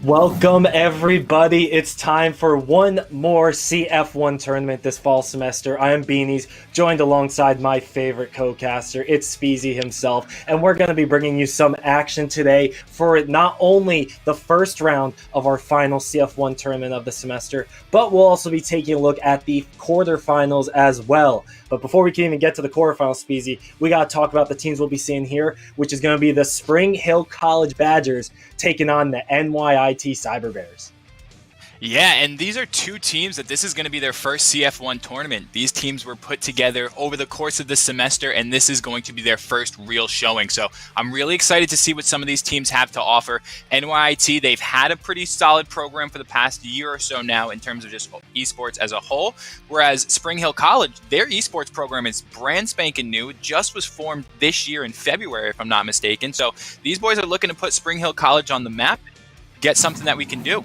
Welcome, everybody. It's time for one more CF1 tournament this fall semester. I am Beanies, joined alongside my favorite co-caster. It's Speezy himself, and we're going to be bringing you some action today for not only the first round of our final CF1 tournament of the semester, but we'll also be taking a look at the quarterfinals as well. But before we can even get to the quarterfinals, Speezy, we got to talk about the teams we'll be seeing here, which is going to be the Spring Hill College Badgers taking on the NYIT Cyber Bears. Yeah, and these are two teams that this is going to be their first CF1 tournament. These teams were put together over the course of the semester, and this is going to be their first real showing. So I'm really excited to see what some of these teams have to offer. NYIT, they've had a pretty solid program for the past year or so now in terms of just esports as a whole, whereas Spring Hill College, their esports program is brand spanking new. It just was formed this year in February, if I'm not mistaken. So these boys are looking to put Spring Hill College on the map, get something that we can do.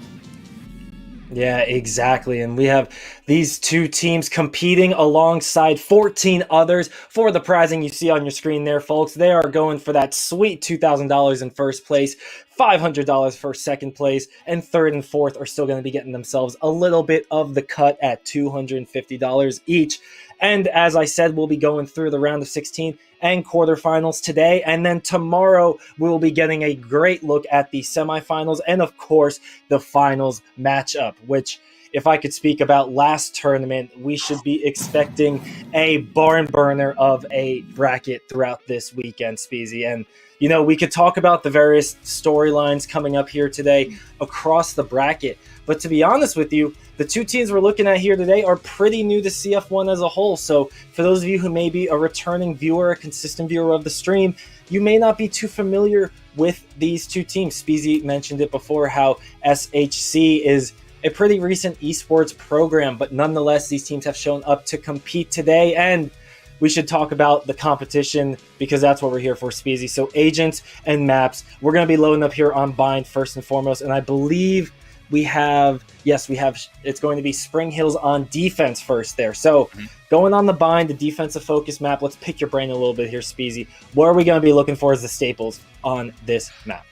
Yeah, exactly. And we have these two teams competing alongside 14 others for the prizing you see on your screen there, folks. They are going for that sweet $2,000 in first place, $500 for second place, and third and fourth are still going to be getting themselves a little bit of the cut at $250 each. And as I said, we'll be going through the round of 16 and quarterfinals today. And then tomorrow, we will be getting a great look at the semifinals and, of course, the finals matchup, which, if I could speak about last tournament, we should be expecting a barn burner of a bracket throughout this weekend, Speezy. And, you know, we could talk about the various storylines coming up here today across the bracket. But to be honest with you, the two teams we're looking at here today are pretty new to CF1 as a whole. So for those of you who may be a returning viewer, a consistent viewer of the stream, you may not be too familiar with these two teams. Speezy mentioned it before, how SHC is a pretty recent esports program, but nonetheless, these teams have shown up to compete today, and we should talk about the competition because that's what we're here for, Speezy. So agents and maps, we're going to be loading up here on Bind first and foremost, and I believe we have, it's going to be Spring Hills on defense first there. So going on the Bind, the defensive focus map, let's pick your brain a little bit here, Speezy. What are we going to be looking for as the staples on this map?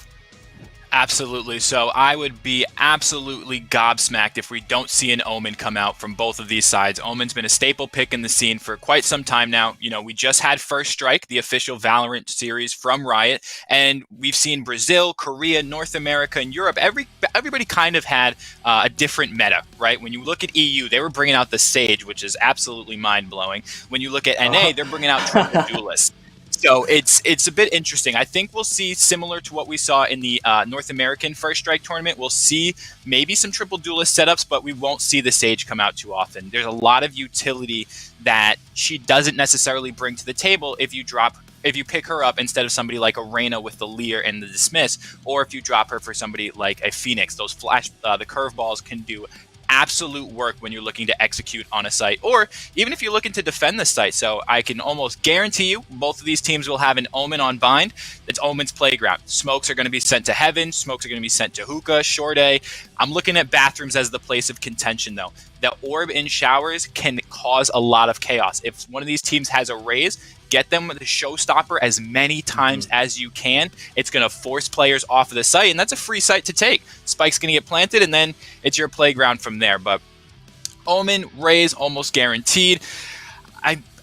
Absolutely. So I would be absolutely gobsmacked if we don't see an Omen come out from both of these sides. Omen's been a staple pick in the scene for quite some time now. You know, we just had First Strike, the official Valorant series from Riot, and we've seen Brazil, Korea, North America, and Europe. Everybody kind of had a different meta, right? When you look at EU, they were bringing out the Sage, which is absolutely mind-blowing. When you look at NA, they're bringing out Triple Duelist. So it's a bit interesting. I think we'll see similar to what we saw in the North American First Strike tournament. We'll see maybe some triple duelist setups, but we won't see the Sage come out too often. There's a lot of utility that she doesn't necessarily bring to the table if you pick her up instead of somebody like a Reyna with the Leer and the Dismiss, or if you drop her for somebody like a Phoenix. Those the curveballs can do absolute work when you're looking to execute on a site, or even if you're looking to defend the site. So I can almost guarantee you both of these teams will have an Omen on Bind. It's Omen's playground. Smokes are going to be sent to Heaven. Smokes are going to be sent to Hookah, Short A. I'm looking at bathrooms as the place of contention, though. The orb in showers can cause a lot of chaos. If one of these teams has a raise, get them with a showstopper as many times as you can. It's going to force players off of the site, and that's a free site to take. Spike's going to get planted, and then it's your playground from there. But Omen, raise, almost guaranteed.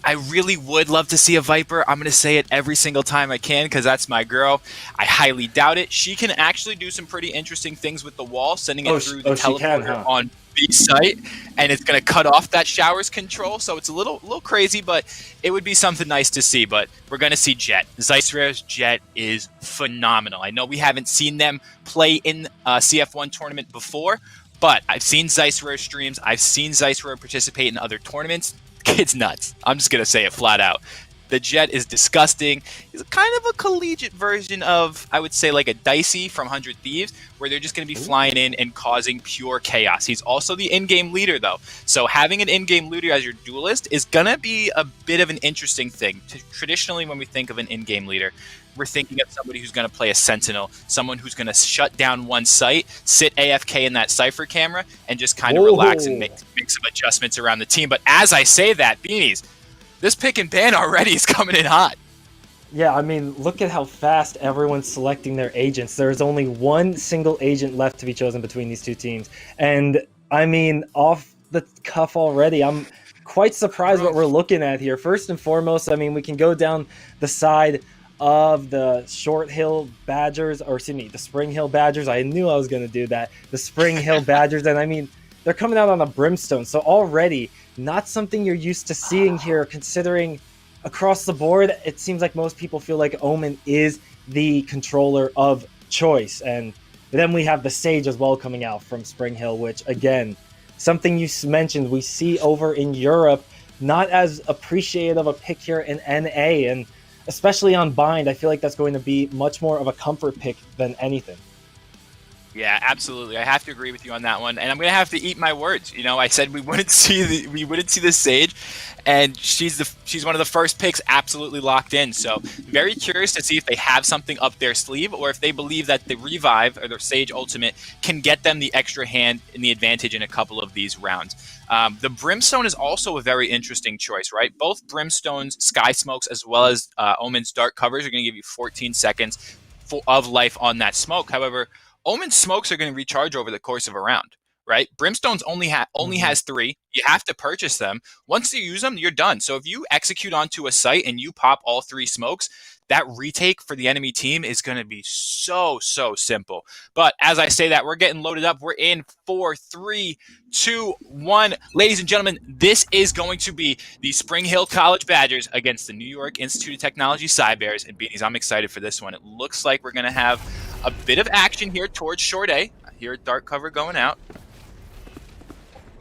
I really would love to see a Viper. I'm going to say it every single time I can because that's my girl. I highly doubt it. She can actually do some pretty interesting things with the wall, sending it through the teleporter on B site, and it's going to cut off that showers control. So it's a little crazy, but it would be something nice to see. But we're going to see Jet. Zeissrare's Jet is phenomenal. I know we haven't seen them play in a CF1 tournament before, but I've seen Zeissrare streams. I've seen Zeissrare participate in other tournaments. Kid's nuts. I'm just going to say it flat out. The Jet is disgusting. He's kind of a collegiate version of, I would say, like a Dicey from 100 Thieves, where they're just going to be flying in and causing pure chaos. He's also the in-game leader, though. So having an in-game leader as your duelist is going to be a bit of an interesting thing. Traditionally, when we think of an in-game leader, we're thinking of somebody who's going to play a sentinel, someone who's going to shut down one site, sit AFK in that Cypher camera, and just kind of relax and make some adjustments around the team. But as I say that, Beanies, this pick and ban already is coming in hot. Yeah, I mean, look at how fast everyone's selecting their agents. There's only one single agent left to be chosen between these two teams. And I mean, off the cuff already, I'm quite surprised what we're looking at here. First and foremost, I mean, we can go down the side of the Short Hill Badgers, or excuse me, the Spring Hill Badgers. I knew I was going to do that. The Spring Hill Badgers. And I mean, they're coming out on a brimstone. So already, not something you're used to seeing here, considering across the board, it seems like most people feel like Omen is the controller of choice. And then we have the Sage as well coming out from Spring Hill, which, again, something you mentioned we see over in Europe, not as appreciative a pick here in NA. And especially on Bind, I feel like that's going to be much more of a comfort pick than anything. Yeah, absolutely. I have to agree with you on that one, and I'm gonna have to eat my words. You know, I said we wouldn't see the Sage, and she's one of the first picks absolutely locked in. So very curious to see if they have something up their sleeve, or if they believe that the Revive or the Sage Ultimate can get them the extra hand and the advantage in a couple of these rounds. The Brimstone is also a very interesting choice, right? Both Brimstone's Sky Smokes as well as Omen's Dark Covers are going to give you 14 seconds of life on that smoke. However, Omen's smokes are going to recharge over the course of a round, right? Brimstone's only has 3. You have to purchase them. Once you use them, you're done. So if you execute onto a site and you pop all 3 smokes, that retake for the enemy team is going to be so simple. But as I say that, we're getting loaded up. We're in 4, 3, 2, 1. Ladies and gentlemen, this is going to be the Spring Hill College Badgers against the New York Institute of Technology Cybears. And Beanies, I'm excited for this one. It looks like we're going to have a bit of action here towards Short A. I hear a dark cover going out.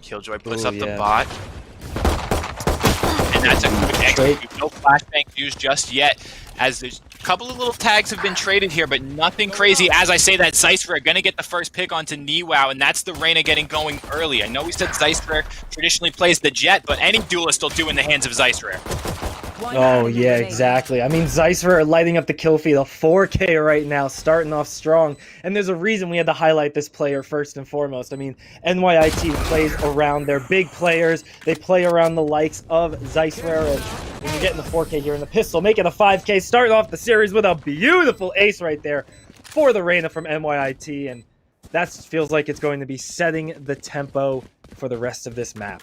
Killjoy puts up the bot. And that's a good execute. No flashbang used just yet, as there's a couple of little tags have been traded here, but nothing crazy. As I say that, Zeisfer are going to get the first pick onto Niwao, and that's the Reyna getting going early. I know we said Zeisfer traditionally plays the Jet, but any duelist will do in the hands of Zeisfer. Oh, yeah, exactly. I mean, Zeisfer lighting up the kill feed, a 4K right now, starting off strong. And there's a reason we had to highlight this player first and foremost. I mean, NYIT plays around their big players. They play around the likes of Zeisfer. And you're getting the 4K here in the pistol, making a 5K, starting off the series with a beautiful ace right there for the Reyna from NYIT. And that feels like it's going to be setting the tempo for the rest of this map.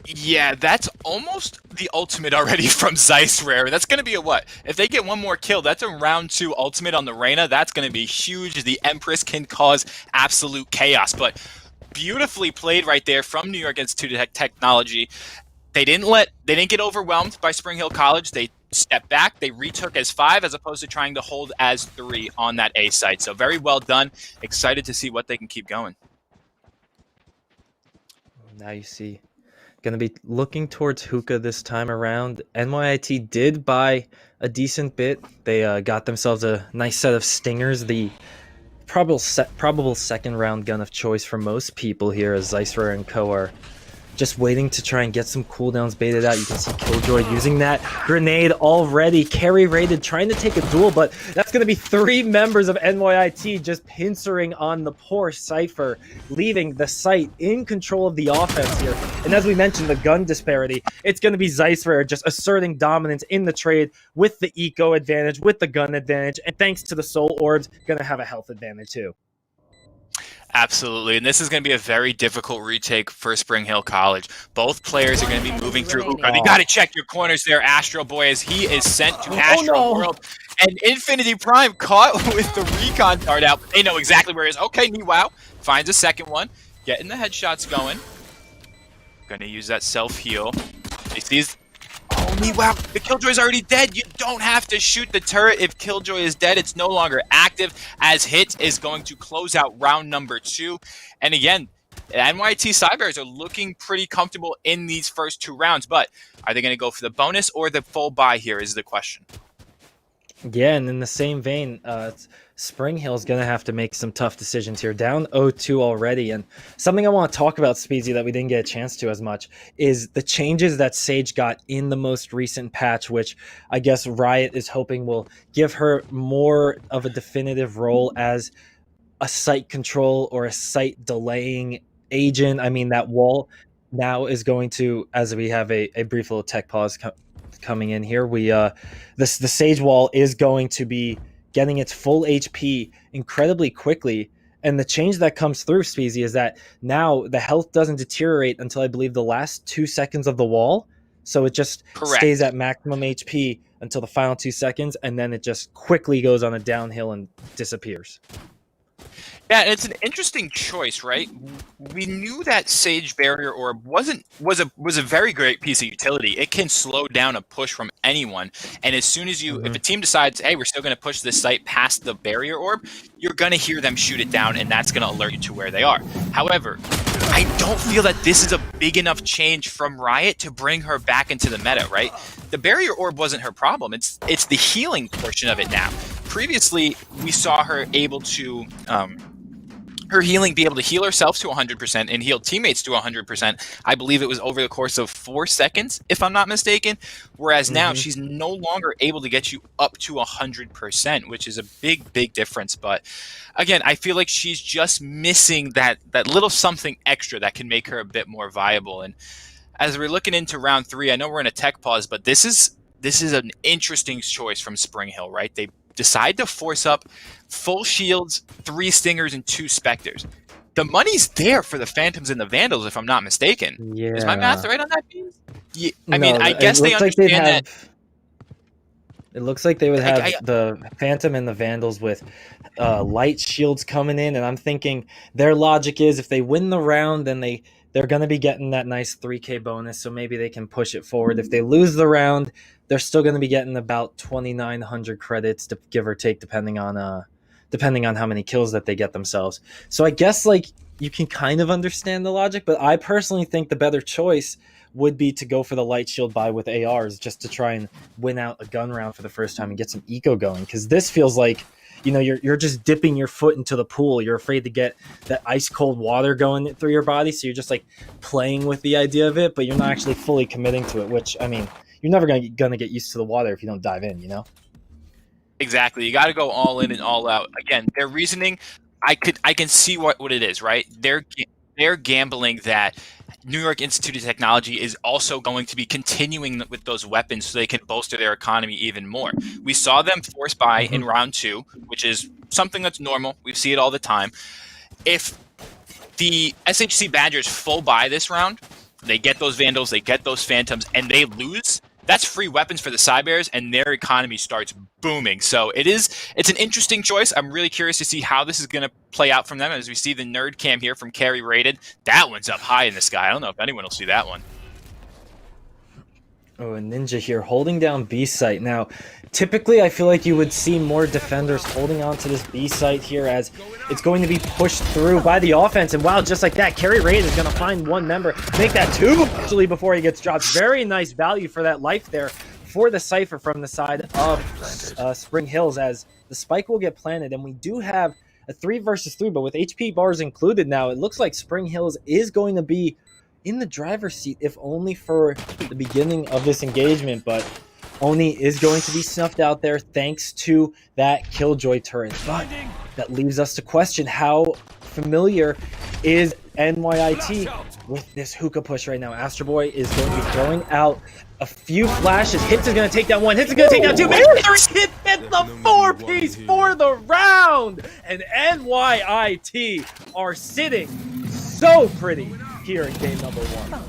Yeah, that's almost the ultimate already from Zeisrer. That's going to be a what? If they get one more kill, that's a round 2 ultimate on the Reyna. That's going to be huge. The Empress can cause absolute chaos. But beautifully played right there from New York Institute of Technology. They didn't get overwhelmed by Spring Hill College. They stepped back. They retook as 5 as opposed to trying to hold as 3 on that A site. So very well done. Excited to see what they can keep going. Now you see. Going to be looking towards Hookah this time around. NYIT did buy a decent bit. They got themselves a nice set of Stingers, the probable second round gun of choice for most people here, as Zeisrer and Co are just waiting to try and get some cooldowns baited out. You can see Killjoy using that grenade already. Carry rated, trying to take a duel, but that's going to be 3 members of NYIT just pincering on the poor Cypher, leaving the site in control of the offense here. And as we mentioned, the gun disparity, it's going to be Zeisfer just asserting dominance in the trade with the eco advantage, with the gun advantage, and thanks to the soul orbs, going to have a health advantage too. Absolutely, and this is going to be a very difficult retake for Spring Hill College. Both players are going to be moving through Hookah. You got to check your corners there, Astro Boy, as he is sent to Astro World. And Infinity Prime caught with the recon dart out. They know exactly where he is. Okay, Niwao finds a second one. Getting the headshots going. Going to use that self-heal. He sees... Oh, Niwao, the Killjoy's already dead. You don't have to shoot the turret if Killjoy is dead. It's no longer active, as Hit is going to close out round number 2. And again, NYT Cybears are looking pretty comfortable in these first 2 rounds, but are they going to go for the bonus or the full buy here is the question. Yeah, and in the same vein, Spring Hill's going to have to make some tough decisions here. Down 0-2 already, and something I want to talk about, Speezy, that we didn't get a chance to as much, is the changes that Sage got in the most recent patch, which I guess Riot is hoping will give her more of a definitive role as a site control or a site delaying agent. I mean, that wall now is going to, as we have a brief little tech pause coming in here. The Sage Wall is going to be getting its full HP incredibly quickly. And the change that comes through, Speezy, is that now the health doesn't deteriorate until I believe the last 2 seconds of the wall. So it just stays at maximum HP until the final 2 seconds, and then it just quickly goes on a downhill and disappears. Yeah, and it's an interesting choice, right? We knew that Sage Barrier Orb was a very great piece of utility. It can slow down a push from anyone, and as soon as if a team decides, hey, we're still going to push this site past the Barrier Orb, you're going to hear them shoot it down, and that's going to alert you to where they are. However, I don't feel that this is a big enough change from Riot to bring her back into the meta, right? The Barrier Orb wasn't her problem. It's the healing portion of it now. Previously, we saw her able to her healing be able to heal herself to 100% and heal teammates to 100%. I believe it was over the course of 4 seconds, if I'm not mistaken. Whereas now she's no longer able to get you up to 100%, which is a big difference. But again, I feel like she's just missing that little something extra that can make her a bit more viable. And as we're looking into round 3, I know we're in a tech pause, but this is an interesting choice from Spring Hill, right? They decide to force up full shields, 3 stingers, and 2 specters. The money's there for the Phantoms and the Vandals, if I'm not mistaken. Yeah. Is my math right on that? Yeah, I mean, I guess they understand that. It looks like they would have the Phantom and the Vandals with light shields coming in, and I'm thinking their logic is if they win the round, then they're going to be getting that nice 3K bonus, so maybe they can push it forward. If they lose the round, they're still going to be getting about 2,900 credits, to give or take, depending on how many kills that they get themselves. So I guess like you can kind of understand the logic, but I personally think the better choice would be to go for the light shield buy with ARs, just to try and win out a gun round for the first time and get some eco going. Because this feels like, you know, you're just dipping your foot into the pool. You're afraid to get that ice cold water going through your body, so you're just like playing with the idea of it, but you're not actually fully committing to it. Which, I mean, you're never gonna get used to the water if you don't dive in, you know? Exactly. You got to go all in and all out. Again, their reasoning, I can see what it is, right? They're gambling that New York Institute of Technology is also going to be continuing with those weapons so they can bolster their economy even more. We saw them force buy in round 2, which is something that's normal. We see it all the time. If the SHC Badgers full buy this round, they get those Vandals, they get those Phantoms, and they lose, that's free weapons for the Cybears, and their economy starts booming. So it's an interesting choice. I'm really curious to see how this is going to play out from them. As we see the nerd cam here from Carry Rated, that one's up high in the sky. I don't know if anyone will see that one. Oh, a Ninja here holding down B site. Now, typically I feel like you would see more defenders holding on to this B site here, as it's going to be pushed through by the offense. And wow, just like that, Carry Raid is going to find 1 member, make that 2 actually before he gets dropped. Very nice value for that life there for the Cypher from the side of Spring Hills, as the spike will get planted. And we do have a 3 versus 3, but with HP bars included now, it looks like Spring Hills is going to be in the driver's seat, if only for the beginning of this engagement. But Oni is going to be snuffed out there thanks to that Killjoy turret. But that leaves us to question, how familiar is NYIT with this hookah push right now? Astro Boy is going to be throwing out a few flashes. Hits is going to take down 1. Hits is going to take down 2. Maybe 3 hits. Get the 4-piece for the round. And NYIT are sitting so pretty here in game number 1.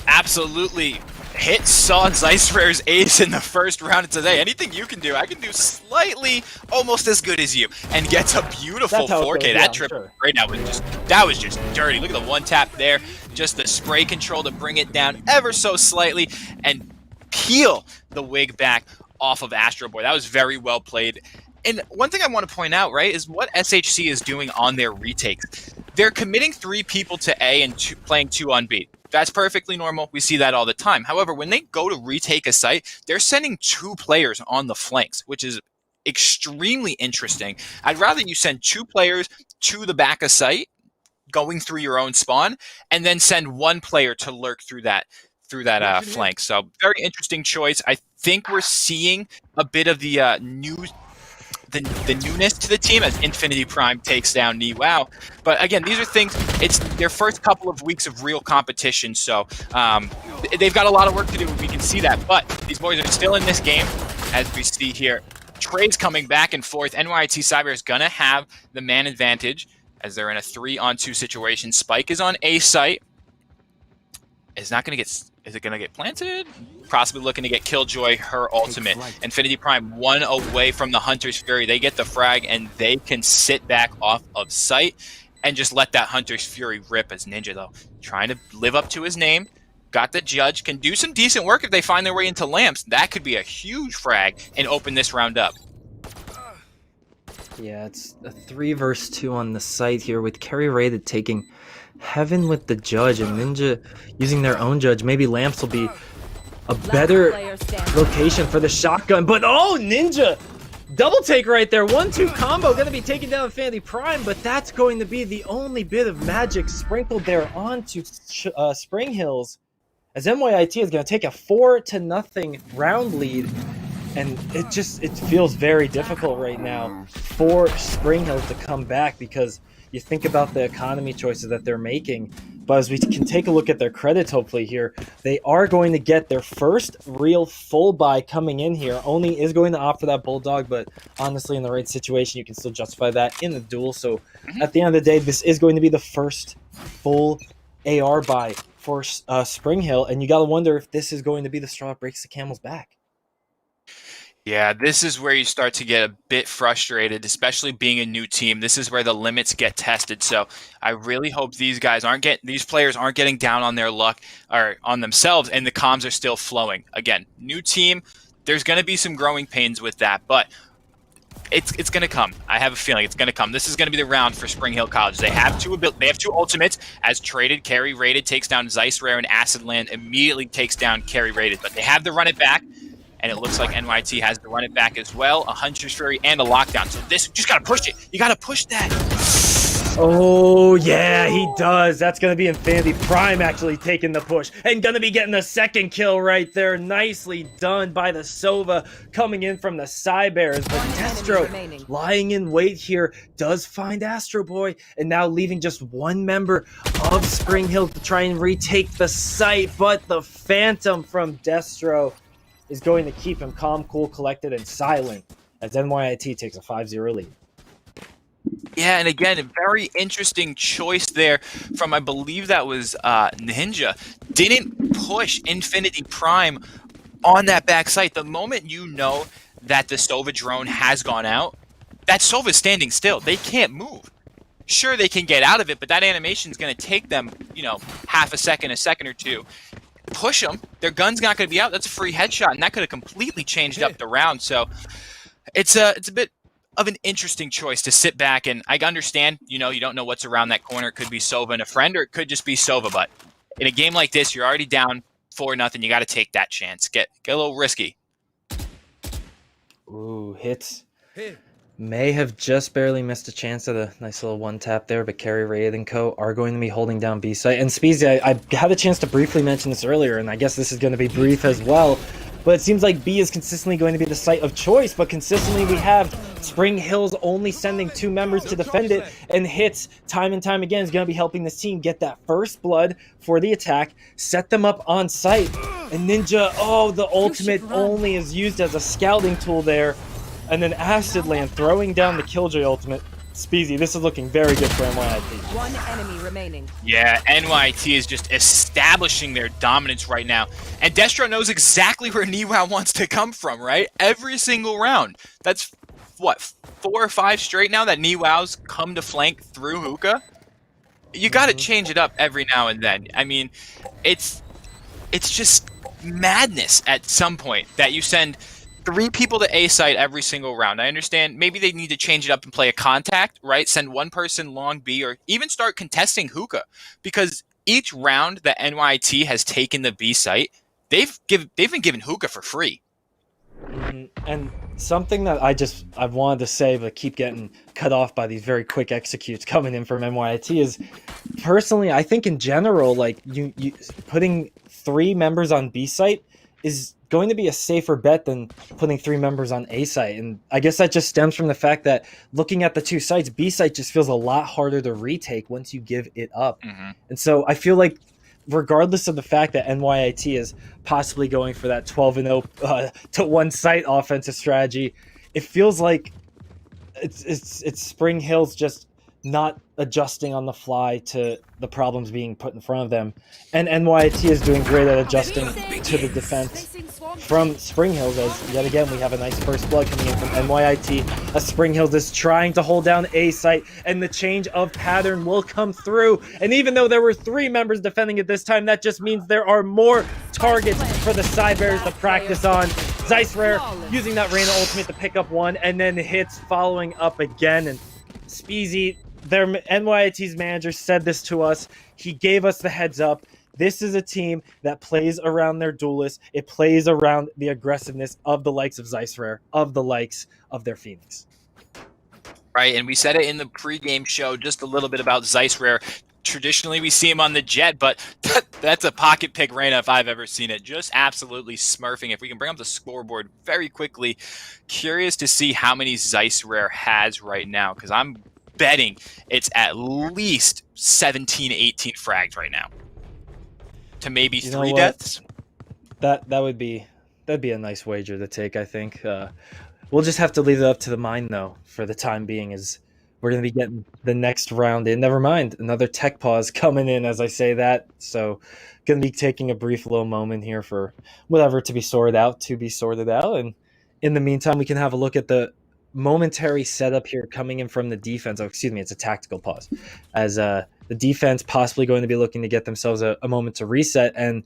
Absolutely. Hit saw Zyce ace in the first round of today. Anything you can do, I can do slightly almost as good as you. And gets a beautiful 4K. That trip right now was just dirty. Look at the 1 tap there. Just the spray control to bring it down ever so slightly and peel the wig back off of Astro Boy. That was very well played. And one thing I want to point out, right, is what SHC is doing on their retakes. They're committing 3 people to A and playing 2 on B. That's perfectly normal. We see that all the time. However, when they go to retake a site, they're sending 2 players on the flanks, which is extremely interesting. I'd rather you send 2 players to the back of site, going through your own spawn, and then send 1 player to lurk through that flank. So very interesting choice. I think we're seeing a bit of the the newness to the team as Infinity Prime takes down Wow. But again, these are things, it's their first couple of weeks of real competition, so they've got a lot of work to do. We can see that, but these boys are still in this game, as we see here. Trades coming back and forth. NYT Cyber is going to have the man advantage as they're in a 3-on-2 situation. Spike is on A site. Is it going to get planted? Possibly looking to get Killjoy, her ultimate. Infinity Prime 1 away from the Hunter's Fury. They get the frag, and they can sit back off of site and just let that Hunter's Fury rip as Ninja, though. Trying to live up to his name. Got the Judge. Can do some decent work if they find their way into lamps. That could be a huge frag and open this round up. Yeah, it's a 3 versus 2 on the site here with Carry Rated taking Heaven with the Judge and Ninja using their own Judge. Maybe lamps will be a better location for the shotgun. But oh, Ninja! Double take right there. 1-2 combo going to be taking down Infinity Prime, but that's going to be the only bit of magic sprinkled there onto Spring Hills, as NYIT is going to take a 4-0 round lead, and it feels very difficult right now for Spring Hills to come back, because you think about the economy choices that they're making. But as we can take a look at their credits, hopefully here, they are going to get their first real full buy coming in here. Only is going to opt for that Bulldog, but honestly, in the right situation, you can still justify that in the duel. So at the end of the day, this is going to be the first full AR buy for Spring Hill, and you got to wonder if this is going to be the straw that breaks the camel's back. Yeah, this is where you start to get a bit frustrated, especially being a new team. This is where the limits get tested. So I really hope these players aren't getting down on their luck or on themselves, and the comms are still flowing. Again, new team, there's going to be some growing pains with that, but it's going to come. I have a feeling it's going to come. This is going to be the round for Spring Hill College. They have two ultimates. As traded, Carry Rated takes down Zeiss Rare, and Acid Land immediately takes down Carry Rated, but they have to run it back. And it looks like NYT has to run it back as well. A Hunter's Fury and a lockdown. So this, you just got to push it. You got to push that. Oh, yeah, he does. That's going to be Infinity Prime actually taking the push. And going to be getting the second kill right there. Nicely done by the Sova coming in from the Cybears. But Destro lying in wait here does find Astro Boy. And now leaving just one member of Spring Hill to try and retake the site. But the Phantom from Destro is going to keep him calm, cool, collected, and silent as NYIT takes a 5-0 lead. Yeah, and again, a very interesting choice there from, I believe that was Ninja. Didn't push Infinity Prime on that back site. The moment you know that the Sova drone has gone out, that Sova's standing still. They can't move. Sure, they can get out of it, but that animation is going to take them, half a second or two. Push them, their gun's not going to be out. That's a free headshot, and that could have completely changed up the round. So it's a bit of an interesting choice to sit back, and I understand, you don't know what's around that corner. It could be Sova and a friend, or it could just be Sova. But in a game like this, you're already down 4-0. You got to take that chance. Get a little risky. Ooh, hits. May have just barely missed a chance at a nice little one tap there, but Carry Rated and Co. are going to be holding down B site. And Speezy, I had a chance to briefly mention this earlier, and I guess this is going to be brief as well. But it seems like B is consistently going to be the site of choice, but consistently we have Spring Hills only sending 2 members to defend it, and hits time and time again is going to be helping this team get that first blood for the attack, set them up on site. And Ninja, the ultimate only is used as a scouting tool there. And then Acid Land throwing down the Killjoy ultimate. Speezy, this is looking very good for NYIT. One enemy remaining. Yeah, NYT is just establishing their dominance right now. And Destro knows exactly where Niwao wants to come from, right? Every single round. That's, 4 or 5 straight now that Niwao's come to flank through Hookah? You got to change it up every now and then. I mean, it's just madness at some point that you send 3 people to A site every single round. I understand maybe they need to change it up and play a contact, right? Send one person long B, or even start contesting Hookah, because each round that NYT has taken the B site, they've been given Hookah for free. And something that I've wanted to say but keep getting cut off by these very quick executes coming in from NYT is, personally, I think in general, like you putting 3 members on B site is going to be a safer bet than putting 3 members on A site. And I guess that just stems from the fact that looking at the 2 sites, B site just feels a lot harder to retake once you give it up. And so I feel like regardless of the fact that NYIT is possibly going for that 12-0 to one site offensive strategy, it feels like it's Spring Hill's just not adjusting on the fly to the problems being put in front of them, and NYIT is doing great at adjusting to the defense from Spring Hills, as yet again we have a nice first blood coming in from NYIT, as Spring Hills is trying to hold down A site, and the change of pattern will come through. And even though there were 3 members defending it this time, that just means there are more targets for the Cybears to practice on. ZeissRare using that Reyna ultimate to pick up 1, and then hits following up again. And Speezy, their NYIT's manager, said this to us. He gave us the heads up. This is a team that plays around their duelists. It plays around the aggressiveness of the likes of ZeissRare, of the likes of their Phoenix. Right, and we said it in the pregame show just a little bit about ZeissRare. Traditionally, we see him on the Jet, but that's a pocket pick Reyna if I've ever seen it. Just absolutely smurfing. If we can bring up the scoreboard very quickly, curious to see how many ZeissRare has right now, because I'm betting it's at least 17, 18 frags right now. To maybe 3 deaths. That'd be a nice wager to take, I think. We'll just have to leave it up to the mind, though, for the time being, as we're going to be getting the next round in. Never mind, another tech pause coming in as I say that. So going to be taking a brief little moment here for whatever to be sorted out. And in the meantime, we can have a look at the momentary setup here coming in from the defense. Oh, excuse me, it's a tactical pause. As the defense possibly going to be looking to get themselves a moment to reset. And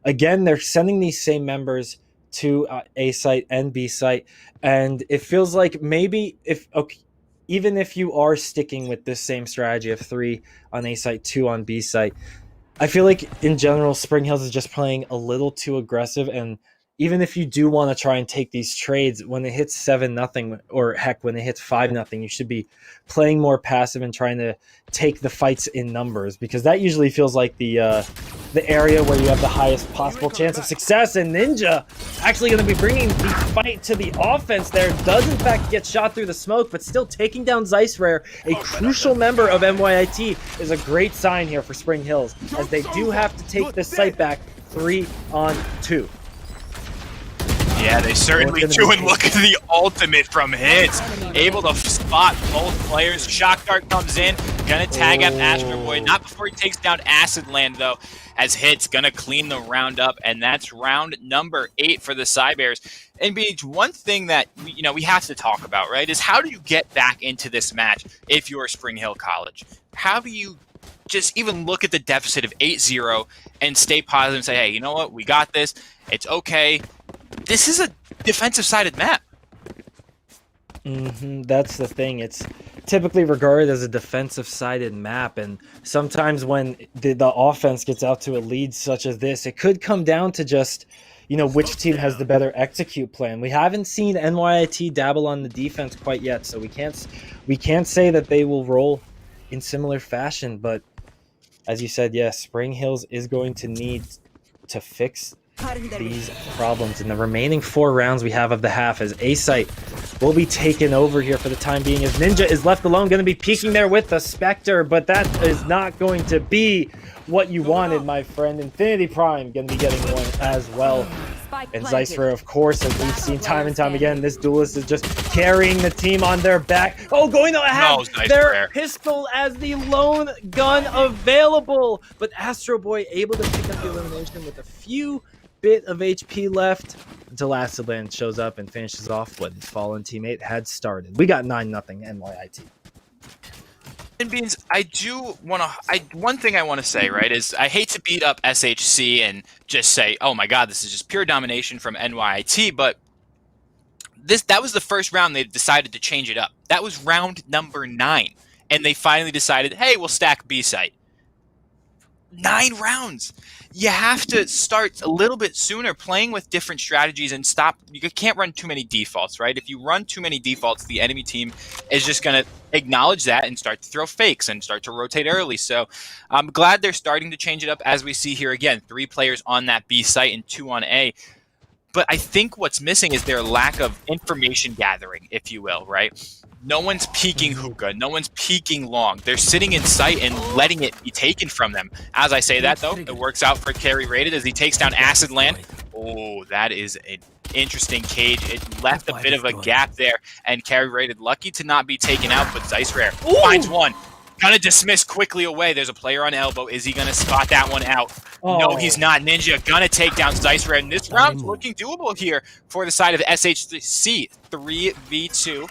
again, they're sending these same members to A site and B site. And it feels like maybe even if you are sticking with this same strategy of 3 on A site, 2 on B site, I feel like in general, Spring Hills is just playing a little too aggressive. And even if you do want to try and take these trades, when it hits 7-0, or heck, when it hits 5-0, you should be playing more passive and trying to take the fights in numbers, because that usually feels like the area where you have the highest possible chance of success. And Ninja actually going to be bringing the fight to the offense there. Does in fact get shot through the smoke, but still taking down ZeissRare, a crucial member of NYIT, is a great sign here for Spring Hills, as they do have to take this site back 3-on-2. Yeah, they certainly do, and look at the ultimate from Hits. Able to spot both players. Shock Dart comes in, gonna tag up Astro Boy. Not before he takes down Acid Land, though, as Hits gonna clean the round up, and that's round number 8 for the Cybears. And Beach, one thing that we have to talk about, right, is how do you get back into this match if you're Spring Hill College? How do you just even look at the deficit of 8-0 and stay positive and say, hey, you know what, we got this, it's okay. This is a defensive-sided map. That's the thing. It's typically regarded as a defensive-sided map, and sometimes when the offense gets out to a lead such as this, it could come down to just, which team has the better execute plan. We haven't seen NYIT dabble on the defense quite yet, so we can't say that they will roll in similar fashion. But as you said, yes, Spring Hills is going to need to fix these problems in the remaining 4 rounds we have of the half, as A site will be taken over here for the time being, as Ninja is left alone, going to be peeking there with the Spectre, but that is not going to be what you wanted, my friend. Infinity Prime going to be getting one as well. And ZeissRare, of course, as we've seen time and time again, this duelist is just carrying the team on their back. Oh, going to have their pistol as the lone gun available, but Astro Boy able to pick up the elimination with a few bit of HP left until Acid Land shows up and finishes off what his fallen teammate had started. We got 9-0 NYIT. And Beans, one thing I want to say, right, is I hate to beat up SHC and just say, oh my god, this is just pure domination from NYIT, but that was the first round they decided to change it up. That was round number 9, and they finally decided, hey, we'll stack B site. 9 rounds. You have to start a little bit sooner playing with different strategies and stop. You can't run too many defaults, right? If you run too many defaults, the enemy team is just going to acknowledge that and start to throw fakes and start to rotate early. So I'm glad they're starting to change it up, as we see here again. 3 players on that B site and 2 on A. But I think what's missing is their lack of information gathering, if you will, right? No one's peeking hookah. No one's peeking long. They're sitting in sight and letting it be taken from them. As I say that, though, it works out for Carry Rated as he takes down Acid Land. Oh, that is an interesting cage. It left a bit of a gap there, and Carry Rated lucky to not be taken out, but Zeiss Rare finds one. Gonna dismiss quickly away. There's a player on elbow. Is he gonna spot that one out? Oh. No, he's not. Ninja gonna take down Zeiss Rare. And this round's looking doable here for the side of SHC. 3v2.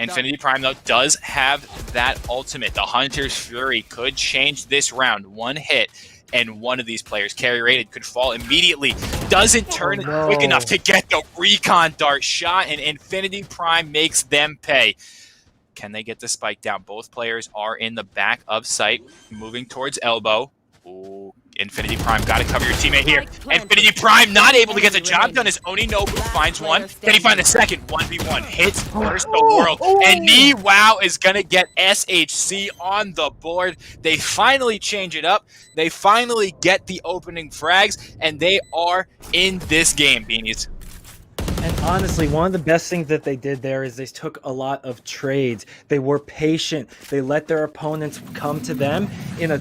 Infinity Prime, though, does have that ultimate. The Hunter's Fury could change this round. One hit, and one of these players, Carry Rated, could fall immediately. Doesn't turn quick enough to get the recon dart shot, and Infinity Prime makes them pay. Can they get the spike down? Both players are in the back of sight, moving towards elbow. Ooh, Infinity Prime got to cover your teammate here. Infinity Prime not able to get the job done as Oninobu finds one. Can he find the second? 1v1 hits first the world. And NiWow is going to get SHC on the board. They finally change it up. They finally get the opening frags, and they are in this game, Beanies. And honestly, one of the best things that they did there is they took a lot of trades. They were patient. They let their opponents come to them in a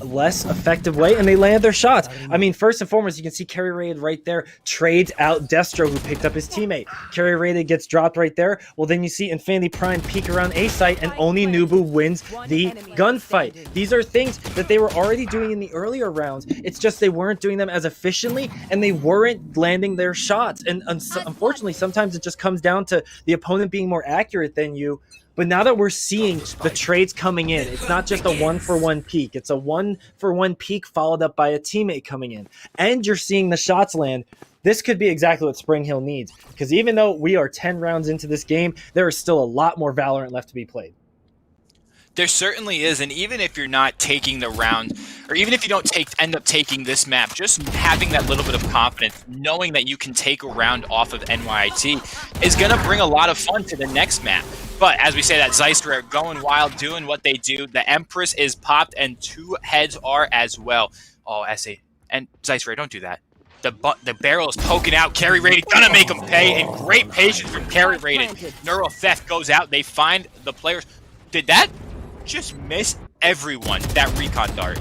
less effective way, and they landed their shots. I mean, first and foremost, you can see Carry Rated right there trades out Destro, who picked up his teammate. Carry Rated gets dropped right there. Well, then you see Infinity Prime peek around A site, and Oninobu wins the gunfight. These are things that they were already doing in the earlier rounds. It's just they weren't doing them as efficiently, and they weren't landing their shots. And unfortunately, sometimes it just comes down to the opponent being more accurate than you. But now that we're seeing the trades coming in, it's not just a one-for-one peak. It's a one-for-one peak followed up by a teammate coming in. And you're seeing the shots land. This could be exactly what Spring Hill needs. Because even though we are 10 rounds into this game, there is still a lot more Valorant left to be played. There certainly is, and even if you're not taking the round, or even if you don't end up taking this map, just having that little bit of confidence, knowing that you can take a round off of NYIT is going to bring a lot of fun to the next map. But as we say, that Zeiss Rare going wild, doing what they do. The Empress is popped, and 2 heads are as well. Oh, SA. And Zeiss Rare, don't do that. The barrel is poking out. Carry Rated gonna make them pay, and great patience from Carry Rated. Neural Theft goes out. They find the players. Did that just miss everyone, that recon dart?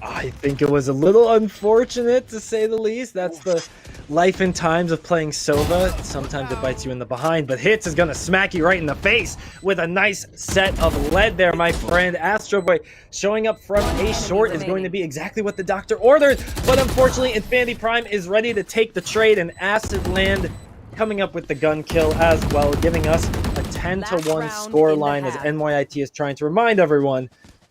I think it was a little unfortunate, to say the least. That's the life and times of playing Sova. Sometimes it bites you in the behind, but Hits is going to smack you right in the face with a nice set of lead there, my friend. Astro Boy showing up from A short is going to be exactly what the doctor ordered, but unfortunately Infinity Prime is ready to take the trade, and Acid Land coming up with the gun kill as well, giving us a 10-1 score line as NYIT is trying to remind everyone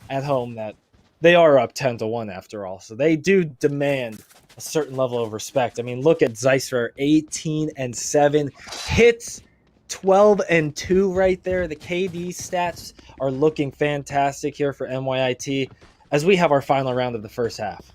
at home that they are up 10-1 after all. So they do demand a certain level of respect. I mean, look at Zeiss Rare, 18-7, Hits 12-2 right there. The KD stats are looking fantastic here for NYIT as we have our final round of the first half.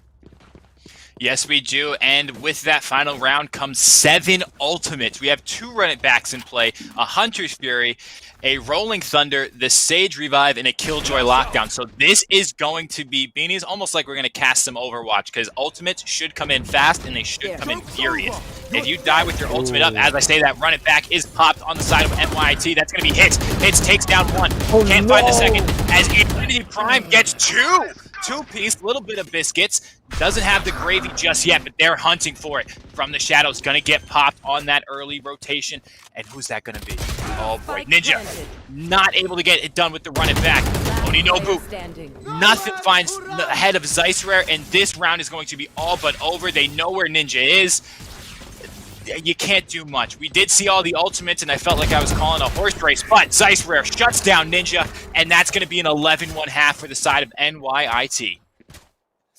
Yes, we do, and with that final round comes 7 ultimates. We have 2 run-it-backs in play, a Hunter's Fury, a Rolling Thunder, the Sage Revive, and a Killjoy Lockdown. So this is going to be, Beanies, almost like we're going to cast some Overwatch, because ultimates should come in fast, and they should come in furious. If you die with your ultimate up, as I say, that run-it-back is popped on the side of NYIT. That's going to be Hits. Hits takes down 1. Can't find the second, as Infinity Prime gets 2. 2-piece, little bit of biscuits. Doesn't have the gravy just yet, but they're hunting for it. From the shadows, gonna get popped on that early rotation. And who's that gonna be? Oh boy, Ninja. Not able to get it done with the run it back. Oninobu. Nothing finds ahead of Zeiss Rare, and this round is going to be all but over. They know where Ninja is. You can't do much. We did see all the ultimates, and I felt like I was calling a horse race, but Zeiss Rare shuts down Ninja, and that's going to be an 11-1 half for the side of NYIT.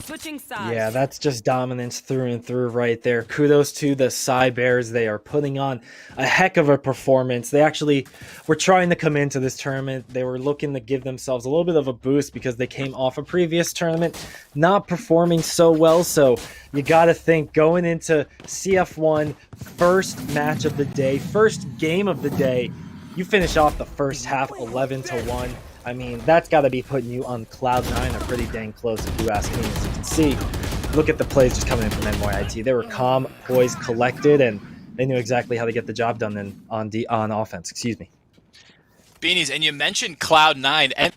Switching sides. Yeah, that's just dominance through and through right there. Kudos to the Psy Bears. They are putting on a heck of a performance. They actually were trying to come into this tournament. They were looking to give themselves a little bit of a boost because they came off a previous tournament not performing so well. So you got to think going into CF1, first match of the day, first game of the day, you finish off the first half 11-1. I mean, that's got to be putting you on cloud 9 or pretty dang close if you ask me. As you can see, look at the plays just coming in from NYIT. They were calm, poised, collected, and they knew exactly how to get the job done on offense. Excuse me. Beanies, and you mentioned Cloud9, and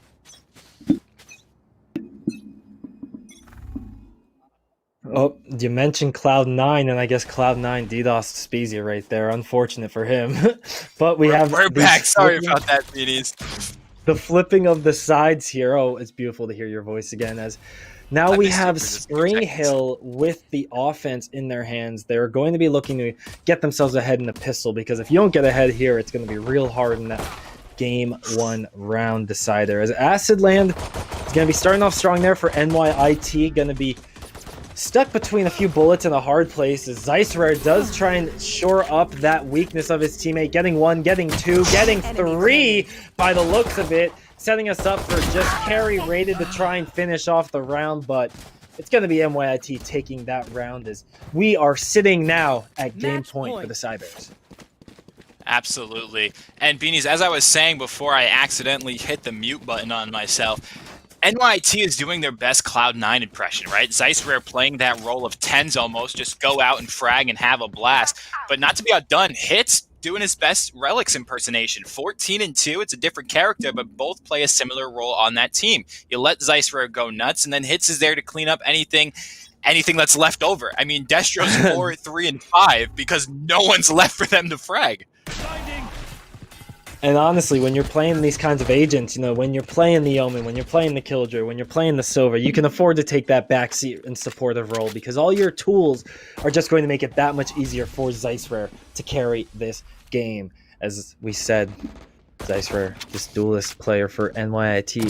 oh, you mentioned Cloud9, and I guess Cloud9 DDoS Spezia right there. Unfortunate for him. But we're back. Sorry about that, Beanies. The flipping of the sides here. Oh, it's beautiful to hear your voice again. As now we have Spring Hill with the offense in their hands. They're going to be looking to get themselves ahead in the pistol, because if you don't get ahead here, it's going to be real hard in that game 1 round decider. As Acid Land is going to be starting off strong there for NYIT, going to be stuck between a few bullets in a hard place as Zeisrer does try and shore up that weakness of his teammate, getting 1, getting 2, getting 3 by the looks of it, setting us up for just carry rated to try and finish off the round, but it's going to be NYIT taking that round as we are sitting now at game point for the Cybers. Absolutely. And Beanies, as I was saying before I accidentally hit the mute button on myself, NYT is doing their best Cloud9 impression, right? Zeisrer playing that role of 10s almost, just go out and frag and have a blast. But not to be outdone, Hits doing his best Relics impersonation. 14-2, it's a different character, but both play a similar role on that team. You let Zeisrer go nuts, and then Hits is there to clean up anything that's left over. I mean, Destro's 4, 3, and 5 because no one's left for them to frag. And honestly, when you're playing these kinds of agents, when you're playing the Omen, when you're playing the Killjoy, when you're playing the Silver, you can afford to take that backseat and supportive role, because all your tools are just going to make it that much easier for Zeisrer to carry this game. As we said, Zeisrer, this duelist player for NYIT,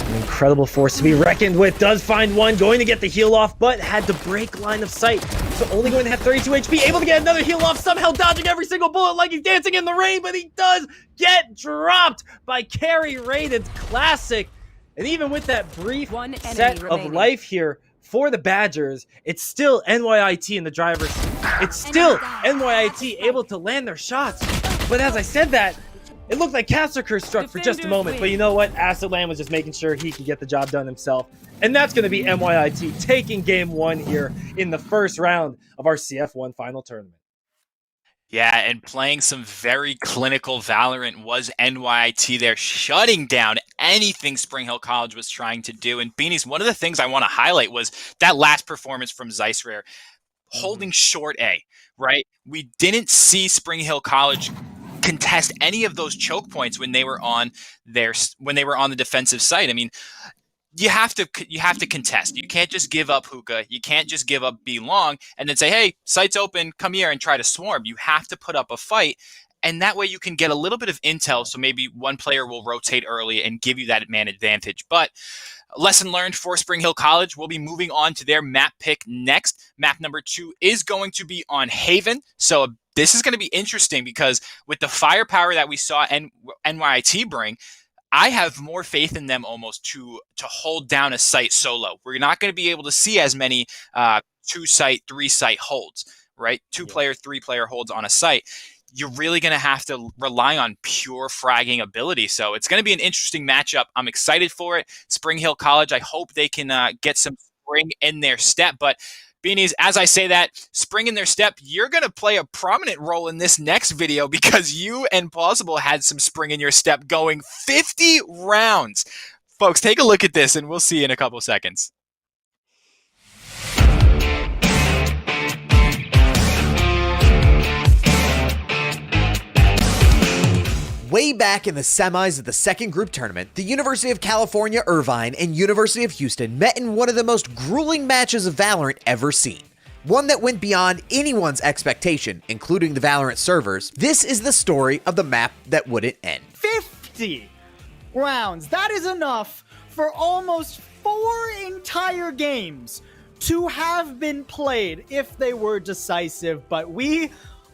an incredible force to be reckoned with, does find 1, going to get the heal off, but had to break line of sight. So only going to have 32 HP, able to get another heal off, somehow dodging every single bullet like he's dancing in the rain, but he does get dropped by Carry Rated's Classic. And even with that brief set of life here for the Badgers, it's still NYIT in the driver's seat. It's still NYIT able to land their shots. But as I said that, it looked like Caster struck for just a moment, but you know what? Acid Land was just making sure he could get the job done himself. And that's going to be NYIT taking game 1 here in the first round of our CF1 final tournament. Yeah, and playing some very clinical Valorant was NYIT there, shutting down anything Spring Hill College was trying to do. And Beanies, one of the things I want to highlight was that last performance from Zeisrer, holding short A, right? We didn't see Spring Hill College contest any of those choke points when they were on the defensive side. I mean, you have to contest. You can't just give up hookah. You can't just give up B long and then say, hey, site's open, come here and try to swarm. You have to put up a fight, and that way you can get a little bit of intel, so maybe one player will rotate early and give you that man advantage. But lesson learned for Spring Hill College. We'll be moving on to their map pick next. Map number 2 is going to be on Haven. So this is going to be interesting because with the firepower that we saw NYIT bring, I have more faith in them almost to hold down a site solo. We're not going to be able to see as many 2-site, 3-site holds, right? 2-player, 3-player holds on a site. You're really going to have to rely on pure fragging ability. So it's going to be an interesting matchup. I'm excited for it. Spring Hill College, I hope they can get some spring in their step. But Beanies, as I say that, spring in their step, you're going to play a prominent role in this next video because you and Plausible had some spring in your step going 50 rounds. Folks, take a look at this and we'll see you in a couple seconds. Way back in the semis of the second group tournament, the University of California, Irvine and University of Houston met in one of the most grueling matches of Valorant ever seen. One that went beyond anyone's expectation, including the Valorant servers. This is the story of the map that wouldn't end. 50 rounds. That is enough for almost 4 entire games to have been played if they were decisive, but we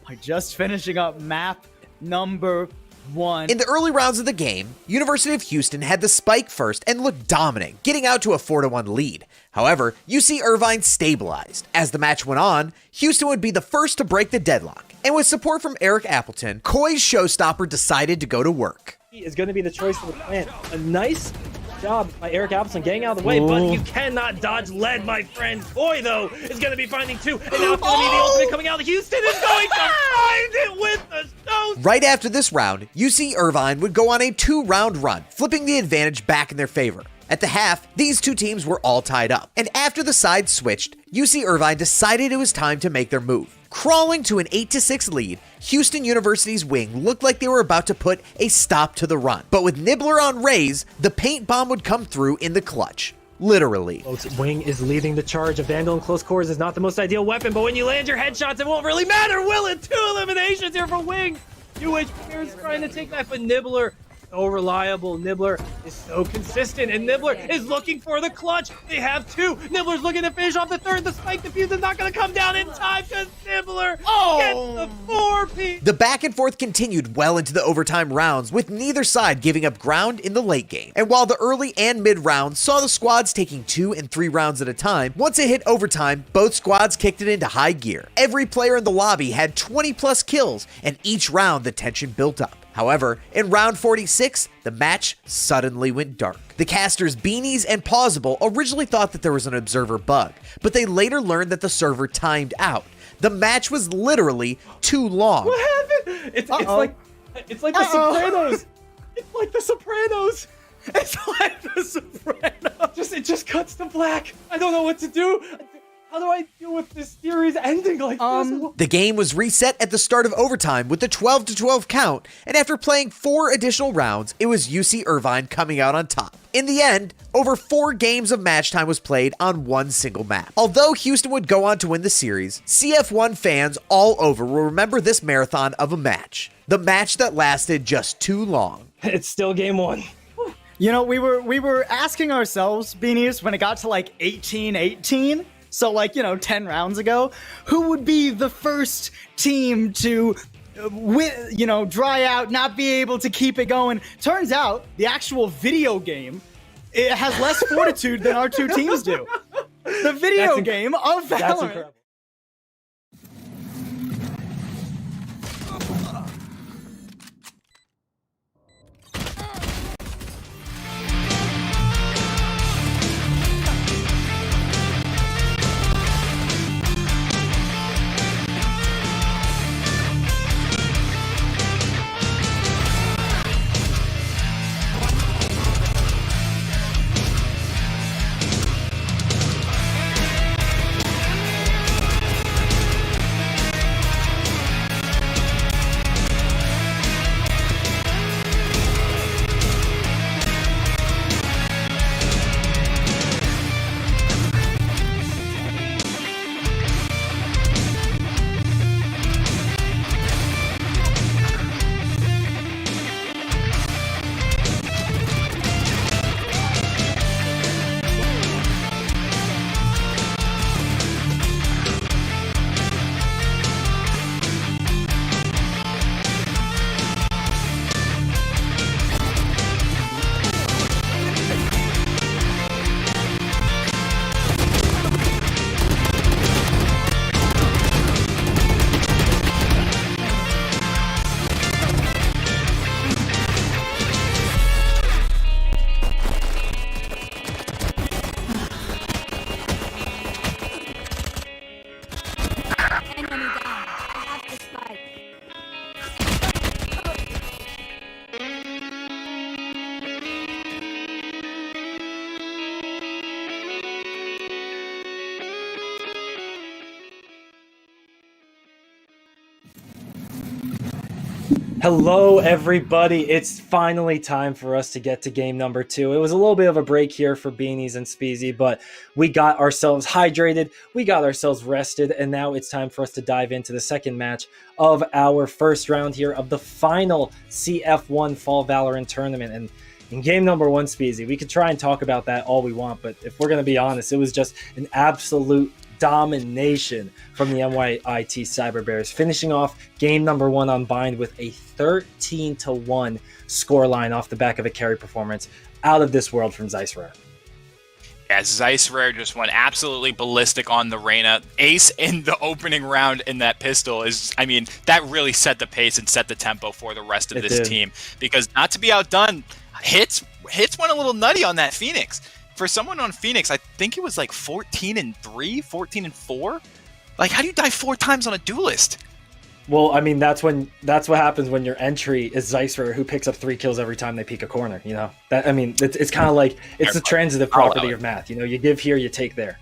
are just finishing up map number 1. In the early rounds of the game, University of Houston had the spike first and looked dominant, getting out to a 4-1 lead. However, UC Irvine stabilized. As the match went on, Houston would be the first to break the deadlock. And with support from Eric Appleton, Koi's showstopper decided to go to work. He is going to be the choice for the plan. A nice job by Eric Appleton getting out of the way, but you cannot dodge lead, my friend. Boy, though, is going to be finding 2, and now it's going to be the ultimate coming out. Houston is going to find it with the stone. Right after this round, UC Irvine would go on a 2-round run, flipping the advantage back in their favor. At the half, these two teams were all tied up, and after the sides switched, UC Irvine decided it was time to make their move. Crawling to an 8-6 lead, Houston University's wing looked like they were about to put a stop to the run. But with Nibbler on Rays, the paint bomb would come through in the clutch. Literally. Wing is leading the charge. A Vandal in close quarters is not the most ideal weapon, but when you land your headshots, it won't really matter, will it? 2 eliminations here for Wing. UH is trying to take that, but Nibbler, so reliable. Nibbler is so consistent, and Nibbler is looking for the clutch. They have 2. Nibbler's looking to finish off the 3rd. The spike defuse is not going to come down in time because Nibbler gets the 4-piece. The back and forth continued well into the overtime rounds, with neither side giving up ground in the late game. And while the early and mid rounds saw the squads taking 2 and 3 rounds at a time, once it hit overtime, both squads kicked it into high gear. Every player in the lobby had 20 plus kills, and each round the tension built up. However, in round 46, the match suddenly went dark. The casters Beanies and Pausable originally thought that there was an observer bug, but they later learned that the server timed out. The match was literally too long. What happened? It's like the Sopranos. It's like the Sopranos. It's like the Sopranos. It just cuts to black. I don't know what to do. How do I deal with this series ending like this? The game was reset at the start of overtime with the 12-12 count, and after playing 4 additional rounds, it was UC Irvine coming out on top. In the end, over 4 games of match time was played on one single map. Although Houston would go on to win the series, CF1 fans all over will remember this marathon of a match. The match that lasted just too long. It's still game 1. You know, we were asking ourselves, Beanies, when it got to like 18-18, so like, 10 rounds ago, who would be the first team to, dry out, not be able to keep it going? Turns out, the actual video game, it has less fortitude than our 2 teams do. The video game of That's Valorant. incredible. Hello, everybody. It's finally time for us to get to game number 2. It was a little bit of a break here for Beanies and Speezy, but we got ourselves hydrated, we got ourselves rested, and now it's time for us to dive into the second match of our first round here of the final CF1 Fall Valorant Tournament. And in game number 1, Speezy, we could try and talk about that all we want, but if we're going to be honest, it was just an absolute domination from the NYIT Cyber Bears, finishing off game number 1 on Bind with a 13-1 scoreline off the back of a carry performance out of this world from ZeissRare. Yeah, ZeissRare just went absolutely ballistic on the Reyna. Ace in the opening round in that pistol is, I mean, that really set the pace and set the tempo for the rest of this team. Because not to be outdone, hits went a little nutty on that Phoenix. For someone on Phoenix, I think it was like 14-3, 14-4. Like, how do you die 4 times on a duelist? Well, I mean, that's what happens when your entry is Zeisser, who picks up 3 kills every time they peek a corner. You know, that, I mean, it's kind of like it's the transitive property of math. You know, you give here, you take there.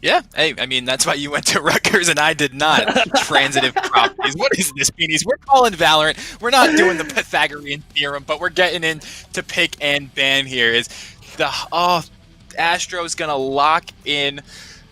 Yeah, hey, I mean, that's why you went to Rutgers and I did not. Transitive properties. What is this, Beanies? We're calling Valorant. We're not doing the Pythagorean theorem, but we're getting into pick and ban here. Is the Astro's gonna lock in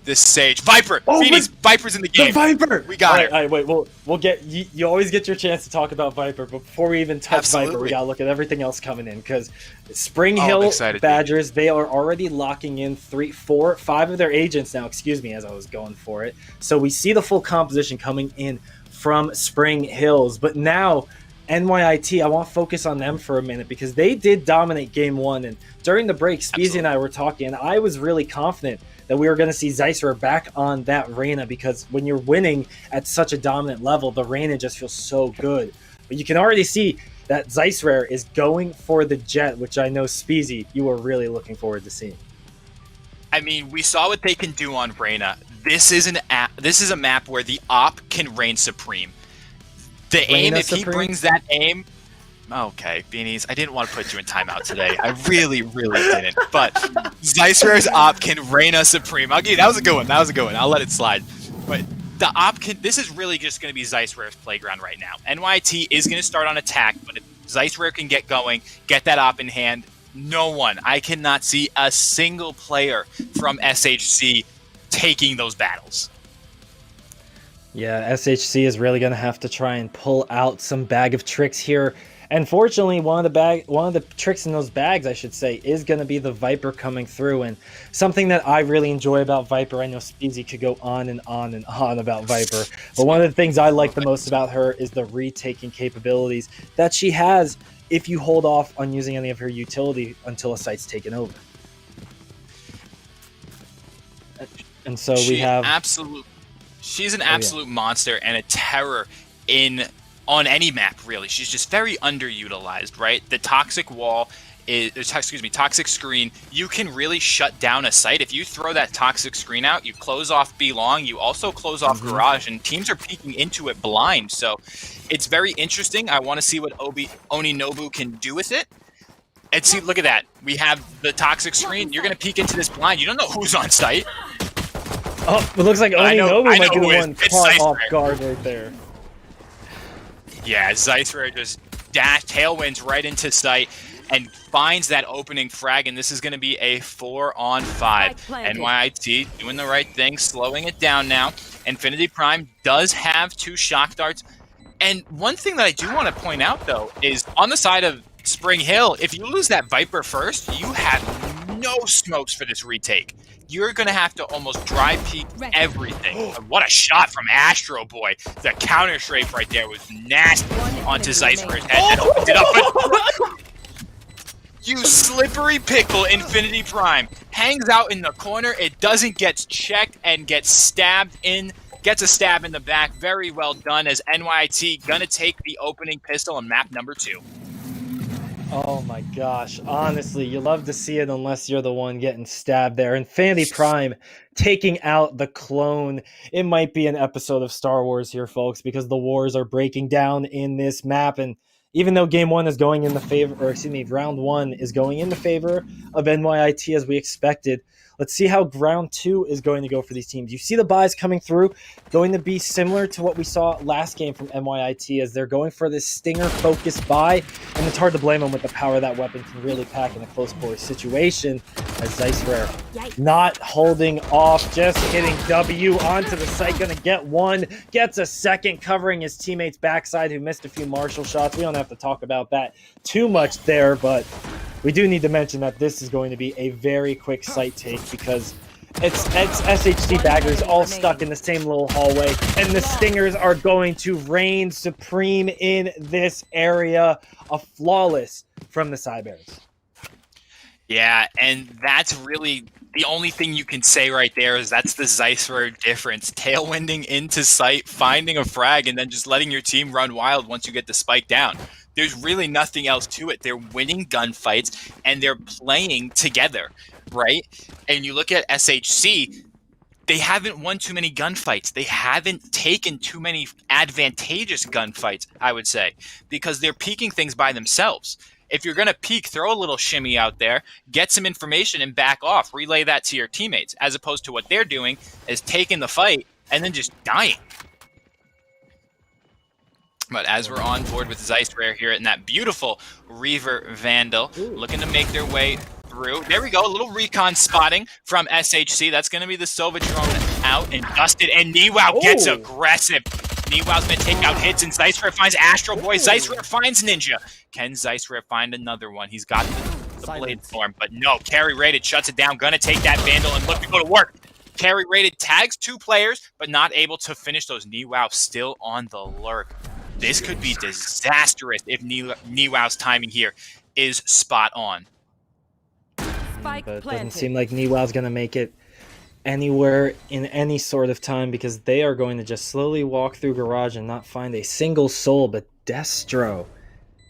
the Sage. Viper! Beanies, Viper's in the game. The Viper! We got it. All right, wait, we'll get you always get your chance to talk about Viper, but before we even touch Viper, we gotta look at everything else coming in, because Spring Hill Badgers, they are already locking in 3, 4, 5 of their agents now, excuse me, as I was going for it. So we see the full composition coming in from Spring Hills, but now NYIT, I want to focus on them for a minute, because they did dominate game 1, and during the break, Speezy and I were talking, and I was really confident that we were going to see Zeisser back on that Reyna, because when you're winning at such a dominant level, the Reyna just feels so good. But you can already see that Zeisser is going for the Jet, which I know, Speezy, you were really looking forward to seeing. I mean, we saw what they can do on Reyna. This is a map where the op can reign supreme. The aim, if he brings that aim... Okay, Beanies, I didn't want to put you in timeout today. I really, really didn't. But Zeisser's op can reign us supreme. I'll give you, that was a good one. I'll let it slide. But the op can... This is really just going to be Zeisser's playground right now. NYT is going to start on attack, but if Zeisser can get going, get that op in hand, no one. I cannot see a single player from SHC taking those battles. Yeah, SHC is really going to have to try and pull out some bag of tricks here. And fortunately, one of the tricks in those bags, I should say, is going to be the Viper coming through. And something that I really enjoy about Viper, I know Speezy could go on and on and on about Viper, but one of the things I like the most about her is the retaking capabilities that she has if you hold off on using any of her utility until a site's taken over. And so we have... She's an absolute monster and a terror on any map, really. She's just very underutilized, right? The toxic wall toxic screen, you can really shut down a site. If you throw that toxic screen out, you close off B long, you also close off garage, and teams are peeking into it blind. So it's very interesting. I want to see what Oninobu can do with it. And see, look at that. We have the toxic screen. You're going to peek into this blind. You don't know who's on site. Oh, it looks like Oninobu might be the one caught off guard right there. Yeah, Zeisser just tailwinds right into sight and finds that opening frag, and this is going to be a 4-on-5. NYIT doing the right thing, slowing it down now. Infinity Prime does have 2 shock darts. And one thing that I do want to point out, though, is on the side of Spring Hill, if you lose that Viper first, you have no smokes for this retake. You're going to have to almost dry peek everything. What a shot from Astro Boy. The counter strafe right there was nasty onto Zeisser's head. That opened it up. You slippery pickle, Infinity Prime. Hangs out in the corner. It doesn't get checked and gets stabbed in. Gets a stab in the back. Very well done as NYT going to take the opening pistol on map number 2. Oh my gosh, honestly, you love to see it unless you're the one getting stabbed there. Infinity Prime taking out the clone. It might be an episode of Star Wars here, folks, because the wars are breaking down in this map. And even though game 1 is going in the favor, or excuse me, round 1 is going in the favor of NYIT as we expected, let's see how round 2 is going to go for these teams. You see the buys coming through, going to be similar to what we saw last game from NYIT as they're going for this stinger-focused buy, and it's hard to blame them with the power that weapon can really pack in a close quarter situation as Zeisser not holding off, just hitting W onto the site, going to get one, gets a second, covering his teammate's backside who missed a few Marshall shots. We don't have to talk about that too much there, but we do need to mention that this is going to be a very quick site take because it's SHC baggers all stuck in the same little hallway, and the Stingers are going to reign supreme in this area. A flawless from the Cybears. Yeah, and that's really the only thing you can say right there is that's the Zeisser difference. Tailwinding into sight, finding a frag, and then just letting your team run wild once you get the spike down. There's really nothing else to it. They're winning gunfights and they're playing together, right? And you look at SHC, they haven't won too many gunfights. They haven't taken too many advantageous gunfights, I would say, because they're peeking things by themselves. If you're going to peek, throw a little shimmy out there, get some information and back off. Relay that to your teammates, as opposed to what they're doing is taking the fight and then just dying. But as we're on board with Zeiss Rare here in that beautiful Reaver Vandal, looking to make their way through. There we go, a little recon spotting from SHC. That's going to be the Sova drone out and dusted, and Niwao gets aggressive. Niwao's going to take out hits, and Zeiss Rare finds Astro Boy. Zeiss Rare finds Ninja. Can Zeiss Rare find another one? He's got the Blade Storm, but no, Carry Rated shuts it down. Going to take that Vandal and look to go to work. Carry Rated tags 2 players, but not able to finish those. Niwao still on the lurk. This could be disastrous if Niwao's timing here is spot on. Spike But it planted. doesn't seem like Niwao's going to make it anywhere in any sort of time, because they are going to just slowly walk through Garage and not find a single soul. But Destro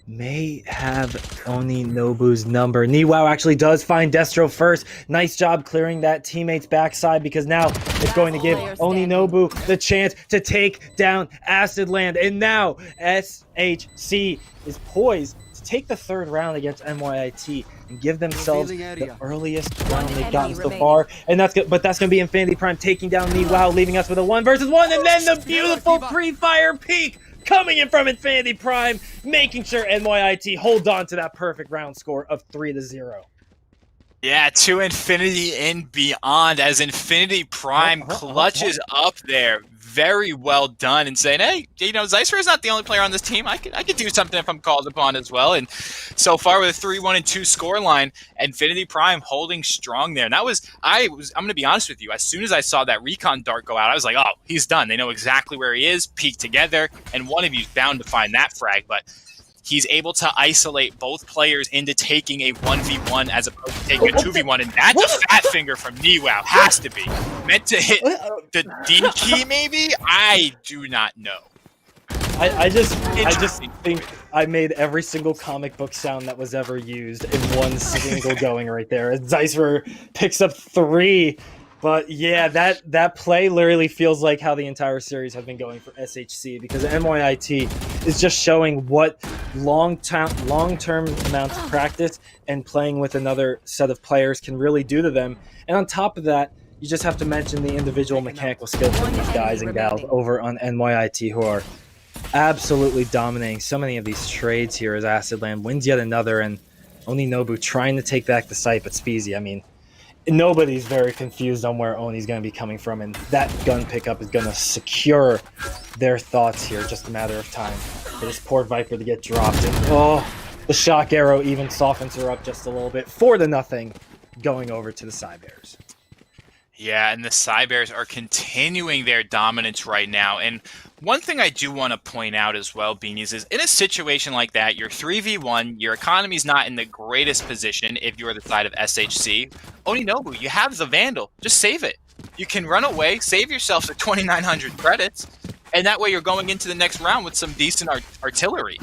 may have Oni Nobu's number. Niwao actually does find Destro first. Nice job clearing that teammate's backside, because now it's going to give Oni Nobu the chance to take down Acid Land. And now SHC is poised to take the 3rd round against NYIT and give themselves the earliest round they've gotten so far. And that's good, but that's going to be Infinity Prime taking down Niwao, leaving us with a 1 versus 1, and then the beautiful pre-fire peak coming in from Infinity Prime, making sure NYIT hold on to that perfect round score of 3-0. Yeah, to infinity and beyond, as Infinity Prime clutches up there. Very well done, and saying, hey, you know, Zeiss Rare is not the only player on this team. I could do something if I'm called upon as well. And so far with a 3-1 and 2 scoreline, Infinity Prime holding strong there. And I'm going to be honest with you. As soon as I saw that recon dart go out, I was like, oh, he's done. They know exactly where he is, peek together, and one of you's bound to find that frag. But he's able to isolate both players into taking a 1v1 as opposed to taking a 2v1, and that's a fat finger from Niwao. Has to be. Meant to hit the D key, maybe? I do not know. I just think I made every single comic book sound that was ever used in one single going right there. Zeiss Rare picks up 3. But yeah, that play literally feels like how the entire series has been going for SHC, because NYIT is just showing what long-term amounts of practice and playing with another set of players can really do to them. And on top of that, you just have to mention the individual mechanical skills of these guys and gals over on NYIT, who are absolutely dominating so many of these trades here as Acid Land wins yet another, and Oni Nobu trying to take back the site, but Speezy, I mean, nobody's very confused on where Oni's going to be coming from, and that gun pickup is going to secure their thoughts here. Just a matter of time for this poor Viper to get dropped. And the shock arrow even softens her up just a little bit. 4-0 going over to the Cybears. Yeah, and the Cybears are continuing their dominance right now. And one thing I do want to point out as well, Beanies, is in a situation like that, you're 3v1, your economy's not in the greatest position if you're the side of SHC. Oni Nobu, you have the Vandal. Just save it. You can run away, save yourself the 2,900 credits, and that way you're going into the next round with some decent artillery.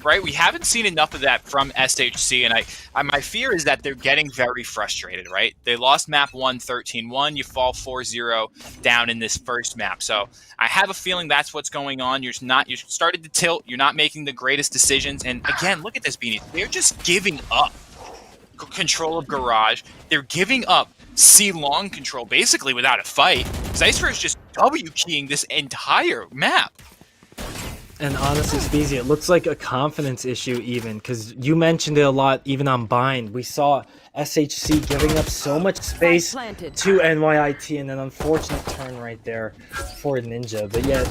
Right? We haven't seen enough of that from SHC, and my fear is that they're getting very frustrated, right? They lost map 1, 13-1. You fall 4-0 down in this first map. So I have a feeling that's what's going on. You started to tilt. You're not making the greatest decisions. And again, look at this, Beanie. They're just giving up control of Garage. They're giving up C-long control basically without a fight. Zeiss Rare is just W-keying this entire map. And honestly, Speezy, it looks like a confidence issue even, because you mentioned it a lot even on Bind. We saw SHC giving up so much space to NYIT, and an unfortunate turn right there for Ninja. But yet,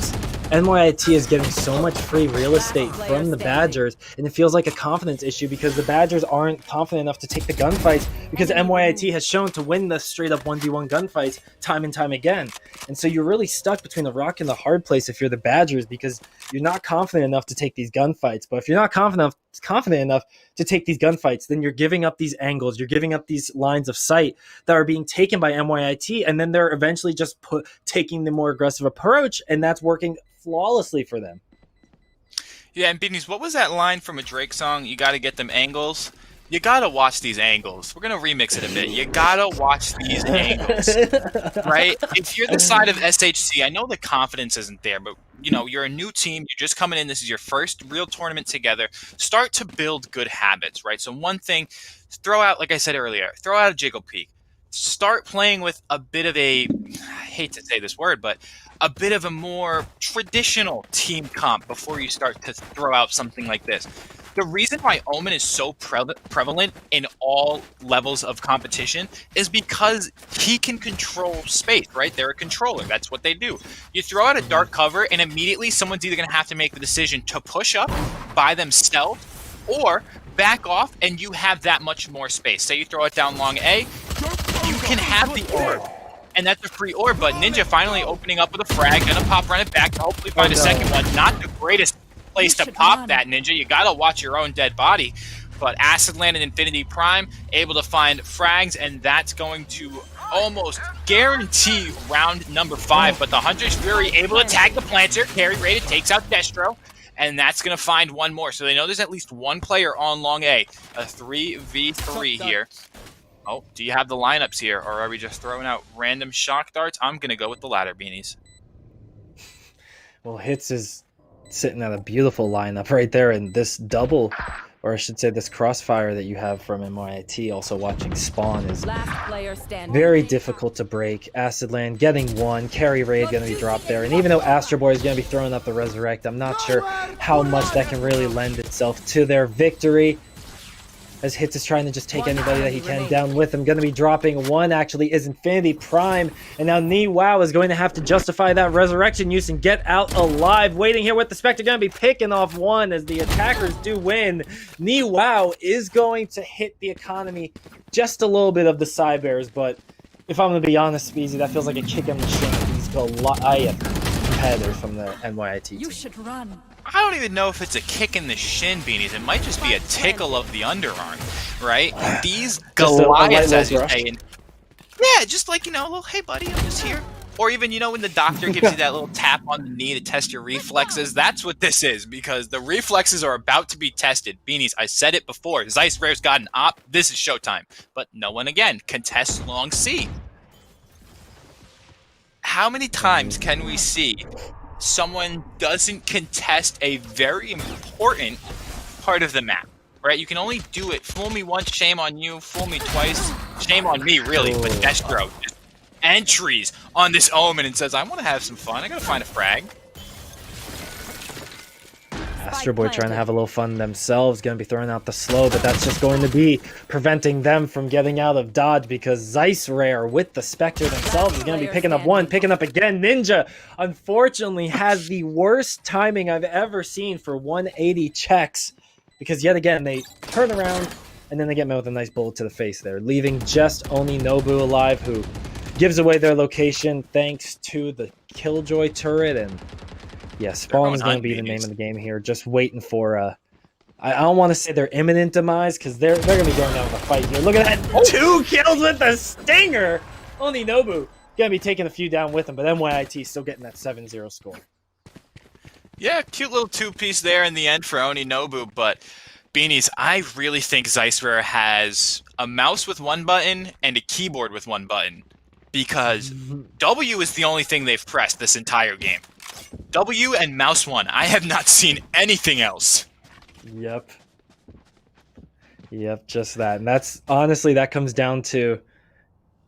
NYIT is getting so much free real estate from the Badgers, and it feels like a confidence issue because the Badgers aren't confident enough to take the gunfights, because NYIT has shown to win the straight-up 1v1 gunfights time and time again. And so you're really stuck between the rock and the hard place if you're the Badgers, because you're not confident enough to take these gunfights. But if you're not confident enough to take these gunfights, then you're giving up these angles, you're giving up these lines of sight that are being taken by NYIT, and then they're eventually just taking the more aggressive approach, and that's working flawlessly for them. Yeah, and Beanies, what was that line from a Drake song? You got to get them angles. You got to watch these angles. We're going to remix it a bit. You got to watch these angles, right? If you're the side of SHC, I know the confidence isn't there, but, you know, you're a new team. You're just coming in. This is your first real tournament together. Start to build good habits, right? So one thing, throw out, like I said earlier, throw out a jiggle peek. Start playing with a bit of a, I hate to say this word, but a bit of a more traditional team comp before you start to throw out something like this. The reason why Omen is so prevalent in all levels of competition is because he can control space, right? They're a controller. That's what they do. You throw out a dark cover, and immediately someone's either going to have to make the decision to push up by themselves or back off, and you have that much more space. Say you throw it down long A, you can have the orb. And that's a free orb, but Ninja finally opening up with a frag, gonna pop run it back to hopefully find a second one. Not the greatest place to pop that, Ninja. You gotta watch your own dead body. But Acid Land and Infinity Prime able to find frags, and that's going to almost guarantee round number 5. But the Hunter's Fury able to tag the Planter, carry rated, takes out Destro, and that's gonna find one more. So they know there's at least one player on long A. A 3v3 here. Oh, do you have the lineups here, or are we just throwing out random shock darts? I'm going to go with the latter, Beanies. Well, Hits is sitting at a beautiful lineup right there, and this double, or I should say this crossfire that you have from MYIT, also watching Spawn, is very difficult to break. Acid Land getting one, Carry Raid going to be dropped there, and even though Astro Boy is going to be throwing up the Resurrect, I'm not sure how much that can really lend itself to their victory. As Hits is trying to just take anybody that he can down with him. Going to be dropping one, actually, is Infinity Prime. And now Wow is going to have to justify that resurrection use and get out alive. Waiting here with the Spectre, going to be picking off one as the attackers do win. Wow is going to hit the economy just a little bit of the side bears, but if I'm going to be honest, Speezy, that feels like a kick in the shin of these competitors from the NYIT team. You should run. I don't even know if it's a kick in the shin, Beanies. It might just be a tickle of the underarm, right? These Goliaths, as you're saying. Yeah, just like, you know, a little, hey, buddy, I'm just here. Or even, you know, when the doctor gives you that little tap on the knee to test your reflexes. That's what this is, because the reflexes are about to be tested. Beanies, I said it before. Zeiss Rare's got an op. This is showtime. But no one, again, contests long C. How many times can we see someone doesn't contest a very important part of the map, right? You can only do it. Fool me once, shame on you. Fool me twice, shame on me, really. But Destro just entries on this Omen and says, I want to have some fun. I gotta find a frag. Astro Boy trying to have a little fun themselves, going to be throwing out the slow, but that's just going to be preventing them from getting out of dodge because Zeiss Rare with the Spectre themselves is going to be picking up one, picking up again. Ninja, unfortunately, has the worst timing I've ever seen for 180 checks because yet again, they turn around and then they get met with a nice bullet to the face there, leaving just only Nobu alive, who gives away their location thanks to the Killjoy turret. And yeah, Spawn is going to be the name of the game here. Just waiting for I don't want to say their imminent demise because they're going to be going down with a fight here. Look at that, 2 kills with the Stinger. Only Nobu going to be taking a few down with him, but MYIT still getting that 7-0 score. Yeah, cute little 2-piece there in the end for Oni Nobu, but Beanies, I really think Zeiss Rare has a mouse with one button and a keyboard with one button because W is the only thing they've pressed this entire game. W and mouse 1. I have not seen anything else. Yep, just that. And that's honestly, that comes down to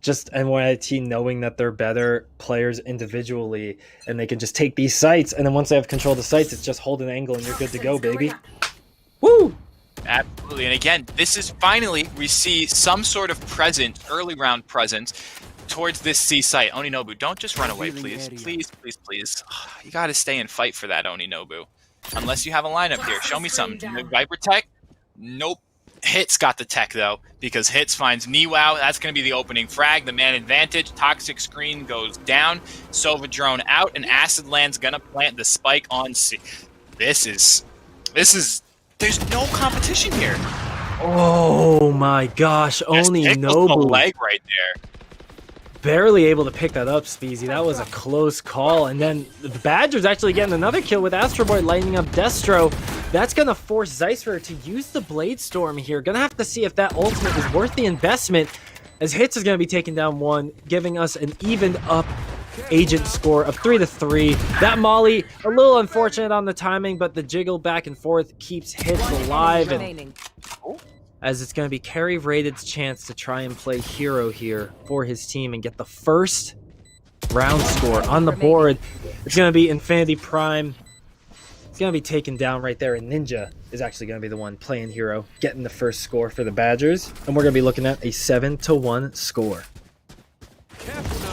just NYIT knowing that they're better players individually and they can just take these sites, and then once they have control of the sites, it's just hold an angle and you're good to go, baby. Woo! Absolutely. And again, this is finally, we see some sort of presence, early round presence towards this C site. Oninobu, don't just run away, please. Please, please, please. You got to stay and fight for that, Oninobu. Unless you have a lineup here. Show me something. No Viper tech? Nope. Hits got the tech, though, because Hits finds Niwao. That's going to be the opening frag. The man advantage. Toxic screen goes down. Sova drone out, and Acid Land's going to plant the spike on C. This is... There's no competition here. Oh my gosh, only Just Nobu. the leg right there. barely able to pick that up, Speezy. That was a close call. And then the Badgers actually getting another kill with Astro Boy lighting up Destro. That's going to force Zeisfer to use the Blade Storm here. Going to have to see if that ultimate is worth the investment, as Hits is going to be taking down one, giving us an evened up Agent score of 3-3. That Molly, a little unfortunate on the timing, but the jiggle back and forth keeps Hits alive. And as it's going to be Carry Rated's chance to try and play hero here for his team and get the first round score on the board. It's going to be Infinity Prime. It's going to be taken down right there, and Ninja is actually going to be the one playing hero, getting the first score for the Badgers. And we're going to be looking at a 7-1 score.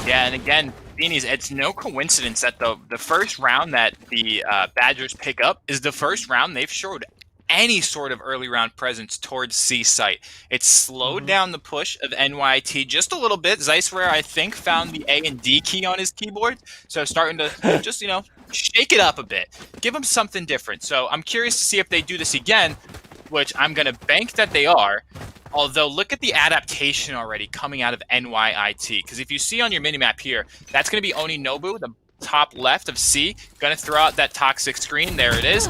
Yeah, and again, Beanies, it's no coincidence that the first round that the Badgers pick up is the first round they've showed any sort of early round presence towards C site. It slowed down the push of NYT just a little bit. Zeisfer, I think, found the A and D key on his keyboard, so starting to just, shake it up a bit. Give them something different. So I'm curious to see if they do this again, which I'm going to bank that they are. Although, look at the adaptation already coming out of NYIT. Because if you see on your minimap here, that's going to be Oni Nobu, the top left of C. Going to throw out that toxic screen. There it is.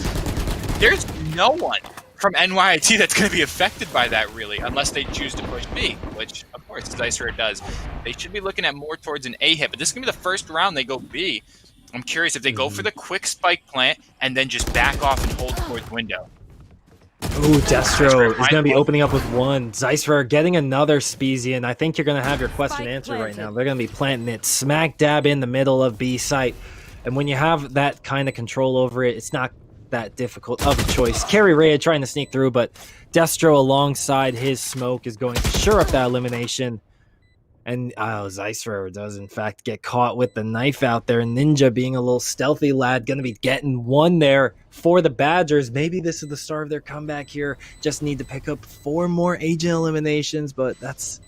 There's no one from NYIT that's going to be affected by that, really, unless they choose to push B, which, of course, Zeisfer does. They should be looking at more towards an A hit, but this is going to be the first round they go B. I'm curious if they go for the quick spike plant and then just back off and hold towards window. Ooh, Destro is going to be opening up with one. Zeisfer getting another Speezy, and I think you're going to have your question answered right now. They're going to be planting it smack dab in the middle of B site. And when you have that kind of control over it, it's not that difficult of a choice. Carry Ray trying to sneak through, but Destro alongside his smoke is going to sure up that elimination. And Zeisfer does in fact get caught with the knife out there. Ninja being a little stealthy lad, going to be getting one there for the Badgers. Maybe this is the start of their comeback here. Just need to pick up 4 more agent eliminations, but that's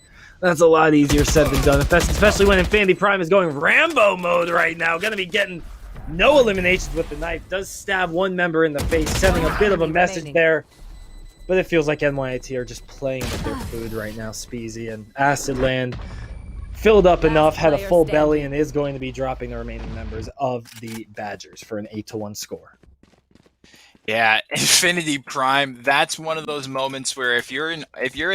a lot easier said than done, especially when Infinity Prime is going Rambo mode right now. Going to be getting no eliminations with the knife. Does stab one member in the face, sending a bit of a message there. But it feels like NYIT are just playing with their food right now. Speezy and Acid Land filled up enough, had a full belly, and is going to be dropping the remaining members of the Badgers for an 8-1 score. Yeah, Infinity Prime, that's one of those moments where if you're in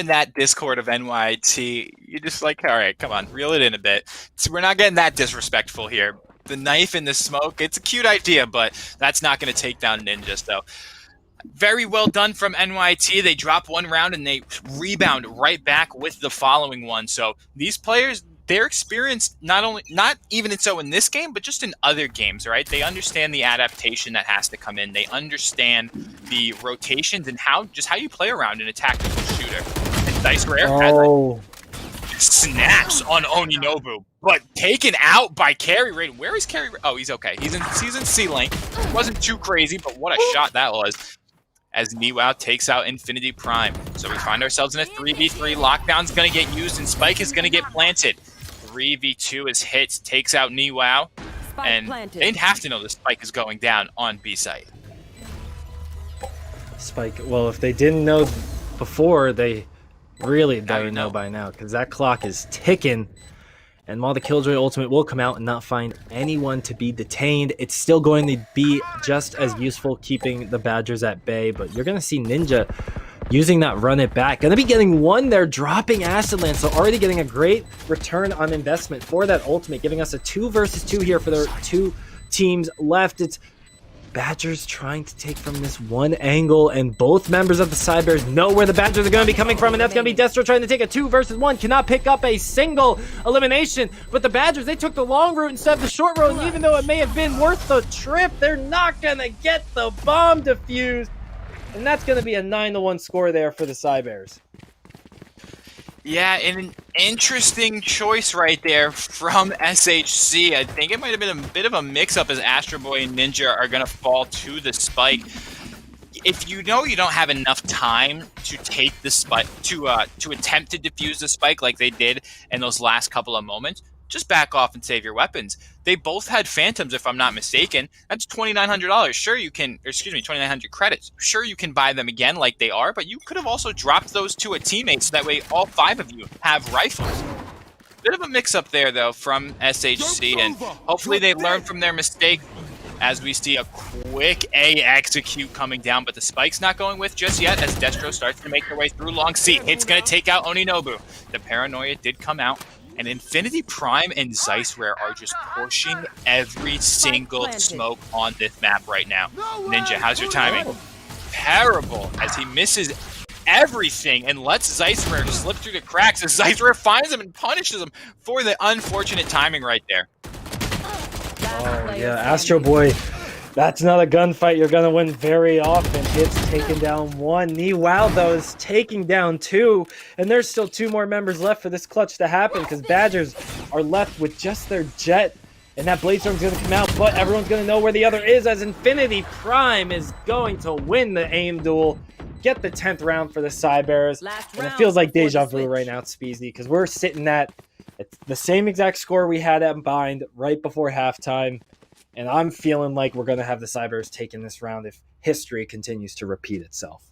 that Discord of NYT, you're just like, all right, come on, reel it in a bit. So we're not getting that disrespectful here. The knife in the smoke, it's a cute idea, but that's not going to take down Ninja. So very well done from NYT. They drop one round and they rebound right back with the following one. So these players, they're experienced not even so in this game, but just in other games, right? They understand the adaptation that has to come in. They understand the rotations and how you play around in a tactical shooter. And Dice Rare snaps on Oninobu, but taken out by Carry Raid. Where is Carry Raid? Oh, he's okay. He's in C lane. It wasn't too crazy, but what a shot that was. As Niwao takes out Infinity Prime. So we find ourselves in a 3v3. Lockdown's going to get used and Spike is going to get planted. 3v2 is hit, takes out Niwao. And they didn't have to know the Spike is going down on B site. Spike, well, if they didn't know before, they really better know by now, because that clock is ticking. And while the Killjoy ultimate will come out and not find anyone to be detained, it's still going to be just as useful keeping the Badgers at bay. But you're going to see Ninja using that run it back. Going to be getting one there, dropping Acid Land. So already getting a great return on investment for that ultimate, giving us a 2 versus 2 here for the 2 teams left. It's Badgers trying to take from this one angle, and both members of the Sidebears know where the Badgers are going to be coming from, and that's going to be Destro trying to take a 2 versus 1. Cannot pick up a single elimination, but the Badgers, they took the long route instead of the short road, and even though it may have been worth the trip, they're not going to get the bomb defused, and that's going to be a 9-1 score there for the Sidebears. Yeah, an interesting choice right there from SHC. I think it might have been a bit of a mix-up as Astro Boy and Ninja are going to fall to the spike. If you know you don't have enough time to take the spike, to attempt to defuse the spike like they did in those last couple of moments, just back off and save your weapons. They both had Phantoms, if I'm not mistaken. That's $2,900. Sure, you can, or excuse me, 2,900 credits. Sure, you can buy them again like they are, but you could have also dropped those to a teammate so that way all 5 of you have rifles. Bit of a mix-up there, though, from SHC, and hopefully they learn from their mistake as we see a quick A execute coming down, but the spike's not going with just yet as Destro starts to make their way through long C. It's going to take out Oninobu. The paranoia did come out, and Infinity Prime and Zeissrare are just pushing every single smoke on this map right now. Ninja, how's your timing? Terrible, as he misses everything and lets Zeissrare slip through the cracks as Zeissrare finds him and punishes him for the unfortunate timing right there. Oh, yeah, Astro Boy, that's not a gunfight you're going to win very often. Hits taking down one. Wow, though, is taking down two. And there's still two more members left for this clutch to happen because Badgers are left with just their Jet. And that Bladestorm's going to come out, but everyone's going to know where the other is as Infinity Prime is going to win the aim duel. Get the 10th round for the Cybears. And it feels like deja vu right now, Speezy, because we're sitting at the same exact score we had at Bind right before halftime. And I'm feeling like we're going to have the Cybears taking this round if history continues to repeat itself.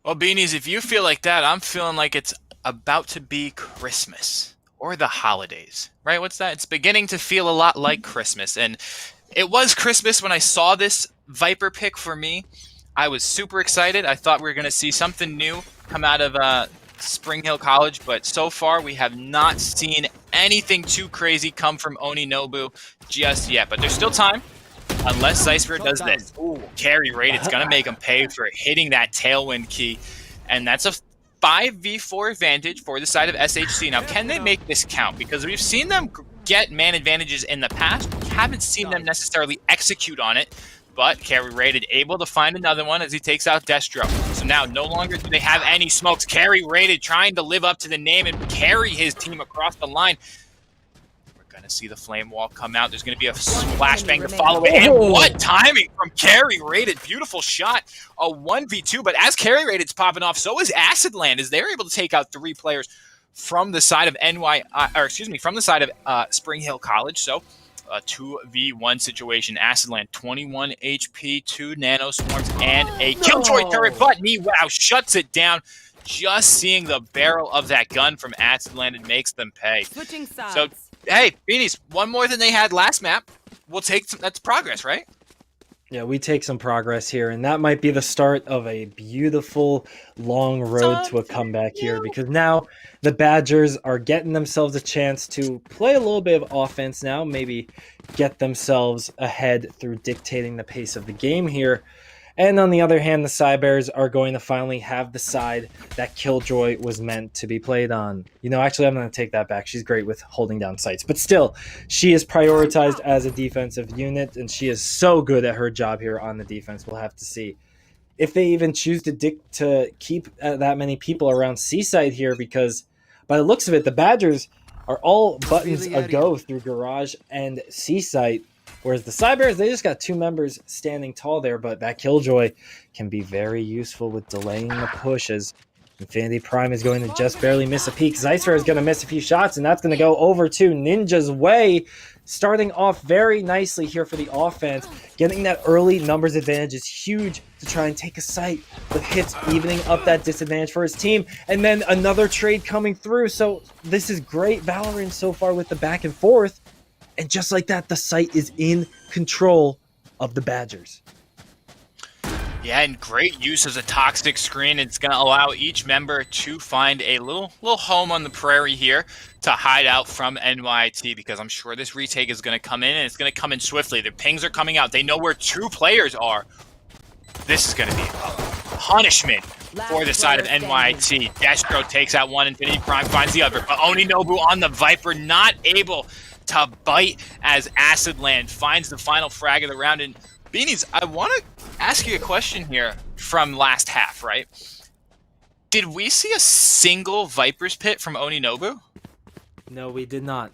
Well, Beanies, if you feel like that, I'm feeling like it's about to be Christmas or the holidays, right? What's that? It's beginning to feel a lot like Christmas. And it was Christmas when I saw this Viper pick for me. I was super excited. I thought we were going to see something new come out of Spring Hill College, but so far we have not seen anything too crazy come from Oninobu just yet. But there's still time, unless Zeissrare does this. Ooh, carry rate. It's going to make him pay for hitting that tailwind key, and that's a 5v4 advantage for the side of SHC. Now, can they make this count? Because we've seen them get man advantages in the past. We haven't seen them necessarily execute on it. But carry rated able to find another one as he takes out Destro. So now no longer do they have any smokes. Carry rated trying to live up to the name and carry his team across the line. We're going to see the flame wall come out. There's going to be a flashbang to follow it. And what timing from carry rated. Beautiful shot. A 1v2. But as carry rated's popping off, so is Acid Land as they're able to take out 3 players from the side of from the side of Spring Hill College. So a 2v1 situation. Acid Land, 21 HP, 2 nano swarms, and a Killjoy turret, but wow, shuts it down. Just seeing the barrel of that gun from Acid Land, it makes them pay. Switching sides. So, hey, Beanies, one more than they had last map. We'll take some, that's progress, right? Yeah, we take some progress here, and that might be the start of a beautiful long road to a comeback here, because now the Badgers are getting themselves a chance to play a little bit of offense now, maybe get themselves ahead through dictating the pace of the game here. And on the other hand, the Cybears are going to finally have the side that Killjoy was meant to be played on. You know, actually, I'm going to take that back. She's great with holding down sites. But still, she is prioritized as a defensive unit, and she is so good at her job here on the defense. We'll have to see if they even choose to keep that many people around Seaside here, because by the looks of it, the Badgers are all buttons a go through Garage and Seaside. Whereas the Cybears, they just got 2 members standing tall there, but that Killjoy can be very useful with delaying the push as Infinity Prime is going to just barely miss a peek. Zeissrare is going to miss a few shots, and that's going to go over to Ninja's way. Starting off very nicely here for the offense. Getting that early numbers advantage is huge to try and take a site with hits, evening up that disadvantage for his team. And then another trade coming through. So this is great Valorant so far with the back and forth. And just like that, the site is in control of the Badgers. Yeah, and great use of the toxic screen. It's going to allow each member to find a little home on the prairie here to hide out from NYT, because I'm sure this retake is going to come in, and it's going to come in swiftly. The pings are coming out. They know where 2 players are. This is going to be a punishment for the side of NYT. Destro takes out one. Infinity Prime finds the other. But Oninobu on the Viper, not able to bite as Acid Land finds the final frag of the round. And Beanies, I want to ask you a question here from last half, right? Did we see a single Viper's Pit from Oninobu? No, we did not.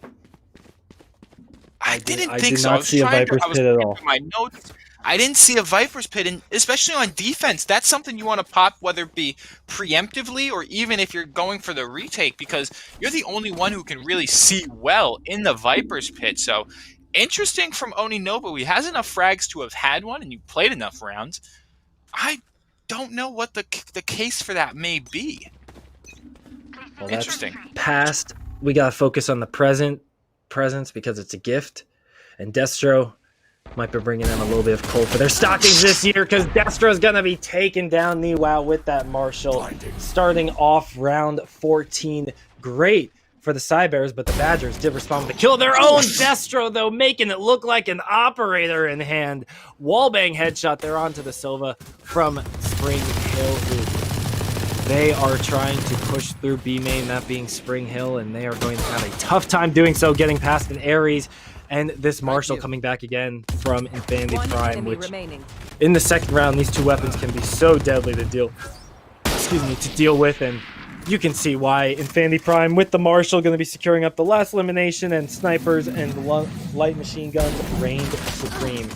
I didn't think did so. not see a Viper's Pit at all. My notes. I didn't see a Viper's Pit, and especially on defense, that's something you want to pop, whether it be preemptively or even if you're going for the retake, because you're the only one who can really see well in the Viper's Pit. So interesting from Oninobu. He has enough frags to have had one, and you played enough rounds. I don't know what the case for that may be. Well, interesting. Past we got to focus on the presence because it's a gift. And Destro might be bringing them a little bit of cold for their stockings this year because Destro's going to be taking down Niwao with that Marshall. Starting off round 14. Great for the Cybears, but the Badgers did respond with a kill of their own. Destro, though, making it look like an operator in hand. Wallbang headshot there onto the Silva from Spring Hill. They are trying to push through B main, that being Spring Hill, and they are going to have a tough time doing so, getting past an Ares. And this Marshall coming back again from Infinity Prime, which in the second round, these two weapons can be so deadly to deal with. And you can see why Infinity Prime with the Marshall going to be securing up the last elimination, and snipers and light machine guns reigned supreme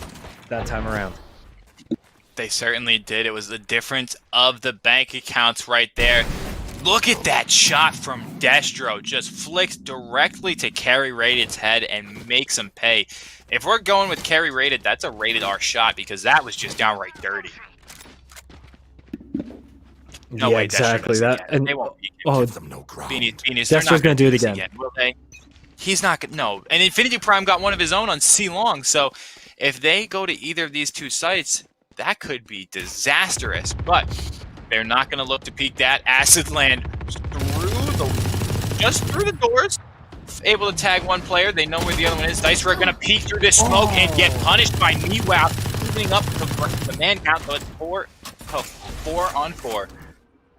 that time around. They certainly did. It was the difference of the bank accounts right there. Look at that shot from Destro. Just flicks directly to Carry Rated's head and makes him pay. If we're going with Carry Rated, that's a rated R shot because that was just downright dirty. No way, exactly. That and they won't beat him. Beanies, Destro's going to do it again. Will they? He's not going to. No. And Infinity Prime got one of his own on C Long. So if they go to either of these two sites, that could be disastrous. But they're not going to look to peek that. Acid land just through the doors. Able to tag one player. They know where the other one is. Dicer are going to peek through this smoke and get punished by Niwao, moving up the man count. So it's 4 on 4.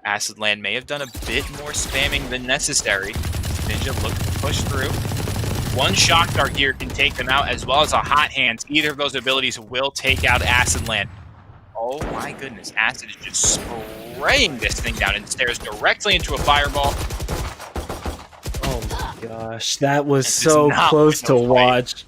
Acid land may have done a bit more spamming than necessary. Ninja looking to push through. One shock dart here can take them out, as well as a hot hands. Either of those abilities will take out Acid land. Oh my goodness, Acid is just spraying this thing down and stares directly into a fireball. Oh my gosh, that was so close to watch.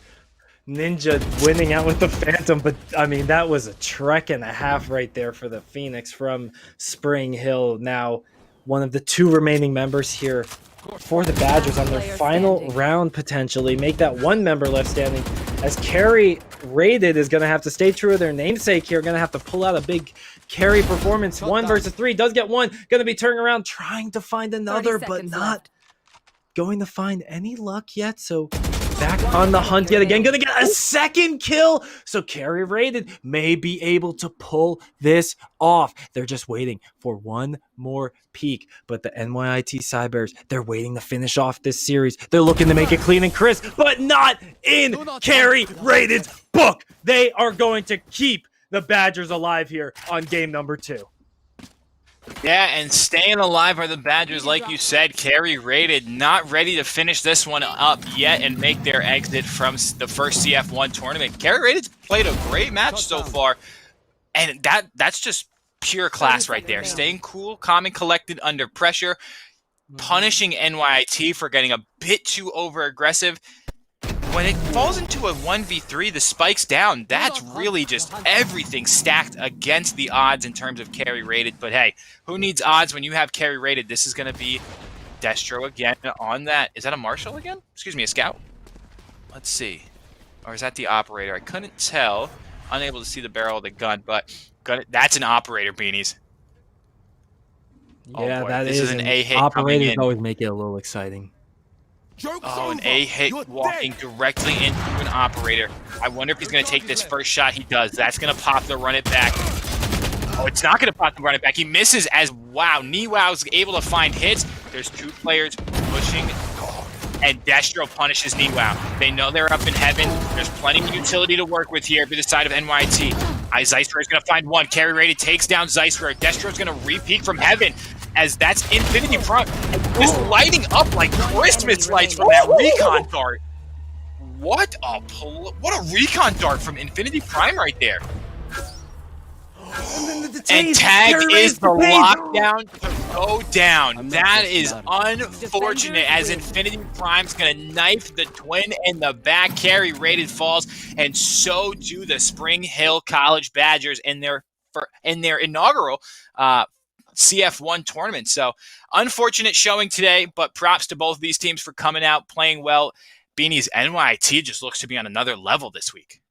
Ninja winning out with the Phantom, but I mean, that was a trek and a half right there for the Phoenix from Spring Hill. Now, one of the two remaining members here for the Badgers on their final round, potentially make that one member left standing, as Carry Rated is going to have to stay true to their namesake here. Going to have to pull out a big carry performance. 1 versus 3, does get one. Going to be turning around, trying to find another, but not going to find any luck yet. So back on the hunt yet again. Going to get a second kill. So Carry Rated may be able to pull this off. They're just waiting for one more peak. But the NYIT Cybears, they're waiting to finish off this series. They're looking to make it clean and crisp, but not in Carry Rated's book. They are going to keep the Badgers alive here on game number 2. Yeah, and staying alive are the Badgers, like you said. Carry Rated not ready to finish this one up yet and make their exit from the first CF1 tournament. Carry Rated's played a great match so far, and that's just pure class right there. Staying cool, calm, and collected under pressure, punishing NYIT for getting a bit too over-aggressive. When it falls into a 1v3, the spikes down, that's really just everything stacked against the odds in terms of Carry Rated. But hey, who needs odds when you have Carry Rated? This is going to be Destro again on that. Is that a Marshall again? Excuse me, a Scout? Let's see. Or is that the Operator? I couldn't tell. Unable to see the barrel of the gun, but that's an Operator, Beanies. Yeah, boy, that this is an A-hit. Operators always make it a little exciting. Oh, an A-hit walking directly into an Operator. I wonder if he's going to take this first shot. He does. That's going to pop the run it back. Oh, it's not going to pop the run it back. He misses as, wow, Niwao's able to find hits. There's 2 players pushing, and Destro punishes Niwao. They know they're up in heaven. There's plenty of utility to work with here for the side of NYT. Zeisler is going to find one. Carry Rated takes down Zeisler. Destro's going to re-peek from heaven, as that's Infinity Prime. Just lighting up like Christmas lights from that recon dart. What a recon dart from Infinity Prime right there. And tag is the lockdown to go down. That is unfortunate, as Infinity Prime's going to knife the twin in the back. Carry Rated falls, and so do the Spring Hill College Badgers in their inaugural CF1 tournament. So unfortunate showing today, but props to both of these teams for coming out, playing well. Beanie's NYT just looks to be on another level this week.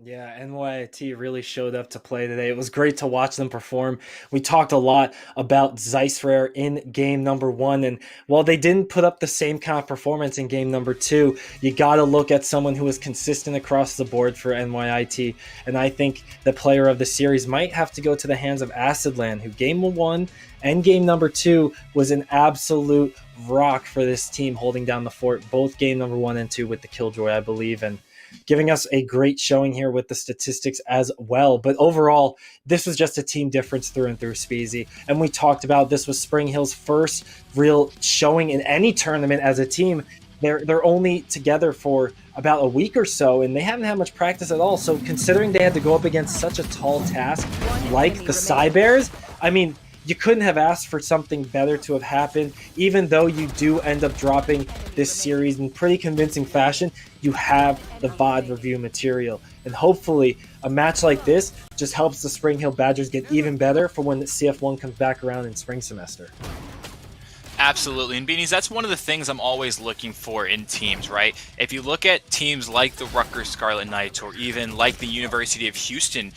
Yeah, NYT really showed up to play today. It was great to watch them perform. We talked a lot about Zeissrare in game number 1, and while they didn't put up the same kind of performance in game number 2, you got to look at someone who was consistent across the board for NYIT, and I think the player of the series might have to go to the hands of Acidland, who game 1 and game number 2 was an absolute rock for this team, holding down the fort, both game number 1 and 2 with the Killjoy, I believe, and giving us a great showing here with the statistics as well. But overall, this was just a team difference through and through, Speezy. And we talked about this was Spring Hill's first real showing in any tournament as a team. They're only together for about a week or so, and they haven't had much practice at all. So considering they had to go up against such a tall task like the Psy Bears, I mean, you couldn't have asked for something better to have happened. Even though you do end up dropping this series in pretty convincing fashion, you have the VOD review material. And hopefully a match like this just helps the Spring Hill Badgers get even better for when the CF1 comes back around in spring semester. Absolutely. And Beanies, that's one of the things I'm always looking for in teams, right? If you look at teams like the Rutgers Scarlet Knights or even like the University of Houston,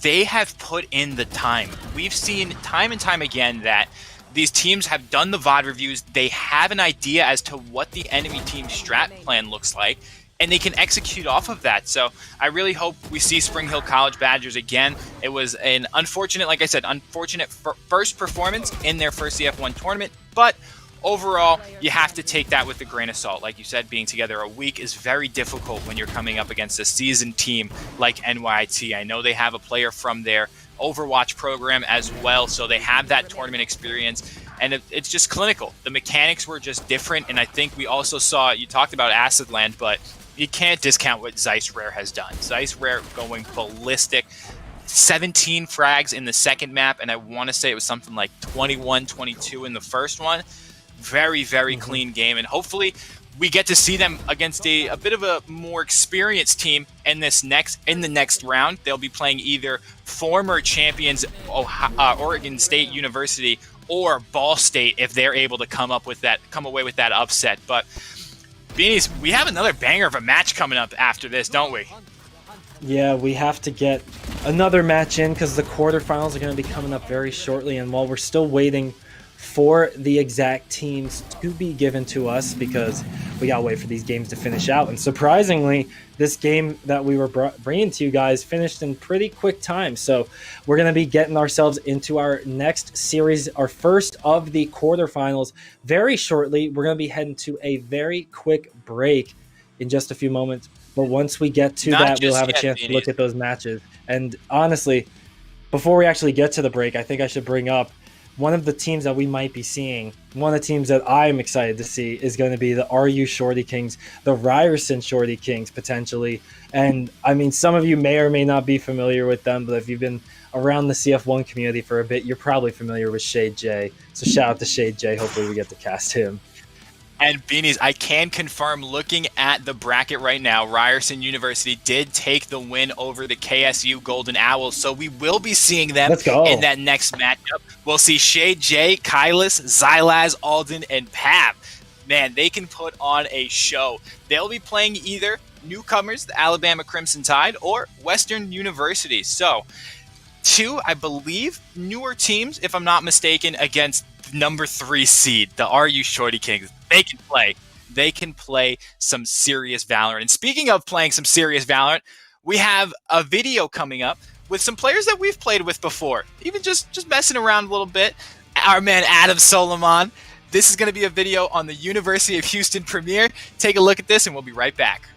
they have put in the time. We've seen time and time again that these teams have done the VOD reviews. They have an idea as to what the enemy team's strat plan looks like, and they can execute off of that. So I really hope we see Spring Hill College Badgers again. It was an unfortunate, like I said, unfortunate first performance in their first CF1 tournament, but overall, you have to take that with a grain of salt. Like you said, being together a week is very difficult when you're coming up against a seasoned team like NYT. I know they have a player from their Overwatch program as well, so they have that tournament experience, and it's just clinical. The mechanics were just different, and I think we also saw, you talked about Acidland, but you can't discount what Zeissrare has done. Zeissrare going ballistic. 17 frags in the second map, and I want to say it was something like 21, 22 in the first one. Very, very clean game, and hopefully we get to see them against a bit of a more experienced team in the next round. They'll be playing either former champions Oregon State University or Ball State if they're able to come away with that upset. But Beanies, we have another banger of a match coming up after this, don't we? Yeah, we have to get another match in because the quarterfinals are going to be coming up very shortly, and while we're still waiting for the exact teams to be given to us because we gotta wait for these games to finish out. And surprisingly, this game that we were bringing to you guys finished in pretty quick time. So we're going to be getting ourselves into our next series, our first of the quarterfinals very shortly. We're going to be heading to a very quick break in just a few moments. But once we get to that, we'll have a chance to look at those matches. And honestly, before we actually get to the break, I think I should bring up one of the teams that we might be seeing, one of the teams that I'm excited to see is going to be the RU Shorty Kings, the Ryerson Shorty Kings, potentially. And, I mean, some of you may or may not be familiar with them, but if you've been around the CF1 community for a bit, you're probably familiar with Shade J. So shout out to Shade J. Hopefully we get to cast him. And Beanies, I can confirm, looking at the bracket right now, Ryerson University did take the win over the KSU Golden Owls, so we will be seeing them in that next matchup. We'll see Shade J, Kylis, Xylaz, Alden, and Pav. Man, they can put on a show. They'll be playing either newcomers, the Alabama Crimson Tide, or Western University. So, two, I believe, newer teams, if I'm not mistaken, against number 3 seed, the RU Shorty Kings. They can play some serious Valorant. And speaking of playing some serious Valorant, we have a video coming up with some players that we've played with before, even just messing around a little bit. Our man Adam Solomon. This is going to be a video on the University of Houston premiere. Take a look at this and we'll be right back.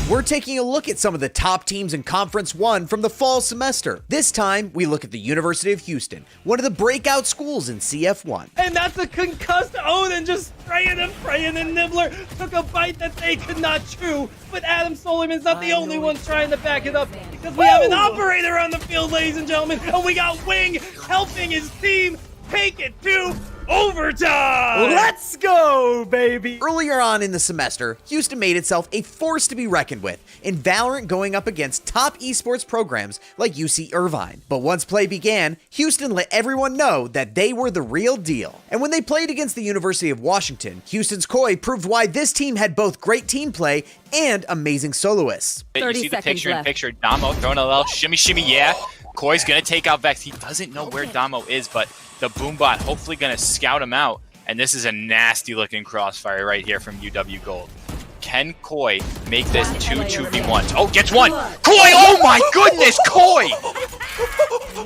We're taking a look at some of the top teams in Conference 1 from the fall semester. This time, we look at the University of Houston, one of the breakout schools in CF1. And that's a concussed Odin just spraying and praying, and Nibbler took a bite that they could not chew. But Adam Soliman's not the only one trying to back it up, because we have an operator on the field, ladies and gentlemen, and we got Wing helping his team take it to Overtime! Let's go, baby! Earlier on in the semester, Houston made itself a force to be reckoned with in Valorant, going up against top esports programs like UC Irvine. But once play began, Houston let everyone know that they were the real deal. And when they played against the University of Washington, Houston's Koi proved why this team had both great team play and amazing soloists. You 30 see the seconds left. picture, Damo throwing a little shimmy, yeah. Koi's gonna take out Vex. He doesn't know where Damo is, but the Boombot hopefully gonna scout him out. And this is a nasty looking crossfire right here from UW Gold. Can Koi make this 2-2v1s? Oh, gets one! Koi! Oh my goodness, Koi!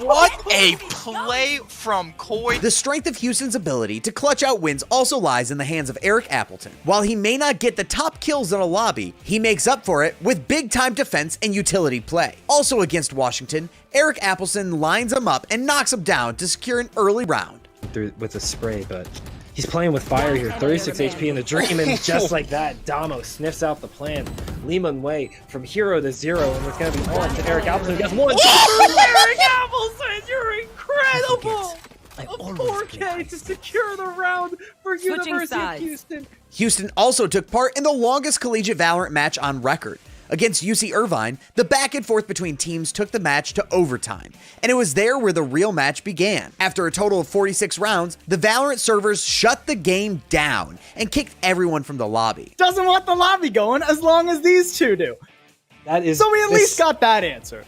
What a play from Koi. The strength of Houston's ability to clutch out wins also lies in the hands of Eric Appleton. While he may not get the top kills in a lobby, he makes up for it with big-time defense and utility play. Also against Washington, Eric Appleton lines him up and knocks him down to secure an early round. With a spray, but he's playing with fire here. 36 HP in the dream, and just like that, Damo sniffs out the plan. Lehman Way from hero to zero, and it's going to be on to Eric Appleton. Gets one. Eric Appleton, you're incredible! A 4K to secure the round for University of Houston. Houston also took part in the longest collegiate Valorant match on record. Against UC Irvine, the back and forth between teams took the match to overtime, and it was there where the real match began. After a total of 46 rounds, the Valorant servers shut the game down and kicked everyone from the lobby. Doesn't want the lobby going as long as these two do. That is So we at least got that answer.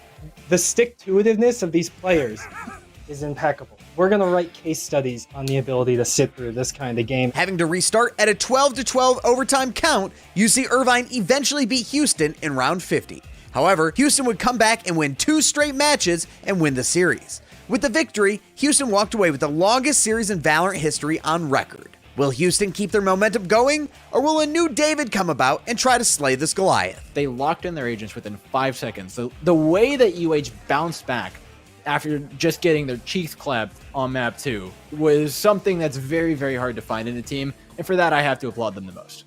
the stick-to-itiveness of these players is impeccable. We're going to write case studies on the ability to sit through this kind of game. Having to restart at a 12-12 overtime count, UC Irvine eventually beat Houston in round 50. However, Houston would come back and win 2 straight matches and win the series. With the victory, Houston walked away with the longest series in Valorant history on record. Will Houston keep their momentum going, or will a new David come about and try to slay this Goliath? They locked in their agents within 5 seconds. The way that UH bounced back after just getting their cheeks clapped on map 2 was something that's very, very hard to find in a team, and for that I have to applaud them the most.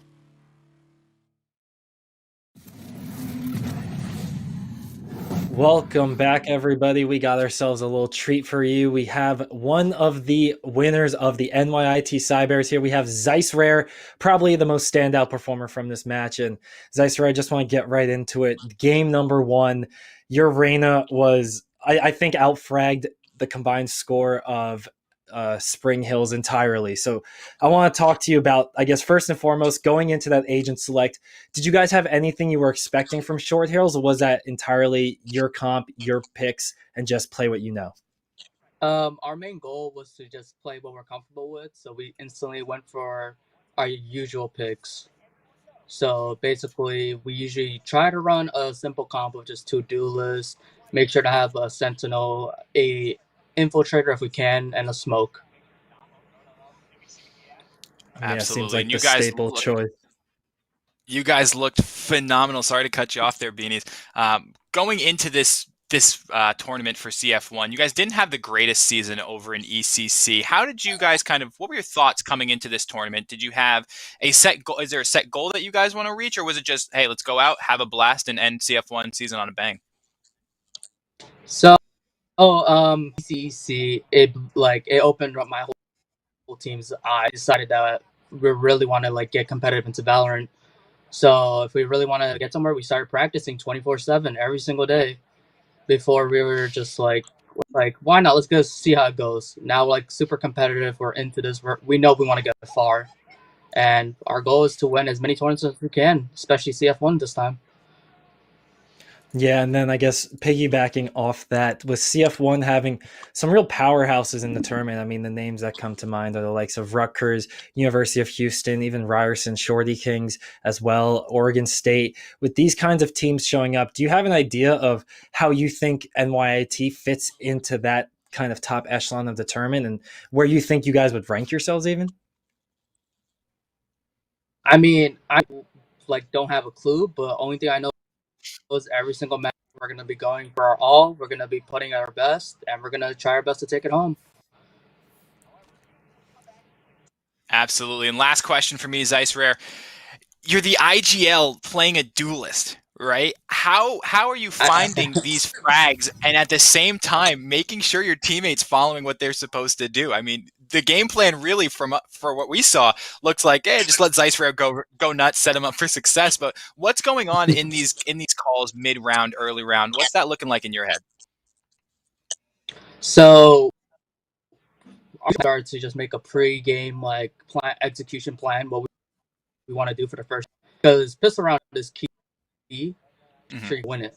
Welcome back, everybody. We got ourselves a little treat for you. We have one of the winners of the NYIT Cybears here. We have ZeissRare, probably the most standout performer from this match. And ZeissRare, I just want to get right into it. Game number 1, your Reyna was, I think, outfragged the combined score of Spring Hills entirely. So I want to talk to you about, I guess, first and foremost, going into that agent select, did you guys have anything you were expecting from Short Hills, or was that entirely your comp, your picks, and just play what you know? Our main goal was to just play what we're comfortable with, so we instantly went for our usual picks. So basically, we usually try to run a simple comp of just 2 duelists, make sure to have a Sentinel, a infiltrator if we can, and a smoke. Yeah, Absolutely. seems like And the staple choice. You guys looked phenomenal. Sorry to cut you off there, Beanies. Going into this tournament for CF1, you guys didn't have the greatest season over in ECC. How did you guys what were your thoughts coming into this tournament? Did you have a set goal? Is there a set goal that you guys want to reach, or was it just, hey, let's go out, have a blast, and end CF1 season on a bang? So, ECC, it opened up my whole team's eyes. I decided that we really want to get competitive into Valorant. So if we really want to get somewhere, we started practicing 24/7 every single day. Before we were just like why not? Let's go see how it goes. Now super competitive. We're into this. We know we want to get far, and our goal is to win as many tournaments as we can, especially CF1 this time. Yeah, and then I guess piggybacking off that, with CF1 having some real powerhouses in the tournament, I mean, the names that come to mind are the likes of Rutgers, University of Houston, even Ryerson, Shorty Kings as well, Oregon State. With these kinds of teams showing up, do you have an idea of how you think NYIT fits into that kind of top echelon of the tournament, and where you think you guys would rank yourselves even? I mean, I don't have a clue, but only thing I know is every single match we're going to be going for our all. We're going to be putting our best, and we're going to try our best to take it home. Absolutely. And last question for me, ZeissRare. You're the IGL playing a duelist, right? How are you finding these frags and at the same time making sure your teammates following what they're supposed to do? I mean, the game plan really for what we saw looks like, hey, just let ZeissRare go nuts, set him up for success. But what's going on in these calls mid round, early round? What's that looking like in your head? So our start to just make a pre-game like execution plan, what we want to do for the first, because pistol round is key. Sure you win it.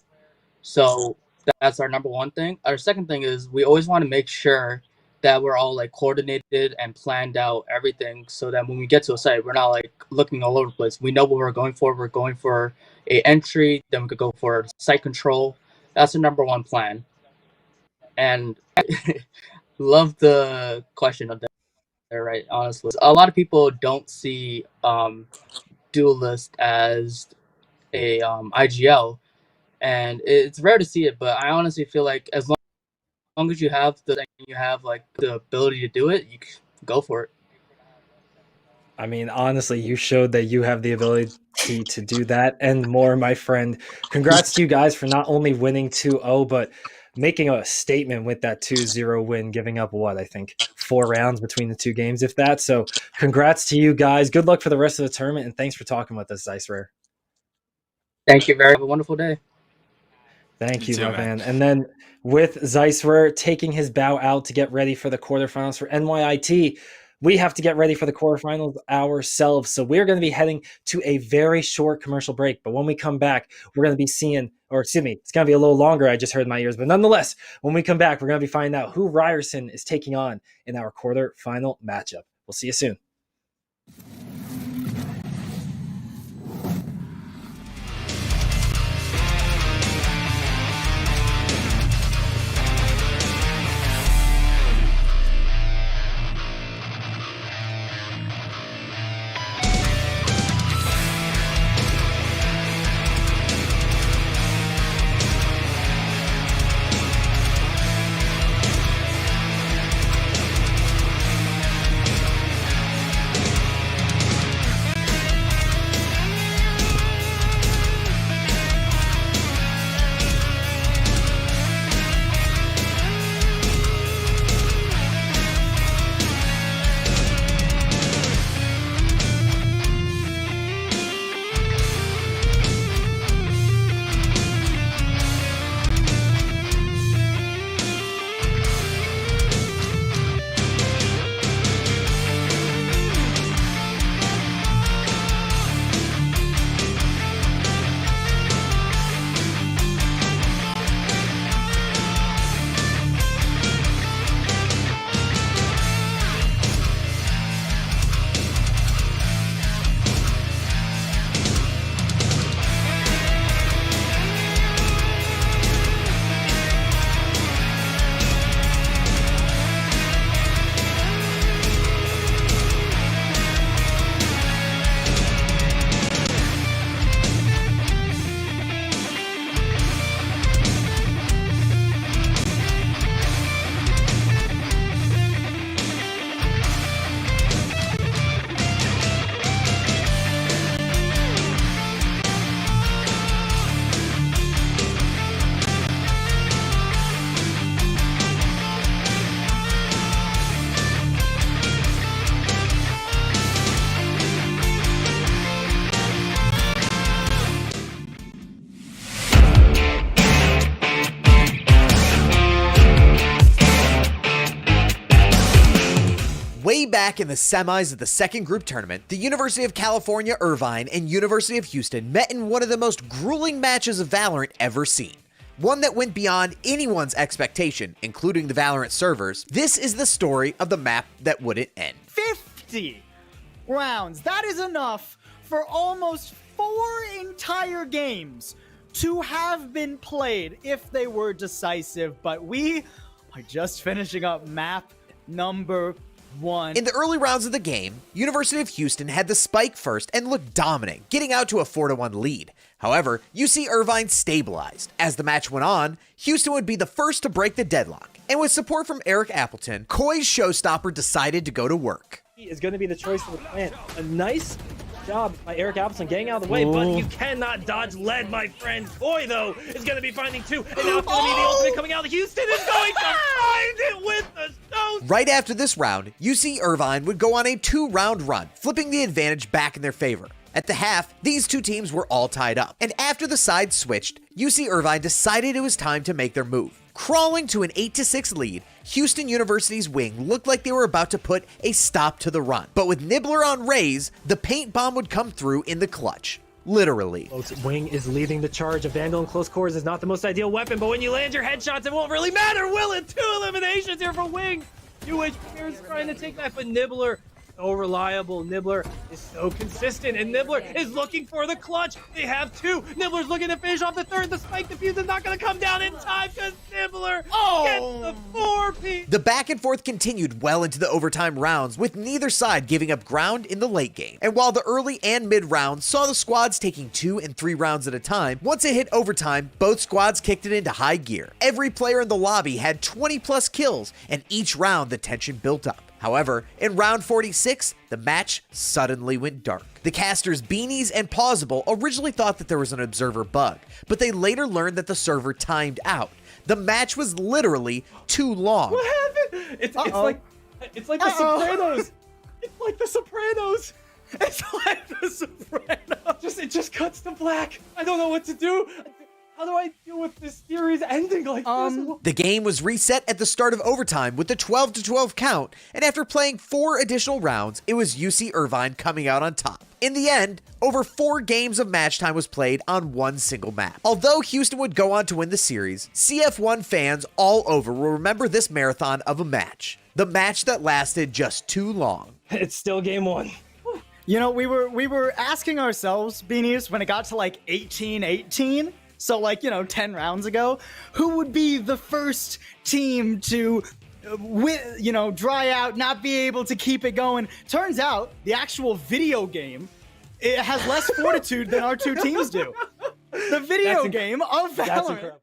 So that's our number one thing. Our second thing is we always want to make sure that we're all like coordinated and planned out everything, so that when we get to a site, we're not like looking all over the place. We know what we're going for. We're going for a entry, then we could go for site control. That's the number one plan. And love the question of that. Right, honestly, a lot of people don't see Duelist as a IGL, and it's rare to see it. But I honestly feel like as long as you have like the ability to do it, you can go for it. I mean, honestly, you showed that you have the ability to do that and more, my friend. Congrats to you guys for not only winning 2-0, but making a statement with that 2-0 win, giving up what, I think 4 rounds between the 2 games, if that. So congrats to you guys. Good luck for the rest of the tournament, and thanks for talking with us, ZeissRare. Thank you very much. Have a wonderful day. Thank you, my man. And then with ZeissRare taking his bow out to get ready for the quarterfinals for NYIT, we have to get ready for the quarterfinals ourselves. So we're going to be heading to a very short commercial break. But when we come back, we're going to be seeing, or excuse me, it's going to be a little longer. I just heard in my ears. But nonetheless, when we come back, we're going to be finding out who Ryerson is taking on in our quarterfinal matchup. We'll see you soon. Way back in the semis of the second group tournament, the University of California, Irvine and University of Houston met in one of the most grueling matches of Valorant ever seen. One that went beyond anyone's expectation, including the Valorant servers. This is the story of the map that wouldn't end. 50 rounds. That is enough for almost 4 entire games to have been played if they were decisive, but we are just finishing up map number 1. In the early rounds of the game, University of Houston had the spike first and looked dominant, getting out to a 4-1 lead. However, UC Irvine stabilized. As the match went on, Houston would be the first to break the deadlock, and with support from Eric Appleton, Koi's showstopper decided to go to work. He is going to be the choice for the plant. A nice job by Eric Appleton getting out of the way, but you cannot dodge lead, my friend. Koi, though, is going to be finding 2, and now it's going to be the ultimate coming out. Houston is going to find it with the Right after this round, UC Irvine would go on a 2-round run, flipping the advantage back in their favor. At the half, these two teams were all tied up, and after the sides switched, UC Irvine decided it was time to make their move. Crawling to an 8-6 lead, Houston University's wing looked like they were about to put a stop to the run. But with Nibbler on Rays, the paint bomb would come through in the clutch. Literally. Wing is leading the charge. A Vandal in close quarters is not the most ideal weapon, but when you land your headshots, it won't really matter, will it? 2 eliminations here for Wing. UH Players trying to take that, but Nibbler, so reliable. Nibbler is so consistent, and Nibbler is looking for the clutch. They have 2. Nibbler's looking to finish off the 3rd. The spike defuse is not going to come down in time because Nibbler gets the 4-piece. The back and forth continued well into the overtime rounds, with neither side giving up ground in the late game. And while the early and mid rounds saw the squads taking 2 and 3 rounds at a time, once it hit overtime, both squads kicked it into high gear. Every player in the lobby had 20 plus kills, and each round the tension built up. However, in round 46, the match suddenly went dark. The casters Beanies and Pausable originally thought that there was an observer bug, but they later learned that the server timed out. The match was literally too long. What happened? It's like The Sopranos. It's like The Sopranos. It's like The Sopranos. It just cuts to black. I don't know what to do. How do I deal with this series ending like this? The game was reset at the start of overtime with the 12-12 count, and after playing 4 additional rounds, it was UC Irvine coming out on top. In the end, over 4 games of match time was played on one single map. Although Houston would go on to win the series, CF1 fans all over will remember this marathon of a match. The match that lasted just too long. It's still game 1. You know, we were asking ourselves, Beanies, when it got to like 18-18, so like, 10 rounds ago, who would be the first team to, dry out, not be able to keep it going? Turns out the actual video game, it has less fortitude than our 2 teams do. The video game of Valorant. That's incredible.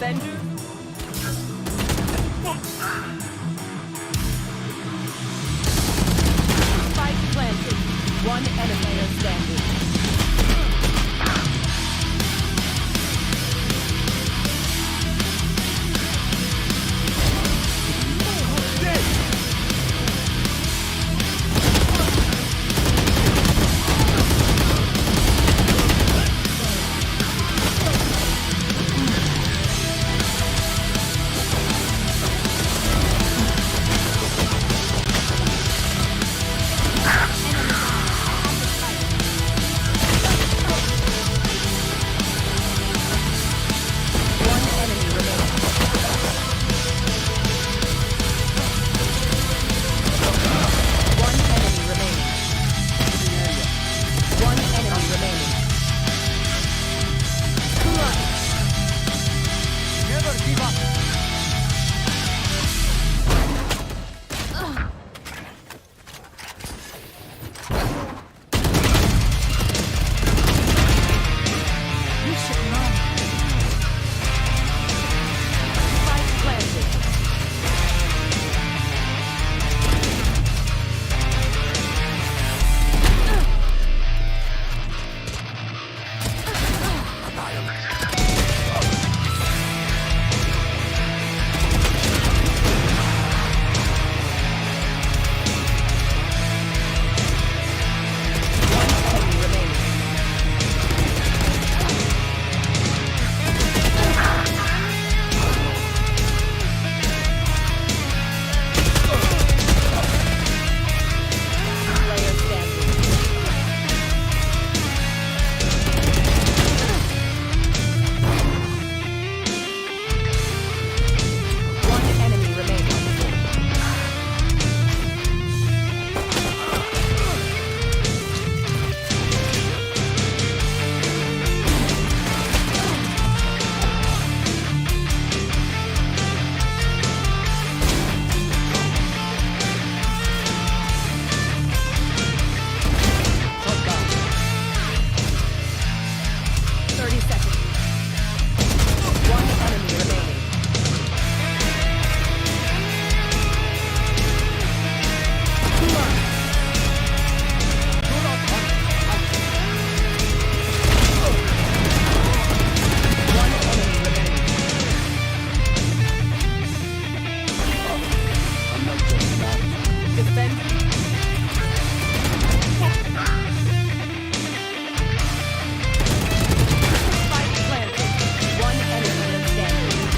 Defender. Spike planted. One enemy player standing. One enemy remaining. One enemy remaining. One enemy remaining. Never give up. You should run. Spike planted. One enemy remaining. Player standing. One enemy remaining. Shut down. 30 seconds. One enemy remaining. One enemy remaining. Defend. Spike planted. One enemy standing.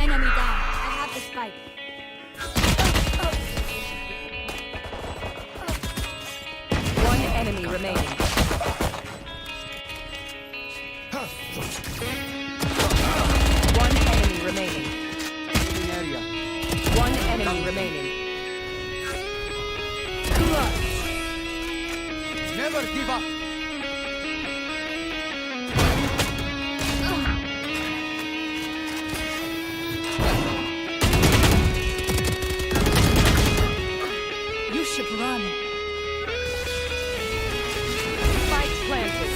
Enemy down. I have the spike. One enemy remaining. One enemy remaining. One enemy remaining. Never give up. You should run. Spike planted.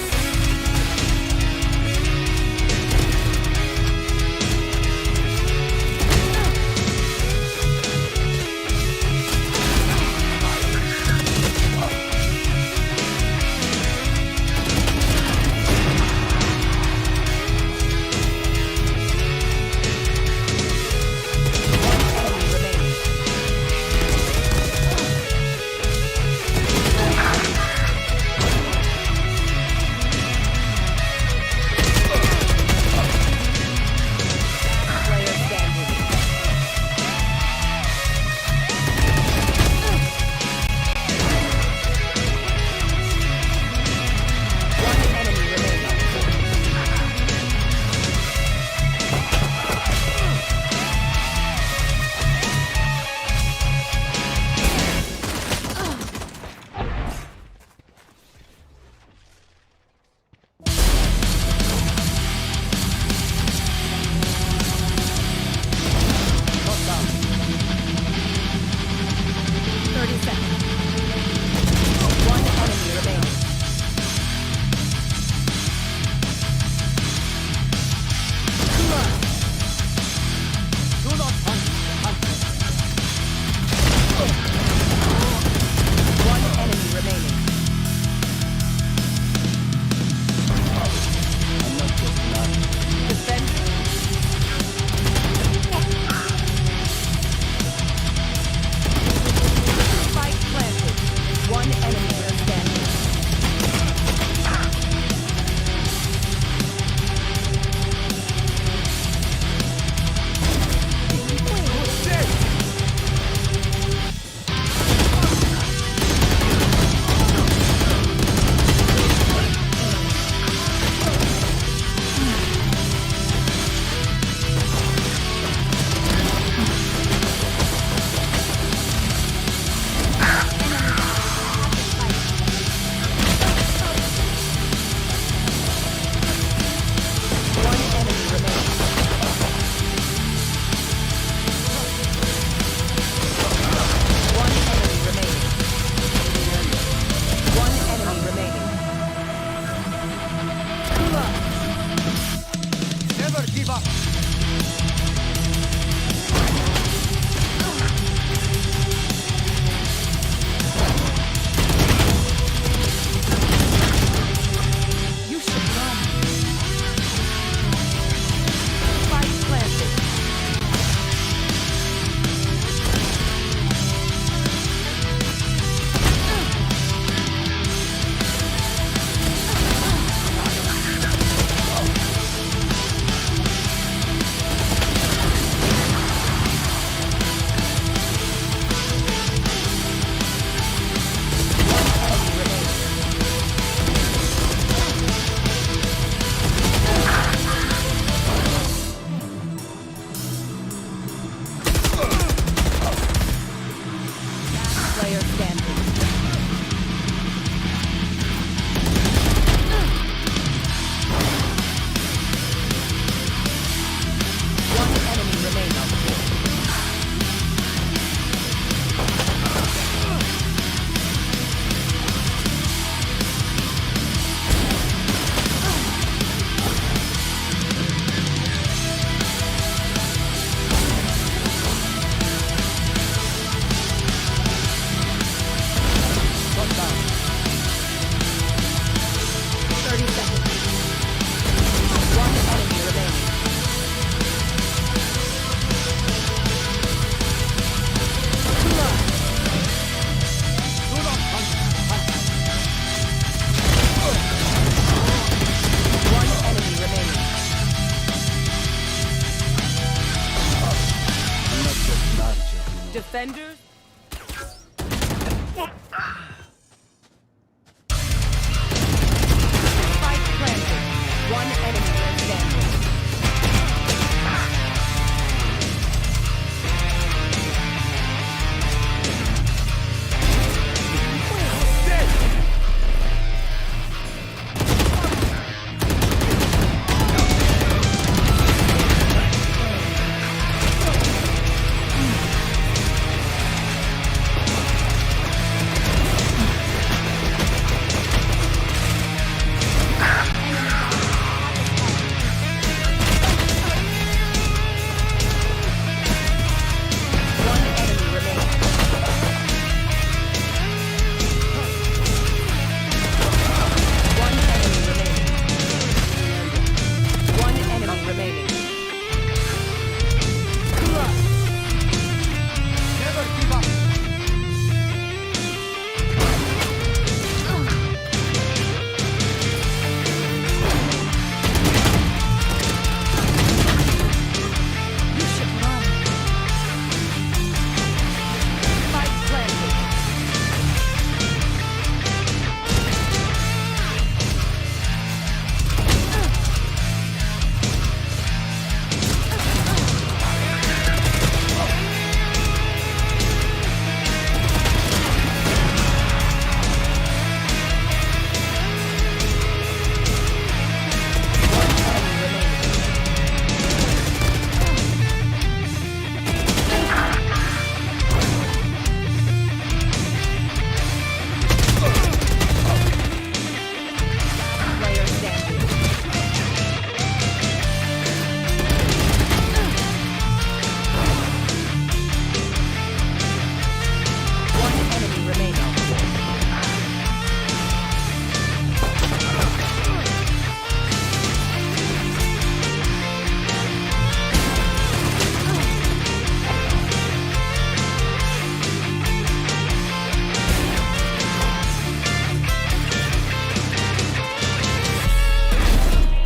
Defenders. Spike planted. One enemy standing.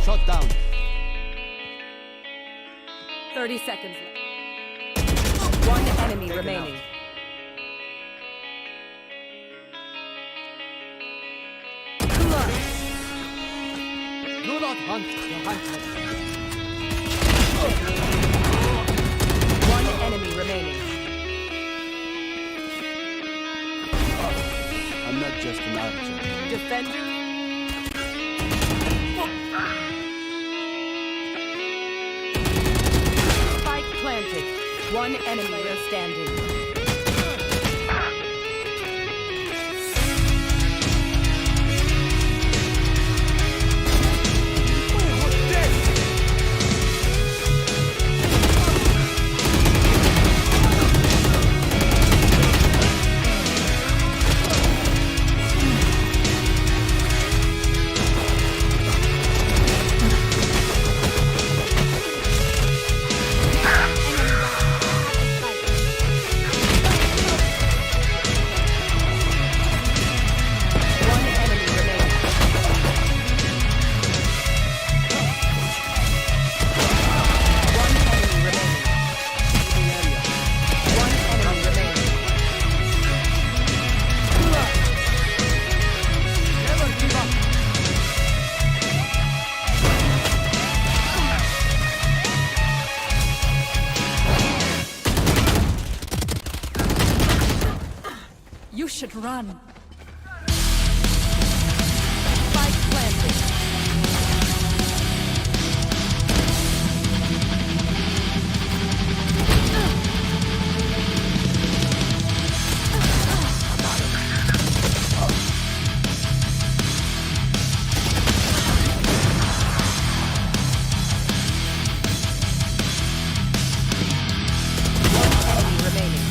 Shot down. 30 seconds left. One enemy remaining. Do not hunt the hunted. One enemy remaining. I'm not just an archer. Defenders. Spike planted. One enemy standing. You should run. Spike planted. One enemy remaining.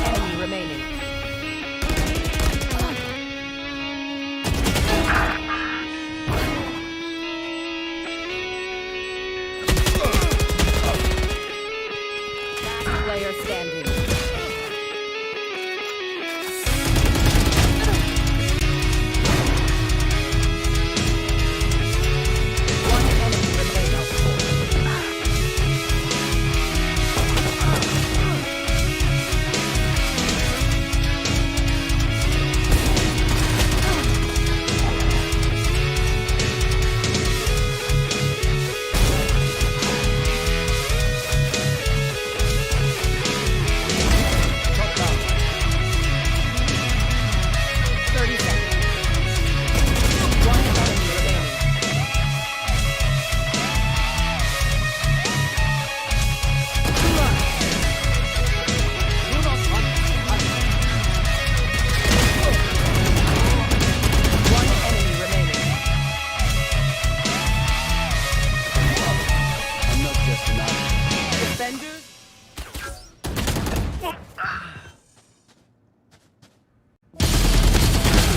Enemy remaining. Last player standing. One enemy remaining. Shut down. 30 seconds. One enemy remaining. Do not hunt. One enemy remaining. I'm not just an artist. Defenders.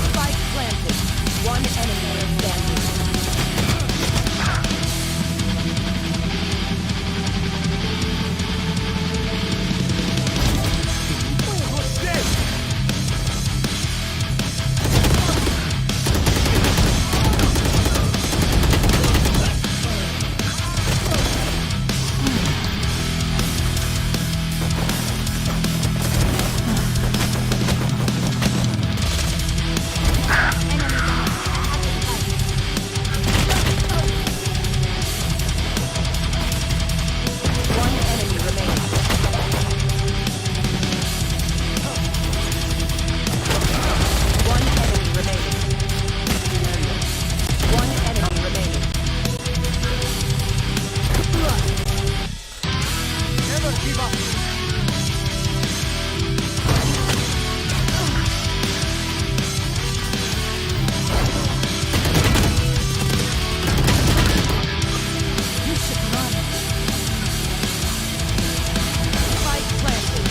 Spike planted. One enemy standing. One enemy remaining. One enemy remaining. One enemy remaining. Never give up. You should run. Spike planted.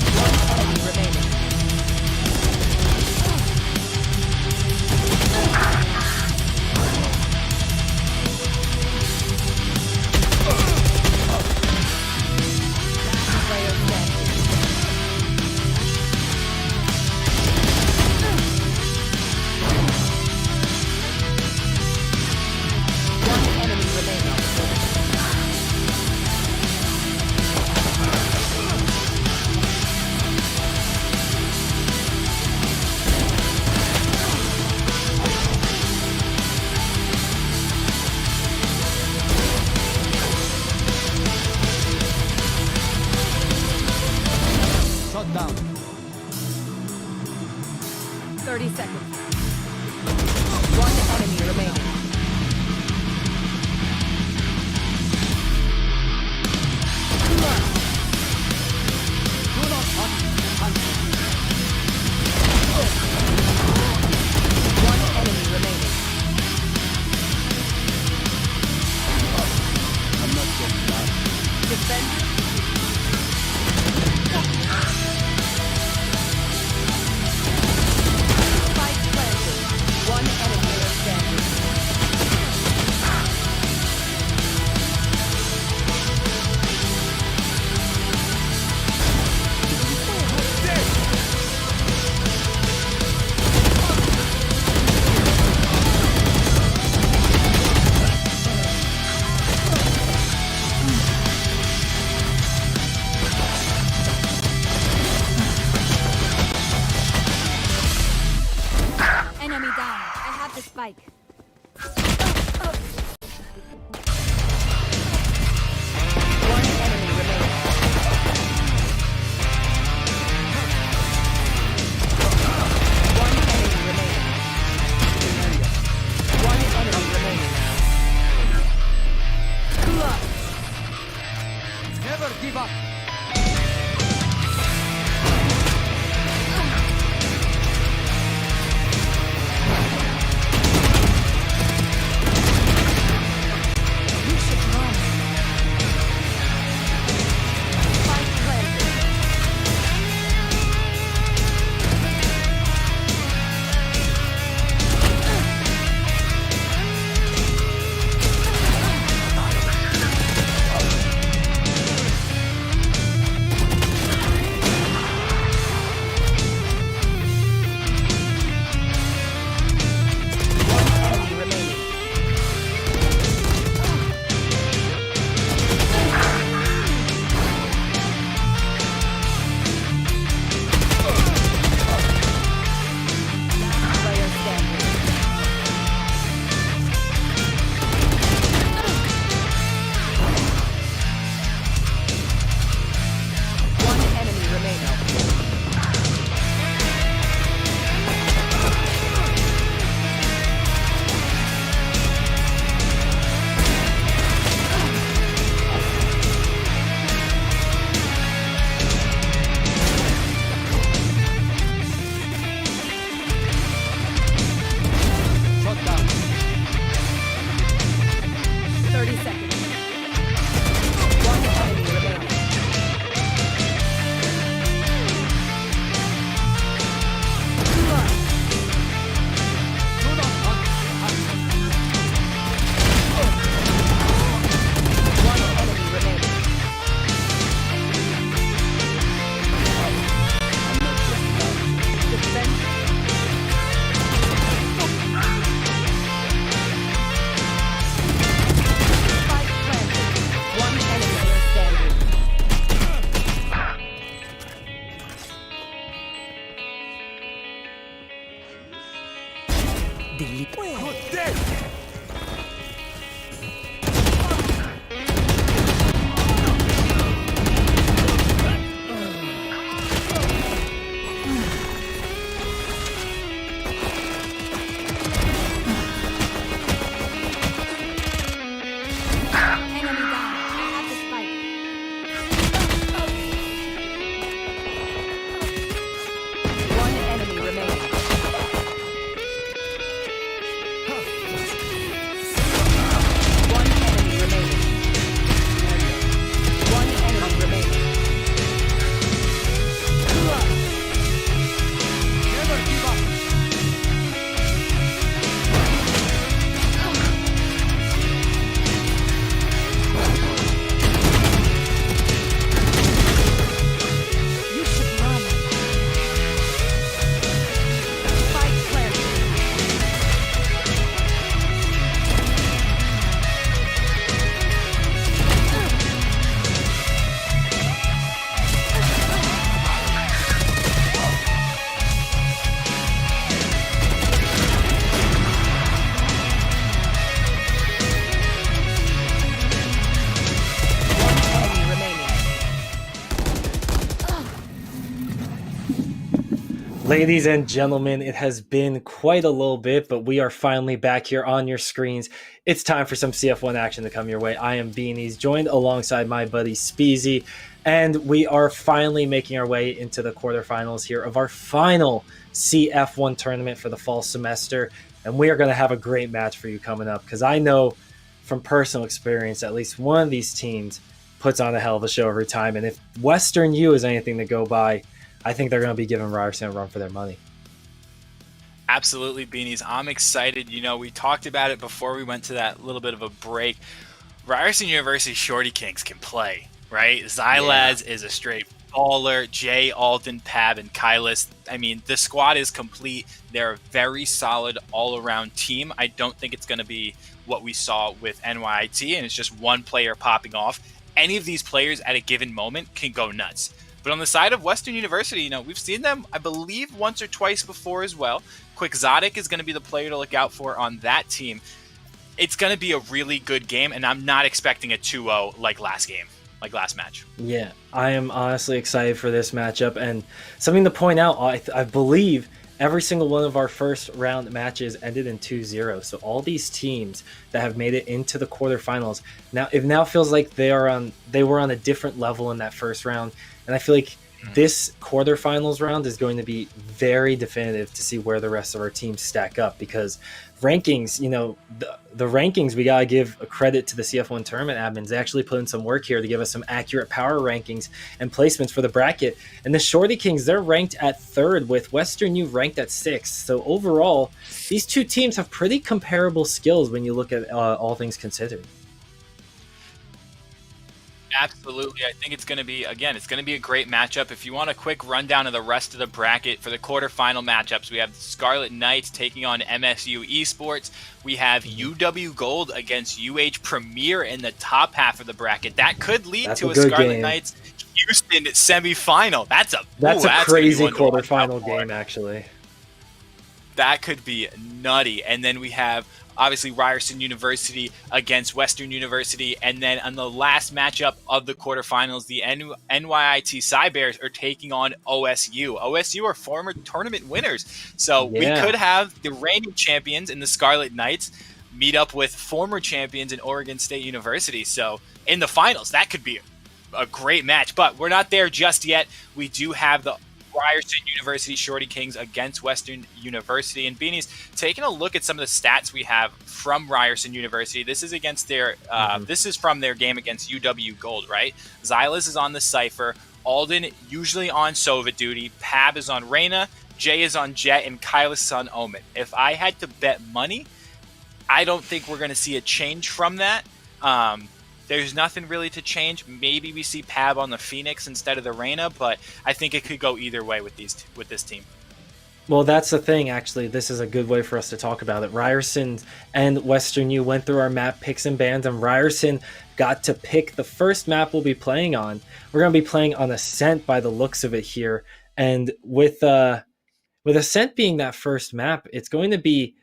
One enemy remaining. Last player standing. One enemy remaining. Shut down. 30 seconds. One enemy remaining. Do not hunt. One enemy remaining. I'm not just an artist. Defenders. Spike give up. You should run. Spike planted. One enemy remaining. Last player standing. One enemy remaining. Shut down. 30 seconds. One enemy remaining. Do not hunt the hunter. One enemy remaining. Defense. Spike planted. One enemy standing. Good day. Enemy down. I have the spike. One enemy remaining. One enemy remaining. One enemy remaining. Never give up. You should run. Spike planted. One enemy remaining. Ladies and gentlemen, it has been quite a little bit, but we are finally back here on your screens. It's time for some CF1 action to come your way. I am Beanies, joined alongside my buddy Speezy, and we are finally making our way into the quarterfinals here of our final CF1 tournament for the fall semester. And we are going to have a great match for you coming up, because I know from personal experience, at least one of these teams puts on a hell of a show every time. And if Western U is anything to go by, I think they're going to be giving Ryerson a run for their money. Absolutely, Beanies. I'm excited. You know, we talked about it before we went to that little bit of a break. Ryerson University Shorty Kings can play, right? Xylaz is a straight baller. Jay, Alden, Pab, and Kylis. I mean, the squad is complete. They're a very solid all-around team. I don't think it's going to be what we saw with NYIT, and it's just one player popping off. Any of these players at a given moment can go nuts. But on the side of Western University, you know, we've seen them, I believe, once or twice before as well. Quixotic is going to be the player to look out for on that team. It's going to be a really good game, and I'm not expecting a 2-0 like last game, like last match. Yeah, I am honestly excited for this matchup. And something to point out, I believe every single one of our first round matches ended in 2-0. So all these teams that have made it into the quarterfinals, now feels like they were on a different level in that first round. And I feel like this quarterfinals round is going to be very definitive to see where the rest of our teams stack up, because rankings, the rankings, we gotta give a credit to the CF1 tournament admins. They actually put in some work here to give us some accurate power rankings and placements for the bracket. And the Shorty Kings, they're ranked at 3rd with Western U ranked at 6th. So overall, these two teams have pretty comparable skills when you look at all things considered. Absolutely. I think it's going to be a great matchup. If you want a quick rundown of the rest of the bracket for the quarterfinal matchups, we have the Scarlet Knights taking on MSU Esports. We have UW Gold against UH Premier in the top half of the bracket. That could lead to a Scarlet game. Knights Houston semifinal. That's a crazy quarterfinal game, actually. That could be nutty. And then we have obviously Ryerson University against Western University. And then on the last matchup of the quarterfinals, the NYIT Cybears are taking on OSU. OSU are former tournament winners. So we could have the reigning champions in the Scarlet Knights meet up with former champions in Oregon State University. So in the finals, that could be a great match. But we're not there just yet. We do have the Ryerson University Shorty Kings against Western University. And Beanies, taking a look at some of the stats we have from Ryerson University, this is against their this is from their game against UW Gold, right? Xylas is on the Cypher, Alden usually on Sova duty, Pab is on Reyna, Jay is on Jet, and Kyle is on Omen. If I had to bet money, I don't think we're going to see a change from that. There's nothing really to change. Maybe we see Pab on the Phoenix instead of the Reyna, but I think it could go either way with this team. Well, that's the thing, actually. This is a good way for us to talk about it. Ryerson and Western U went through our map picks and bans, and Ryerson got to pick the first map we'll be playing on. We're going to be playing on Ascent by the looks of it here. And with Ascent being that first map, it's going to be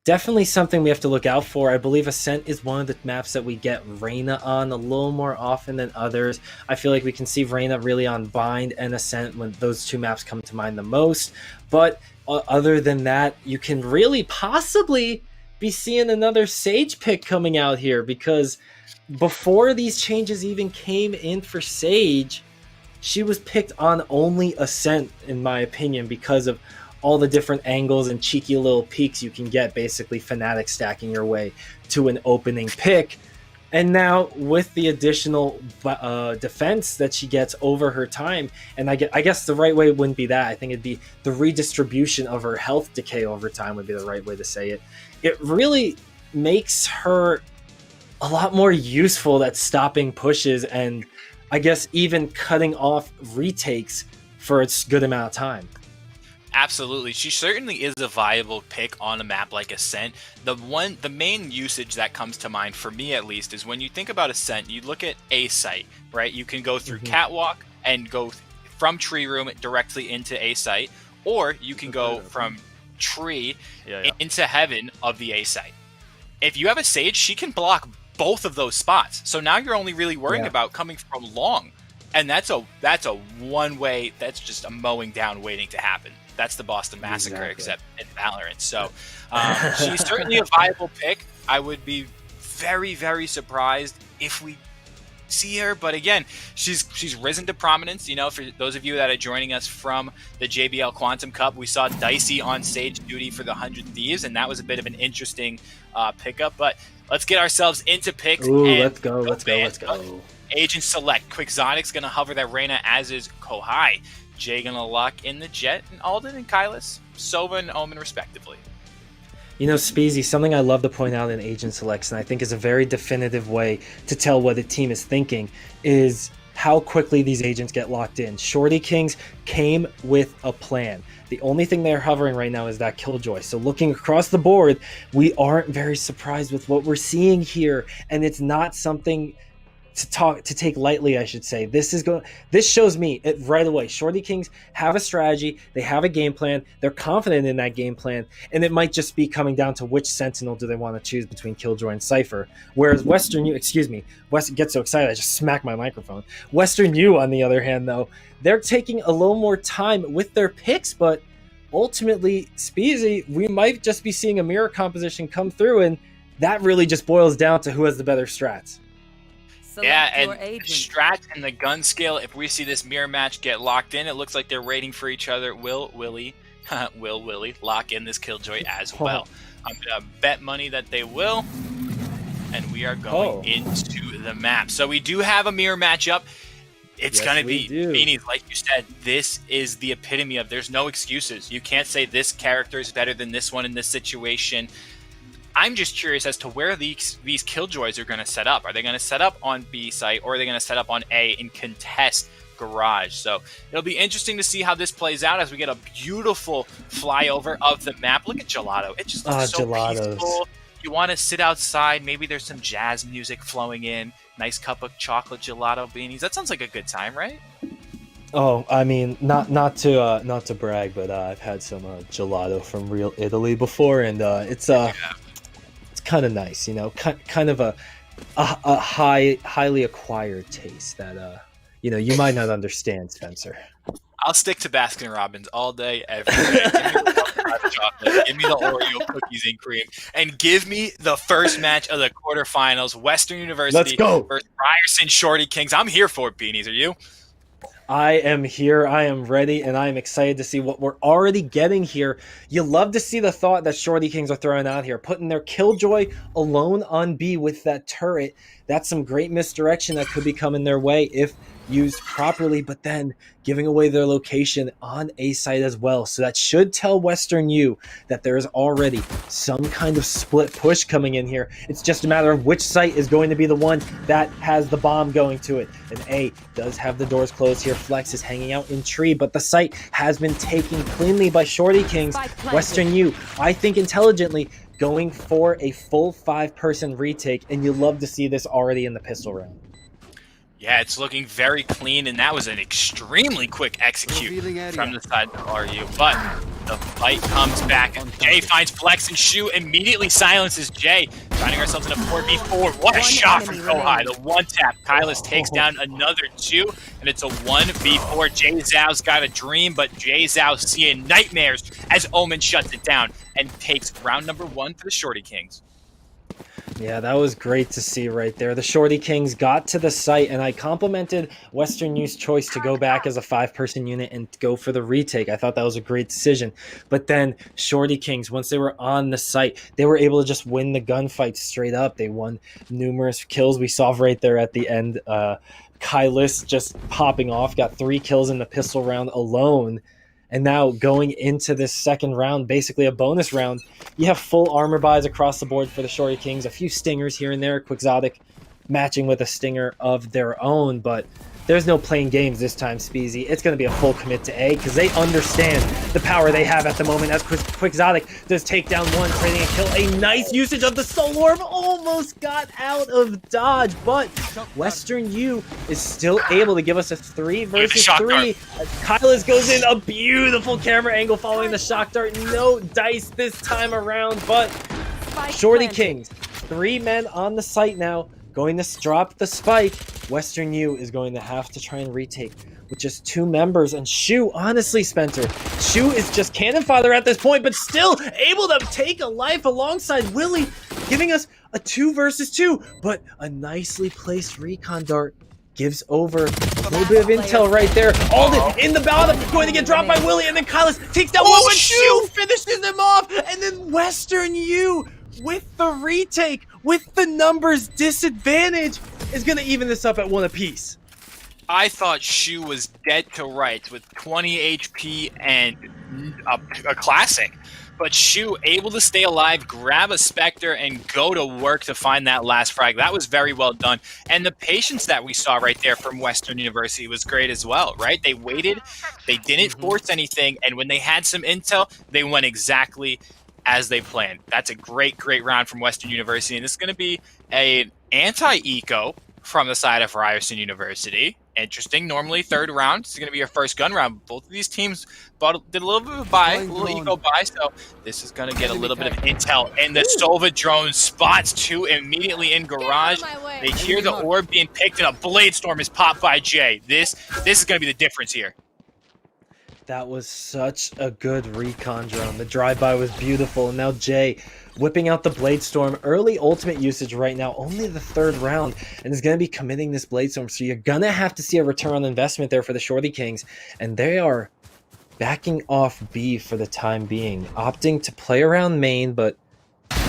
definitely something we have to look out for. I believe Ascent is one of the maps that we get Reyna on a little more often than others. I feel like we can see Reyna really on Bind and Ascent when those two maps come to mind the most. But other than that, you can really possibly be seeing another Sage pick coming out here, because before these changes even came in for Sage, she was picked on only Ascent, in my opinion, because of all the different angles and cheeky little peeks you can get, basically Fnatic stacking your way to an opening pick. And now with the additional defense that she gets over her time, and I guess the right way wouldn't be that. I think it'd be the redistribution of her health decay over time would be the right way to say it. It really makes her a lot more useful at stopping pushes and I guess even cutting off retakes for its good amount of time. Absolutely. She certainly is a viable pick on a map like Ascent. The main usage that comes to mind, for me at least, is when you think about Ascent, you look at A site, right? You can go through Catwalk and go from Tree Room directly into A site, or you can go from Tree into Heaven of the A site. If you have a Sage, she can block both of those spots. So now you're only really worrying about coming from long. And that's a one way, that's just a mowing down waiting to happen. That's the Boston Massacre, except in Valorant. So she's certainly a viable pick. I would be very, very surprised if we see her. But again, she's risen to prominence. You know, for those of you that are joining us from the JBL Quantum Cup, we saw Dicey on Sage duty for the 100 Thieves, and that was a bit of an interesting pickup. But let's get ourselves into picks. Ooh, let's go. Agent Select. Quixotic's going to hover that Reyna, as is Kohai. Jay going to lock in the Jet, and Alden and Kylus, Sova and Omen respectively. You know, Speezy, something I love to point out in Agent Selects, and I think is a very definitive way to tell what a team is thinking, is how quickly these agents get locked in. Shorty Kings came with a plan. The only thing they're hovering right now is that Killjoy. So looking across the board, we aren't very surprised with what we're seeing here, and it's not something to take lightly, I should say. This shows me it right away. Shorty Kings have a strategy, they have a game plan, they're confident in that game plan, and it might just be coming down to which Sentinel do they want to choose between Killjoy and Cypher. Whereas West gets so excited I just smacked my microphone. Western U, on the other hand, though, they're taking a little more time with their picks, but ultimately, Speezy, we might just be seeing a mirror composition come through, and that really just boils down to who has the better strats. Yeah, and the strat and the gun skill, if we see this mirror match get locked in, it looks like they're waiting for each other. Will Willie lock in this Killjoy as well? I'm going to bet money that they will, and we are going into the map. So we do have a mirror matchup. It's going to be, Beanies, like you said, this is the epitome of there's no excuses. You can't say this character is better than this one in this situation. I'm just curious as to where these Killjoys are going to set up. Are they going to set up on B site, or are they going to set up on A and contest Garage? So it'll be interesting to see how this plays out as we get a beautiful flyover of the map. Look at Gelato. It just looks so peaceful. You want to sit outside. Maybe there's some jazz music flowing in. Nice cup of chocolate gelato, Beanies. That sounds like a good time, right? Oh, I mean, not to brag, but I've had some gelato from real Italy before, and it's kind of nice, you know, kind of a highly acquired taste that you know, you might not understand, Spencer. I'll stick to Baskin Robbins all day, every day. Give me the hot chocolate, give me the Oreo cookies and cream, and give me the first match of the quarterfinals, Western University versus Ryerson Shorty Kings. I'm here for it, Beanies. Are you? I am here, I am ready, and I am excited to see what we're already getting here. You love to see the thought that Shorty Kings are throwing out here, putting their Killjoy alone on B with that turret. That's some great misdirection that could be coming their way if used properly, but then giving away their location on A site as well. So that should tell Western U that there is already some kind of split push coming in here. It's just a matter of which site is going to be the one that has the bomb going to it. And A does have the doors closed here. Flex is hanging out in tree, but the site has been taken cleanly by Shorty Kings. Western U, I think intelligently, going for a full 5-person retake, and you love to see this already in the pistol round. Yeah, it's looking very clean, and that was an extremely quick execute from the side of RU. But the fight comes back, and Jay finds Flex, and Shu immediately silences Jay, finding ourselves in a 4v4. What a shot from Kohai. The one-tap. Kylus takes down another 2, and it's a 1v4. Jay Zhao's got a dream, but Jay Zhao seeing nightmares as Omen shuts it down and takes round number 1 for the Shorty Kings. Yeah, that was great to see right there. The Shorty Kings got to the site, and I complimented Western U's choice to go back as a 5-person unit and go for the retake. I thought that was a great decision. But then Shorty Kings, once they were on the site, they were able to just win the gunfight straight up. They won numerous kills. We saw right there at the end, Kylus just popping off, got 3 kills in the pistol round alone. And now going into this second round, basically a bonus round, you have full armor buys across the board for the Shorty Kings, a few stingers here and there, Quixotic matching with a stinger of their own, but there's no playing games this time, Speezy. It's going to be a full commit to A because they understand the power they have at the moment as Quixotic does take down 1, trading a kill. A nice usage of the Soul Orb, almost got out of dodge, but Western U is still able to give us a 3 versus 3. Kylus goes in, a beautiful camera angle following the shock dart. No dice this time around, but Shorty Kings, 3 men on the site now, going to drop the spike. Western U is going to have to try and retake with just 2 members. And Shu, honestly, Spencer, Shu is just cannon fodder at this point, but still able to take a life alongside Willie, giving us a 2 versus 2. But a nicely placed recon dart gives over a little bit of intel right there. Alden in the bottom, going to get dropped by Willie, and then Kylus takes down one, but Shu finishes him off. And then Western U, with the retake, with the numbers disadvantage, is going to even this up at 1 apiece. I thought Shu was dead to rights with 20 HP and a classic. But Shu able to stay alive, grab a Spectre, and go to work to find that last frag. That was very well done. And the patience that we saw right there from Western University was great as well, right? They waited, they didn't force anything, and when they had some intel, they went exactly as they planned. That's a great, great round from Western University, and it's going to be an anti-eco from the side of Ryerson University. Interesting. Normally, 3rd round is going to be your first gun round. Both of these teams did a little bit of a buy, a little eco buy, so this is going to get a little bit of intel. And the Sova drone spots 2 immediately in garage. They hear the orb being picked, and a blade storm is popped by Jay. This is going to be the difference here. That was such a good recon drone. The drive-by was beautiful. And now Jay whipping out the Blade Storm. Early ultimate usage right now, only the 3rd round, and is going to be committing this Blade Storm. So you're going to have to see a return on investment there for the Shorty Kings. And they are backing off B for the time being, opting to play around main, but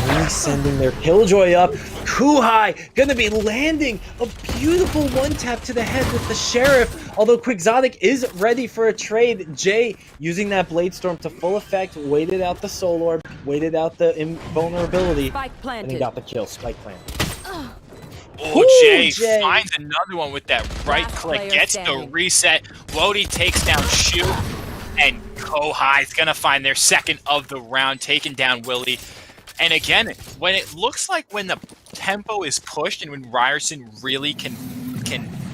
only sending their Killjoy up. Kuhai gonna be landing a beautiful one-tap to the head with the Sheriff. Although Quixotic is ready for a trade, Jay using that Blade Storm to full effect, waited out the Soul Orb, waited out the invulnerability, and he got the kill. Spike planted. Oh, Jay finds another one with that right click, gets the reset. Wody takes down Shu, and Kohai's gonna find their 2nd of the round, taking down Willie. And again, when it looks like when the tempo is pushed and when Ryerson really can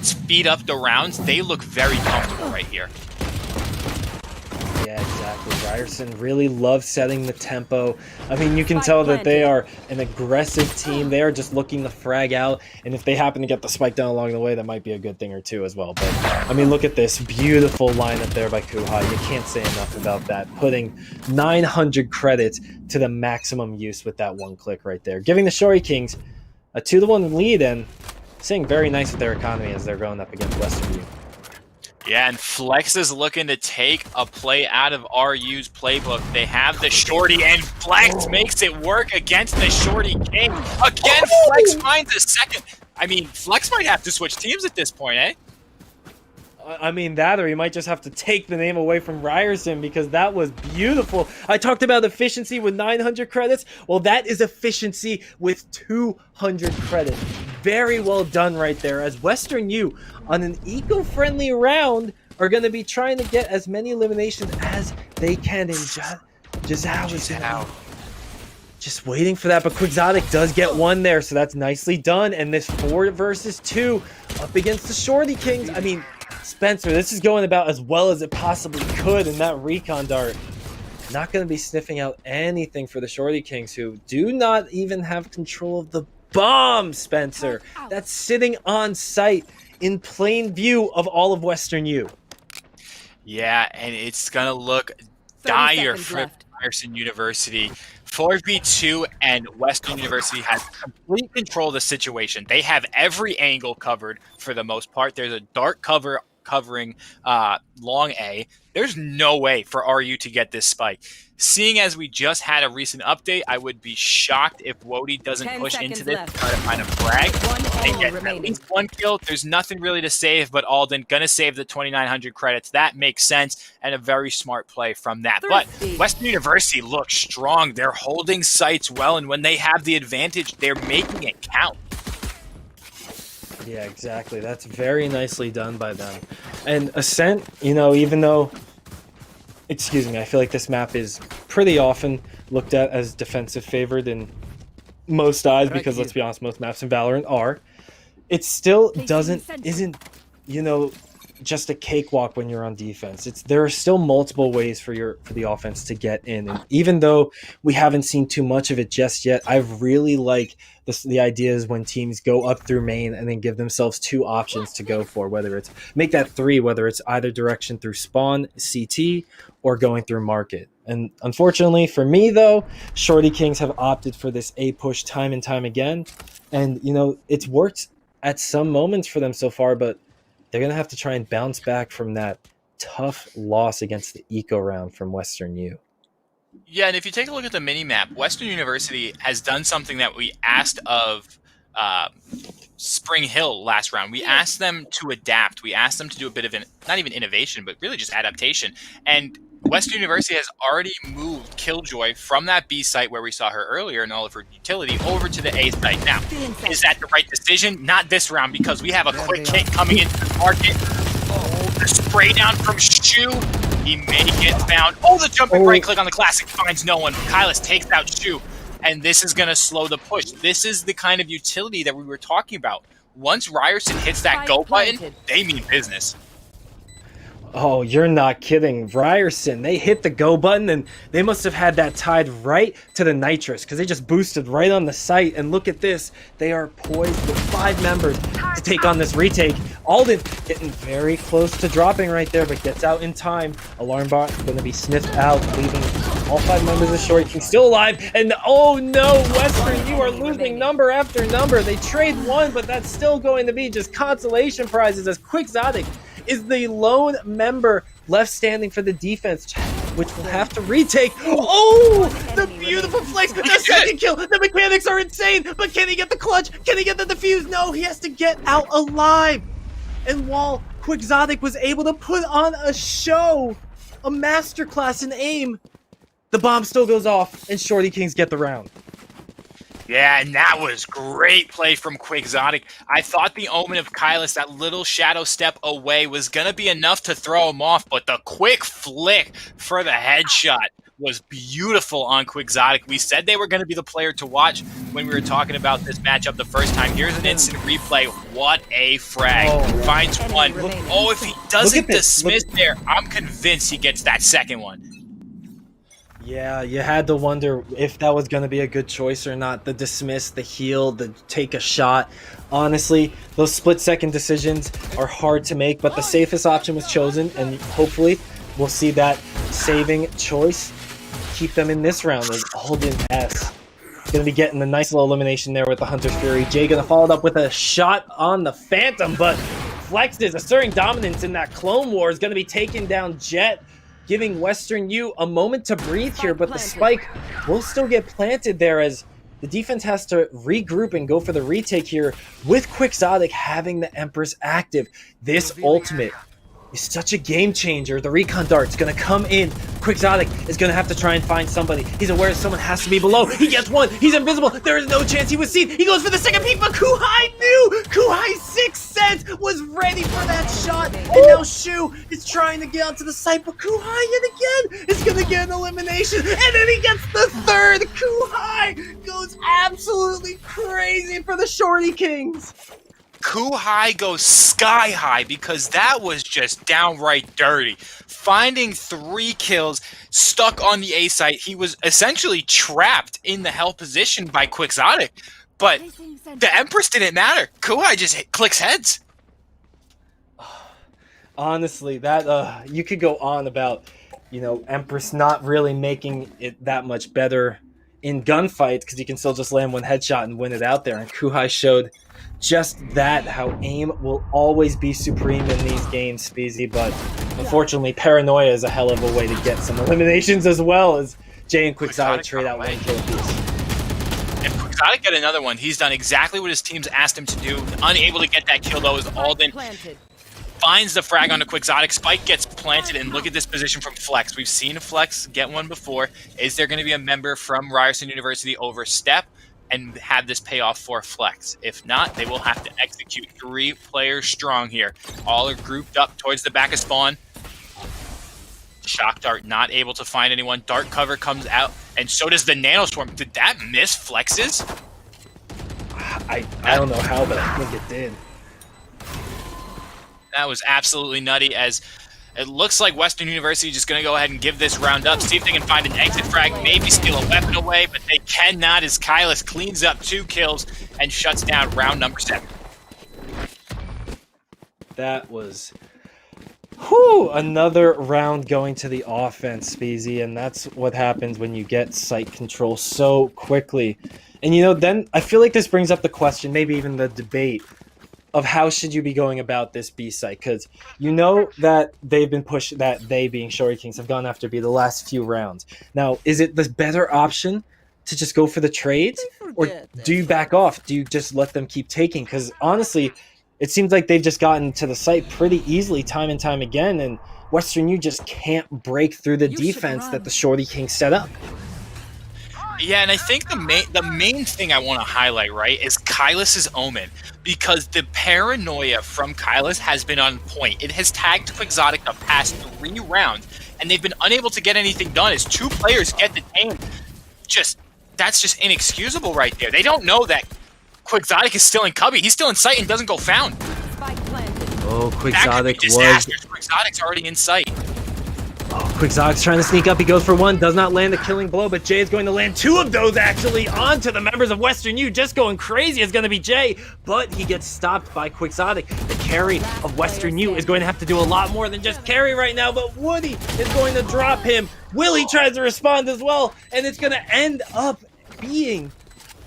speed up the rounds, they look very comfortable right here. Yeah, exactly. Ryerson really loves setting the tempo. I mean, you can tell that they are an aggressive team. They are just looking to frag out, and if they happen to get the spike down along the way, that might be a good thing or two as well. But, I mean, look at this beautiful lineup there by Kuhai. You can't say enough about that. Putting 900 credits to the maximum use with that one click right there. Giving the Shorty Kings a 2-1 lead and staying very nice with their economy as they're going up against Western U. Yeah, and Flex is looking to take a play out of RU's playbook. They have the Shorty, and Flex makes it work against the Shorty King. Again, Flex finds a 2nd. I mean, Flex might have to switch teams at this point, eh? I mean, that, or you might just have to take the name away from Ryerson, because that was beautiful. I talked about efficiency with 900 credits. Well, that is efficiency with 200 credits. Very well done right there, as Western U, on an eco-friendly round, are going to be trying to get as many eliminations as they can. And just waiting for that, but Quixotic does get one there, so that's nicely done. And this 4 versus 2 up against the Shorty Kings. I mean, Spencer, this is going about as well as it possibly could in that recon dart. Not going to be sniffing out anything for the Shorty Kings, who do not even have control of the bomb, Spencer. That's sitting on site in plain view of all of Western U. Yeah, and it's going to look dire for Ryerson University. 4v2 and Western University has complete control of the situation. They have every angle covered for the most part. There's a dark cover covering long A. There's no way for RU to get this spike. Seeing as we just had a recent update, I would be shocked if Wody doesn't push into this to try to find a frag and get at least 1 kill. There's nothing really to save, but Alden gonna save the 2,900 credits. That makes sense, and a very smart play from that. But Western University looks strong. They're holding sites well, and when they have the advantage, they're making it count. Yeah, exactly. That's very nicely done by them. And Ascent, you know, even though, excuse me, I feel like this map is pretty often looked at as defensive favored in most eyes, because let's be honest, most maps in Valorant are. It still isn't, you know, just a cakewalk when you're on defense. There are still multiple ways for the offense to get in. And even though we haven't seen too much of it just yet, I really like the ideas when teams go up through main and then give themselves 2 options to go for, whether it's make that 3, whether it's either direction through spawn, CT, or going through market. And unfortunately for me, though, Shorty Kings have opted for this A push time and time again. And, you know, it's worked at some moments for them so far, but they're going to have to try and bounce back from that tough loss against the eco round from Western U. Yeah, and if you take a look at the mini-map, Western University has done something that we asked of Spring Hill last round. We asked them to adapt. We asked them to do a bit of not even innovation, but really just adaptation. And Western University has already moved Killjoy from that B site where we saw her earlier in all of her utility over to the A site. Now, is that the right decision? Not this round, because we have a quick hit coming into the market. Oh, the spray down from Shu. He may get found. Oh, the jumping right click on the classic finds no one. Kylus takes out Shu, and this is going to slow the push. This is the kind of utility that we were talking about. Once Ryerson hits that go button, they mean business. Oh, you're not kidding. Ryerson, they hit the go button and they must have had that tied right to the nitrous because they just boosted right on the site. And look at this. They are poised with 5 members to take on this retake. Alden getting very close to dropping right there, but gets out in time. Alarm bot going to be sniffed out, leaving all 5 members of Short King still alive. And oh no, Western, you are losing number after number. They trade 1, but that's still going to be just consolation prizes as Quixotic is the lone member left standing for the defense, which will have to retake. Oh, the beautiful flex, the second kill. The mechanics are insane, but can he get the clutch? Can he get the defuse? No, he has to get out alive. And while Quixotic was able to put on a show, a masterclass in aim, the bomb still goes off, and Shorty Kings get the round. Yeah, and that was great play from Quixotic. I thought the Omen of Kylus, that little shadow step away, was going to be enough to throw him off, but the quick flick for the headshot was beautiful on Quixotic. We said they were going to be the player to watch when we were talking about this matchup the first time. Here's an instant replay. What a frag. Finds one. Oh, if he doesn't dismiss there, I'm convinced he gets that second one. Yeah, you had to wonder if that was going to be a good choice or not. The dismiss, the heal, the take a shot. Honestly, those split-second decisions are hard to make, but the safest option was chosen, and hopefully we'll see that saving choice keep them in this round as Alden S. Going to be getting a nice little elimination there with the Hunter's Fury. Jay going to follow it up with a shot on the Phantom, but Flex is asserting dominance in that Clone War. Is going to be taking down Jet, giving Western U a moment to breathe here, but the spike will still get planted there as the defense has to regroup and go for the retake here with Quixotic having the Empress active. This ultimate is such a game changer. The recon dart's going to come in. Quixotic is going to have to try and find somebody. He's aware someone has to be below. He gets one. He's invisible. There is no chance he was seen. He goes for the second peek, but Kuhai knew. Kuhai's sixth sense was ready for that shot. And now Shu is trying to get onto the site, but Kuhai yet again is going to get an elimination. And then he gets the third. Kuhai goes absolutely crazy for the Shorty Kings. Kuhai goes sky high because that was just downright dirty. Finding 3 kills, stuck on the A site. He was essentially trapped in the hell position by Quixotic, but the Empress didn't matter. Kuhai just clicks heads. Honestly, that you could go on about, you know, Empress not really making it that much better in gunfights because you can still just land one headshot and win it out there, and Kuhai showed just that, how aim will always be supreme in these games, Speezy, but unfortunately paranoia is a hell of a way to get some eliminations as well as Jay and Quixotic trade out 1 kill apiece. And Quixotic get another one. He's done exactly what his team's asked him to do. Unable to get that kill though is Alden. Finds the frag onto Quixotic. Spike gets planted, and look at this position from Flex. We've seen Flex get one before. Is there going to be a member from Ryerson University overstep and have this pay off for Flex? If not, they will have to execute 3 players strong here. All are grouped up towards the back of spawn. Shock Dart not able to find anyone. Dart cover comes out, and so does the Nanoswarm. Did that miss Flex's? I don't know how, but I think it did. That was absolutely nutty, as it looks like Western University is just going to go ahead and give this round up, see if they can find an exit frag, maybe steal a weapon away, but they cannot as Kylus cleans up 2 kills and shuts down round number 7. That was another round going to the offense, Speezy, and that's what happens when you get site control so quickly. And you know, then I feel like this brings up the question, maybe even the debate, of how should you be going about this B site, because you know that they've been pushed, that they being Shorty Kings have gone after B the last few rounds. Now, is it the better option to just go for the trades, or do you back off? Do you just let them keep taking? Because honestly, it seems like they've just gotten to the site pretty easily time and time again, and Western U just can't break through the defense that the Shorty Kings set up. Yeah, and I think the main thing I want to highlight, right, is Kylus's Omen, because the paranoia from Kylus has been on point. It has tagged Quixotic the past 3 rounds, and they've been unable to get anything done as 2 players get detained. That's just inexcusable right there. They don't know that Quixotic is still in cubby. He's still in sight and doesn't go found. Oh, That could be Quixotic was... disastrous. Quixotic's already in sight. Quixotic's trying to sneak up. He goes for one, does not land a killing blow, but Jay is going to land two of those actually onto the members of Western U. Just going crazy is going to be Jay, but he gets stopped by Quixotic. The carry of Western U is going to have to do a lot more than just carry right now, but Woody is going to drop him. Willie tries to respond as well, and it's going to end up being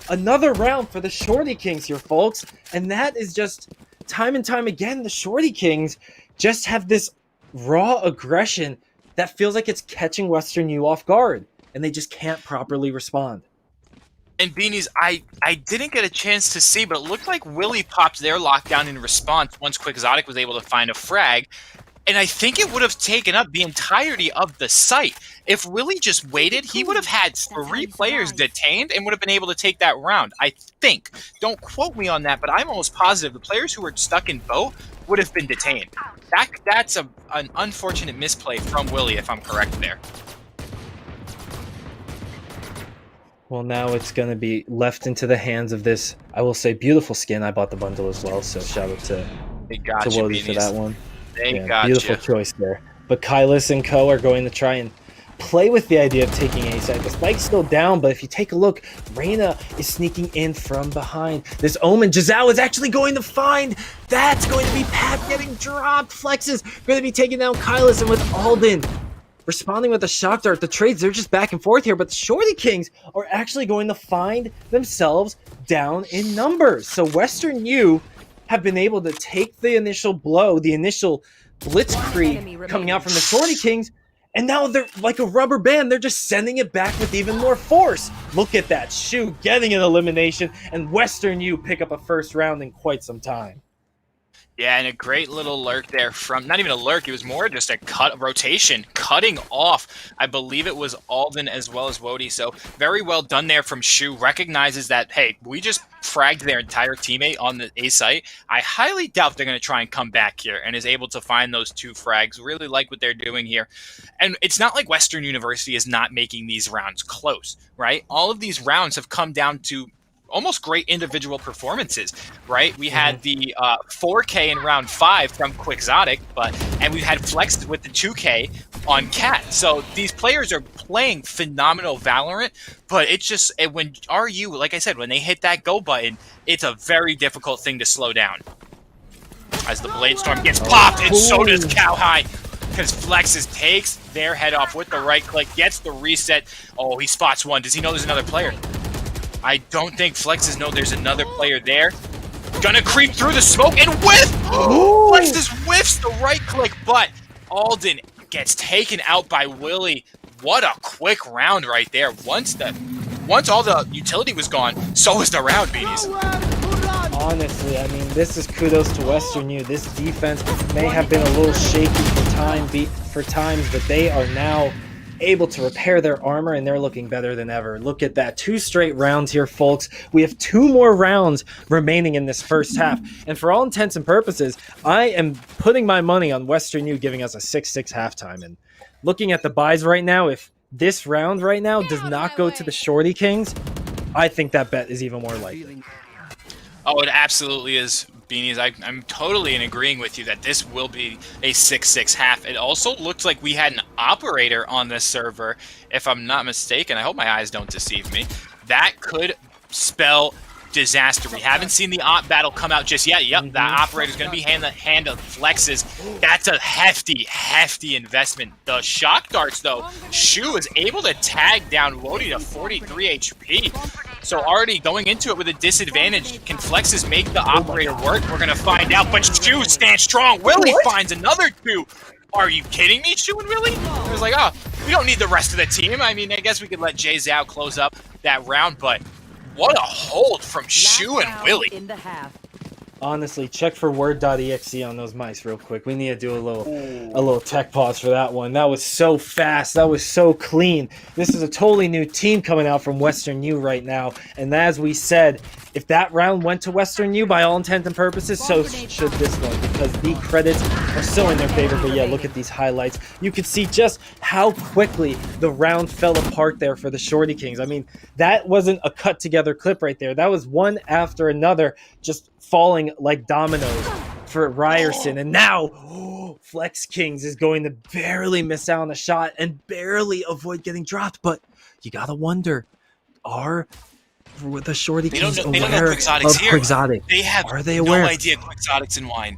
another round for the Shorty Kings here, folks. And that is just time and time again, the Shorty Kings just have this raw aggression that feels like it's catching Western U off guard, and they just can't properly respond. And Beanies, I didn't get a chance to see, but it looked like Willie popped their lockdown in response once Quixotic was able to find a frag. And I think it would have taken up the entirety of the site. If Willie just waited, he would have had 3 players detained and would have been able to take that round. I think. Don't quote me on that, but I'm almost positive the players who were stuck in boat would have been detained. That's an unfortunate misplay from Willie, if I'm correct there. Well, now it's going to be left into the hands of this, I will say, beautiful skin. I bought the bundle as well, so shout out to Wody for that one. Beautiful choice there. But Kylis and Co are going to try and play with the idea of taking A side. The spike's still down, but if you take a look, Reyna is sneaking in from behind. This Omen, Giselle is actually going to find. That's going to be Pat getting dropped. Flex is going to be taking down Kylis, and with Alden responding with a shock dart. The trades, they're just back and forth here, but the Shorty Kings are actually going to find themselves down in numbers. So Western U have been able to take the initial blow, the initial blitzkrieg coming out from the Shorty Kings, and now they're like a rubber band. They're just sending it back with even more force. Look at that. Shu getting an elimination, and Western U pick up a first round in quite some time. Yeah, and a great little lurk there from, not even a lurk, it was more just a rotation, cutting off, I believe it was Alden as well as Wody. So very well done there from Shu. Recognizes that, hey, we just fragged their entire teammate on the A site. I highly doubt they're going to try and come back here, and is able to find those 2 frags. Really like what they're doing here. And it's not like Western University is not making these rounds close, right? All of these rounds have come down to almost great individual performances, right? We had the 4K in round 5 from Quixotic, and we had Flex with the 2K on Cat. So these players are playing phenomenal Valorant, but it's just when RU, like I said, when they hit that go button, it's a very difficult thing to slow down. As the Blade Storm gets popped, and so does Cowhigh, because Flexes takes their head off with the right click, gets the reset. Oh, he spots one. Does he know there's another player? I don't think Flexes know there's another player there. Gonna creep through the smoke and whiff! Flexes whiffs the right click, but Alden gets taken out by Willie. What a quick round right there. Once all the utility was gone, so was the round, Beanies. Honestly, I mean, this is kudos to Western U. This defense may have been a little shaky for times, but they are now able to repair their armor, and they're looking better than ever. Look at that. 2 straight rounds here, folks. We have 2 more rounds remaining in this first half. And for all intents and purposes, I am putting my money on Western U giving us a 6-6 halftime. And looking at the buys right now, if this round right now does not go to the Shorty Kings, I think that bet is even more likely. Oh, it absolutely is, Beanies. I'm totally in agreeing with you that this will be a 6-6 half. It also looked like we had an operator on this server, if I'm not mistaken. I hope my eyes don't deceive me. That could spell disaster. We haven't seen the op battle come out just yet. Yep, that operator's going to be hand of Flexes. That's a hefty investment. The shock darts, though, Shu is able to tag down Wody to 43 HP. So already going into it with a disadvantage. Can Flexes make the operator work? We're going to find out, but Shu stands strong. Willie finds another 2. Are you kidding me, Shu and Willie? I was like, oh, we don't need the rest of the team. I mean, I guess we could let Jay Zhao close up that round, but what a hold from Shu and Willie. In the half. Honestly, check for word.exe on those mice real quick. We need to do a little tech pause for that one. That was so fast. That was so clean. This is a totally new team coming out from Western U right now. And as we said, if that round went to Western U, by all intents and purposes, so should this one, because the credits are so in their favor. But yeah, look at these highlights. You can see just how quickly the round fell apart there for the Shorty Kings. I mean, that wasn't a cut together clip right there. That was one after another, just falling like dominoes for Ryerson. And now Flex Kings is going to barely miss out on a shot and barely avoid getting dropped. But you got to wonder, are the Shorty Kings aware of Quixotic? They have no idea Quixotic's in wine.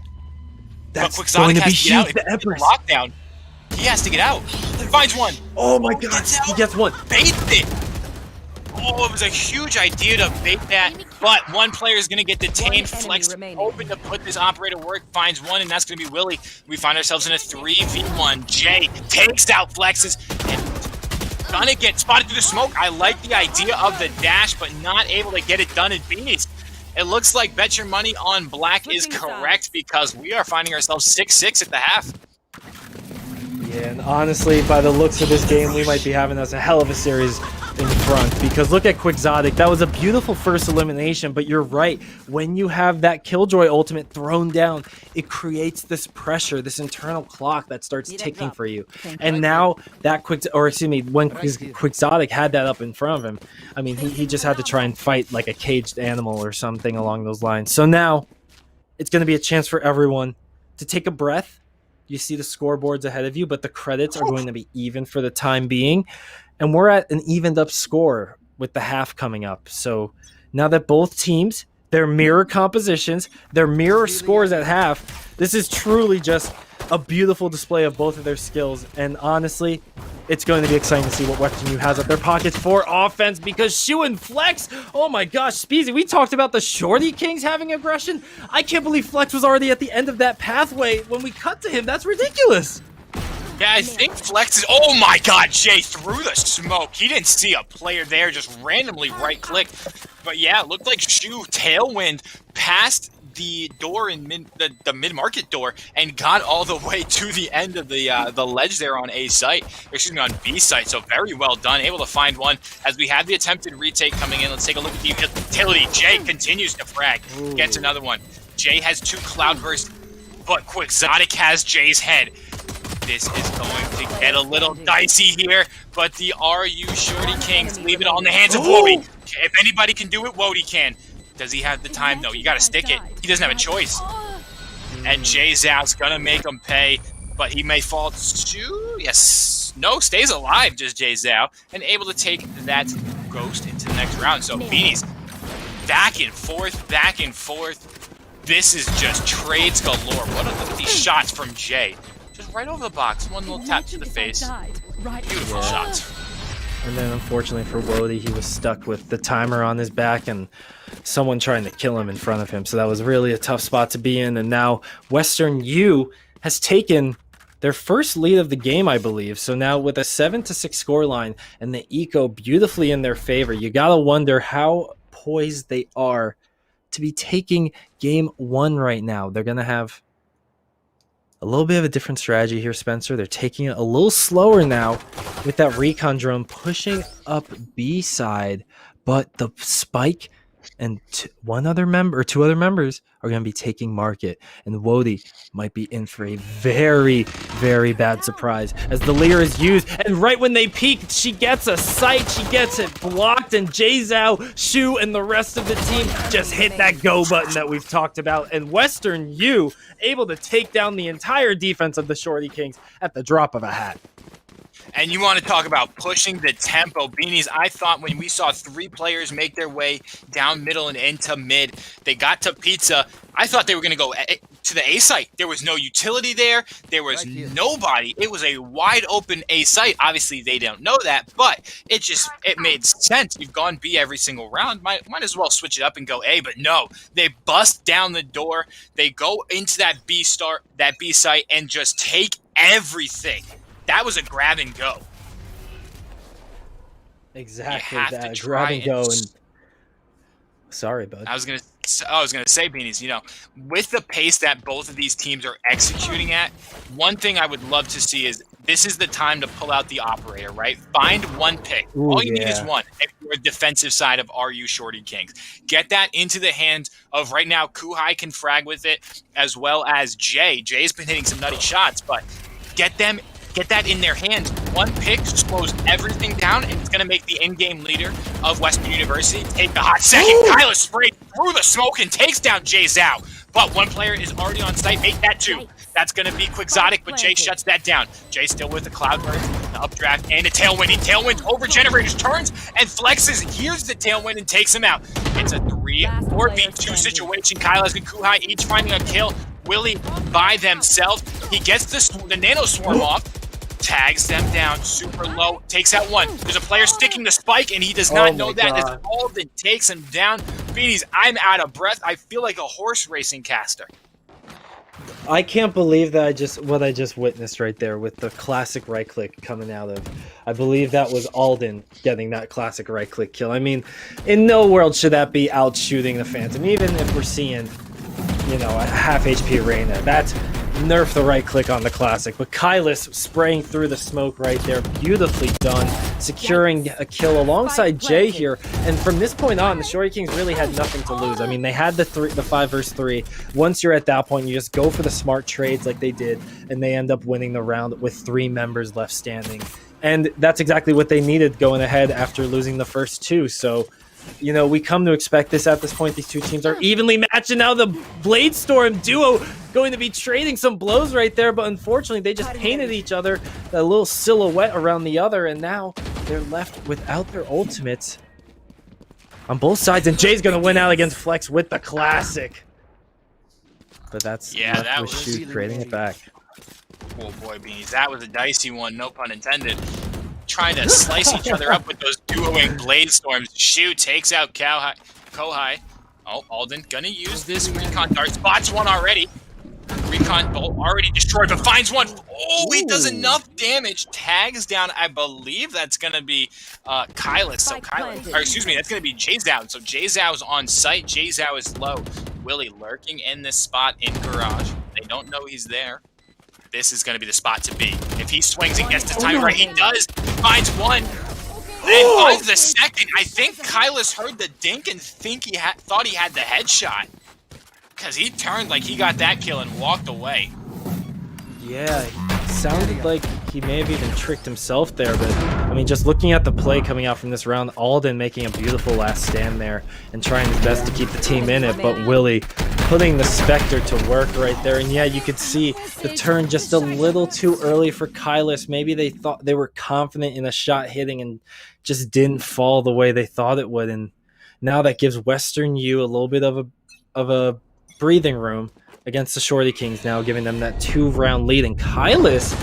That's but Quixotic going to be has to get out. huge. The Empress. Lockdown. He has to get out. Finds one. Oh my God. He gets one. Baits it. Oh, it was a huge idea to bait that, but one player is going to get detained. Flex open to put this operator work, finds one, and that's going to be Willie. We find ourselves in a 3v1. Jay takes out Flex's, and gonna get spotted through the smoke. I like the idea of the dash, but not able to get it done in Beanies. It looks like Bet Your Money on Black is correct because we are finding ourselves 6-6 at the half. Yeah, and honestly, by the looks of this game, we might be having us a hell of a series in front, because look at Quixotic. That was a beautiful first elimination, but you're right. When you have that Killjoy ultimate thrown down, it creates this pressure, this internal clock that starts ticking for you. And now that when Quixotic had that up in front of him, I mean, he just had to try and fight like a caged animal or something along those lines. So now it's going to be a chance for everyone to take a breath. You see the scoreboards ahead of you, but the credits are going to be even for the time being. And we're at an evened up score with the half coming up. So now that both teams, their mirror compositions, their mirror scores at half, this is truly just a beautiful display of both of their skills. And honestly, it's going to be exciting to see what Western U has up their pockets for offense, because Shu and Flex, oh my gosh, Speezy, we talked about the Shorty Kings having aggression. I can't believe Flex was already at the end of that pathway when we cut to him. That's ridiculous. Yeah, I think Flex is... Oh my God, Jay through the smoke. He didn't see a player there, just randomly right-clicked. But yeah, it looked like Shu tailwind past the door in the mid-market door and got all the way to the end of the ledge there on A site. Excuse me, on B site. So very well done. Able to find one as we have the attempted retake coming in. Let's take a look at the utility. Jay continues to frag. Gets another one. Jay has 2 cloud bursts, but Quixotic has Jay's head. This is going to get a little dicey here, but the RU Shorty Kings leave it on the hands of Wody. If anybody can do it, Wody can. Does he have the time, though? You got to stick it. He doesn't have a choice. And Jay Zhao's going to make him pay, but he may fall to... Yes. No, stays alive, just Jay Zhao, and able to take that ghost into the next round. So, Beanies, back and forth, back and forth. This is just trades galore. Look at these shots from Jay. Just right over the box. One little tap to the face. Beautiful shots. And then, unfortunately for Wody, he was stuck with the timer on his back and someone trying to kill him in front of him. So that was really a tough spot to be in. And now Western U has taken their first lead of the game, I believe. So now with a 7-6 scoreline and the eco beautifully in their favor, you got to wonder how poised they are to be taking game 1 right now. They're going to have a little bit of a different strategy here, Spencer. They're taking it a little slower now with that recon drone pushing up B side, but the Spike and 2 other members are going to be taking market, and Wody might be in for a very, very bad surprise as the Lear is used, and right when they peek, she gets a sight, she gets it blocked, and Jay Zhao, Shu, and the rest of the team just hit that go button that we've talked about, and Western U able to take down the entire defense of the Shorty Kings at the drop of a hat. And you want to talk about pushing the tempo. Beanies, I thought when we saw 3 players make their way down middle and into mid, they got to pizza. I thought they were going to go to the A site. There was no utility there. There was nobody. It was a wide open A site. Obviously, they don't know that, but it made sense. You've gone B every single round. Might as well switch it up and go A, but no. They bust down the door. They go into that B site and just take everything. That was a grab and go. Exactly that, grab and go. And sorry, bud. I was gonna say, Beanies, with the pace that both of these teams are executing at, one thing I would love to see is this is the time to pull out the operator, right? Find one pick. All you need is one if you're a defensive side of RU Shorty Kings. Get that into the hands of, right now, Kuhai can frag with it, as well as Jay. Jay's been hitting some nutty shots, but get that in their hands. One pick slows everything down, and it's going to make the in-game leader of Western University take the hot second. Kyla sprayed through the smoke and takes down Jay Zhao. But one player is already on site. Make that 2. That's going to be Quixotic, but Jay shuts that down. Jay still with the Cloud Burst, the updraft, and a Tailwind. He Tailwinds over Generators, turns, and flexes, hears the Tailwind, and takes him out. It's a 3-4v2 situation. Kailas and Kuhai each finding a kill. Willie by themselves. He gets the Nano Swarm off, tags them down super low, takes out 1. There's a player sticking the spike, and he does not know that. As Alden takes him down. Beanies, I'm out of breath. I feel like a horse racing caster. I can't believe that what I just witnessed right there with the classic right click coming out of. I believe that was Alden getting that classic right click kill. I mean, in no world should that be out shooting the Phantom, even if we're seeing, you know, a half HP Reyna. That's nerf the right click on the classic. But Kailas spraying through the smoke right there, beautifully done, securing a kill alongside Jay here. And from this point on, the Shorty Kings really had nothing to lose. I mean, they had the 5 versus 3. Once you're at that point, you just go for the smart trades like they did, and they end up winning the round with 3 members left standing. And that's exactly what they needed going ahead after losing the first 2. So, you know, we come to expect this at this point. These 2 teams are evenly matched, and now the Blade Storm duo going to be trading some blows right there, but unfortunately they just painted each other, a little silhouette around the other, and now they're left without their ultimates on both sides, and Jay's going to win out against Flex with the classic. But that's that was Shoot trading it back. Oh boy, Beanies, that was a dicey one, no pun intended. Trying to slice each other up with those duoing Blade Storms. Shu takes out Kohai. Oh, Alden gonna use this Recon Dart. Spots 1 already. Recon Bolt already destroyed, but finds 1. Oh, he does enough damage. Tags down, I believe that's gonna be Kailas. So that's gonna be Jay Zhao. So Jay Zhao's on site. Jay Zhao is low. Willie lurking in this spot in Garage. They don't know he's there. This is going to be the spot to be. If he swings and gets the timing right, he does. Finds 1. And finds the second. I think Kailas heard the dink and thought he had the headshot. Because he turned like he got that kill and walked away. Yeah, it sounded like he may have even tricked himself there, but I mean, just looking at the play coming out from this round, Alden making a beautiful last stand there and trying his best to keep the team in it, but Willie putting the Spectre to work right there. And yeah, you could see the turn just a little too early for Kailas. Maybe they thought they were confident in a shot hitting and just didn't fall the way they thought it would. And now that gives Western U a little bit of a breathing room against the Shorty Kings, now giving them that 2-round lead. And Kailas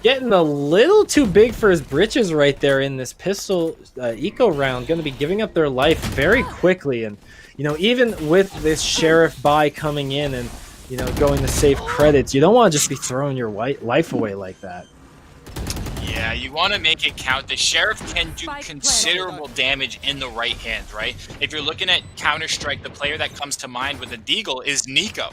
getting a little too big for his britches right there in this pistol eco round, going to be giving up their life very quickly. And you know, even with this Sheriff buy coming in and, you know, going to save credits, you don't want to just be throwing your life away like that. Yeah, you want to make it count. The Sheriff can do considerable damage in the right hands, right? If you're looking at Counter-Strike, the player that comes to mind with a Deagle is Nico.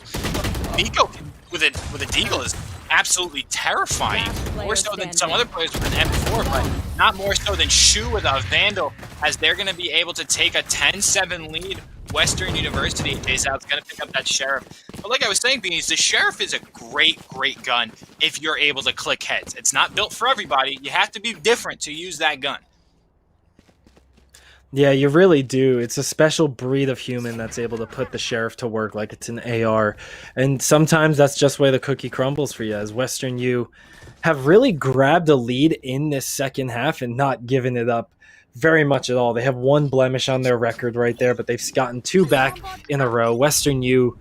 Nico with a Deagle is absolutely terrifying, more so than some other players with an M4, but not more so than Shu with a Vandal, as they're going to be able to take a 10-7 lead. Western University, Jay Zhao's going to pick up that Sheriff. But like I was saying, Beanies, the Sheriff is a great gun if you're able to click heads. It's not built for everybody. You have to be different to use that gun. Yeah, you really do. It's a special breed of human that's able to put the Sheriff to work like it's an AR. And sometimes that's just the way the cookie crumbles for you, as Western U have really grabbed a lead in this second half and not given it up very much at all. They have 1 blemish on their record right there, but they've gotten 2 back in a row. Western U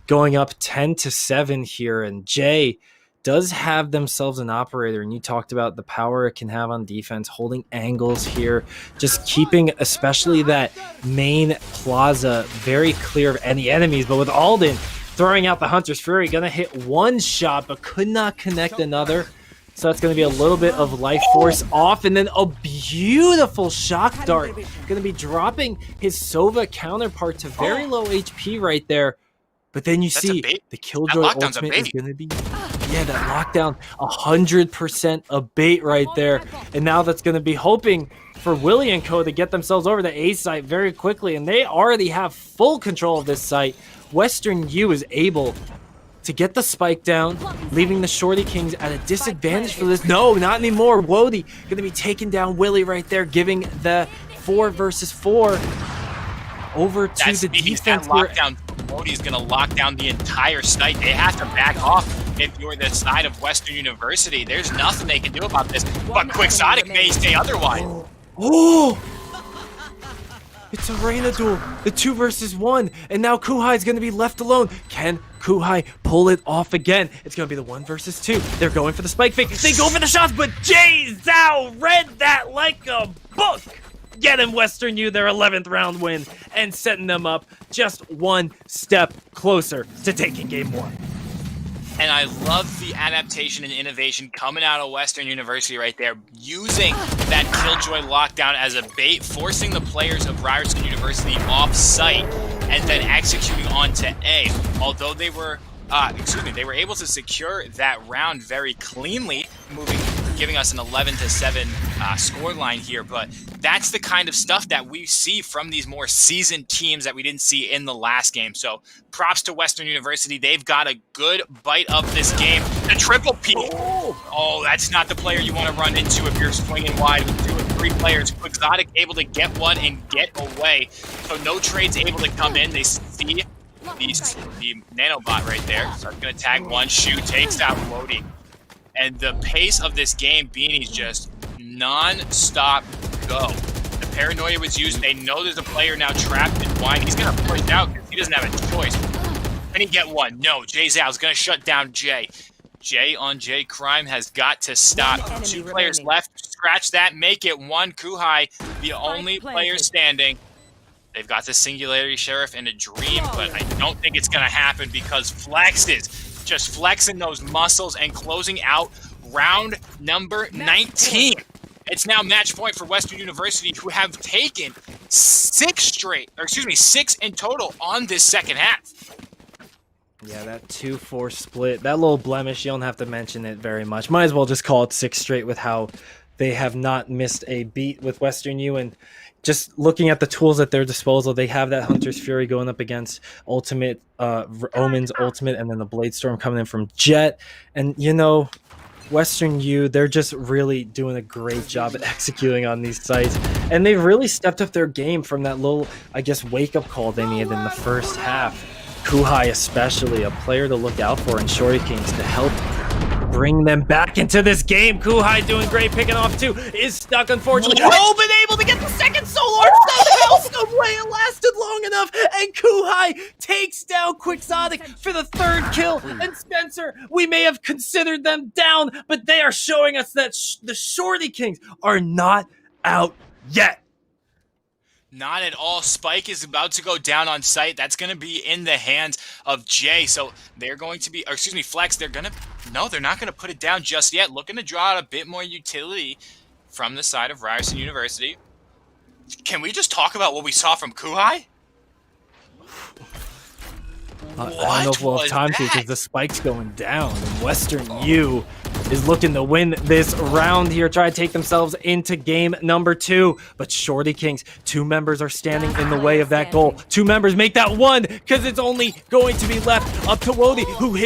going up 10-7 here, and Jay does have themselves an operator, and you talked about the power it can have on defense, holding angles here, just keeping especially that main plaza very clear of any enemies. But with Alden throwing out the Hunter's Fury, gonna hit 1 shot but could not connect another. So that's going to be a little bit of life force off, and then a beautiful shock dart. Going to be dropping his Sova counterpart to very low HP right there. But then you see the Killjoy ultimate is going to be, yeah, that lockdown, 100% a bait right there. And now that's going to be hoping for Willie and Co to get themselves over the A site very quickly, and they already have full control of this site. Western U is able to get the spike down, leaving the Shorty Kings at a disadvantage for this. No, not anymore. Wody going to be taking down Willie right there, giving the 4 versus 4 over to the defense. That lockdown Wodi's going to lock down the entire site. They have to back off if you're the side of Western University. There's nothing they can do about this, but Quixotic may say otherwise. Oh! It's a Reina duel, the 2 versus 1, and now Kuhai is going to be left alone. Can Kuhai pull it off again? It's going to be the 1 versus 2. They're going for the spike fake. They go for the shots, but Jay Zhao read that like a book. Getting Western U their 11th round win and setting them up just one step closer to taking game 1. And I love the adaptation and innovation coming out of Western University right there, using that Killjoy lockdown as a bait, forcing the players of Ryerson University off-site, and then executing onto A. Although they were, they were able to secure that round very cleanly, giving us an 11-7 scoreline here. But that's the kind of stuff that we see from these more seasoned teams that we didn't see in the last game. So props to Western University. They've got a good bite of this game. The triple P. Oh, that's not the player you want to run into if you're swinging wide with 2 or 3 players. Quixotic able to get one and get away. So no trades able to come in. They see the nanobot right there. So I'm going to tag one. Shu takes out Wodi. And the pace of this game, Beanie's just non-stop go. The paranoia was used. They know there's a player now trapped in wine. He's going to push out because he doesn't have a choice. Can he get one? No. Jay Zhao's going to shut down Jay. Jay on Jay. Crime has got to stop. 2 players left. Scratch that. Make it 1. Kuhai, the only player standing. They've got the Singularity Sheriff in a dream, but I don't think it's going to happen because Flex is just flexing those muscles and closing out round number 19. It's now match point for Western University, who have taken 6 in total on this second half. Yeah, that 2-4 split, that little blemish, you don't have to mention it very much. Might as well just call it 6 straight with how they have not missed a beat with Western U. And just looking at the tools at their disposal, they have that Hunter's Fury going up against Ultimate, Omen's Ultimate, and then the Blade Storm coming in from Jet. And, you know, Western U, they're just really doing a great job at executing on these sites. And they've really stepped up their game from that little, I guess, wake-up call they needed in the first half. Kuhai especially, a player to look out for, and Shorty Kings to help bring them back into this game. Kuhai doing great, picking off 2, is stuck unfortunately. Oh, but able to get the second solo somehow, some way it lasted long enough, and Kuhai takes down Quixotic for the 3rd kill. And Spencer, we may have considered them down, but they are showing us that the Shorty Kings are not out yet. Not at all. Spike is about to go down on site. That's going to be in the hands of Jay. So they're going to be, or excuse me, Flex, they're going to, no, they're not going to put it down just yet. Looking to draw out a bit more utility from the side of Ryerson University. Can we just talk about what we saw from Kuhai? I don't know if we'll have time to because the spike's going down. And Western U is looking to win this round here, try to take themselves into game number 2. But Shorty Kings, 2 members are standing in the way of that goal. 2 members make that 1 because it's only going to be left up to Wodi, who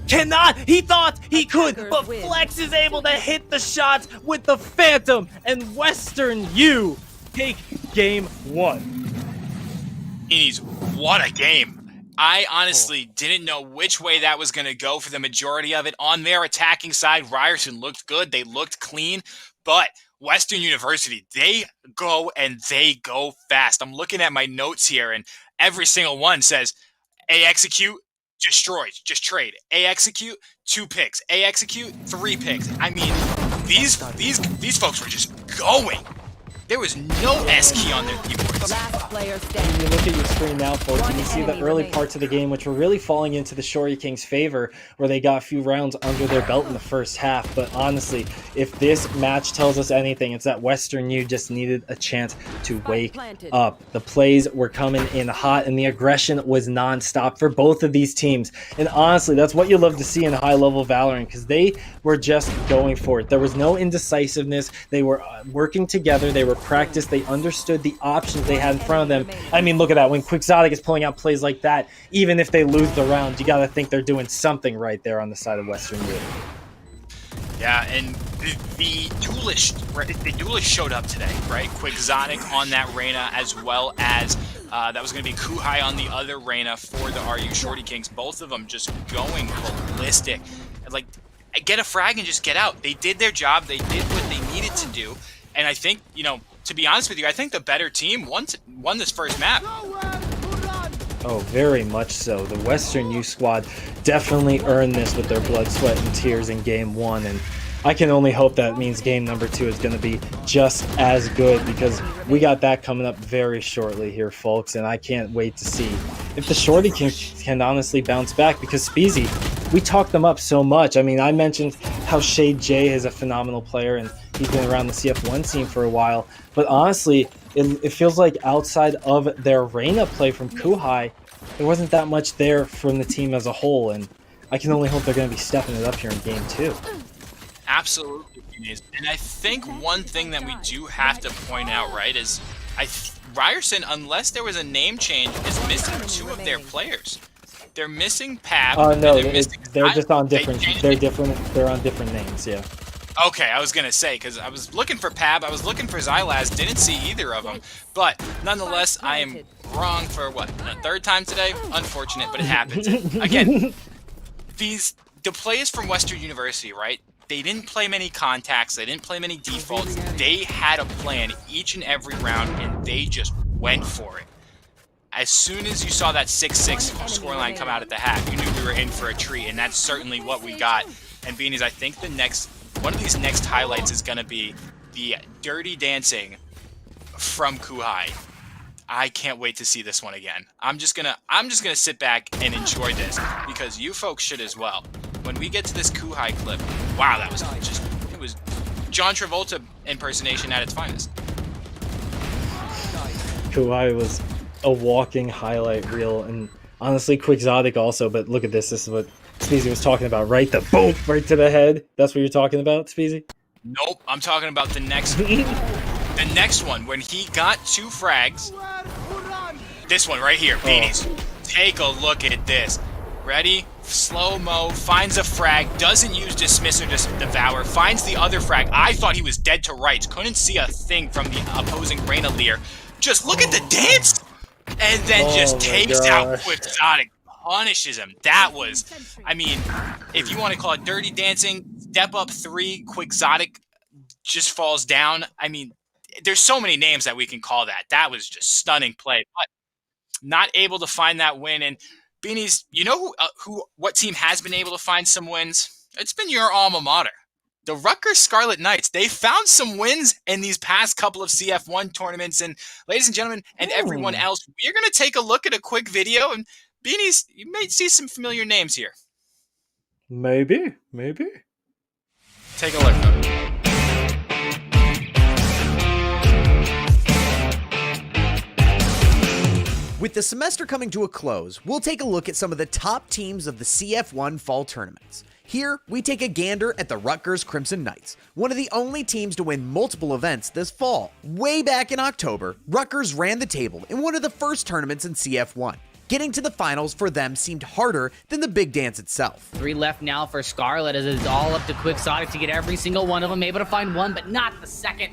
cannot. He thought he could, but Flex is able to hit the shots with the Phantom, and Western U take game 1. Beanies, what a game. I honestly didn't know which way that was going to go for the majority of it. On their attacking side, Ryerson looked good. They looked clean. But Western University, they go and they go fast. I'm looking at my notes here, and every single one says, A execute, destroy, just trade. A execute, 2 picks. A execute, 3 picks. I mean, these folks were just going. There was no S key on their keyboards. Last player When standing. you look at your screen now, folks, and you see the early parts of the game, which were really falling into the Shorty Kings' favor, where they got a few rounds under their belt in the first half. But honestly, if this match tells us anything, it's that Western U just needed a chance to wake up. The plays were coming in hot, and the aggression was nonstop for both of these teams. And honestly, that's what you love to see in high-level Valorant, because they were just going for it. There was no indecisiveness. They were working together. They were practiced. They understood the options they had in front of them. I mean, look at that. When Quixotic is pulling out plays like that, even if they lose the round, you got to think they're doing something right there on the side of Western U. Yeah, and the duelist showed up today, right? Quixotic on that Reyna, as well as That was going to be Kuhai on the other Reyna for the RU Shorty Kings. Both of them just going ballistic. Like, get a frag and just get out. They did their job. They did what they needed to do. And I think, you know, to be honest with you, I think the better team won this first map. Oh, very much so. The Western U squad definitely earned this with their blood, sweat, and tears in game 1, and I can only hope that means game number 2 is going to be just as good, because we got that coming up very shortly here, folks, and I can't wait to see if the Shorty Kings can honestly bounce back, because Speezy, we talked them up so much. I mean, I mentioned how Shade J is a phenomenal player, and he's been around the CF1 scene for a while, but honestly, it feels like outside of their Reyna play from Kuhai, there wasn't that much there from the team as a whole, and I can only hope they're going to be stepping it up here in game 2. Absolutely, and I think one thing that we do have to point out, right, is Ryerson, unless there was a name change, is missing 2 of their players. They're missing Pab. No, they're just on different. They're on different names. Yeah. Okay, I was gonna say, because I was looking for Pab, I was looking for Xylaz, didn't see either of them. But nonetheless, I am wrong for what, the 3rd time today? Unfortunate, but it happens. Again, the players from Western University, right? They didn't play many contacts, they didn't play many defaults. They had a plan each and every round, and they just went for it. As soon as you saw that 6-6 scoreline come out at the half, you knew we were in for a treat, and that's certainly what we got. And Beanies, I think one of these next highlights is going to be the dirty dancing from Kuhai. I can't wait to see this one again. I'm just gonna sit back and enjoy this, because you folks should as well. When we get to this Kuhai clip, wow, it was John Travolta impersonation at its finest. Kuhai was a walking highlight reel, and honestly, Quixotic also. But look at this. This is what Speezy was talking about, right? The boom right to the head. That's what you're talking about, Speezy? Nope, I'm talking about the next one when he got 2 frags. This one right here, Beanies. Take a look at this. Ready? Slow-mo, finds a frag, doesn't use Dismiss or Devour, finds the other frag. I thought he was dead to rights, couldn't see a thing from the opposing Reyna Lear. Just look at the dance! And then just takes out Quixotic, punishes him. That was, I mean, if you want to call it dirty dancing, step up 3, Quixotic just falls down. I mean, there's so many names that we can call that. That was just stunning play, but not able to find that win. And Beanies, you know what team has been able to find some wins? It's been your alma mater. The Rutgers Scarlet Knights. They found some wins in these past couple of CF1 tournaments. And ladies and gentlemen, and everyone else, we're going to take a look at a quick video. And Beanies, you may see some familiar names here. Maybe. Take a look. With the semester coming to a close, we'll take a look at some of the top teams of the CF1 fall tournaments. Here, we take a gander at the Rutgers Crimson Knights, one of the only teams to win multiple events this fall. Way back in October, Rutgers ran the table in one of the first tournaments in CF1. Getting to the finals for them seemed harder than the big dance itself. 3 left now for Scarlet, as it's all up to Quixotic to get every single one of them, able to find one, but not the second.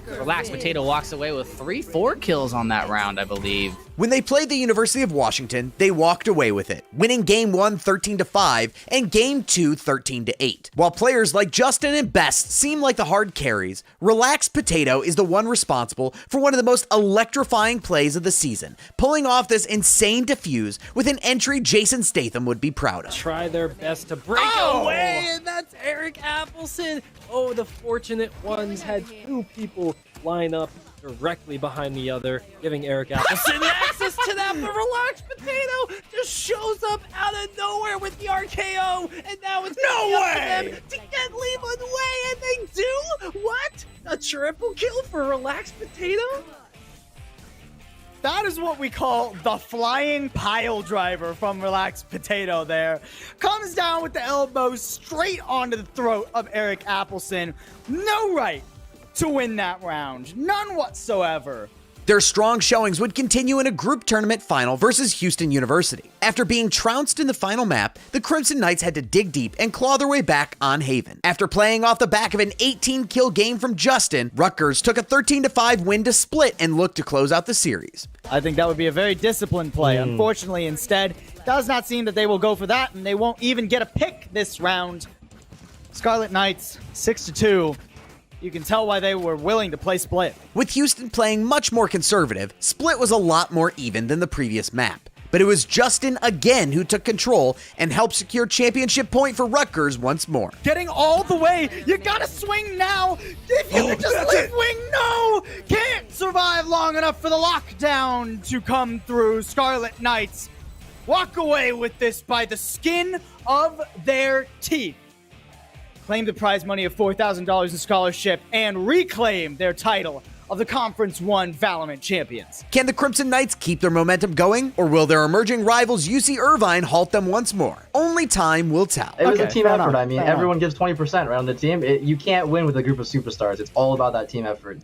Relaxed Potato walks away with 3-4 kills on that round, I believe. When they played the University of Washington, they walked away with it, winning Game 1 13-5 and Game 2 13-8. While players like Justin and Best seem like the hard carries, Relaxed Potato is the one responsible for one of the most electrifying plays of the season, pulling off this insane defuse with an entry Jason Statham would be proud of. Try their best to break away, and that's Eric Appleson. Oh, the fortunate ones had 2 people line up directly behind the other, giving Eric Appleson access to that, but Relaxed Potato just shows up out of nowhere with the RKO, and now it's up to them to get Leland away, and they do? What? A triple kill for Relaxed Potato? That is what we call the flying pile driver from Relaxed Potato there. Comes down with the elbow straight onto the throat of Eric Appleson. No right to win that round. None whatsoever. Their strong showings would continue in a group tournament final versus Houston University. After being trounced in the final map, the Crimson Knights had to dig deep and claw their way back on Haven. After playing off the back of an 18-kill game from Justin, Rutgers took a 13-5 win to split and looked to close out the series. I think that would be a very disciplined play. Unfortunately, instead, does not seem that they will go for that, and they won't even get a pick this round. Scarlet Knights, 6-2. You can tell why they were willing to play split. With Houston playing much more conservative, split was a lot more even than the previous map. But it was Justin again who took control and helped secure championship point for Rutgers once more. Getting all the way, you gotta swing now. If you could just leave wing, no! Can't survive long enough for the lockdown to come through. Scarlet Knights walk away with this by the skin of their teeth. Claim the prize money of $4,000 in scholarship and reclaim their title of the Conference 1 Valorant champions. Can the Crimson Knights keep their momentum going, or will their emerging rivals UC Irvine halt them once more? Only time will tell. It was a team effort. I mean, everyone gives 20% around the team. You can't win with a group of superstars. It's all about that team effort.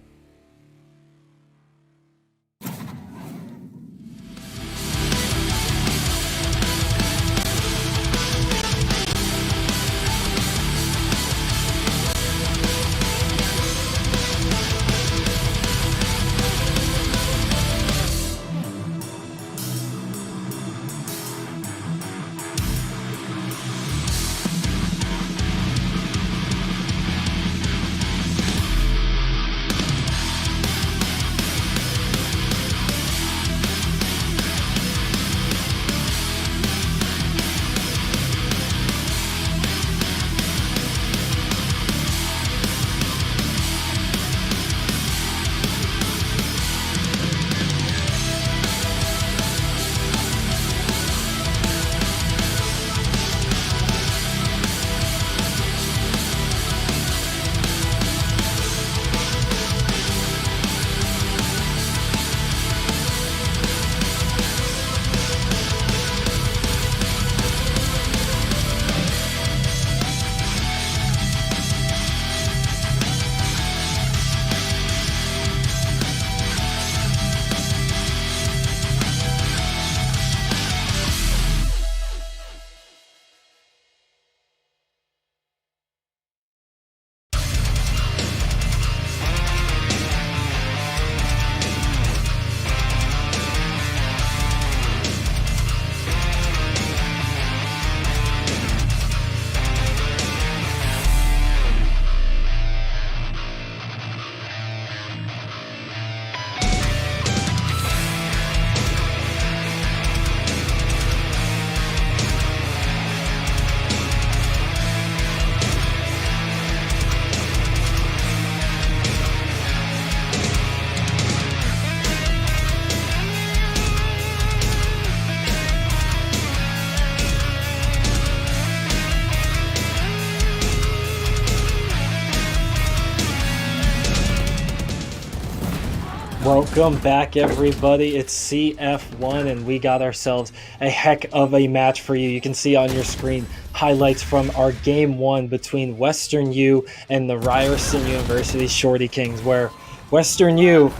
Welcome back, everybody. It's CF1, and we got ourselves a heck of a match for you. You can see on your screen highlights from our Game 1 between Western U and the Ryerson University Shorty Kings, where Western U,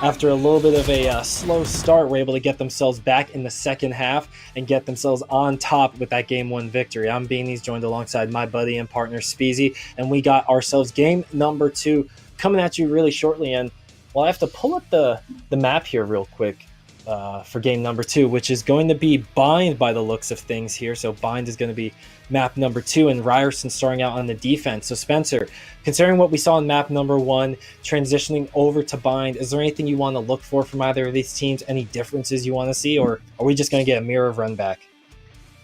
after a little bit of a slow start, were able to get themselves back in the second half and get themselves on top with that Game 1 victory. I'm Beanies, joined alongside my buddy and partner Speezy, and we got ourselves game number 2 coming at you really shortly. And well, I have to pull up the map here real quick for game number 2, which is going to be Bind by the looks of things here. So Bind is going to be map number 2, and Ryerson starting out on the defense. So Spencer, considering what we saw in map number 1, transitioning over to Bind, is there anything you want to look for from either of these teams? Any differences you want to see, or are we just going to get a mirror of run back?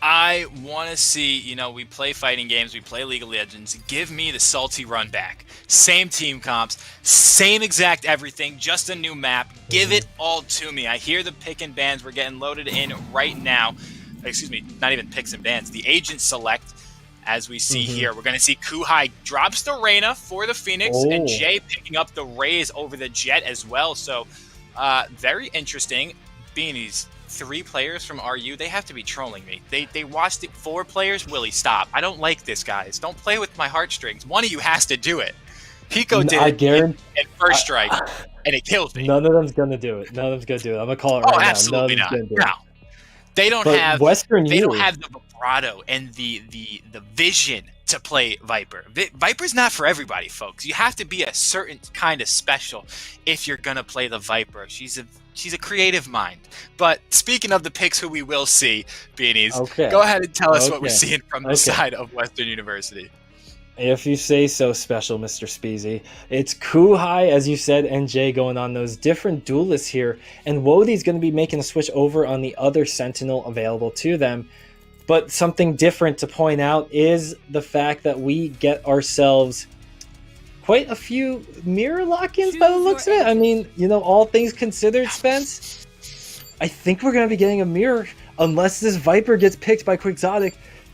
I want to see, we play fighting games, we play League of Legends. Give me the salty run back. Same team comps, same exact everything, just a new map. Give it all to me. I hear the pick and bans we're getting loaded in right now. Excuse me, not even picks and bans. The agent select, as we see here. We're going to see Kuhai drops the Reyna for the Phoenix, and Jay picking up the Raze over the Jet as well. So, very interesting. Beanies. 3 players from RU, they have to be trolling me. They watched it. 4 players. Willie, stop. I don't like this, guys. Don't play with my heartstrings. One of you has to do it. Pico did it in first strike. and it kills me. None of them's gonna do it. None of them's gonna do it. I'm gonna call it right now. Absolutely None of not. them's gonna do No. it. They don't But have Western they U. don't have the vibrato and the vision to play Viper. Viper's not for everybody, folks. You have to be a certain kind of special if you're gonna play the Viper. She's a creative mind. But speaking of the picks who we will see, Beanies, go ahead and tell us what we're seeing from the side of Western University. If you say so, special Mr. Speezy. It's Kuhai, as you said, and Jay going on those different duelists here. And Wodi's going to be making a switch over on the other Sentinel available to them. But something different to point out is the fact that we get ourselves quite a few mirror lock-ins by the looks of it. I mean, you know, all things considered, Spence, I think we're going to be getting a mirror unless this Viper gets picked by Quixotic.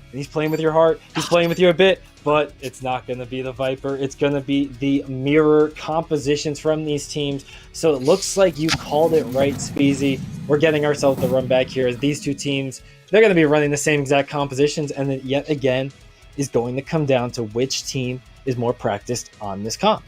And he's playing with your heart. He's playing with you a bit. But it's not going to be the Viper. It's going to be the mirror compositions from these teams. So it looks like you called it right, Speezy. We're getting ourselves the run back here as these two teams, they're going to be running the same exact compositions. And it yet again is going to come down to which team is more practiced on this comp.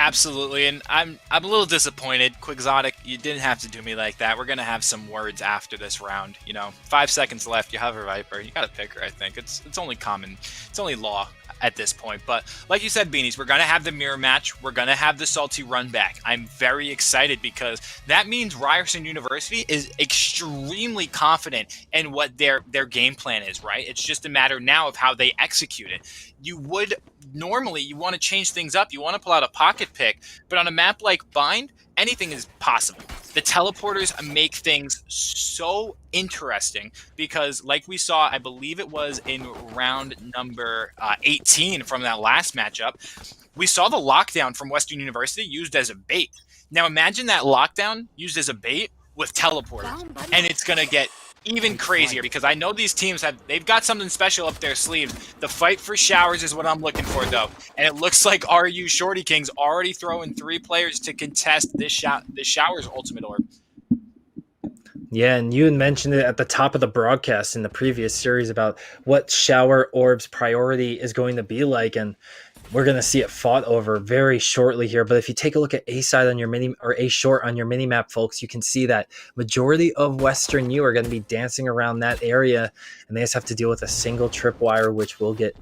Absolutely, and I'm a little disappointed. Quixotic, you didn't have to do me like that. We're going to have some words after this round. You know, 5 seconds left, you have a Viper. You got to pick her, I think. It's only common. It's only law at this point. But like you said, Beanies, we're going to have the mirror match. We're going to have the salty run back. I'm very excited because that means Ryerson University is extremely confident in what their game plan is, right? It's just a matter now of how they execute it. Normally you want to change things up. You want to pull out a pocket pick, but on a map like Bind, anything is possible. The teleporters make things so interesting because like we saw, I believe it was in round number 18 from that last matchup, we saw the lockdown from Western University used as a bait. Now imagine that lockdown used as a bait with teleporters, and it's going to get even crazier because I know these teams they've got something special up their sleeves. The fight for showers is what I'm looking for though, and it looks like RU Shorty Kings already throwing 3 players to contest this showers ultimate orb. Yeah, and you had mentioned it at the top of the broadcast in the previous series about what shower orbs priority is going to be like, and we're going to see it fought over very shortly here. But if you take a look at A side on your mini or A short on your mini map, folks, you can see that majority of Western U are going to be dancing around that area, and they just have to deal with a single tripwire, which will get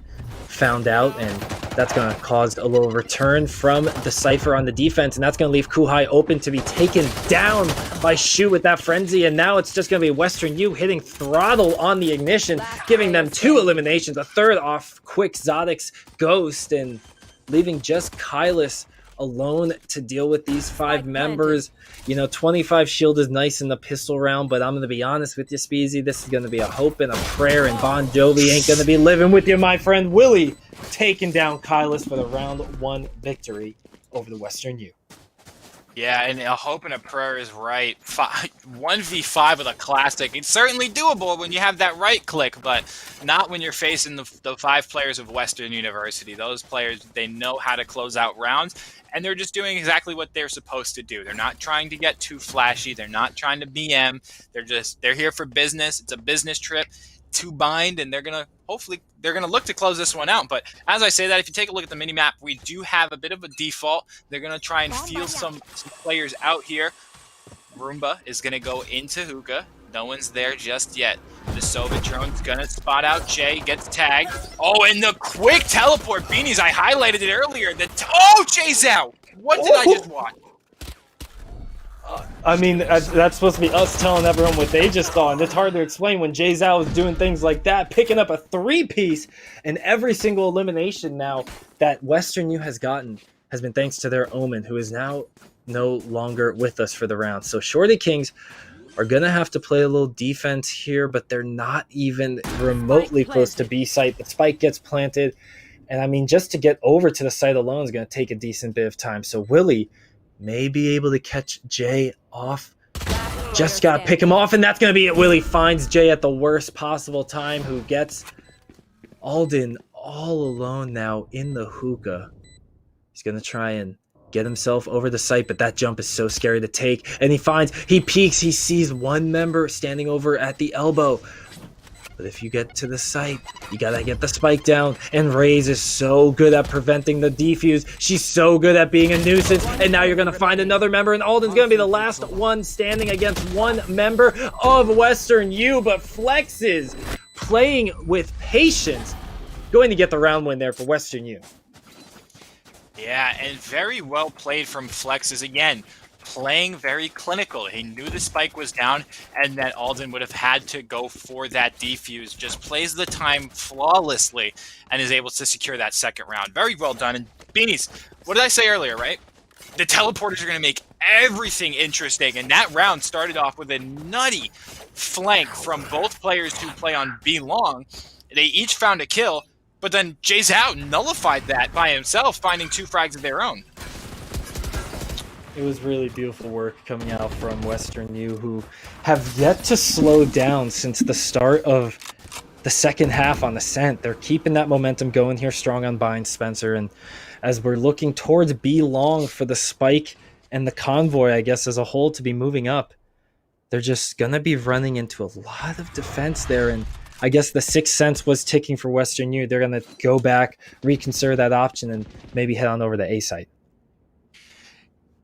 found out, and that's going to cause a little return from the Cypher on the defense, and that's going to leave Kuhai open to be taken down by Shu with that frenzy, and now it's just going to be Western U hitting throttle on the ignition, giving them 2 eliminations, a third off Quixotic's Ghost, and leaving just Kylus alone to deal with these 5 members. You know, 25 shield is nice in the pistol round, but I'm going to be honest with you, Speezy. This is going to be a hope and a prayer, and Bon Jovi ain't going to be living with you, my friend. Willie taking down Kylus for the round 1 victory over the Western U. Yeah, and a hope and a prayer is right. 1v5 with a classic. It's certainly doable when you have that right click, but not when you're facing the 5 players of Western University. Those players, they know how to close out rounds, and they're just doing exactly what they're supposed to do. They're not trying to get too flashy. They're not trying to BM. They're here for business. It's a business trip to Bind, and they're gonna look to close this one out. But as I say that, if you take a look at the mini map, we do have a bit of a default. They're gonna try and feel some players out here. Roomba is gonna go into hookah. No one's there just yet. The Soviet drone's gonna spot out Jay, gets tagged. Oh, and the quick teleport, Beanies, I highlighted it earlier. Jay's out! What did I just watch? I mean, that's supposed to be us telling everyone what they just saw, and it's hard to explain when Jay Zhao is doing things like that, picking up a 3-piece, and every single elimination now that Western U has gotten has been thanks to their Omen, who is now no longer with us for the round. So Shorty Kings are going to have to play a little defense here, but they're not even remotely close to B site. The spike gets planted, and I mean, just to get over to the site alone is going to take a decent bit of time. So Willie may be able to catch Jay off. Just got to pick him off, and that's going to be it. Willie finds Jay at the worst possible time, who gets Alden all alone now in the hookah. He's going to try and get himself over the site, but that jump is so scary to take. And he peeks, he sees one member standing over at the elbow. But if you get to the site, you gotta get the spike down. And Raze is so good at preventing the defuse. She's so good at being a nuisance. And now you're gonna find another member, and Alden's gonna be the last one standing against one member of Western U. But Flex is playing with patience, going to get the round win there for Western U. Yeah, and very well played from Flexes again. Playing very clinical. He knew the spike was down and that Alden would have had to go for that defuse. Just plays the time flawlessly and is able to secure that second round. Very well done. And Beanies, what did I say earlier, right? The teleporters are going to make everything interesting. And that round started off with a nutty flank from both players who play on B long. They each found a kill, but then Jay Zhao nullified that by himself, finding 2 frags of their own. It was really beautiful work coming out from Western U, who have yet to slow down since the start of the second half on Ascent. They're keeping that momentum going here strong on Bind Spencer. And as we're looking towards B long for the spike and the convoy, I guess, as a whole to be moving up, they're just going to be running into a lot of defense there. And I guess the Sixth Sense was ticking for Western U. They're going to go back, reconsider that option, and maybe head on over to A site.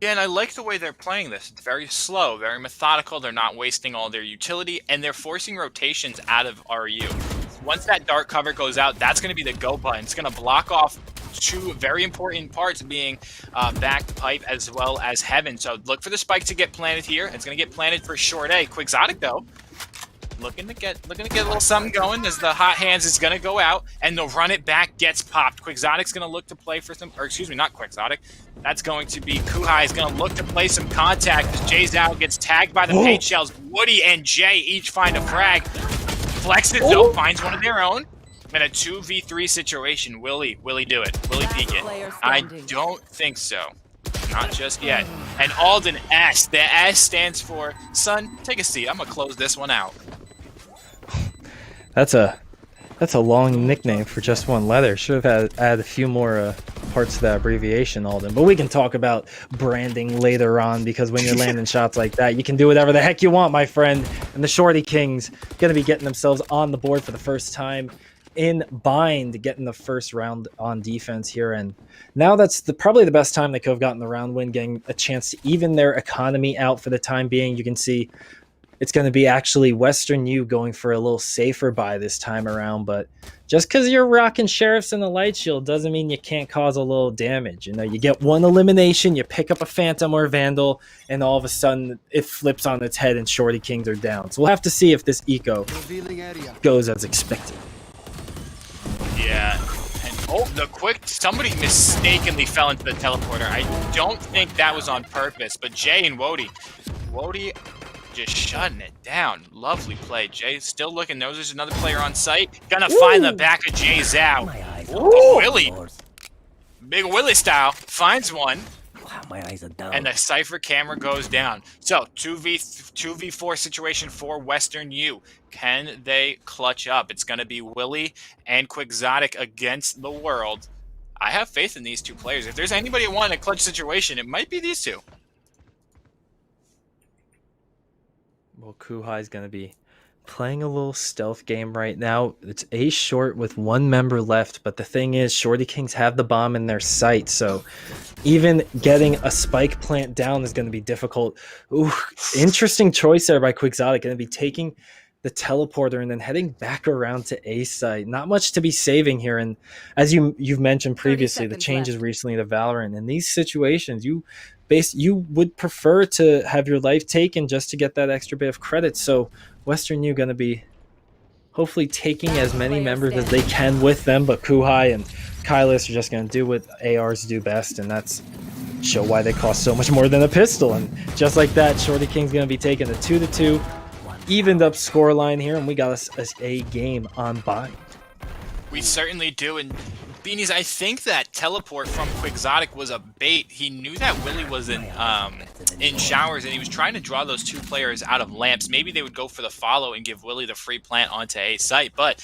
Yeah, and I like the way they're playing this. It's very slow, very methodical. They're not wasting all their utility, and they're forcing rotations out of RU. Once that dark cover goes out, that's going to be the go button. It's going to block off 2 very important parts, being back pipe as well as heaven. So look for the spike to get planted here. It's going to get planted for short A. Quixotic, though, looking to get a little something going as the hot hands is going to go out, and the run it back gets popped. Quixotic's going to look to play for some, or excuse me, not Quixotic. That's going to be Kuhai is going to look to play some contact as Jay Zhao gets tagged by the paint shells. Woody and Jay each find a frag. Flexes though finds one of their own. In a 2v3 situation, will he do it? Will he peek it? I don't think so. Not just yet. And Alden S. The S stands for, son, take a seat. I'm going to close this one out. That's a long nickname for just one letter. Should have add a few more parts to that abbreviation, Alden. But we can talk about branding later on, because when you're landing shots like that, you can do whatever the heck you want, my friend. And the Shorty Kings going to be getting themselves on the board for the first time in Bind, getting the first round on defense here. And now that's probably the best time they could have gotten the round win, getting a chance to even their economy out for the time being. You can see it's going to be actually Western U going for a little safer buy this time around. But just because you're rocking Sheriffs and the Light Shield doesn't mean you can't cause a little damage. You know, you get one elimination, you pick up a Phantom or Vandal, and all of a sudden it flips on its head and Shorty Kings are down. So we'll have to see if this eco goes as expected. Yeah. And the quick, somebody mistakenly fell into the teleporter. I don't think that was on purpose, but Jay and Wody just shutting it down. Lovely play. Jay still looking. There's another player on site. Gonna find the back of Jay Zhao. Willie. Big Willie style. Finds one. My eyes are down. And the Cypher camera goes down. So 2v4 situation for Western U. Can they clutch up? It's gonna be Willie and Quixotic against the world. I have faith in these two players. If there's anybody wanting a clutch situation, it might be these two. Well, Kuhai's going to be playing a little stealth game right now. It's A short with one member left, but the thing is, Shorty Kings have the bomb in their sight, so even getting a spike plant down is going to be difficult. Ooh, interesting choice there by Quixotic. Going to be taking the teleporter and then heading back around to A site. Not much to be saving here, and as you've mentioned previously, the changes recently to Valorant. In these situations, you would prefer to have your life taken just to get that extra bit of credit. So Western U going to be hopefully taking as many members as they can with them, but Kuhai and Kylus are just going to do what ARs do best, and that's show why they cost so much more than a pistol. And just like that, Shorty King's going to be taking a 2-2 evened up scoreline here, and we got a game on Bind. We certainly do, and Beanies, I think that teleport from Quixotic was a bait. He knew that Willie was in showers, and he was trying to draw those two players out of lamps. Maybe they would go for the follow and give Willie the free plant onto A site, but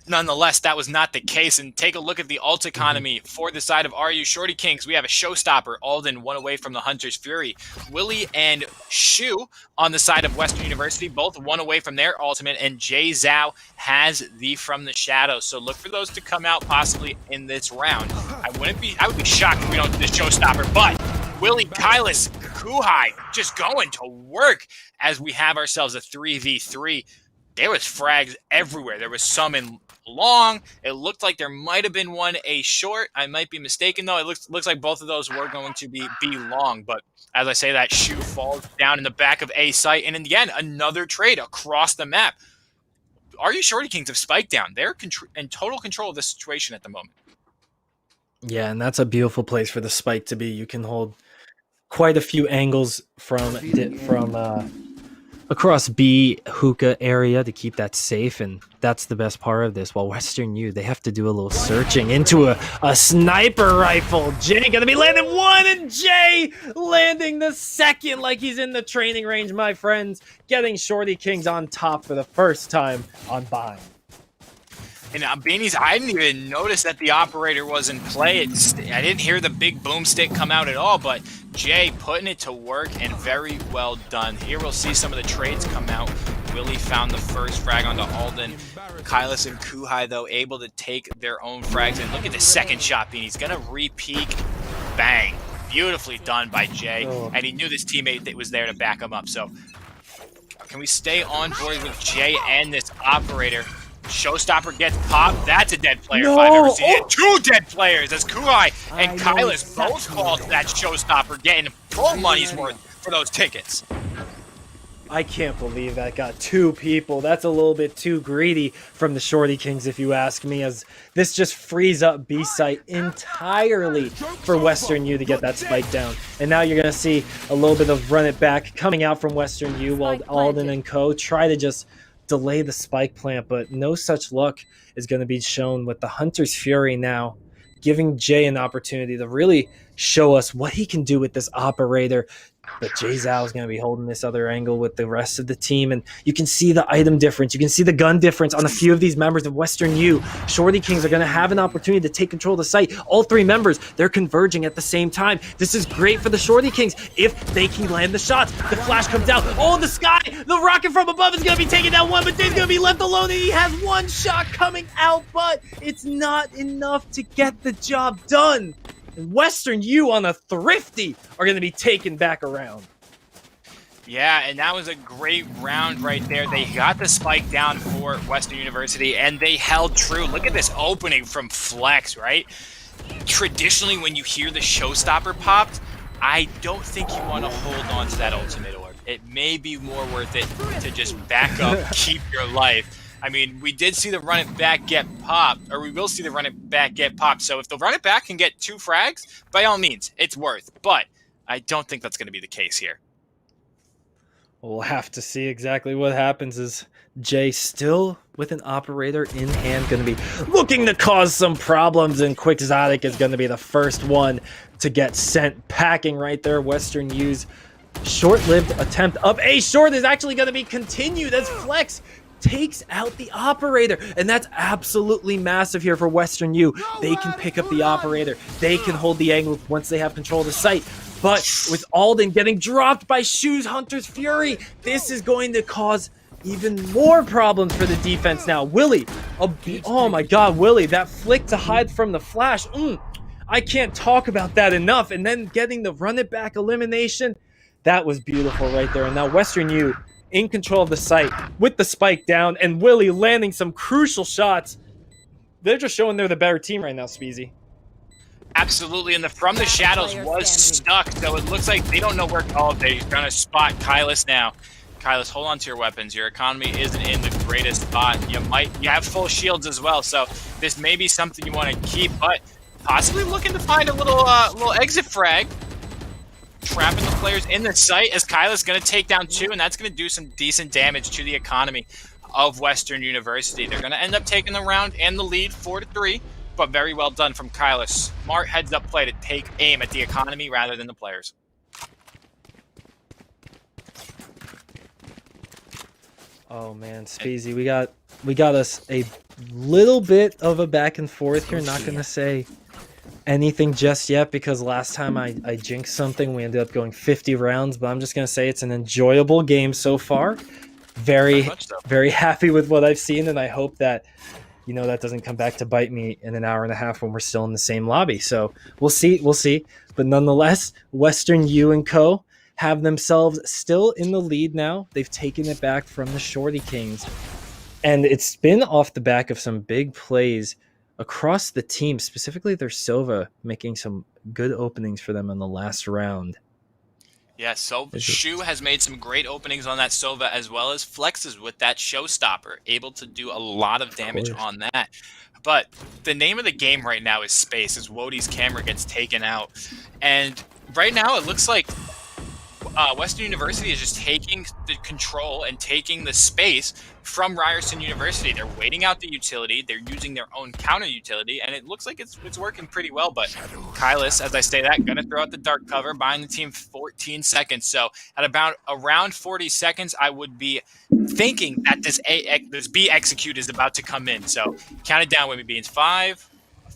nonetheless, that was not the case. And take a look at the ult economy for the side of RU Shorty Kings. We have a showstopper. Alden one away from the Hunter's Fury. Willie and Shu on the side of Western University, both one away from their ultimate. And Jay Zhao has the From the Shadows. So look for those to come out possibly in this round. I would be shocked if we don't do this showstopper, but Willie, Kylus, Kuhai just going to work as we have ourselves a 3v3. There was frags everywhere. There was some in long. It looked like there might have been one a short. I might be mistaken though. It looks like both of those were going to be long. But as I say, that Shu falls down in the back of A site, and again another trade across the map. RU Shorty Kings have spiked down. They're in total control of the situation at the moment. Yeah, and that's a beautiful place for the spike to be. You can hold quite a few angles from across B hookah area to keep that safe, and that's the best part of this. While Western U, they have to do a little searching into a sniper rifle. Jay gonna be landing one, and Jay landing the second like he's in the training range, my friends. Getting Shorty Kings on top for the first time on Bind. And Beanies, I didn't even notice that the operator was in play. I didn't hear the big boomstick come out at all, but Jay putting it to work, and very well done. Here we'll see some of the trades come out. Willie found the first frag onto Alden. Kylus and Kuhai, though, able to take their own frags. And look at the second shot, Beanies. Gonna re-peek. Bang. Beautifully done by Jay. And he knew this teammate that was there to back him up. So can we stay on board with Jay and this operator? Showstopper gets popped. That's a dead player if I've ever seen it. Two dead players as Kuhai and Kylus both fall to that showstopper, getting full money's worth for those tickets. I can't believe that got two people. That's a little bit too greedy from the Shorty Kings, if you ask me, as this just frees up B site entirely for Western U to get that spike down. And now you're going to see a little bit of run it back coming out from Western U while Alden and co try to just delay the spike plant, but no such luck is going to be shown with the Hunter's Fury now giving Jay an opportunity to really show us what he can do with this operator. But Jay Zhao is going to be holding this other angle with the rest of the team, and you can see the item difference. You can see the gun difference on a few of these members of Western U. Shorty Kings are going to have an opportunity to take control of the site. All three members, they're converging at the same time. This is great for the Shorty Kings if they can land the shots. The flash comes out. Oh, the sky! The rocket from above is going to be taking down one, but Jay's going to be left alone, and he has one shot coming out, but it's not enough to get the job done. Western U on a thrifty are going to be taken back around. Yeah, and that was a great round right there. They got the spike down for Western University, and they held true. Look at this opening from Flex, right? Traditionally, when you hear the showstopper popped, I don't think you want to hold on to that ultimate orb. It may be more worth it to just back up, keep your life. I mean, we did see the run it back get popped, or we will see the run it back get popped. So if the run it back can get 2 frags, by all means, it's worth. But I don't think that's going to be the case here. We'll have to see exactly what happens. Is Jay still with an operator in hand going to be looking to cause some problems, and Quixotic is going to be the first one to get sent packing right there. Western U's short-lived attempt of a short is actually going to be continued as Flex takes out the operator, and that's absolutely massive here for Western U. They can pick up the operator. They can hold the angle once they have control of the site. But with Alden getting dropped by Shu's Hunter's Fury, this is going to cause even more problems for the defense now. Willie, oh my god, Willie, that flick to hide from the flash. I can't talk about that enough. And then getting the run it back elimination, that was beautiful right there. And now Western U in control of the site with the spike down, and Willie landing some crucial shots. They're just showing they're the better team right now, Speezy. Absolutely, and the From the Shadows was stuck, so it looks like they don't know where. Oh, they're gonna spot Kylus now. Kylus, hold on to your weapons. Your economy isn't in the greatest spot. You have full shields as well, so this may be something you want to keep, but possibly looking to find a little exit frag. Trapping the players in the site as Kylus going to take down 2, and that's going to do some decent damage to the economy of Western University. They're going to end up taking the round and the lead 4-3, but very well done from Kylus. Smart heads-up play to take aim at the economy rather than the players. Oh man, Speezy, we got us a little bit of a back and forth here. Not gonna say anything just yet because last time I jinxed something, we ended up going 50 rounds. But I'm just gonna say it's an enjoyable game so far. Very very happy with what I've seen, and I hope that that doesn't come back to bite me in an hour and a half when we're still in the same lobby. So we'll see. But nonetheless, Western U and Co. have themselves still in the lead now. They've taken it back from the Shorty Kings. And it's been off the back of some big plays across the team, specifically their Sova making some good openings for them in the last round. Yeah, so Shu has made some great openings on that Sova, as well as Flexes with that Showstopper, able to do a lot of damage on that. But the name of the game right now is Space, as Wodi's camera gets taken out. And right now it looks like Western University is just taking the control and taking the space from Ryerson University. They're waiting out the utility. They're using their own counter utility, and it looks like it's working pretty well. But Kylus, as I say that, going to throw out the dark cover, buying the team 14 seconds. So at about around 40 seconds, I would be thinking that this B execute is about to come in. So count it down with me, Beans. 5,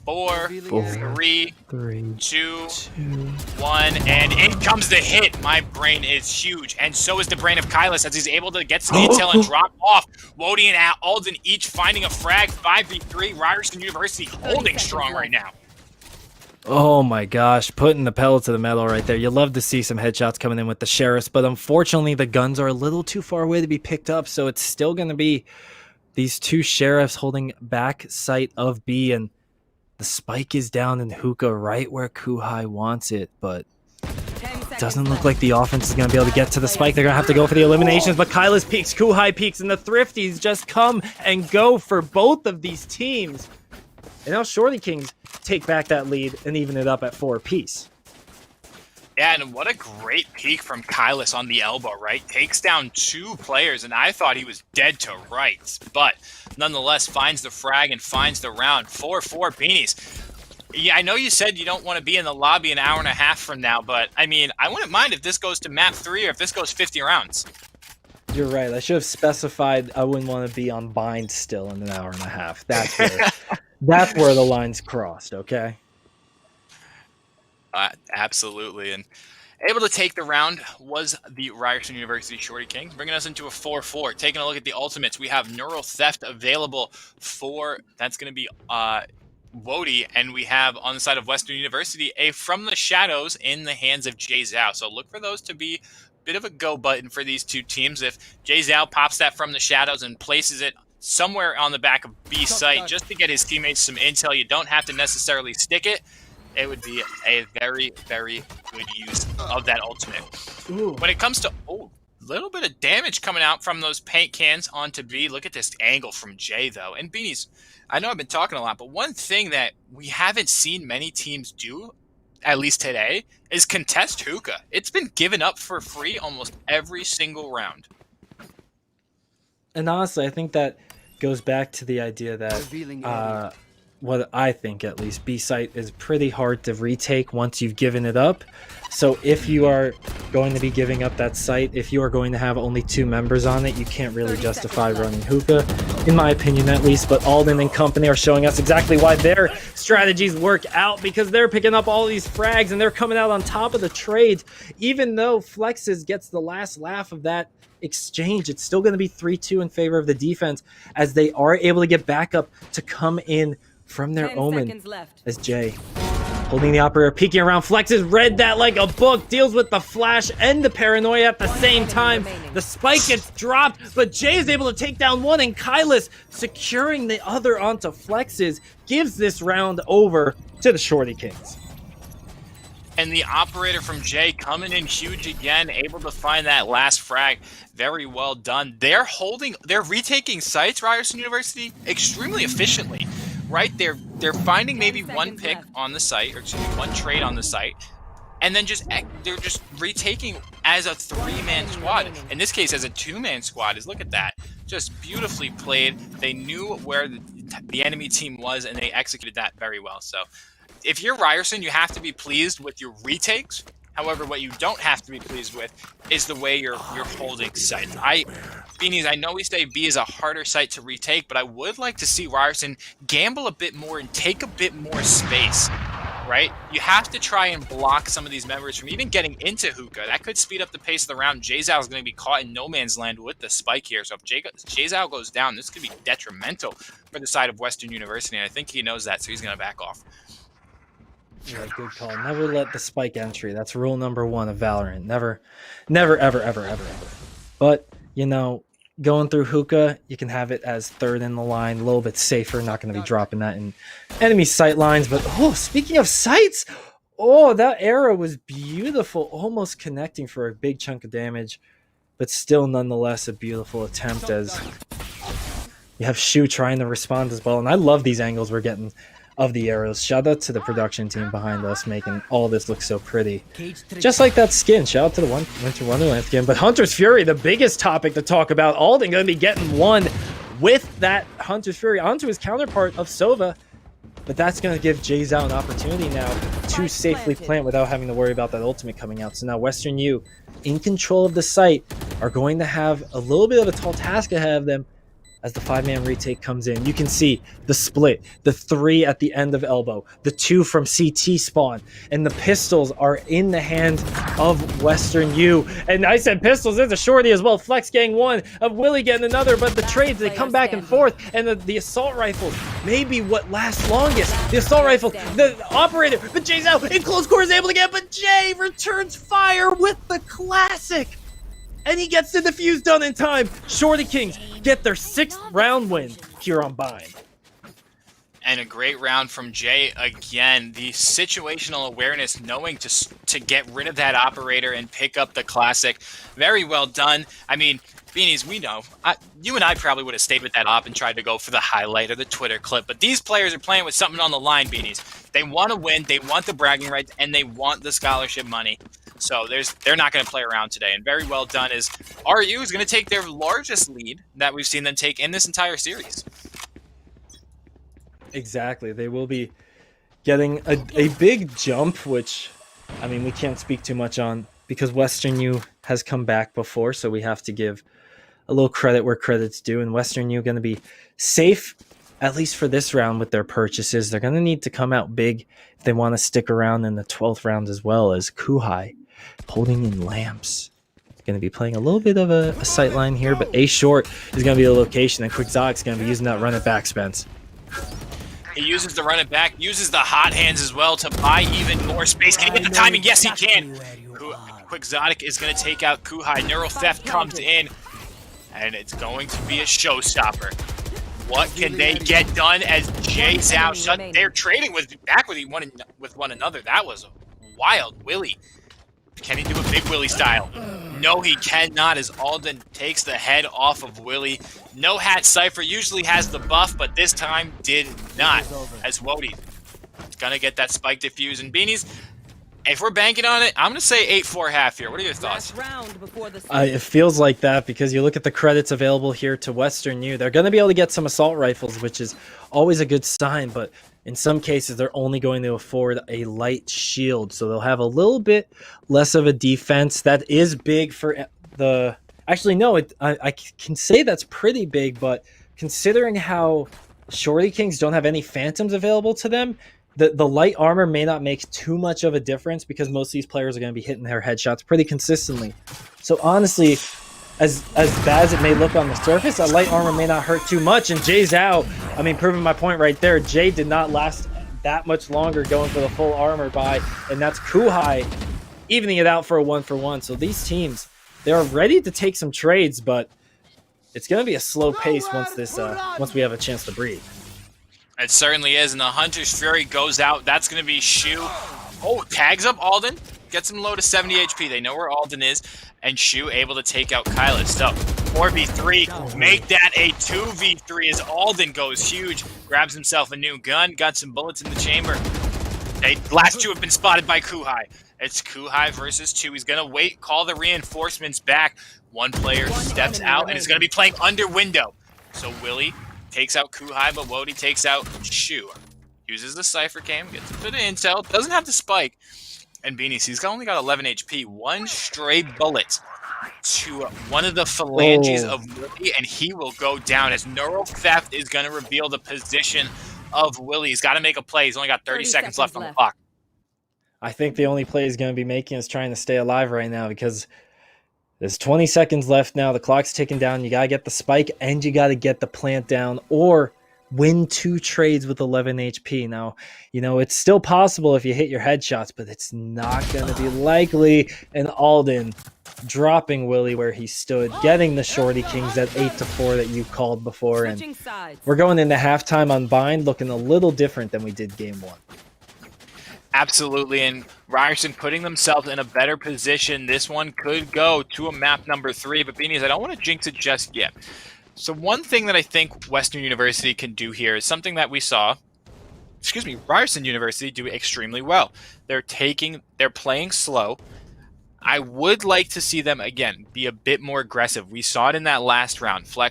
4, 3, 2, 1, and in comes the hit. My brain is huge, and so is the brain of Kylus as he's able to get some intel and drop off. Wodi and Alden each finding a frag. 5v3. Ryerson University holding strong right now. Oh my gosh, putting the pedal to the metal right there. You love to see some headshots coming in with the Sheriffs, but unfortunately the guns are a little too far away to be picked up, so it's still going to be these two Sheriffs holding back sight of B, and the spike is down in Hookah right where Kuhai wants it, but it doesn't look like the offense is going to be able to get to the spike. They're going to have to go for the eliminations, but Kylus peeks, Kuhai peeks, and the Thrifties just come and go for both of these teams. And now Shorty Kings take back that lead and even it up at 4 apiece. Yeah, and what a great peek from Kylus on the elbow, right? Takes down 2 players, and I thought he was dead to rights, but nonetheless finds the frag and finds the round. 4-4 Beanies. Yeah, I know you said you don't want to be in the lobby an hour and a half from now, but I mean, I wouldn't mind if this goes to map 3 or if this goes 50 rounds. You're right. I should have specified I wouldn't want to be on bind still in an hour and a half. That's where the line's crossed, okay? Absolutely, and able to take the round was the Ryerson University Shorty Kings, bringing us into a 4-4. Taking a look at the ultimates, we have Neural Theft available for, that's going to be Wodi, and we have on the side of Western University a From the Shadows in the hands of Jay Zhao. So look for those to be a bit of a go button for these two teams. If Jay Zhao pops that From the Shadows and places it somewhere on the back of B site just to get his teammates some intel, you don't have to necessarily stick it. It would be a very, very good use of that ultimate. Ooh. When it comes to, little bit of damage coming out from those paint cans onto B. Look at this angle from Jay, though. And Beanies, I know I've been talking a lot, but one thing that we haven't seen many teams do, at least today, is contest Hookah. It's been given up for free almost every single round. And honestly, I think that goes back to the idea that what I think at least, B site is pretty hard to retake once you've given it up. So if you are going to be giving up that site, if you are going to have only 2 members on it, you can't really justify running Hookah, in my opinion at least. But Alden and company are showing us exactly why their strategies work out, because they're picking up all these frags and they're coming out on top of the trades. Even though Flexes gets the last laugh of that exchange, it's still going to be 3-2 in favor of the defense, as they are able to get back up to come in from their Omen, as Jay holding the operator, peeking around. Flexes read that like a book, deals with the flash and the paranoia at the same time. The spike gets dropped, but Jay is able to take down one, and Kylus securing the other onto Flexes gives this round over to the Shorty Kings. And the operator from Jay coming in huge again, able to find that last frag. Very well done. They're retaking sites, Ryerson University, extremely efficiently. Right, they're finding maybe one pick on the site, or excuse me, one trade on the site, and then they're just retaking as a 3-man squad. In this case, as a 2-man squad. Look at that, just beautifully played. They knew where the enemy team was, and they executed that very well. So, if you're Ryerson, you have to be pleased with your retakes. However, what you don't have to be pleased with is the way you're holding sites. Beanies, I know we say B is a harder site to retake, but I would like to see Ryerson gamble a bit more and take a bit more space, right? You have to try and block some of these members from even getting into hookah. That could speed up the pace of the round. Jayzao is going to be caught in no man's land with the spike here. So if Jayzao goes down, this could be detrimental for the side of Western University, and I think he knows that, so he's going to back off. Yeah, good call. Never let the spike entry. That's rule number 1 of Valorant. Never, ever, ever. But, you know, going through hookah, you can have it as third in the line, a little bit safer. Not going to be dropping that in enemy sight lines. But, oh, speaking of sights, oh, that arrow was beautiful. Almost connecting for a big chunk of damage. But still, nonetheless, a beautiful attempt as you have Shu trying to respond as well. And I love these angles we're getting of the arrows. Shout out to the production team behind us making all this look so pretty. Just like that skin. Shout out to the Winter Wonderland skin. But Hunter's Fury, the biggest topic to talk about. Alden going to be getting one with that Hunter's Fury onto his counterpart of Sova. But that's going to give Jayzao an opportunity now to safely plant without having to worry about that ultimate coming out. So now Western U, in control of the site, are going to have a little bit of a tall task ahead of them as the 5-man retake comes in. You can see the split, the 3 at the end of elbow, the 2 from CT spawn, and the pistols are in the hands of Western U. And I said pistols, there's a shorty as well. Flex gang 1 of Willie getting another, but the trades, they come back and forth, and the assault rifles may be what lasts longest. The assault rifle, the operator, but Jay's out in close quarters, able to get, but Jay returns fire with the classic. And he gets the defuse done in time. Shorty Kings get their 6th round win here on Bind. And a great round from Jay again. The situational awareness, knowing to get rid of that operator and pick up the classic. Very well done. I mean, Beanies, we know. You and I probably would have stayed with that op and tried to go for the highlight or the Twitter clip. But these players are playing with something on the line, Beanies. They want to win, they want the bragging rights, and they want the scholarship money. So they're not going to play around today. And very well done as RU is going to take their largest lead that we've seen them take in this entire series. Exactly. They will be getting a big jump, which, I mean, we can't speak too much on because Western U has come back before, so we have to give a little credit where credit's due. And Western U going to be safe, at least for this round, with their purchases. They're going to need to come out big if they want to stick around in the 12th round as well, as Kuhai holding in lamps. Going to be playing a little bit of a sight line here, but A short is going to be the location, and KhazixMayJump going to be using that run it back, Spence. He uses the run it back, uses the hot hands as well to buy even more space. Can he get the timing? Yes, he can. KhazixMayJump is going to take out Kuhai. Neural Theft comes in, and it's going to be a showstopper. What can they get done as Jayzao shut? They're trading with one another. That was a wild Willie. Can he do a big Willie style? No, he cannot, as Alden takes the head off of Willie. No Hat Cypher usually has the buff, but this time did not. As Wody is going to get that spike diffuse. And Beanies, if we're banking on it, I'm going to say 8-4 half here. What are your thoughts? It feels like that because you look at the credits available here to Western U. They're going to be able to get some assault rifles, which is always a good sign, but in some cases, they're only going to afford a light shield, so they'll have a little bit less of a defense. That is big for the... Actually, no, I can say that's pretty big, but considering how Shorty Kings don't have any Phantoms available to them, the light armor may not make too much of a difference because most of these players are going to be hitting their headshots pretty consistently. So honestly, as bad as it may look on the surface, that light armor may not hurt too much. And Jay's out. I mean, proving my point right there, Jay did not last that much longer going for the full armor buy, and that's Kuhai evening it out for a 1-for-1. So these teams, they're ready to take some trades, but it's going to be a slow pace once we have a chance to breathe. It certainly is, and the Hunter's Fury goes out. That's going to be Shu. Oh, tags up Alden. Gets him low to 70 HP. They know where Alden is. And Shu able to take out Kyla. So 4v3. Make that a 2v3 as Alden goes huge. Grabs himself a new gun. Got some bullets in the chamber. Last two have been spotted by Kuhai. It's Kuhai versus 2. He's going to wait, call the reinforcements back. One player steps out and is going to be playing under window. So Willie takes out Kuhai, but Wody takes out Shu. Uses the Cypher Cam, gets a bit of intel, doesn't have to spike. And Beanies, he's only got 11 HP. One stray bullet to one of the phalanges of Willie, and he will go down as Neural Theft is going to reveal the position of Willie. He's got to make a play. He's only got 30 seconds left on the clock. I think the only play he's going to be making is trying to stay alive right now because there's 20 seconds left now. The clock's ticking down. You got to get the spike and you got to get the plant down or win 2 trades with 11 HP. Now, you know, it's still possible if you hit your headshots, but it's not going to be likely. And Alden dropping Willie where he stood, getting the Shorty Kings at 8-4 that you called before. And we're going into halftime on Bind looking a little different than we did game 1. Absolutely, and Ryerson putting themselves in a better position. This one could go to a map number 3, but Beanies, I don't want to jinx it just yet. So one thing that I think Western University can do here is something that we saw, Ryerson University do extremely well. They're playing slow. I would like to see them, again, be a bit more aggressive. We saw it in that last round. Jay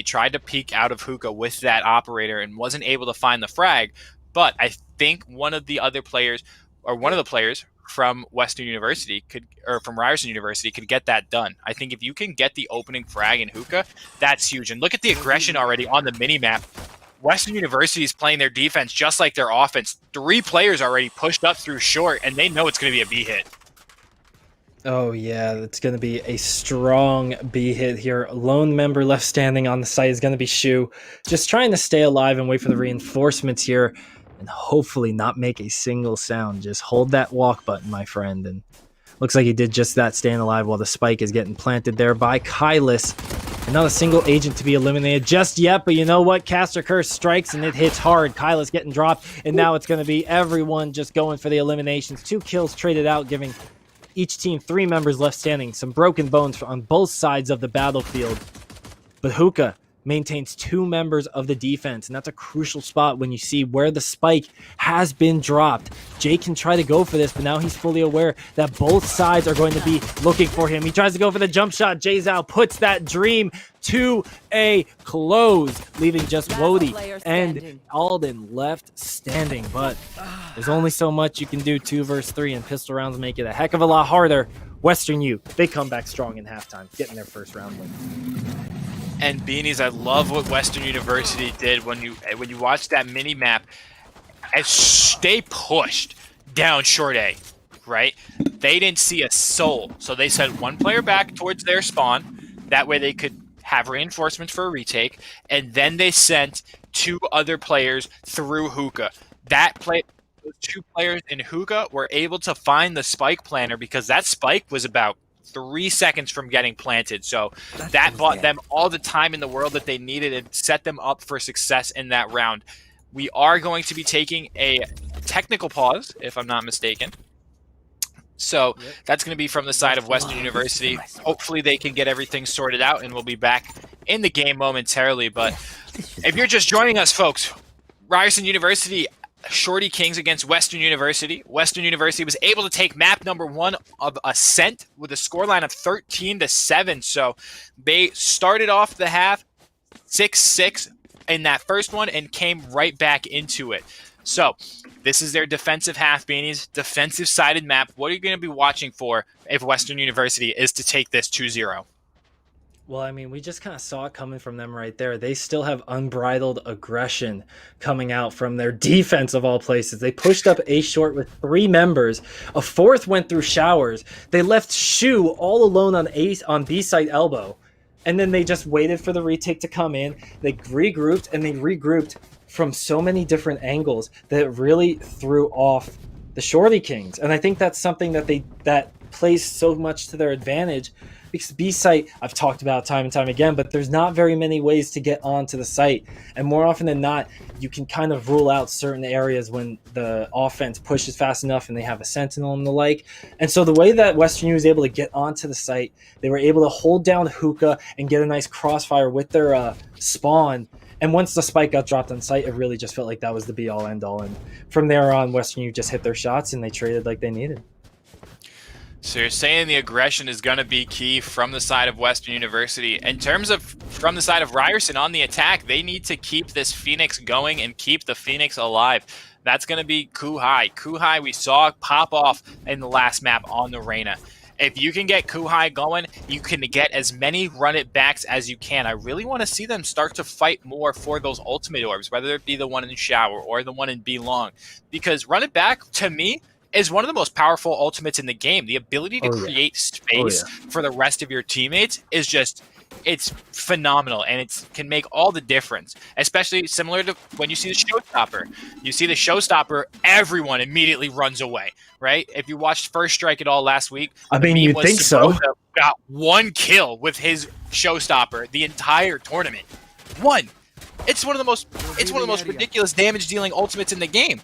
tried to peek out of hookah with that operator and wasn't able to find the frag. But I think one of the players from Western University from Ryerson University could get that done. I think if you can get the opening frag in hookah, that's huge. And look at the aggression already on the mini-map. Western University is playing their defense just like their offense. 3 players already pushed up through short, and they know it's going to be a B hit. Oh, yeah, it's going to be a strong B hit here. Lone member left standing on the site is going to be Shu. Just trying to stay alive and wait for the reinforcements here and hopefully not make a single sound. Just hold that walk button, my friend. And looks like he did just that, staying alive while the spike is getting planted there by Kylis. And not a single agent to be eliminated just yet, but you know what? Caster Curse strikes and it hits hard. Kyla's getting dropped, and now it's going to be everyone just going for the eliminations. 2 kills traded out, giving each team 3 members left standing. Some broken bones on both sides of the battlefield. But Hookah maintains 2 members of the defense, and that's a crucial spot when you see where the spike has been dropped. Jay can try to go for this, but now he's fully aware that both sides are going to be looking for him. He tries to go for the jump shot. Jay Zhao puts that dream to a close, leaving just Wody and Alden left standing. But there's only so much you can do 2 versus 3, and pistol rounds make it a heck of a lot harder. Western U, they come back strong in halftime, getting their first round win. And Beanies, I love what Western University did when you watch that mini map. As they pushed down short A, right? They didn't see a soul, so they sent 1 player back towards their spawn. That way they could have reinforcements for a retake, and then they sent 2 other players through hookah. Those 2 players in hookah were able to find the spike planter because that spike was about 3 seconds from getting planted. So that bought them all the time in the world that they needed and set them up for success in that round. We are going to be taking a technical pause, if I'm not mistaken. So that's going to be from the side of Western University. Hopefully they can get everything sorted out, and we'll be back in the game momentarily. But if you're just joining us, folks, Ryerson University Shorty Kings against Western University. Western University was able to take map number 1 of Ascent with a scoreline of 13-7. So they started off the half 6-6 in that first one and came right back into it. So this is their defensive half, Beanies, defensive-sided map. What are you going to be watching for if Western University is to take this 2-0? Well, I mean, we just kind of saw it coming from them right there. They still have unbridled aggression coming out from their defense of all places. They pushed up A short with 3 members. A 4th went through showers. They left Shu all alone on B site elbow. And then they just waited for the retake to come in. They regrouped from so many different angles that it really threw off the Shorty Kings. And I think that's something that plays so much to their advantage. Because B site, I've talked about time and time again, but there's not very many ways to get onto the site. And more often than not, you can kind of rule out certain areas when the offense pushes fast enough and they have a sentinel and the like. And so the way that Western U was able to get onto the site, they were able to hold down hookah and get a nice crossfire with their spawn. And once the spike got dropped on site, it really just felt like that was the be-all, end-all. And from there on, Western U just hit their shots and they traded like they needed. So you're saying the aggression is going to be key from the side of Western University. In terms of from the side of Ryerson on the attack, they need to keep this Phoenix going and keep the Phoenix alive. That's going to be Kuhai. Kuhai, we saw pop off in the last map on the Reyna. If you can get Kuhai going, you can get as many run it backs as you can. I really want to see them start to fight more for those ultimate orbs, whether it be the one in Shower or the one in B Long. Because run it back, to me, is one of the most powerful ultimates in the game. The ability to create space for the rest of your teammates is just, it's phenomenal, and it can make all the difference, especially similar to when you see the showstopper. You see the showstopper, everyone immediately runs away, right? If you watched First Strike at all last week, I mean, you think so. Got 1 kill with his showstopper the entire tournament. 1. It's one of the most ridiculous damage dealing ultimates in the game.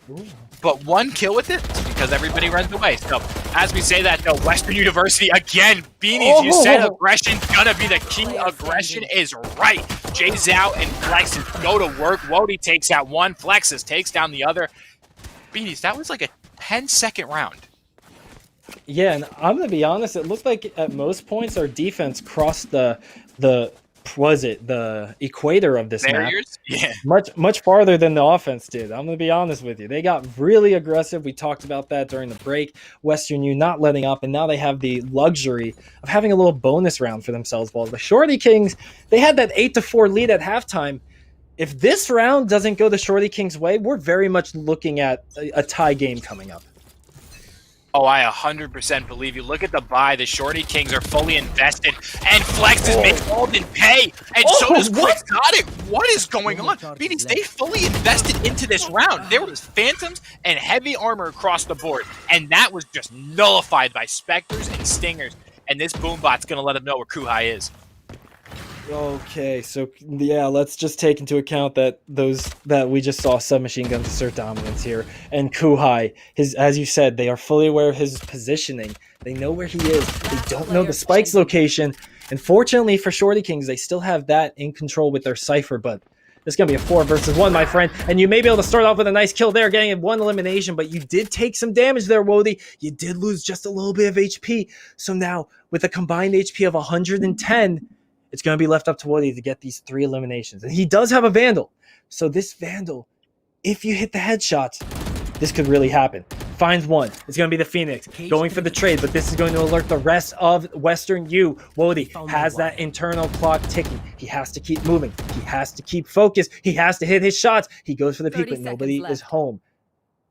But 1 kill with it because everybody runs away. So as we say that, though, Western University again, Beanies, you said aggression gonna be the key. Aggression is right. Jay Zhao and Flexes go to work. Wody takes out one. Flexes takes down the other. Beanies, that was like a 10-second round. Yeah, and I'm gonna be honest. It looked like at most points our defense crossed the equator of this barriers? Map. Much farther than the offense did. I'm gonna be honest with you. They got really aggressive. We talked about that during the break. Western U not letting up, and now they have the luxury of having a little bonus round for themselves. While the Shorty Kings, they had that 8-4 lead at halftime. If this round doesn't go the Shorty Kings' way, we're very much looking at a tie game coming up. Oh, I 100% believe you. Look at the buy. The Shorty Kings are fully invested, and Flex is making Alden pay, and so does Quixotic. What is going on? Beanies, they fully invested into this round. There was Phantoms and heavy armor across the board, and that was just nullified by Spectres and Stingers, and this Boombot's going to let them know where Kuhai is. Okay, so yeah, let's just take into account that we just saw submachine guns assert dominance here, and Kuhai, as you said, they are fully aware of his positioning. They know where he is. They don't know the Spike's location, and fortunately for Shorty Kings, they still have that in control with their Cypher. But this is gonna be a 4 versus 1, my friend, and you may be able to start off with a nice kill there, getting 1 elimination, but you did take some damage there, Wody. You did lose just a little bit of HP. So now with a combined HP of 110. It's going to be left up to Woody to get these 3 eliminations. And he does have a Vandal. So this Vandal, if you hit the headshots, this could really happen. Finds one. It's going to be the Phoenix going for the trade, but this is going to alert the rest of Western U. Wody has that internal clock ticking. He has to keep moving. He has to keep focused. He has to hit his shots. He goes for the peek, but nobody is home.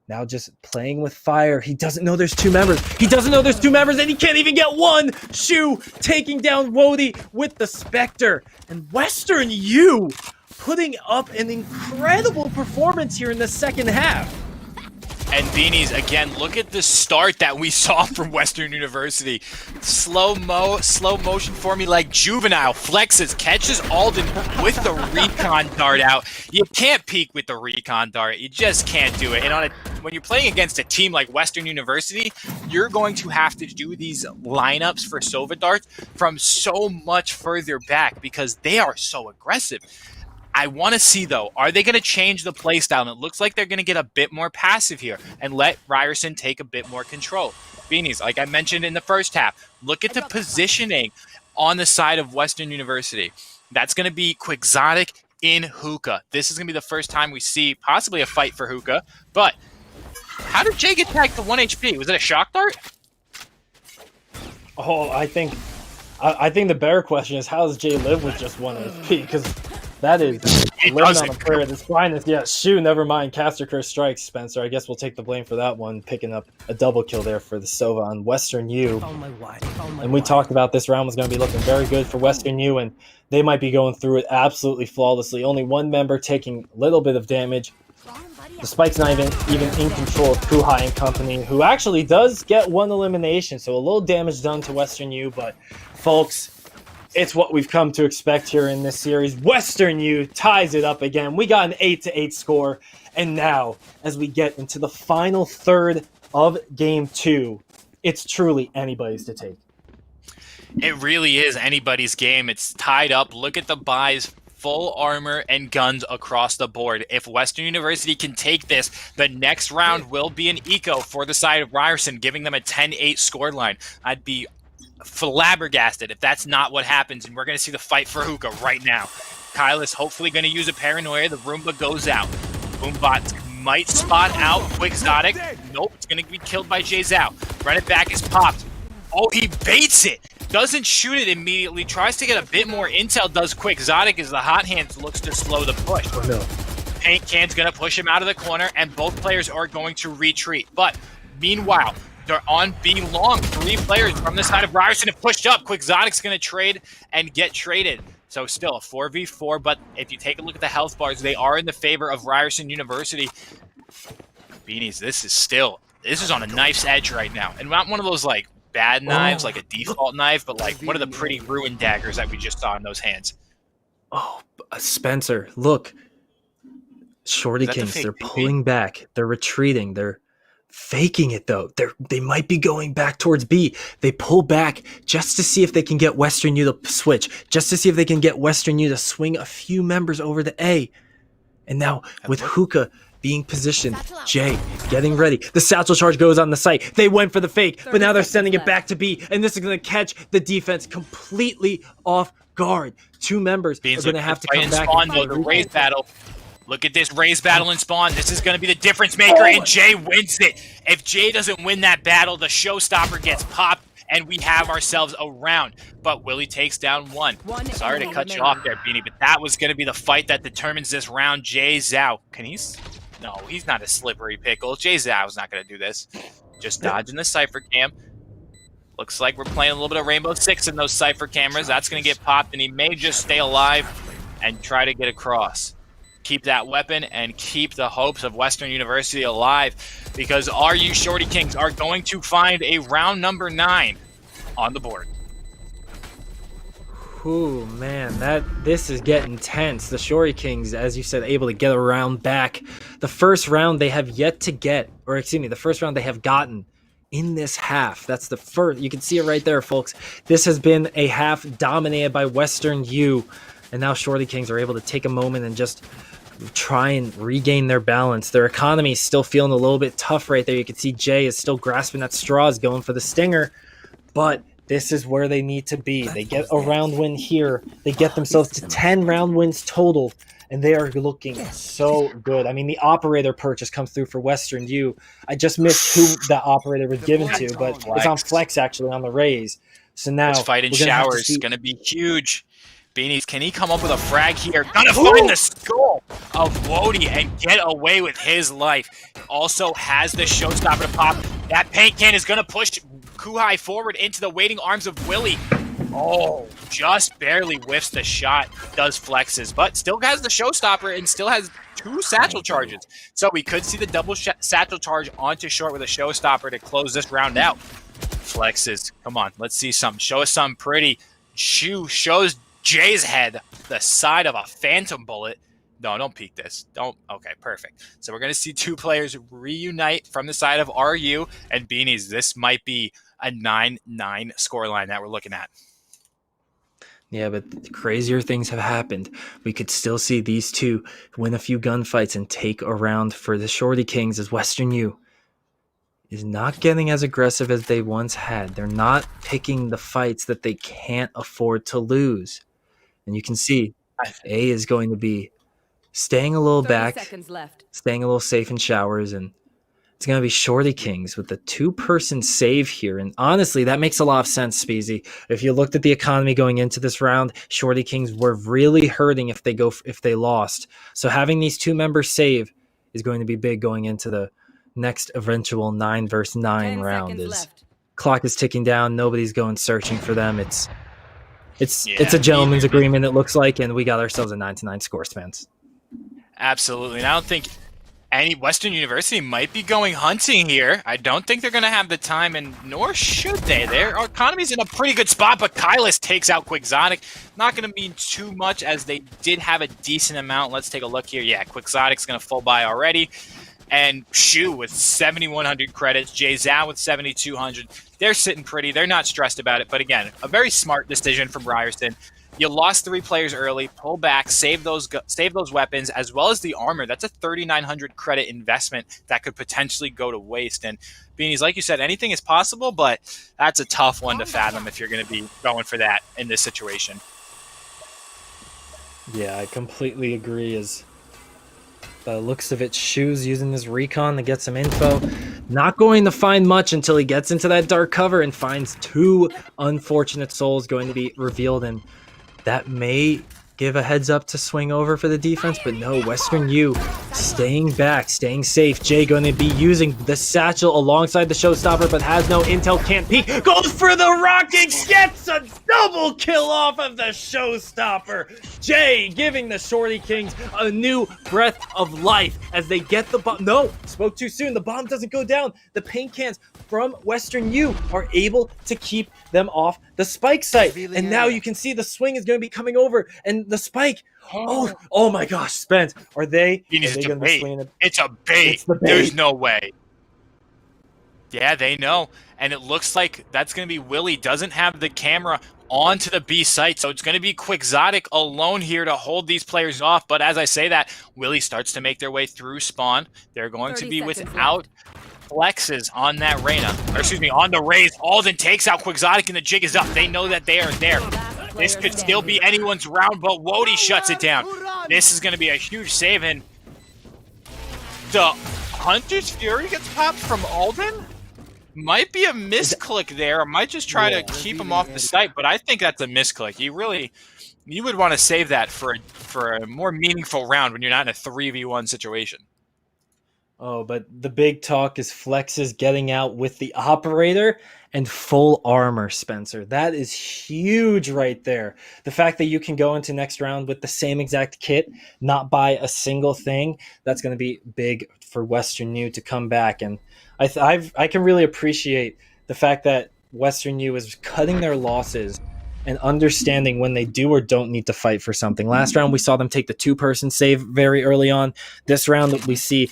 Now just playing with fire. He doesn't know there's 2 members. He doesn't know there's 2 members, and he can't even get one. Shu taking down Wody with the Spectre. And Western U putting up an incredible performance here in the second half. And Beanies, again, look at the start that we saw from Western University. Slow motion for me like Juvenile. Flexes, catches Alden with the recon dart out. You can't peek with the recon dart. You just can't do it. And when you're playing against a team like Western University, you're going to have to do these lineups for Sova darts from so much further back because they are so aggressive. I want to see, though, are they going to change the playstyle? And it looks like they're going to get a bit more passive here and let Ryerson take a bit more control. Beanies, like I mentioned in the first half, look at the positioning on the side of Western University. That's going to be Quixotic in Hookah. This is going to be the first time we see possibly a fight for Hookah. But how did Jay get tagged to 1 HP? Was it a shock dart? Oh, I think the better question is, how does Jay live with just 1 HP? Because that is living on a prayer at its finest. Yeah, Shu, never mind. Caster Curse strikes, Spencer. I guess we'll take the blame for that one, picking up a double kill there for the Sova on Western U. And we talked about this round was going to be looking very good for Western U, and they might be going through it absolutely flawlessly. Only 1 member taking a little bit of damage. The Spike's not even in control of Kuhai and company, who actually does get 1 elimination, so a little damage done to Western U, but folks, it's what we've come to expect here in this series. Western U ties it up again. We got an 8-8 score. And now, as we get into the final third of Game 2, it's truly anybody's to take. It really is anybody's game. It's tied up. Look at the buys. Full armor and guns across the board. If Western University can take this, the next round will be an eco for the side of Ryerson, giving them a 10-8 scoreline. I'd be flabbergasted if that's not what happens, and we're going to see the fight for Hookah right now. Kyle is hopefully going to use a paranoia. The Roomba goes out. Boombot's might spot out Quixotic. Nope, it's going to be killed by Jay Zhao. Run it back is popped. Oh, he baits it. Doesn't shoot it immediately. Tries to get a bit more intel. Does Quixotic as the hot hands looks to slow the push. Oh, no. Paint Can's going to push him out of the corner, and both players are going to retreat. But meanwhile, they're on B long. 3 players from the side of Ryerson have pushed up. Quixotic's going to trade and get traded. So still a 4v4, but if you take a look at the health bars, they are in the favor of Ryerson University. Beanies, this is on a knife's edge right now. And not one of those like bad knives, like a default knife, but like one of the pretty ruined daggers that we just saw in those hands. Oh, Spencer, look. Shorty Kings, they're pulling back. They're retreating. They're faking it, though. They might be going back towards B. They pull back just to see if they can get Western U to switch, just to see if they can get Western U to swing a few members over to A. And now, with Hookah being positioned, Jay getting ready. The satchel charge goes on the site. They went for the fake, but now they're sending it back to B, and this is going to catch the defense completely off guard. 2 members are going to have to come back. The raise battle. Look at this raise battle in spawn. This is going to be the difference maker, and Jay wins it. If Jay doesn't win that battle, the showstopper gets popped, and we have ourselves a round. But Willie takes down 1. Sorry to cut you off there, Beanie, but that was going to be the fight that determines this round. Jay Zhao. No, he's not a slippery pickle. Jay Zhao's not going to do this. Just dodging the Cypher cam. Looks like we're playing a little bit of Rainbow Six in those Cypher cameras. That's going to get popped, and he may just stay alive and try to get across. Keep that weapon and keep the hopes of Western University alive, because RU Shorty Kings are going to find a round number 9 on the board. Ooh, man, this is getting tense. The Shorty Kings, as you said, able to get a round back. The first round they have yet to get, or excuse me, the first round they have gotten in this half. That's the first. You can see it right there, folks. This has been a half dominated by Western U, and now Shorty Kings are able to take a moment and just try and regain their balance. Their economy is still feeling a little bit tough right there. You can see Jay is still grasping at straws, going for the stinger, but this is where they need to be. They get a round win here. They get themselves to 10 round wins total, and they are looking so good. I mean, the operator purchase comes through for Western U. I just missed who that operator was given to, but it's on Flex actually on the raise. So now this fight in showers is going to be huge. Beanies, can he come up with a frag here? Gonna find the skull of Wody and get away with his life. Also has the showstopper to pop. That paint can is gonna push Kuhai forward into the waiting arms of Willie. Oh, just barely whiffs the shot, does flexes, but still has the showstopper and still has 2 satchel charges. So we could see the double satchel charge onto short with a showstopper to close this round out. Flexes, come on, let's see something. Show us something pretty. Shows Jay's head the side of a phantom bullet. No, don't peek this. Don't. Okay, perfect. So we're going to see 2 players reunite from the side of RU and Beanies. This might be a 9-9 scoreline that we're looking at. Yeah, but crazier things have happened. We could still see these 2 win a few gunfights and take a round for the Shorty Kings, as Western U is not getting as aggressive as they once had. They're not picking the fights that they can't afford to lose. And you can see A is going to be staying a little back, staying a little safe in showers, and it's going to be Shorty Kings with the 2-person save here. And honestly, that makes a lot of sense, Speezy. If you looked at the economy going into this round, Shorty Kings were really hurting if they lost. So having these 2 members save is going to be big going into the next eventual 9 versus 9 round. Clock is ticking down. Nobody's going searching for them. It's a gentleman's agreement, it looks like, and we got ourselves a 9-9 score, Spence. Absolutely. And I don't think any Western University might be going hunting here. I don't think they're going to have the time, and nor should they. Their economy's in a pretty good spot, but Kylus takes out Quixotic. Not going to mean too much, as they did have a decent amount. Let's take a look here. Yeah, Quixotic's going to full buy already. And Shu with 7,100 credits, Jay Zhao with 7,200. They're sitting pretty. They're not stressed about it. But again, a very smart decision from Ryerson. You lost 3 players early, pull back, save those weapons, as well as the armor. That's a 3,900 credit investment that could potentially go to waste. And Beanies, like you said, anything is possible, but that's a tough one to fathom if you're going to be going for that in this situation. Yeah, I completely agree. By the looks of it, Shu's using his recon to get some info. Not going to find much until he gets into that dark cover and finds 2 unfortunate souls going to be revealed, and that may give a heads up to swing over for the defense, but no, Western U staying back, staying safe. Jay going to be using the satchel alongside the showstopper, but has no intel, can't peek. Goes for the rocket, gets a double kill off of the showstopper. Jay giving the Shorty Kings a new breath of life as they get the bomb. No, spoke too soon. The bomb doesn't go down. The paint cans from Western U are able to keep them off the spike site. And now you can see the swing is going to be coming over, and the spike. Oh my gosh, Spence. Are they going to be swinging it? It's a bait. It's the bait. There's no way. Yeah, they know. And it looks like that's going to be Willie doesn't have the camera onto the B site, so it's going to be Quixotic alone here to hold these players off. But as I say that, Willie starts to make their way through spawn. They're going to be without flexes on that Reyna, or excuse me, on the Raze. Alden takes out Quixotic and the jig is up. They know that they are there. This could still be anyone's round, but Wody shuts it down. This is going to be a huge save, and the Hunter's Fury gets popped from Alden. Might be a misclick there. I might just try to keep him off the site, but I think that's a misclick. You would want to save that for a more meaningful round when you're not in a 3v1 situation. Oh, but the big talk is Flex's getting out with the operator and full armor, Spencer. That is huge right there. The fact that you can go into next round with the same exact kit, not buy a single thing, that's going to be big for Western U to come back. And I can really appreciate the fact that Western U is cutting their losses and understanding when they do or don't need to fight for something. Last round, we saw them take the 2-person save very early on. This round, we see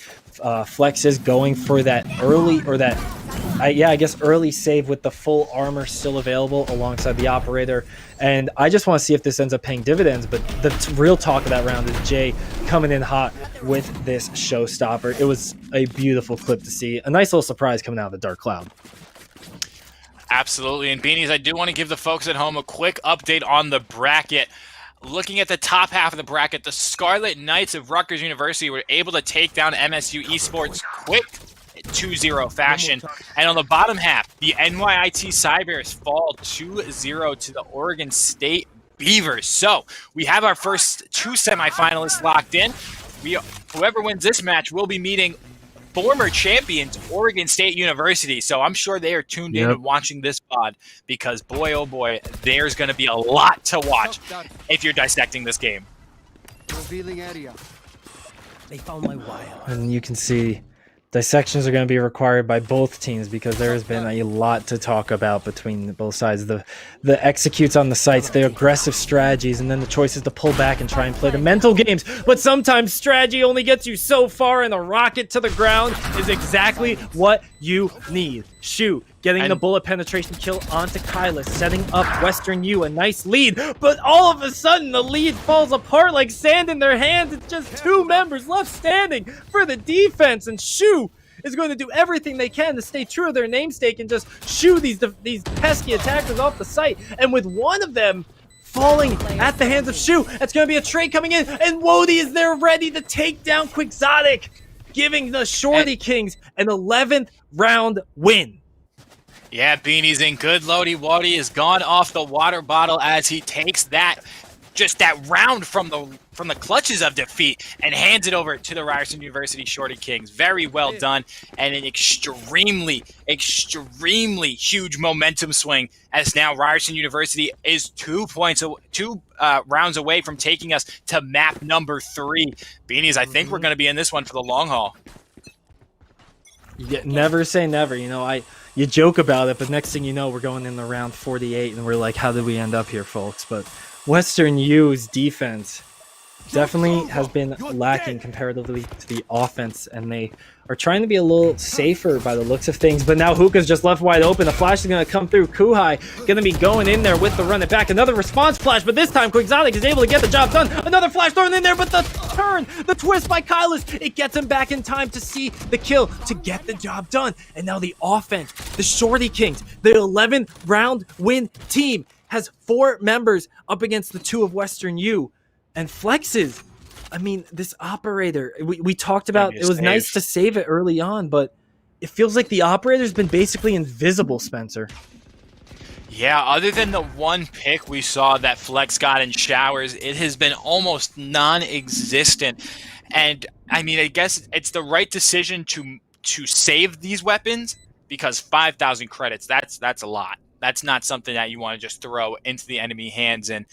Flex is going for that early, or that, I guess early save with the full armor still available alongside the operator. And I just want to see if this ends up paying dividends, but the real talk of that round is Jay coming in hot with this showstopper. It was a beautiful clip to see. A nice little surprise coming out of the Dark Cloud. Absolutely. And Beanies, I do want to give the folks at home a quick update on the bracket. Looking at the top half of the bracket, the Scarlet Knights of Rutgers University were able to take down MSU Esports quick 2-0 fashion. And on the bottom half, the NYIT Cybears fall 2-0 to the Oregon State Beavers. So we have our first 2 semifinalists locked in. Whoever wins this match will be meeting former champions Oregon State University. So I'm sure they are tuned in and watching this pod, because boy, oh boy, there's going to be a lot to watch if you're dissecting this game. Revealing area. They found my wire. And you can see dissections are going to be required by both teams, because there has been a lot to talk about between both sides. The executes on the sites, the aggressive strategies, and then the choices to pull back and try and play the mental games. But sometimes strategy only gets you so far, and a rocket to the ground is exactly what you need. Shu getting the bullet penetration kill onto Kyla, setting up Western U a nice lead, but all of a sudden the lead falls apart like sand in their hands. It's just 2 members left standing for the defense, and Shu is going to do everything they can to stay true to their namesake and just shoo these pesky attackers off the site. And with one of them falling at the hands of Shu, that's going to be a trade coming in, and Wody is there ready to take down Quixotic, giving the Shorty Kings an 11th round win. Yeah, Beanie's in good. Lodi Wody is gone off the water bottle as he takes that round from the clutches of defeat and hands it over to the Ryerson University Shorty Kings. Very well done, and an extremely, extremely huge momentum swing, as now Ryerson University is 2 rounds away from taking us to map number 3. Beanies, I think we're going to be in this one for the long haul. Yeah, never say never. You joke about it, but next thing you know, we're going in the round 48, and we're like, how did we end up here, folks? But Western U's defense definitely has been lacking comparatively to the offense, and they are trying to be a little safer by the looks of things. But now Hookah's just left wide open. The flash is going to come through. Kuhai going to be going in there with the run it back. Another response flash, but this time Quixotic is able to get the job done. Another flash thrown in there, but the turn, the twist by Kylas, it gets him back in time to see the kill, to get the job done. And now the offense, the Shorty Kings, the 11th round win team, has 4 members up against the 2 of Western U. And Flex's I mean, this operator, we talked about, Maybe it was nice save. to save it early on, but it feels like the operator's been basically invisible, Spencer. Yeah, other than the one pick we saw that Flex got in showers, it has been almost non-existent. And I mean, I guess it's the right decision to save these weapons, because 5,000 credits, that's a lot. That's not something that you want to just throw into the enemy hands. And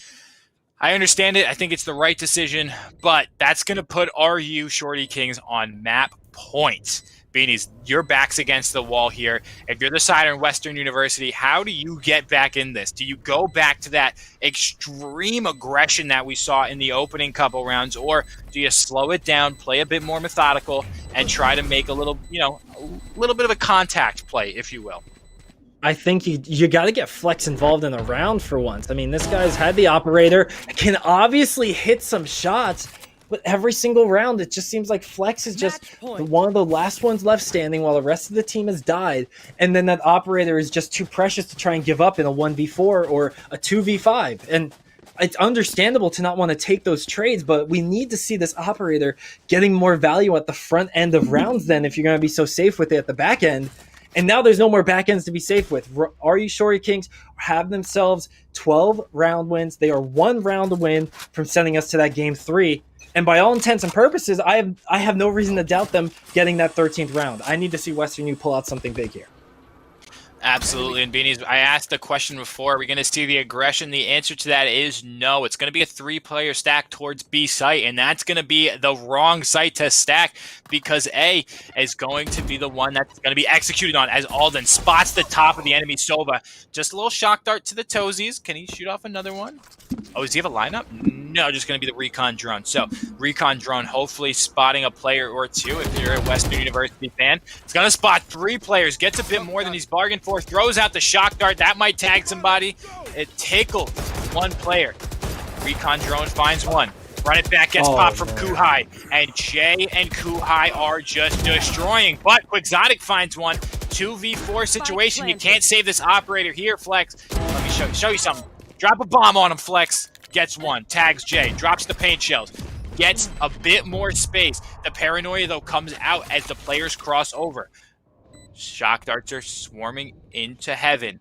I understand it. I think it's the right decision, but that's going to put RU Shorty Kings on map points. Beanies, your back's against the wall here. If you're the side in Western University, how do you get back in this? Do you go back to that extreme aggression that we saw in the opening couple rounds, or do you slow it down, play a bit more methodical, and try to make a little, a little bit of a contact play, if you will? I think you got to get Flex involved in a round for once. I mean, this guy's had the operator, can obviously hit some shots, but every single round, it just seems like Flex is just one of the last ones left standing while the rest of the team has died. And then that operator is just too precious to try and give up in a 1v4 or a 2v5. And it's understandable to not want to take those trades, but we need to see this operator getting more value at the front end of rounds then if you're going to be so safe with it at the back end. And now there's no more back ends to be safe with. RU Shorty Kings have themselves 12 round wins. They are 1 round win from sending us to that game 3. And by all intents and purposes, I have no reason to doubt them getting that 13th round. I need to see Western U pull out something big here. Absolutely. And Beanies, I asked the question before, are we going to see the aggression? The answer to that is no. It's going to be a 3-player stack towards B site, and that's going to be the wrong site to stack, because A is going to be the one that's going to be executed on as Alden spots the top of the enemy Sova. Just a little shock dart to the toesies. Can he shoot off another one? Oh, does he have a lineup? No, just going to be the recon drone. So recon drone hopefully spotting a player or two. If you're a Western University fan, it's going to spot 3 players, gets a bit more than he's bargained for, throws out the shock dart. That might tag somebody. It tickled 1 player. Recon drone finds 1. Run it back, gets popped from Kuhai. And Jay and Kuhai are just destroying. But Quixotic finds 1. 2v4 situation. You can't save this operator here, Flex. Let me show you something. Drop a bomb on him, Flex. Gets 1. Tags Jay. Drops the paint shells. Gets a bit more space. The paranoia, though, comes out as the players cross over. Shock darts are swarming into heaven.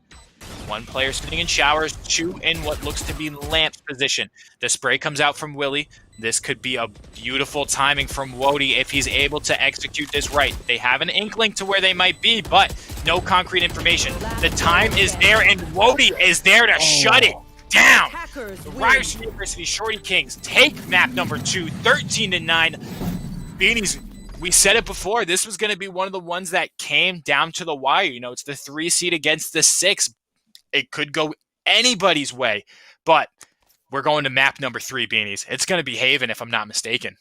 1 player sitting in showers, 2 in what looks to be Lamp's position. The spray comes out from Willie. This could be a beautiful timing from Wody if he's able to execute this right. They have an inkling to where they might be, but no concrete information. The time is there, and Wody is there to shut it down. The Ryerson University Shorty Kings take map number 2, 13-9. Beanies, we said it before. This was going to be one of the ones that came down to the wire. It's the 3 seed against the 6. It could go anybody's way, but we're going to map number 3, Beanies. It's going to be Haven, if I'm not mistaken.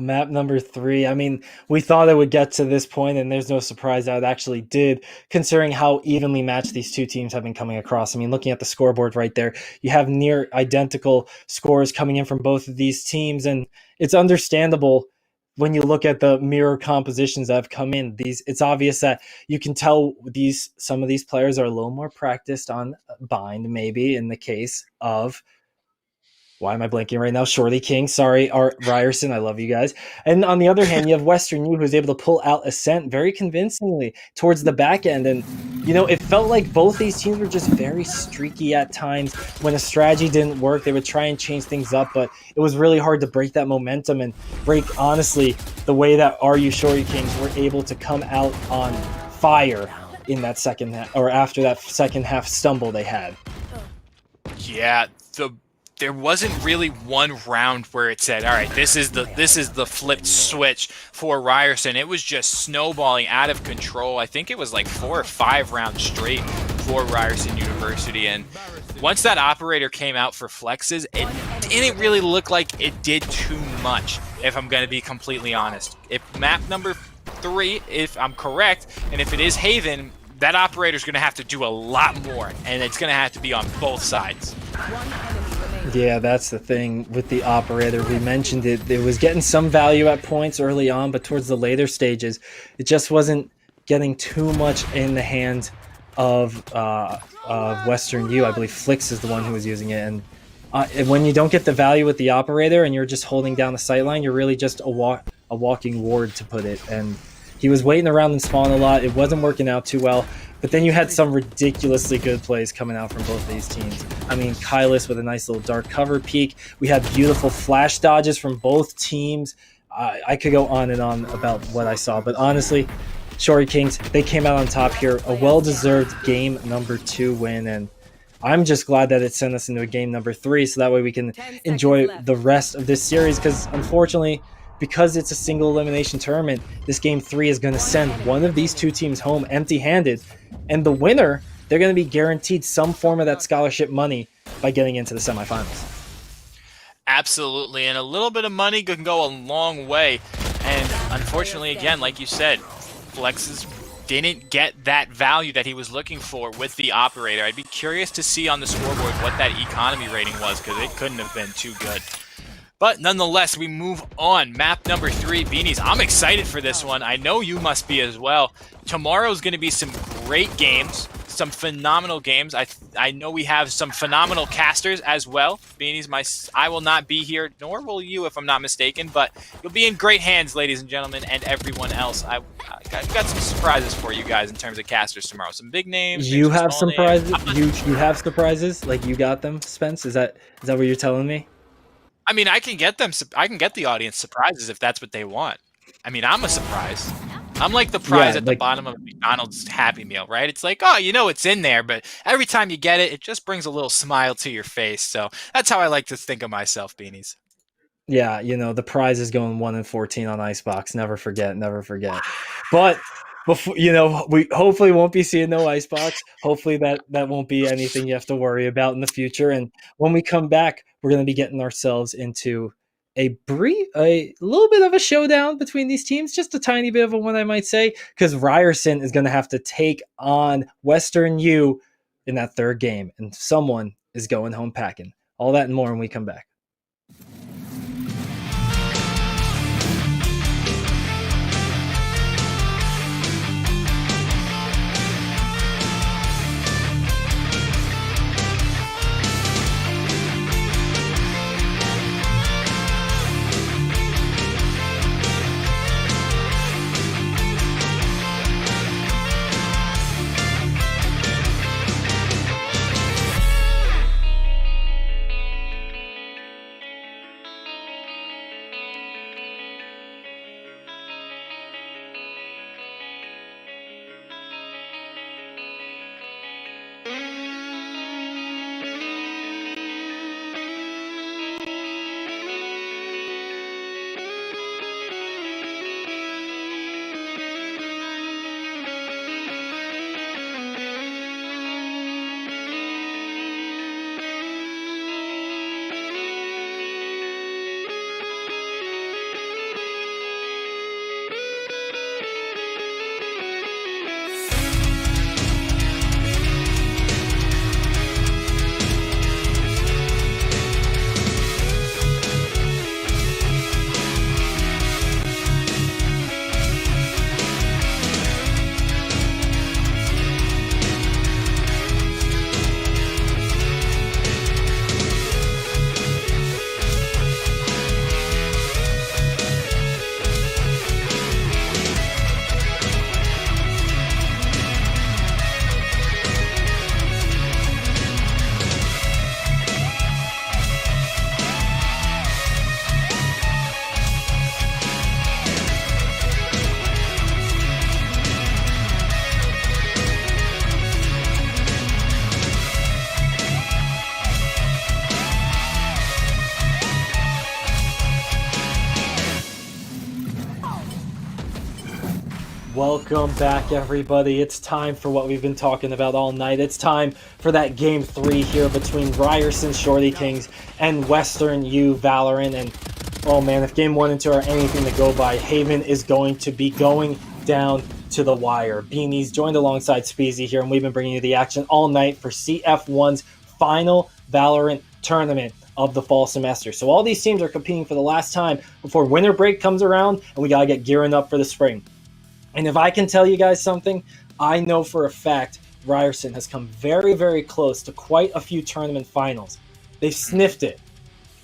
Map number 3. I mean, we thought it would get to this point, and there's no surprise that it actually did, considering how evenly matched these two teams have been coming across. I mean, looking at the scoreboard right there, you have near identical scores coming in from both of these teams, and it's understandable when you look at the mirror compositions that have come in. It's obvious that you can tell some of these players are a little more practiced on bind, maybe in the case of, why am I blanking right now? Shorty King. Sorry, Ryerson. I love you guys. And on the other hand, you have Western U, who's able to pull out Ascent very convincingly towards the back end. And, it felt like both these teams were just very streaky at times. When a strategy didn't work, they would try and change things up, but it was really hard to break that momentum and break, honestly, the way that RU Shorty Kings were able to come out on fire in that second half, or after that second half stumble they had. Yeah, there wasn't really one round where it said, all right, this is the flipped switch for Ryerson. It was just snowballing out of control. I think it was like 4 or 5 rounds straight for Ryerson University. And once that operator came out for Flexes, it didn't really look like it did too much, if I'm going to be completely honest. If map number 3, if I'm correct, and if it is Haven, that operator's going to have to do a lot more, and it's going to have to be on both sides. Yeah, that's the thing with the operator. We mentioned it. It was getting some value at points early on, but towards the later stages, it just wasn't getting too much in the hands of Western U. I believe Flix is the one who was using it, and And when you don't get the value with the operator and you're just holding down the sightline, you're really just a walking ward, to put it. And he was waiting around and spawn a lot. It wasn't working out too well. But then you had some ridiculously good plays coming out from both of these teams. I mean, Kylus with a nice little dark cover peek. We had beautiful flash dodges from both teams. I could go on and on about what I saw. But honestly, Shorty Kings, they came out on top here. A well-deserved game number 2 win. And I'm just glad that it sent us into a game number 3, so that way we can enjoy the rest of this series, because unfortunately, because it's a single elimination tournament, this game 3 is going to send one of these 2 teams home empty-handed, and the winner, they're going to be guaranteed some form of that scholarship money by getting into the semifinals. Absolutely, and a little bit of money can go a long way. And unfortunately, again, like you said, Flex's didn't get that value that he was looking for with the operator. I'd be curious to see on the scoreboard what that economy rating was, because it couldn't have been too good. But nonetheless, we move on. Map number 3, Beanies. I'm excited for this one. I know you must be as well. Tomorrow's going to be some great games, some phenomenal games. I know we have some phenomenal casters as well. Beanies, I will not be here, nor will you if I'm not mistaken, but you'll be in great hands, ladies and gentlemen, and everyone else. I've got some surprises for you guys in terms of casters tomorrow. Some big names. You have some surprises? You have surprises? Like, you got them, Spence? Is that what you're telling me? I mean, I can get them. I can get the audience surprises if that's what they want. I mean, I'm a surprise. I'm like the prize at the bottom of a McDonald's Happy Meal, right? It's like, oh, you know it's in there, but every time you get it, it just brings a little smile to your face. So that's how I like to think of myself, Beanies. Yeah, you know, the prize is going 1-14 on Icebox. Never forget, never forget. But before, you know, we hopefully won't be seeing no Icebox. Hopefully that won't be anything you have to worry about in the future. And when we come back, we're going to be getting ourselves into a little bit of a showdown between these teams, just a tiny bit of a one, I might say, because Ryerson is going to have to take on Western U in that 3rd game, and someone is going home packing. All that and more when we come back. Welcome back, everybody. It's time for what we've been talking about all night. It's time for that game 3 here between Ryerson Shorty Kings and Western U Valorant. And oh man, if game 1 and 2 are anything to go by, Haven is going to be going down to the wire. Beanies joined alongside Speezy here, and we've been bringing you the action all night for CF1's final Valorant tournament of the fall semester. So all these teams are competing for the last time before winter break comes around, and we gotta get gearing up for the spring. And if I can tell you guys something, I know for a fact Ryerson has come very, very close to quite a few tournament finals. They've sniffed it.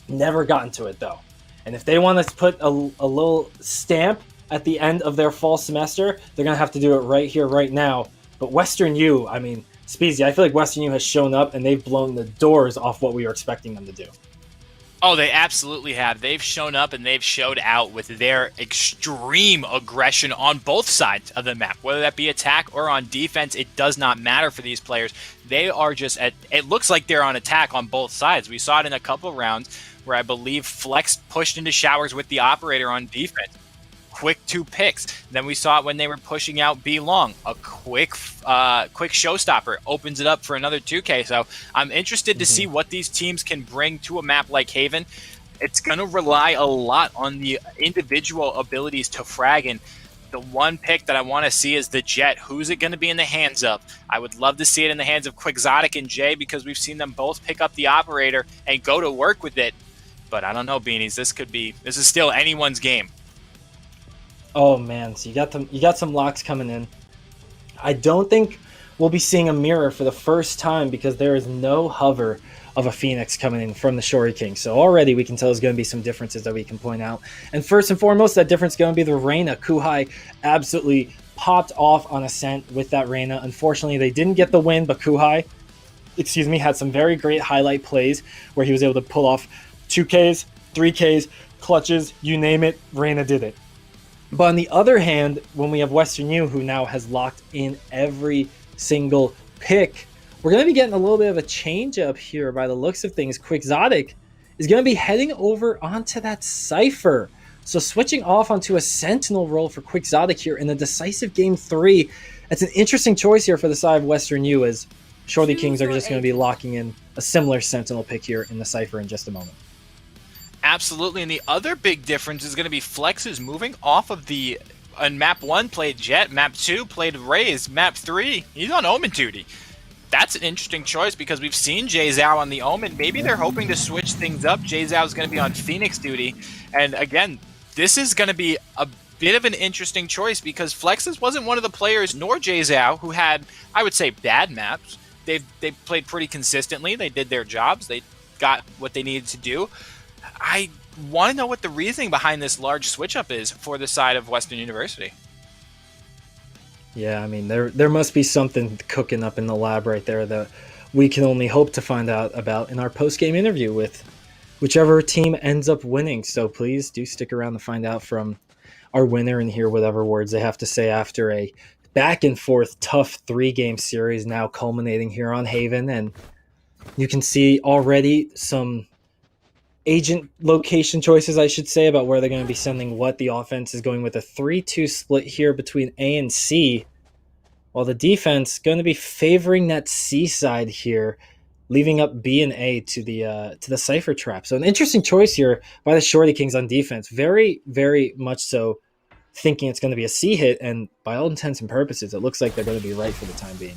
Never gotten to it, though. And if they want to put a little stamp at the end of their fall semester, they're going to have to do it right here, right now. But Western U, I mean, Speezy, I feel like Western U has shown up and they've blown the doors off what we were expecting them to do. Oh, they absolutely have. They've shown up and they've showed out with their extreme aggression on both sides of the map. Whether that be attack or on defense, it does not matter for these players. They are just it looks like they're on attack on both sides. We saw it in a couple of rounds where I believe Flex pushed into showers with the operator on defense. Quick 2 picks. Then we saw it when they were pushing out B Long. A quick showstopper opens it up for another 2K. So I'm interested to see what these teams can bring to a map like Haven. It's going to rely a lot on the individual abilities to frag. And the one pick that I want to see is the Jet. Who's it going to be in the hands of? I would love to see it in the hands of Quixotic and Jay because we've seen them both pick up the operator and go to work with it. But I don't know, Beanies. This is still anyone's game. Oh man, so you got some locks coming in. I don't think we'll be seeing a mirror for the first time because there is no hover of a Phoenix coming in from the Shorty King. So already we can tell there's going to be some differences that we can point out. And first and foremost, that difference is going to be the Reyna. Kuhai absolutely popped off on Ascent with that Reyna. Unfortunately, they didn't get the win, but Kuhai, had some very great highlight plays where he was able to pull off 2Ks, 3Ks, clutches, you name it, Reyna did it. But on the other hand, when we have Western U, who now has locked in every single pick, we're going to be getting a little bit of a change up here by the looks of things. Quixotic is going to be heading over onto that Cypher. So switching off onto a Sentinel role for Quixotic here in the decisive game 3. It's an interesting choice here for the side of Western U as Shorty Kings are just going to be locking in a similar Sentinel pick here in the Cypher in just a moment. Absolutely, and the other big difference is going to be Flex's moving off of the on map 1 played Jet, map 2 played Raze, map 3 he's on Omen duty. That's an interesting choice because we've seen Jay Zhao on the Omen. Maybe they're hoping to switch things up. Jay Zhao is going to be on Phoenix duty, and again, this is going to be a bit of an interesting choice because Flex's wasn't one of the players, nor Jay Zhao, who had, I would say, bad maps. They played pretty consistently. They did their jobs. They got what they needed to do. I want to know what the reasoning behind this large switch-up is for the side of Western University. Yeah, I mean, there must be something cooking up in the lab right there that we can only hope to find out about in our post-game interview with whichever team ends up winning. So please do stick around to find out from our winner and hear whatever words they have to say after a back-and-forth tough 3-game series now culminating here on Haven. And you can see already some agent location choices, I should say, about where they're going to be sending what. The offense is going with a 3-2 split here between A and C, while the defense going to be favoring that C side here, leaving up B and A to the Cypher trap. So an interesting choice here by the Shorty Kings on defense. Very, very much so thinking it's going to be a C hit, and by all intents and purposes, it looks like they're going to be right for the time being.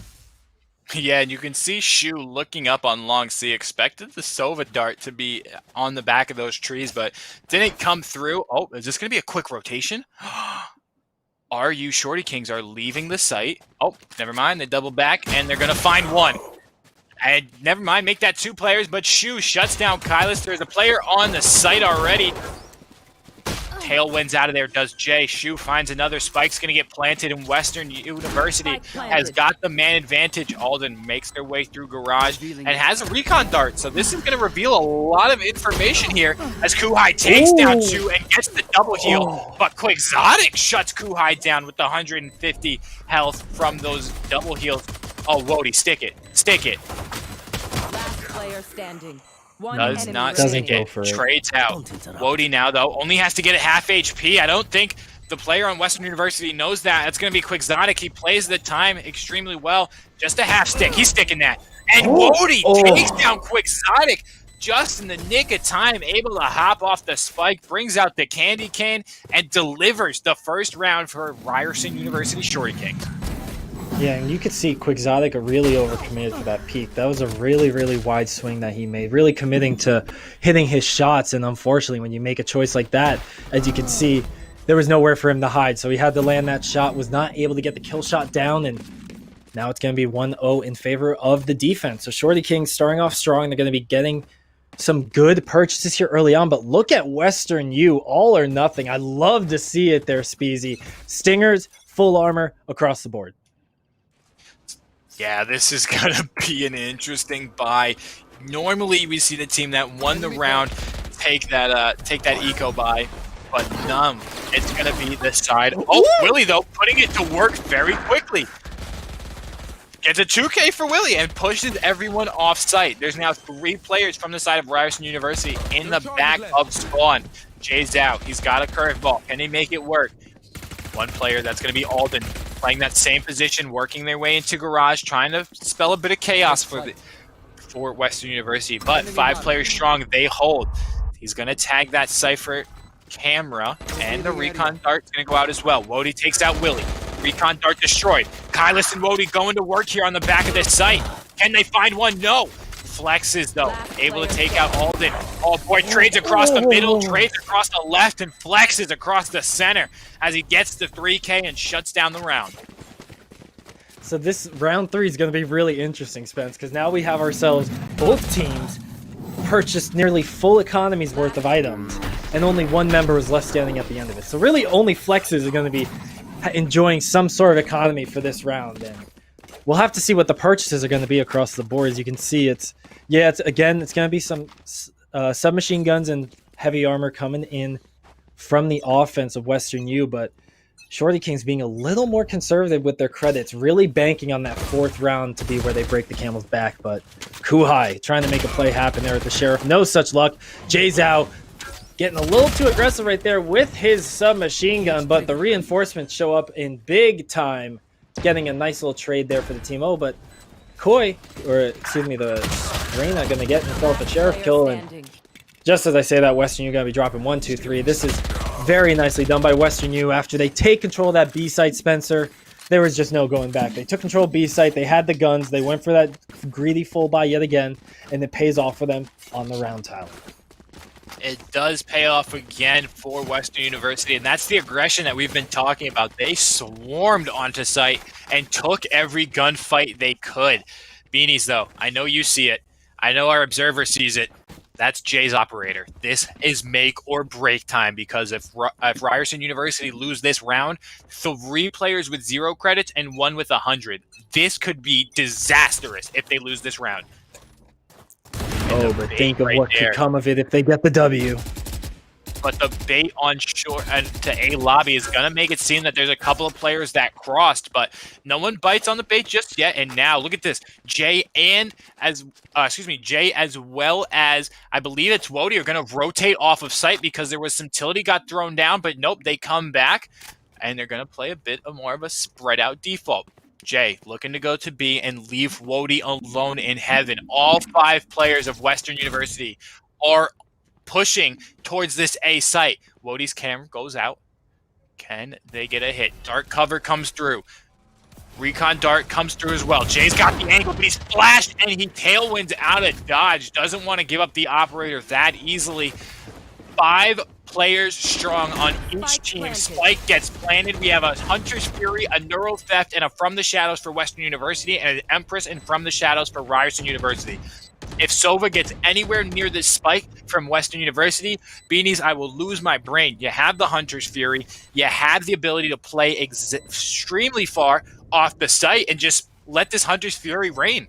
Yeah, and you can see Shu looking up on long C, expected the Sova dart to be on the back of those trees, but didn't come through. Oh, is this going to be a quick rotation? RU Shorty Kings are leaving the site. Oh, never mind. They double back, and they're going to find one. And never mind, make that 2 players, but Shu shuts down Kylus. There's a player on the site already. Tailwinds out of there does Jay. Shu finds another. Spike's going to get planted, and Western University has got the man advantage. Alden makes their way through garage and has a recon dart. So this is going to reveal a lot of information here as Kuhai takes down Shu and gets the double heal. But Quixotic shuts Kuhai down with the 150 health from those double heals. Oh, Wody, stick it. Stick it. Last player standing. Does not stick it. Trades out. Wody now, though, only has to get a half HP. I don't think the player on Western University knows that. That's going to be Quixotic. He plays the time extremely well. Just a half stick. He's sticking that. And Wody takes down Quixotic just in the nick of time, able to hop off the spike, brings out the candy cane, and delivers the first round for Ryerson University Shorty Kings. Yeah, and you could see Quixotic really overcommitted for that peak. That was a really, really wide swing that he made, really committing to hitting his shots. And unfortunately, when you make a choice like that, as you can see, there was nowhere for him to hide. So he had to land that shot, was not able to get the kill shot down, and now it's going to be 1-0 in favor of the defense. So Shorty Kings starting off strong. They're going to be getting some good purchases here early on, but look at Western U, all or nothing. I love to see it there, Speezy. Stingers, full armor across the board. Yeah, this is going to be an interesting buy. Normally, we see the team that won the round take that eco buy, but none. It's going to be this side. Oh, Willie, though, putting it to work very quickly. Gets a 2K for Willie and pushes everyone off site. There's now 3 players from the side of Ryerson University in the back of spawn. Jay's out. He's got a curveball. Can he make it work? One player, that's going to be Alden, playing that same position, working their way into garage, trying to spell a bit of chaos for Western University. But 5 players strong, they hold. He's going to tag that Cypher camera, and the recon dart's going to go out as well. Wody takes out Willie. Recon dart destroyed. Kylus and Wody going to work here on the back of this site. Can they find one? No. Flexes, though, able to take out Alden. Oh, boy, trades across the middle, trades across the left, and flexes across the center as he gets the 3K and shuts down the round. So this round 3 is going to be really interesting, Spence, because now we have ourselves both teams purchased nearly full economy's worth of items, and only one member was left standing at the end of it. So really only flexes are going to be enjoying some sort of economy for this round, and we'll have to see what the purchases are going to be across the board. As you can see, it's going to be some submachine guns and heavy armor coming in from the offense of Western U, but Shorty Kings being a little more conservative with their credits, really banking on that 4th round to be where they break the camel's back. But Kuhai trying to make a play happen there with the Sheriff. No such luck. Jay's out. Getting a little too aggressive right there with his submachine gun, but the reinforcements show up in big time, getting a nice little trade there for the team. Oh, but the Reina going to get himself a Sheriff kill, and just as I say that, Western U going to be dropping 1, 2, 3. This is very nicely done by Western U. After they take control of that B site, Spencer, there was just no going back. They took control of B site, they had the guns, they went for that greedy full buy yet again, and it pays off for them on the round tile. It does pay off again for Western University, and that's the aggression that we've been talking about. They swarmed onto site and took every gunfight they could. Beanies, though, I know you see it. I know our observer sees it. That's Jay's operator. This is make or break time, because if Ryerson University lose this round, 3 players with 0 credits and 1 with 100. This could be disastrous if they lose this round. Oh, but think of what could come of it if they get the W. But the bait on short and to A lobby is gonna make it seem that there's a couple of players that crossed, but no one bites on the bait just yet. And now look at this, Jay as well as I believe it's Wody are gonna rotate off of site because there was some tilty got thrown down, but nope, they come back and they're gonna play a bit more of a spread out default. Jay looking to go to B and leave Wody alone in heaven. All 5 players of Western University are pushing towards this A site. Wody's camera goes out. Can they get a hit? Dart cover comes through. Recon dart comes through as well. Jay's got the angle, but he's flashed and he tailwinds out of dodge. Doesn't want to give up the operator that easily. 5 players strong on each team. Spike gets planted. We have a Hunter's Fury, a Neural Theft, and a From the Shadows for Western University, and an Empress and From the Shadows for Ryerson University. If Sova gets anywhere near this spike from Western University, Beanies, I will lose my brain. You have the Hunter's Fury. You have the ability to play extremely far off the site and just let this Hunter's Fury reign.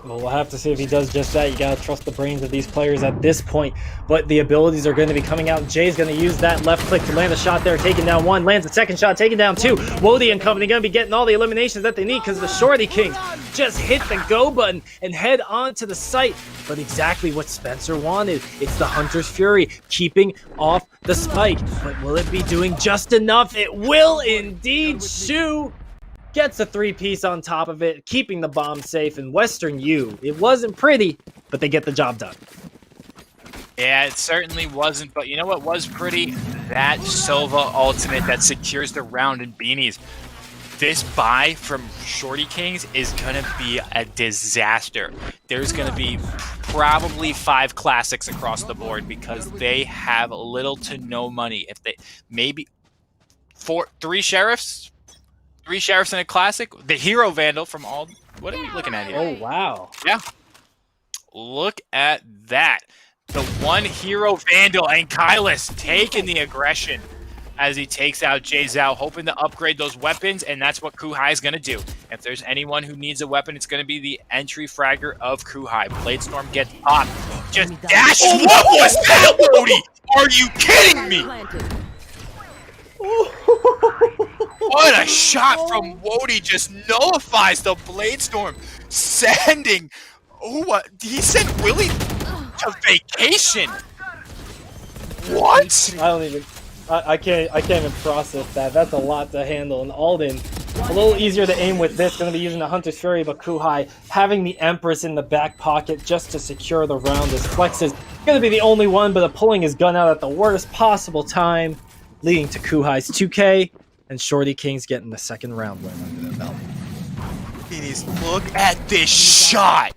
Well, we'll have to see if he does just that. You gotta trust the brains of these players at this point, but the abilities are going to be coming out. Jay's going to use that left click to land a shot there, taking down 1, lands a second shot, taking down 2. Wody and company going to be getting all the eliminations that they need because the Shorty Kings just hit the go button and head on to the site. But exactly what Spencer wanted. It's the Hunter's Fury keeping off the spike. But will it be doing just enough? It will indeed. Shu gets a 3-piece on top of it, keeping the bomb safe. In Western U, it wasn't pretty, but they get the job done. Yeah, it certainly wasn't, but you know what was pretty? That Sova ultimate that secures the round in Beanies. This buy from Shorty Kings is going to be a disaster. There's going to be probably 5 classics across the board because they have little to no money. If they maybe 3 sheriffs and a classic, the Hero Vandal from all. What are we looking at here? Oh wow! Yeah, Look at that. The one hero Vandal and Kylus taking the aggression as he takes out Jay Zhao, hoping to upgrade those weapons, and that's what Kuhai is going to do. If there's anyone who needs a weapon, it's going to be the entry fragger of Kuhai. Bladestorm gets popped. Just dash. Oh, what was that, Wody? Are you kidding me? What a shot from Wody, just nullifies the Bladestorm, sending... Oh, what? He sent Willie to vacation. What? I don't even... I can't even process that. That's a lot to handle. And Alden, a little easier to aim with this. Going to be using the Hunter's Fury, but Kuhai having the Empress in the back pocket just to secure the round as Flex is going to be the only one, but pulling his gun out at the worst possible time, leading to Kuhai's 2K, and Shorty King's getting the second round win under the belt. Look at this shot.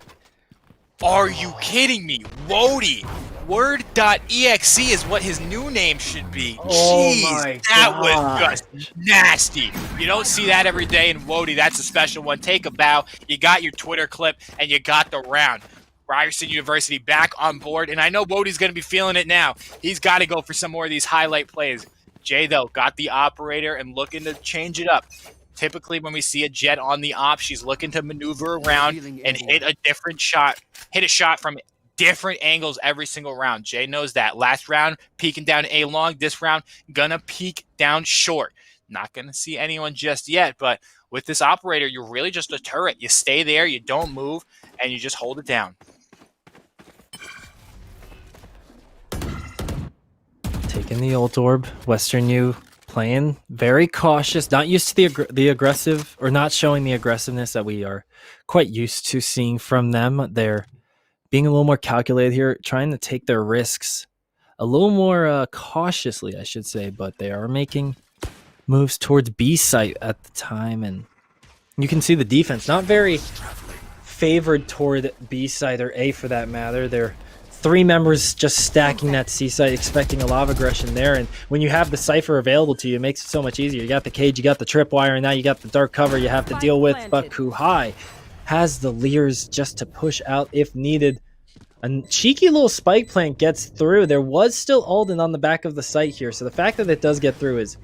Are you kidding me? Wody. Word.exe is what his new name should be. Jeez, that was just nasty. You don't see that every day in Wody. That's a special one. Take a bow. You got your Twitter clip, and you got the round. Ryerson University back on board, and I know Wody's going to be feeling it now. He's got to go for some more of these highlight plays. Jay, though, got the operator and looking to change it up. Typically, when we see a Jet on the op, she's looking to maneuver around and hit a different shot, hit a shot from different angles every single round. Jay knows that. Last round, peeking down A long. This round, gonna peek down short. Not gonna see anyone just yet, but with this operator, you're really just a turret. You stay there, you don't move, and you just hold it down. Taking the ult orb, Western U playing very cautious, not used to the aggressive, or not showing the aggressiveness that we are quite used to seeing from them. They're being a little more calculated here, trying to take their risks a little more cautiously, I should say, but they are making moves towards B site at the time, and you can see the defense not very favored toward B site or A for that matter. They're three members just stacking that C site, expecting a lot of aggression there, and when you have the Cypher available to you, it makes it so much easier. You got the cage, you got the tripwire, and now you got the dark cover you have to deal with, but Kuhai has the Leers just to push out if needed. A cheeky little spike plant gets through. There was still Alden on the back of the site here, so the fact that it does get through is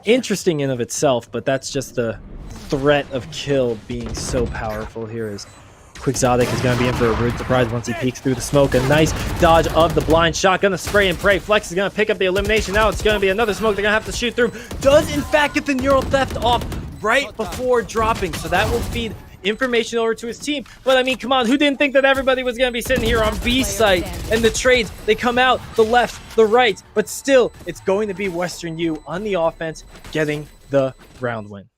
interesting in of itself, but that's just the threat of kill being so powerful here. Is Quixotic is going to be in for a rude surprise once he peeks through the smoke. A nice dodge of the blind shot. Going to spray and pray. Flex is going to pick up the elimination. Now it's going to be another smoke they're going to have to shoot through. Does, in fact, get the neural theft off right before dropping. So that will feed information over to his team. But I mean, come on, who didn't think that everybody was going to be sitting here on B site? And the trades, they come out the left, the right. But still, it's going to be Western U on the offense getting the round win.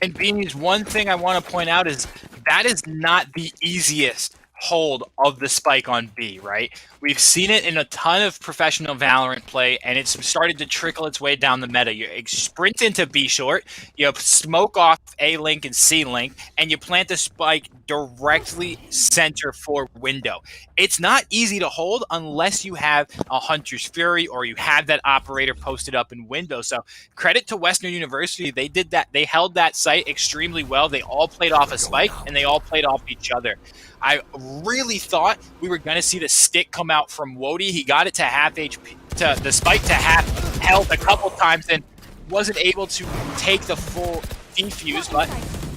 And Beanies, one thing I want to point out is that is not the easiest hold of the spike on B, right? We've seen it in a ton of professional Valorant play, and it's started to trickle its way down the meta. You sprint into B short, you smoke off A link and C link, and you plant the spike directly center for window. It's not easy to hold unless you have a Hunter's Fury or you have that operator posted up in window. So credit to Western University. They did that. They held that site extremely well. They all played off a spike, and they all played off each other. I really thought we were going to see the stick come out from Wody. He got it to half HP, to the spike to half health a couple times, and wasn't able to take the full defuse, but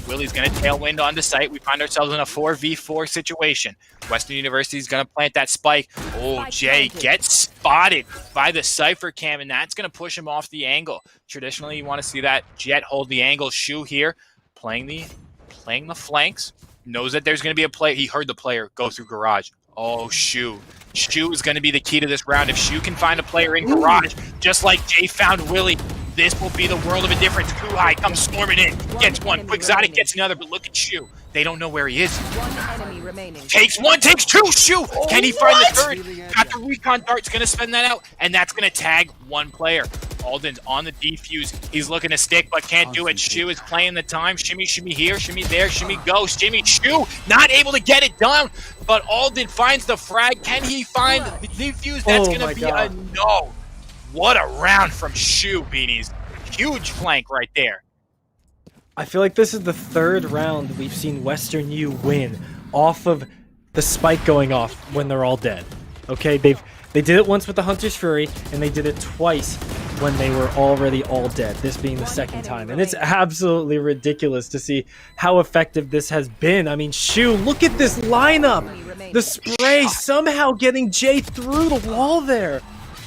Willie's going to tailwind on the site. We find ourselves in a 4v4 situation. Western University is going to plant that spike. Oh, Jay gets spotted by the Cypher cam, and that's going to push him off the angle. Traditionally, you want to see that Jet hold the angle. Shu here, playing the flanks. Knows that there's going to be a play. He heard the player go through garage. Oh, Shu. Shu is going to be the key to this round. If Shu can find a player in garage, just like Jay found Willie, this will be the world of a difference. Kuhai comes storming in, gets one. Quixotic gets another, but look at Shu. They don't know where he is. One enemy remaining. Takes one, takes two. Shu. Can he find the third? Got the recon dart's going to spend that out, and that's going to tag one player. Alden's on the defuse. He's looking to stick, but can't do it. Shu is playing the time. Shimmy, shimmy here, shimmy there, shimmy go. Shimmy, Shu not able to get it down, but Alden finds the frag. Can he find the defuse? That's going to be a no. What a round from Shu, Beanies. Huge flank right there. I feel like this is the third round we've seen Western U win off of the spike going off when they're all dead. Okay, they did it once with the Hunter's Fury, and they did it twice when they were already all dead, this being the second time. And it's absolutely ridiculous to see how effective this has been. I mean, Shu, look at this lineup! The spray somehow getting Jay through the wall there.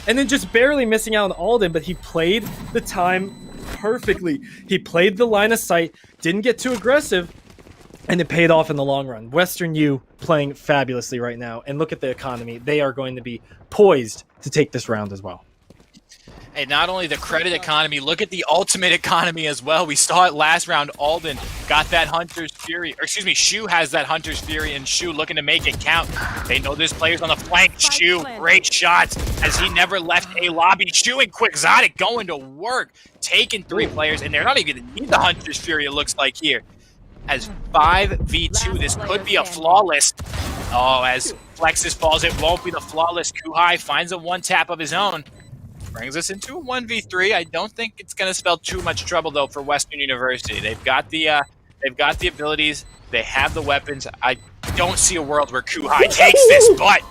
And then just barely missing out on Alden, but he played the time perfectly. He played the line of sight, didn't get too aggressive, and it paid off in the long run. Western U playing fabulously right now. And look at the economy. They are going to be poised to take this round as well. And not only the credit economy, look at the ultimate economy as well. We saw it last round. Alden got that Hunter's Fury, or excuse me, Shu has that Hunter's Fury, and Shu looking to make it count. They know this player's on the flank. Shu, great shots as he never left a lobby. Shu and Quixotic going to work, taking 3 players, and they're not even going to need the Hunter's Fury, it looks like here. As 5v2, this could be a flawless. Oh, as Flexus falls, it won't be the flawless. Kuhai finds a 1-tap of his own. Brings us into a 1v3. I don't think it's going to spell too much trouble though for Western University. They've got the abilities. They have the weapons. I don't see a world where Kuhai takes this, but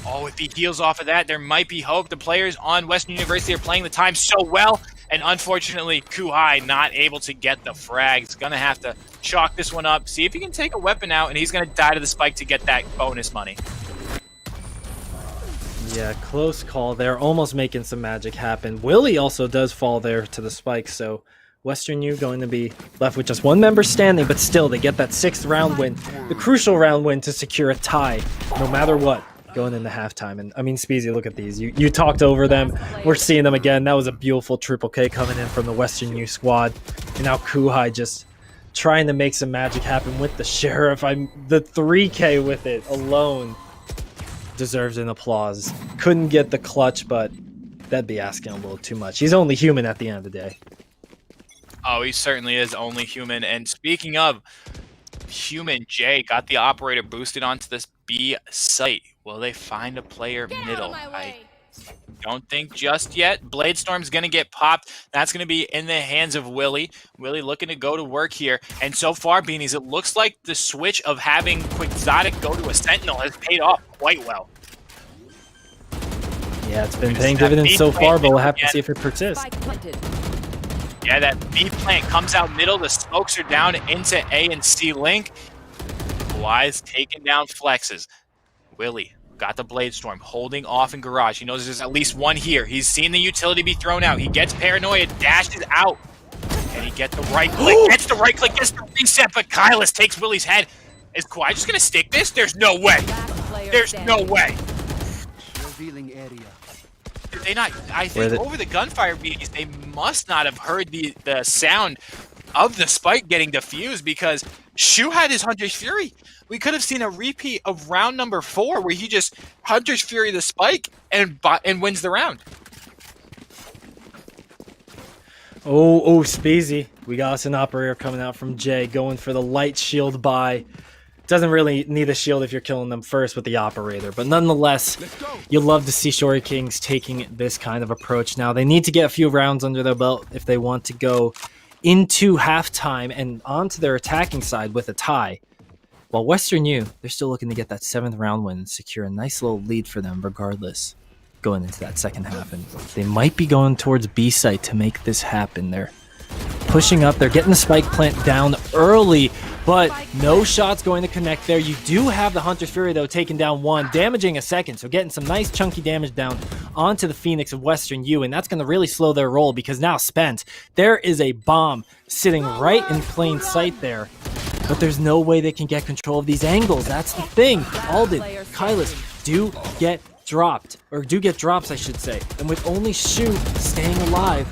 oh, if he heals off of that, there might be hope. The players on Western University are playing the time so well, and unfortunately, Kuhai not able to get the frag. He's going to have to chalk this one up, see if he can take a weapon out, and he's going to die to the spike to get that bonus money. Yeah, close call there. Almost making some magic happen. Willie also does fall there to the spike, so Western U going to be left with just 1 member standing, but still they get that 6th round win, the crucial round win to secure a tie, no matter what, going into halftime. And I mean, Speezy, look at these. You talked over them. We're seeing them again. That was a beautiful triple K coming in from the Western U squad. And now Kuhai just trying to make some magic happen with the Sheriff. The 3K with it alone deserves an applause. Couldn't get the clutch, but that'd be asking a little too much. He's only human at the end of the day. Oh, he certainly is only human. And speaking of human, Jay got the operator boosted onto this B site. Will they find a player middle? I don't think just yet. Bladestorm's going to get popped. That's going to be in the hands of Willie. Willie looking to go to work here. And so far, Beanies, it looks like the switch of having Quixotic go to a Sentinel has paid off quite well. Yeah, it's been paying dividends so far, but we'll have to see if it persists. Yeah, that B plant comes out middle. The smokes are down into A and C link. Wise taking down Flexes. Willie got the Bladestorm, holding off in garage. He knows there's at least one here. He's seen the utility be thrown out. He gets paranoia, dashes out. And he gets the right click, gets the right click, gets the reset, but Kylus takes Willie's head. Is Kawhi just gonna stick this? There's no way. There's no way. Revealing area. Did they not? I think over the gunfire beats, they must not have heard the sound of the spike getting defused, because Shu had his Hunter's Fury. We could have seen a repeat of round number 4 where he just Hunter's Fury the spike and wins the round. Oh, Speezy. We got us an operator coming out from Jay, going for the light shield buy. Doesn't really need a shield if you're killing them first with the operator, but nonetheless, you'll love to see Shory Kings taking this kind of approach. Now, they need to get a few rounds under their belt if they want to go into halftime and onto their attacking side with a tie. While Western U, they're still looking to get that 7th round win and secure a nice little lead for them regardless going into that second half. And they might be going towards B site to make this happen. They're pushing up. They're getting the spike plant down early, but no shots going to connect there. You do have the Hunter's Fury, though, taking down 1, damaging a 2nd. So getting some nice chunky damage down onto the Phoenix of Western U, and that's going to really slow their roll, because now Spent, there is a bomb sitting right in plain sight there. But there's no way they can get control of these angles. That's the thing. Alden, Kylus do get dropped, or do get drops, I should say. And with only Shu staying alive,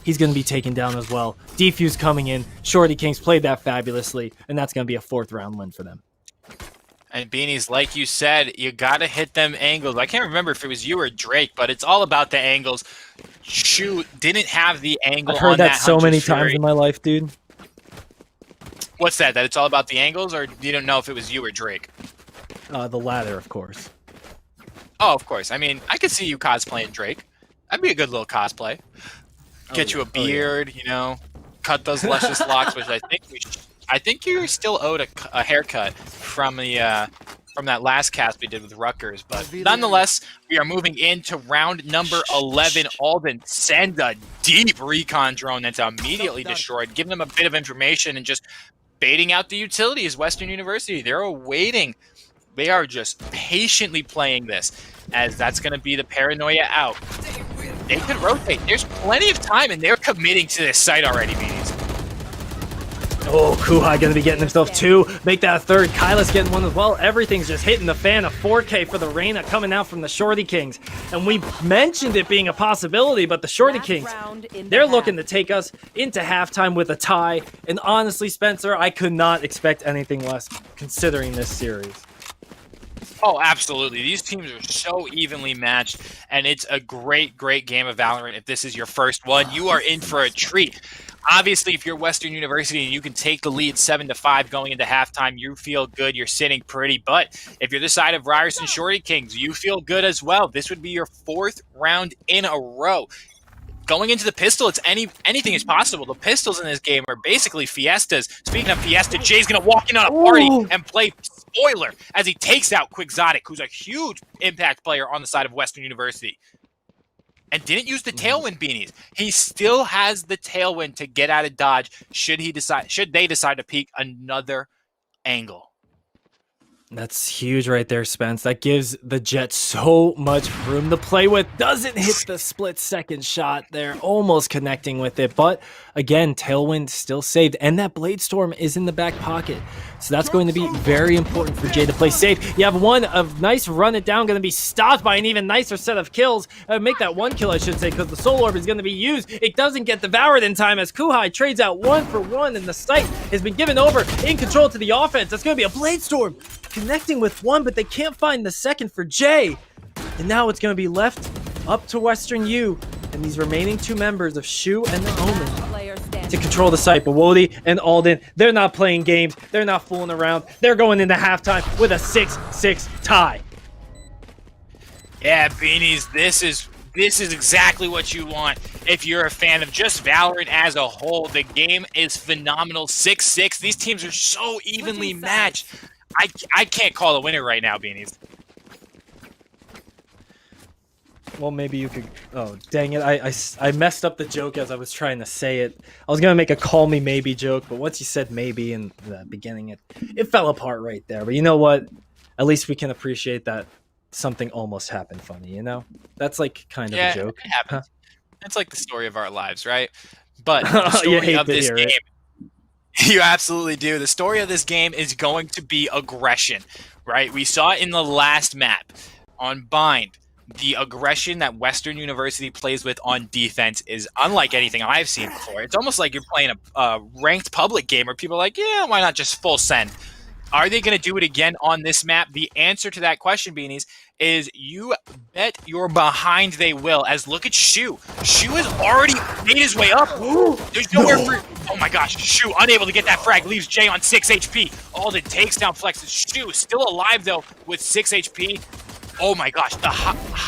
he's going to be taken down as well. Defuse coming in. Shorty Kings played that fabulously, and that's going to be a 4th round win for them. And Beanies, like you said, you got to hit them angles. I can't remember if it was you or Drake, but it's all about the angles. Shu didn't have the angle I've heard on that so Hunter's many Fury. times in my life, dude. What's that? That it's all about the angles, or you don't know if it was you or Drake? The latter, of course. Oh, of course. I mean, I could see you cosplaying Drake. That'd be a good little cosplay. Get you a beard, you know, cut those luscious locks, which I think you're still owed a haircut from the from that last cast we did with Rutgers. But nonetheless, we are moving into round number 11. Alden send a deep recon drone that's immediately destroyed, giving them a bit of information and just baiting out the utilities. Western University, they're awaiting. They are just patiently playing this, as that's going to be the paranoia out. They could rotate. There's plenty of time, and they're committing to this site already, Beanies. Oh, Kuhai gonna be getting himself 2. Make that a 3rd. Kyla's getting 1 as well. Everything's just hitting the fan. A 4K for the Reyna coming out from the Shorty Kings. And we mentioned it being a possibility, but the Shorty Kings, they're looking to take us into halftime with a tie. And honestly, Spencer, I could not expect anything less considering this series. Oh, absolutely. These teams are so evenly matched, and it's a great, great game of Valorant. If this is your first one, you are in for a treat. Obviously, if you're Western University and you can take the lead 7-5 going into halftime, you feel good. You're sitting pretty. But if you're the side of Ryerson Shorty Kings, you feel good as well. This would be your 4th round in a row. Going into the pistol, it's anything is possible. The pistols in this game are basically fiestas. Speaking of fiesta, Jay's going to walk in on a party and play spoiler as he takes out Quixotic, who's a huge impact player on the side of Western University. And didn't use the tailwind, Beanies. He still has the tailwind to get out of dodge should they decide to peek another angle. That's huge right there, Spence. That gives the Jets so much room to play with. Doesn't hit the split-second shot there, almost connecting with it. But again, tailwind still saved, and that Blade Storm is in the back pocket. So that's going to be very important for Jay to play safe. You have one of nice run it down, going to be stopped by an even nicer set of kills. Make that 1 kill, I should say, because the Soul Orb is going to be used. It doesn't get devoured in time as Kuhai trades out 1 for 1, and the site has been given over in control to the offense. That's going to be a Blade Storm connecting with 1, but they can't find the second for Jay. And now it's going to be left up to Western U and these remaining 2 members of Shu and the Omen to control the site. But Wody and Alden, they're not playing games. They're not fooling around. They're going into halftime with a 6-6 tie. Yeah, Beanies, this is exactly what you want if you're a fan of just Valorant as a whole. The game is phenomenal. 6-6. These teams are so evenly matched. I can't call a winner right now, Beanies. Well, maybe you could... Oh, dang it. I messed up the joke as I was trying to say it. I was going to make a call me maybe joke, but once you said maybe in the beginning, it fell apart right there. But you know what? At least we can appreciate that something almost happened funny, you know? That's like kind of a joke. It happens. Huh? It's like the story of our lives, right? But the story of this game... You absolutely do. The story of this game is going to be aggression, right? We saw it in the last map on Bind. The aggression that Western University plays with on defense is unlike anything I've seen before. It's almost like you're playing a ranked public game where people are like, yeah, why not just full send? Are they going to do it again on this map? The answer to that question, Beanies, is you bet you're behind they will. As look at Shu. Shu has already made his way up. There's nowhere for... Oh my gosh, Shu unable to get that frag. Leaves Jay on 6 HP. Alden takes down Flex's. Shu still alive, though, with 6 HP. Oh my gosh, the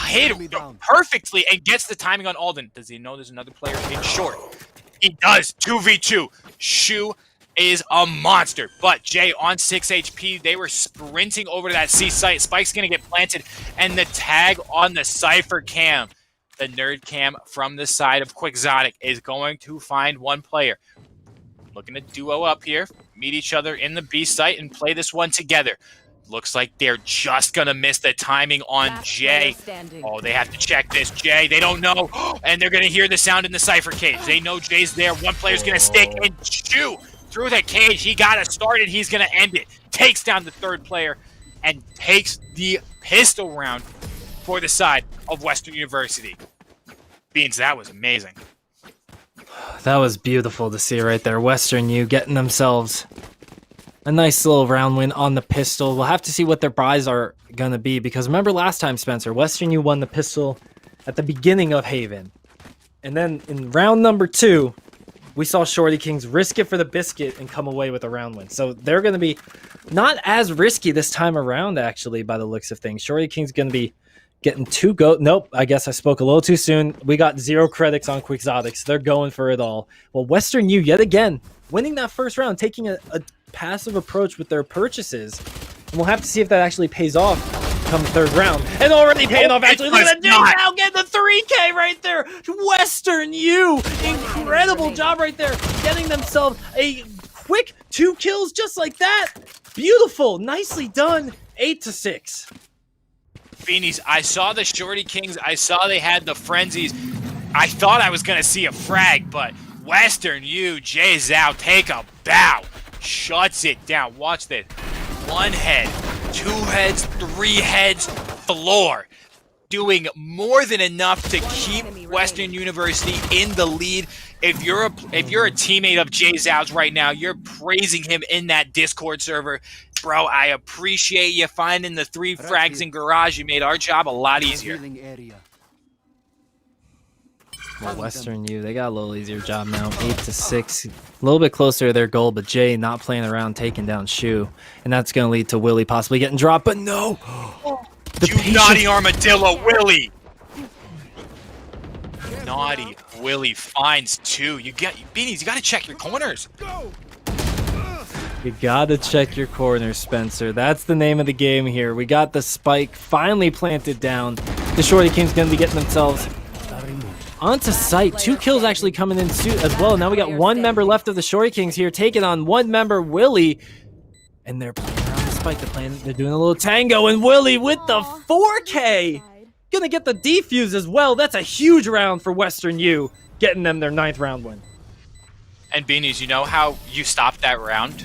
hit perfectly and gets the timing on Alden. Does he know there's another player in short? He does. 2v2. Shu is a monster, but Jay on 6 HP. They were sprinting over to that C site. Spike's gonna get planted, and the tag on the Cypher cam, the nerd cam from the side of Quixotic, is going to find 1 player. Looking to duo up here, meet each other in the B site and play this one together. Looks like they're just gonna miss the timing on Jay. Oh, they have to check this. Jay, they don't know, and they're gonna hear the sound in the Cypher cage. They know Jay's there. 1 player's gonna stick and shoot through the cage. He got it started. He's going to end it. Takes down the 3rd player and takes the pistol round for the side of Western University. Beans, that was amazing. That was beautiful to see right there. Western U getting themselves a nice little round win on the pistol. We'll have to see what their buys are going to be, because remember last time, Spencer, Western U won the pistol at the beginning of Haven. And then in round number 2, we saw Shorty Kings risk it for the biscuit and come away with a round win. So they're going to be not as risky this time around, actually, by the looks of things. Shorty Kings going to be getting 2 go. Nope, I guess I spoke a little too soon. We got 0 credits on Quixotics. They're going for it all. Well, Western U, yet again, winning that first round, taking a passive approach with their purchases. And we'll have to see if that actually pays off come third round. And already paying off, actually. Look at that, Jay now getting the 3K right there. Western U, incredible job right there. Getting themselves a quick 2 kills just like that. Beautiful, nicely done. 8-6. Beanies, I saw the Shorty Kings. I saw they had the frenzies. I thought I was going to see a frag, but Western U, Jay Zhao, take a bow. Shuts it down. Watch this. 1 head, 2 heads, 3 heads, floor. Doing more than enough to keep Western University in the lead. If you're a teammate of Jay Zhao's right now, you're praising him in that Discord server. Bro, I appreciate you finding the 3 frags in garage. You made our job a lot easier. Well, Western U, they got a little easier job now. 8-6. A little bit closer to their goal, but Jay not playing around, taking down Shu. And that's going to lead to Willie possibly getting dropped, but no! You naughty armadillo, Willie! Naughty Willie finds 2. Beanies, you gotta check your corners. You gotta check your corners, Spencer. That's the name of the game here. We got the spike finally planted down. The Shorty Kings gonna be getting themselves onto site. 2 kills actually coming in as well. Now we got 1 member left of the Shorty Kings here, taking on 1 member, Willie. And they're playing around the spike. They're doing a little tango, and Willie with the 4K. Gonna get the defuse as well. That's a huge round for Western U, getting them their 9th round win. And Beanies, you know how you stopped that round?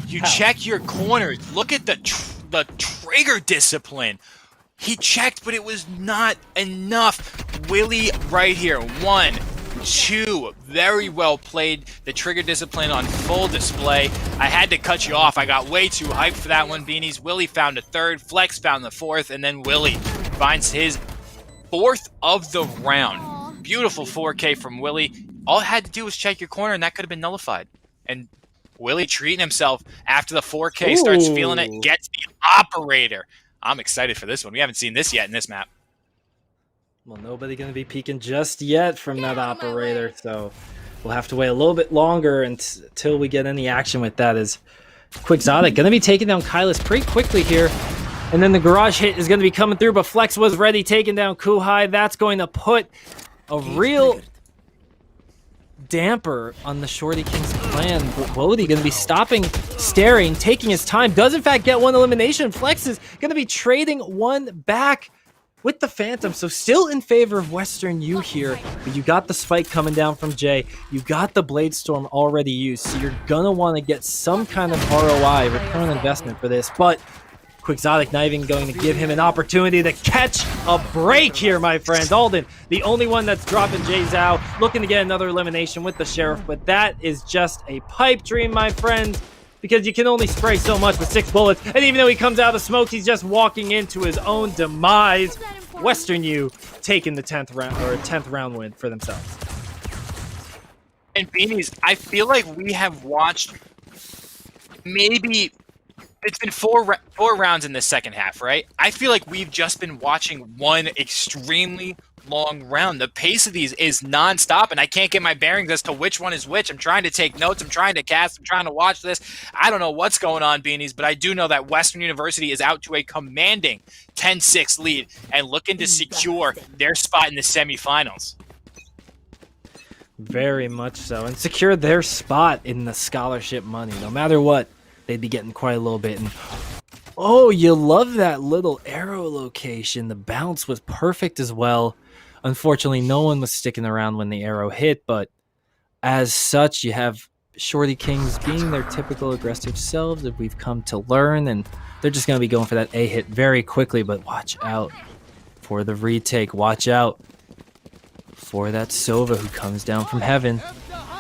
You check your corners. Look at the trigger discipline. He checked, but it was not enough. Willie right here. 1, 2. Very well played. The trigger discipline on full display. I had to cut you off. I got way too hyped for that one, Beanies. Willie found a 3rd. Flex found the 4th. And then Willie finds his 4th of the round. Beautiful 4K from Willie. All it had to do was check your corner, and that could have been nullified. And Willie treating himself after the 4K, starts feeling it, gets the operator. I'm excited for this one. We haven't seen this yet in this map. Well, nobody going to be peeking just yet from that operator, so we'll have to wait a little bit longer until we get any action with that. As Quixotic going to be taking down Kylus pretty quickly here, and then the garage hit is going to be coming through, but Flex was ready, taking down Kuhai. That's going to put a real damper on the Shorty Kings plan. But Bodhi going to be stopping, staring, taking his time. Does in fact get 1 elimination. Flex is going to be trading 1 back with the Phantom. So still in favor of Western U here. But you got the spike coming down from Jay. You got the Blade Storm already used. So you're going to want to get some kind of ROI, return on investment for this. But Quixotic not even going to give him an opportunity to catch a break here, my friends. Alden, the only one that's dropping Jay Zhao, looking to get another elimination with the Sheriff, but that is just a pipe dream, my friends, because you can only spray so much with 6 bullets, and even though he comes out of smoke, he's just walking into his own demise. Western U taking the 10th round win for themselves. And Beanies, I feel like we have watched maybe... It's been four rounds in the second half, right? I feel like we've just been watching one extremely long round. The pace of these is nonstop, and I can't get my bearings as to which one is which. I'm trying to take notes. I'm trying to cast. I'm trying to watch this. I don't know what's going on, Beanies, but I do know that Western University is out to a commanding 10-6 lead and looking to secure their spot in the semifinals. Very much so, and secure their spot in the scholarship money. No matter what, they'd be getting quite a little bit. And oh, you love that little arrow location. The bounce was perfect as well. Unfortunately, no one was sticking around when the arrow hit, but as such, you have Shorty Kings being their typical aggressive selves that we've come to learn, and they're just going to be going for that A hit very quickly, but watch out for the retake. Watch out for that Sova who comes down from heaven.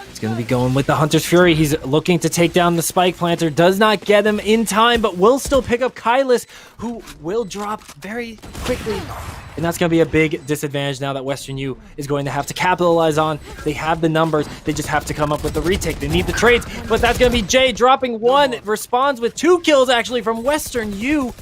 He's going to be going with the Hunter's Fury. He's looking to take down the Spike Planter. Does not get him in time, but will still pick up Kylus, who will drop very quickly. And that's going to be a big disadvantage now that Western U is going to have to capitalize on. They have the numbers. They just have to come up with the retake. They need the trades, but that's going to be Jay dropping one. Responds with 2 kills, actually, from Western U.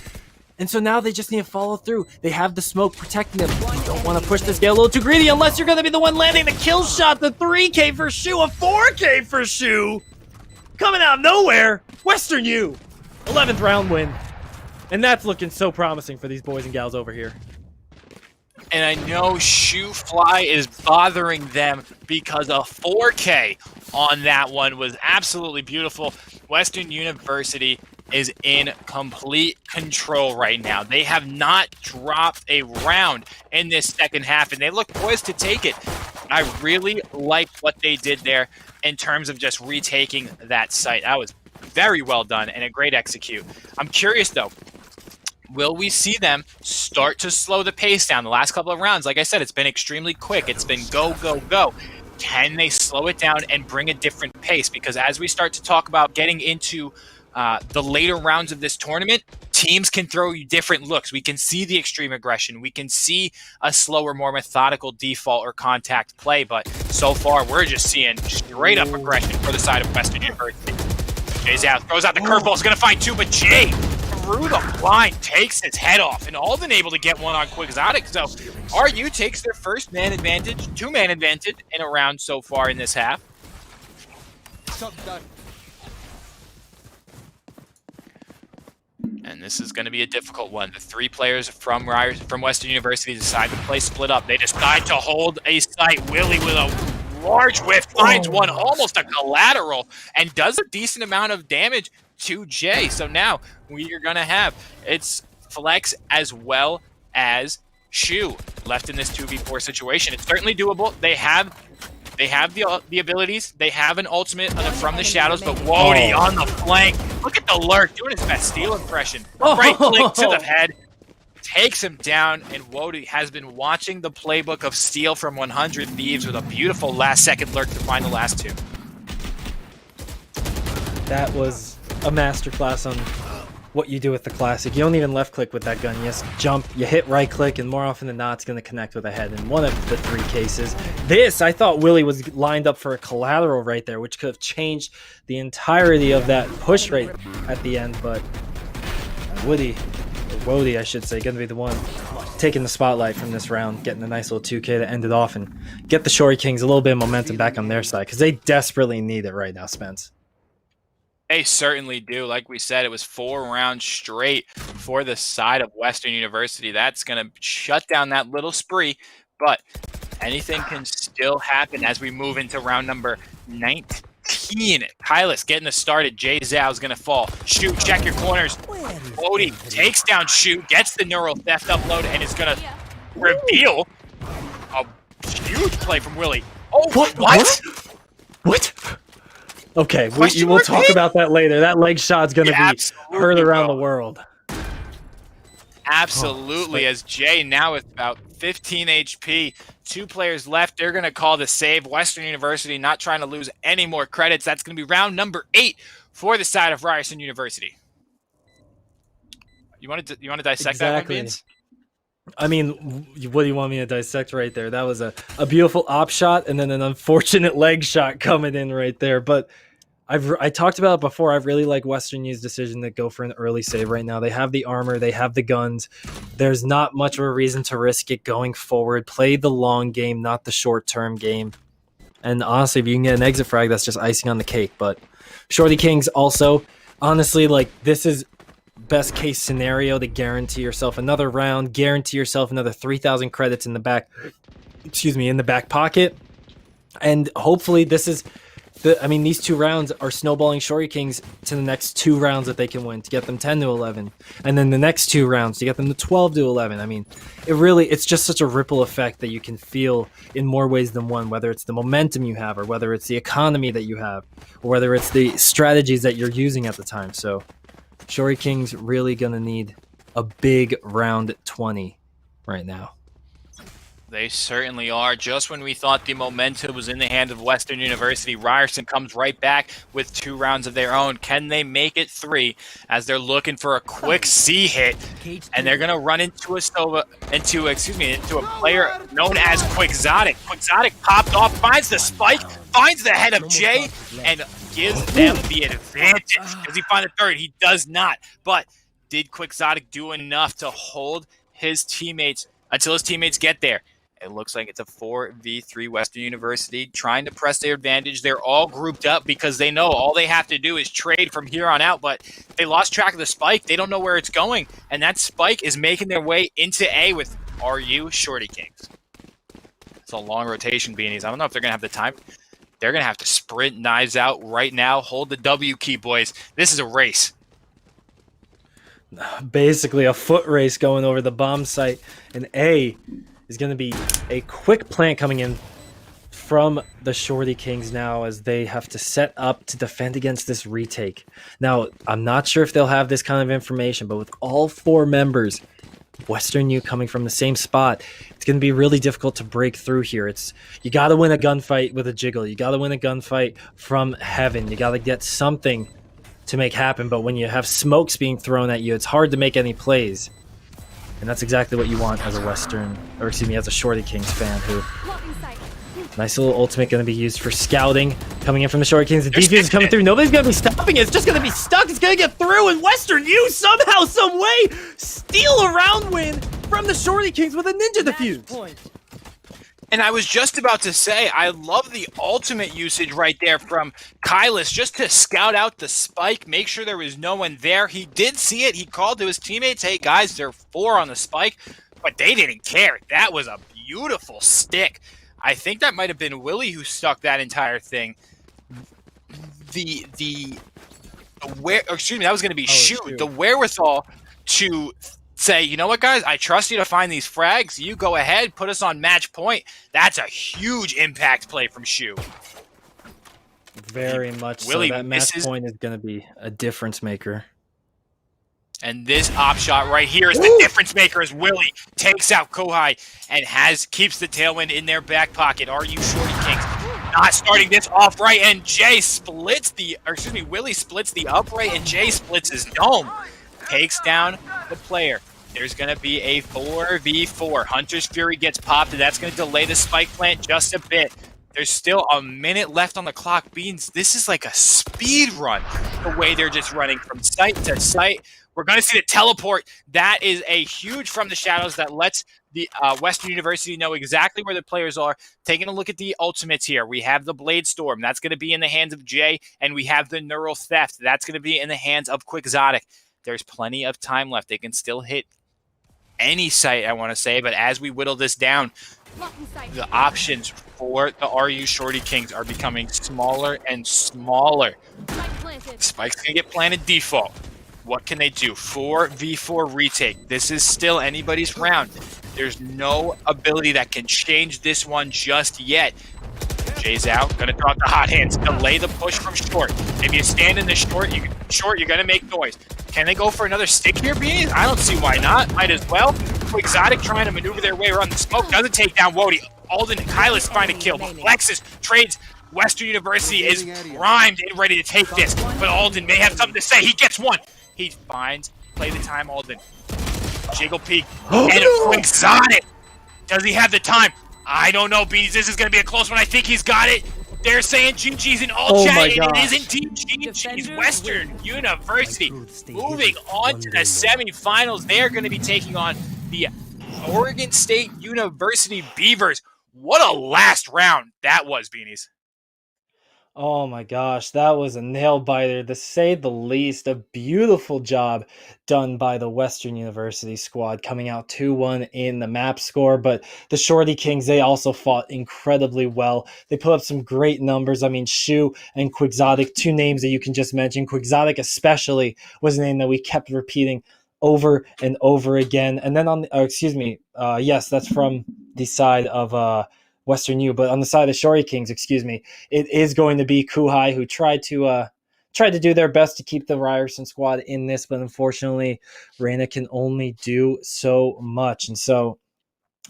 And so now they just need to follow through. They have the smoke protecting them. You don't want to push this guy a little too greedy unless you're going to be the one landing the kill shot. The 3K for Shu, a 4K for Shu. Coming out of nowhere, Western U 11th round win. And that's looking so promising for these boys and gals over here. And I know Shoe Fly is bothering them because a 4K on that one was absolutely beautiful. Western University is in complete control right now. They have not dropped a round in this second half, and they look poised to take it. I really like what they did there in terms of just retaking that site. That was very well done and a great execute. I'm curious, though. Will we see them start to slow the pace down? The last couple of rounds, like I said, it's been extremely quick. It's been go, go, go. Can they slow it down and bring a different pace? Because as we start to talk about getting into the later rounds of this tournament, teams can throw you different looks. We can see the extreme aggression. We can see a slower, more methodical default or contact play. But so far, we're just seeing straight up aggression for the side of Western University. Jay's out, throws out the curveball. Is going to find two, but Jay through the blind takes his head off, and Alden able to get one on Quixotic. So RU takes their first man advantage, two-man advantage in a round so far in this half. And this is going to be a difficult one. The three players from Western University decide to play split up. They decide to hold a site. Willie with a large whiff finds one, almost a collateral, and does a decent amount of damage to Jay. So now we are going to have it's Flex as well as Shu left in this 2v4 situation. It's certainly doable. They have the abilities. They have an ultimate from the shadows, but Wody on the flank. Look at the lurk doing his best steal impression. Right click to the head. Takes him down, and Wody has been watching the playbook of Steel from 100 Thieves with a beautiful last-second lurk to find the last two. That was a masterclass on what you do with the classic. You don't even left click with that gun. You just jump, you hit right click, and more often than not, it's going to connect with a head in one of the three cases. This, I thought Willie was lined up for a collateral right there, which could have changed the entirety of that push rate at the end, but Wody, I should say, going to be the one taking the spotlight from this round, getting a nice little 2K to end it off and get the Shorty Kings a little bit of momentum back on their side because they desperately need it right now, Spence. They certainly do. Like we said, it was 4 rounds straight for the side of Western University. That's going to shut down that little spree, but anything can still happen as we move into round number 19. Kylus getting us started. Jay Zhao is going to fall. Shoot, check your corners. Wody takes down Shoot, gets the neural theft upload, and is going to reveal a huge play from Willie. Oh, What? Okay, we'll talk about that later. That leg shot's going to be heard around the world. Absolutely, as Jay now with about 15 HP, 2 players left. They're going to call the save. Western University not trying to lose any more credits. That's going to be round number 8 for the side of Ryerson University. You want to dissect that one, Beans? I mean, what do you want me to dissect right there? That was a beautiful op shot and then an unfortunate leg shot coming in right there. But I talked about it before. I really like Western U's decision to go for an early save right now. They have the armor. They have the guns. There's not much of a reason to risk it going forward. Play the long game, not the short-term game. And honestly, if you can get an exit frag, that's just icing on the cake. But Shorty Kings also, honestly, like this is best case scenario to guarantee yourself another round, guarantee yourself another 3,000 credits in the back, in the back pocket. And hopefully this is these 2 rounds are snowballing Shorty Kings to the next 2 rounds that they can win to get them 10 to 11. And then the next 2 rounds to get them to 12 to 11. I mean, it's just such a ripple effect that you can feel in more ways than one, whether it's the momentum you have or whether it's the economy that you have or whether it's the strategies that you're using at the time. So Shorty Kings really going to need a big round 20 right now. They certainly are. Just when we thought the momentum was in the hand of Western University, Ryerson comes right back with 2 rounds of their own. Can they make it 3 as they're looking for a quick C hit? And they're going to run into a player known as Quixotic. Quixotic popped off, finds the spike, finds the head of Jay, and gives them the advantage. Does he find the third? He does not. But did Quixotic do enough to hold his teammates until his teammates get there? It looks like it's a 4v3 Western University trying to press their advantage. They're all grouped up because they know all they have to do is trade from here on out, but they lost track of the spike. They don't know where it's going, and that spike is making their way into A with RU Shorty Kings. It's a long rotation, Beanies. I don't know if they're going to have the time. They're going to have to sprint knives out right now. Hold the W key, boys. This is a race. Basically a foot race going over the bomb site, and A is going to be a quick plant coming in from the Shorty Kings now as they have to set up to defend against this retake. Now, I'm not sure if they'll have this kind of information, but with all 4 members, Western U coming from the same spot, it's going to be really difficult to break through here. You got to win a gunfight with a jiggle. You got to win a gunfight from heaven. You got to get something to make happen, but when you have smokes being thrown at you, it's hard to make any plays. And that's exactly what you want as a as a Shorty Kings fan who... Nice little ultimate going to be used for scouting. Coming in from the Shorty Kings. The defense is coming through. Nobody's going to be stopping it. It's just going to be stuck. It's going to get through. And Western U somehow, some way, steal a round win from the Shorty Kings with a ninja defuse. And I was just about to say, I love the ultimate usage right there from Kylis just to scout out the spike, make sure there was no one there. He did see it. He called to his teammates, hey, guys, there are 4 on the spike, but they didn't care. That was a beautiful stick. I think that might have been Willie who stuck that entire thing. That was going to be Shoot. The wherewithal to say, you know what, guys, I trust you to find these frags. You go ahead, put us on match point. That's a huge impact play from Shu. Very much Willie so. That match point is going to be a difference maker. And this op shot right here is the difference maker as Willie takes out Kohai and keeps the tailwind in their back pocket. Are you Shorty Kings not starting this off right? And Willie splits the upright and Jay splits his dome. Takes down the player. There's going to be a 4v4. Hunter's Fury gets popped, and that's going to delay the spike plant just a bit. There's still a minute left on the clock. Beans, this is like a speed run, the way they're just running from site to site. We're going to see the teleport. That is a huge from the shadows that lets the Western University know exactly where the players are. Taking a look at the ultimates here. We have the Blade Storm. That's going to be in the hands of Jay, and we have the Neural Theft. That's going to be in the hands of Quixotic. There's plenty of time left. They can still hit any site, I want to say, but as we whittle this down, the options for the RU Shorty Kings are becoming smaller and smaller. Spike's going to get planted default. What can they do? 4v4 retake. This is still anybody's round. There's no ability that can change this one just yet. Jay's out. Going to throw out the hot hands. Delay the push from short. If you stand in the short, you're going to make noise. Can they go for another stick here, Beanies? I don't see why not. Might as well. Exotic trying to maneuver their way around the smoke. Doesn't take down Wody. Alden and Kylis find a kill. But Lexus trades. Western University is primed and ready to take this. But Alden may have something to say. He gets one. He finds. Play the time, Alden. Jiggle peek. And Exotic. Does he have the time? I don't know, Beanies. This is going to be a close one. I think he's got it. They're saying GG's in all chat, and it is indeed GG's. Western University moving on to the semifinals. They are going to be taking on the Oregon State University Beavers. What a last round that was, Beanies. Oh my gosh, that was a nail biter, to say the least. A beautiful job done by the Western University squad, coming out 2-1 in the map score. But the Shorty Kings, they also fought incredibly well. They put up some great numbers. I mean, Shu and Quixotic, 2 names that you can just mention. Quixotic especially was a name that we kept repeating over and over again. And then yes, that's from the side of Western U, but on the side of the Shorty Kings, it is going to be Kuhai, who tried to do their best to keep the Ryerson squad in this, but unfortunately, Reina can only do so much. And so,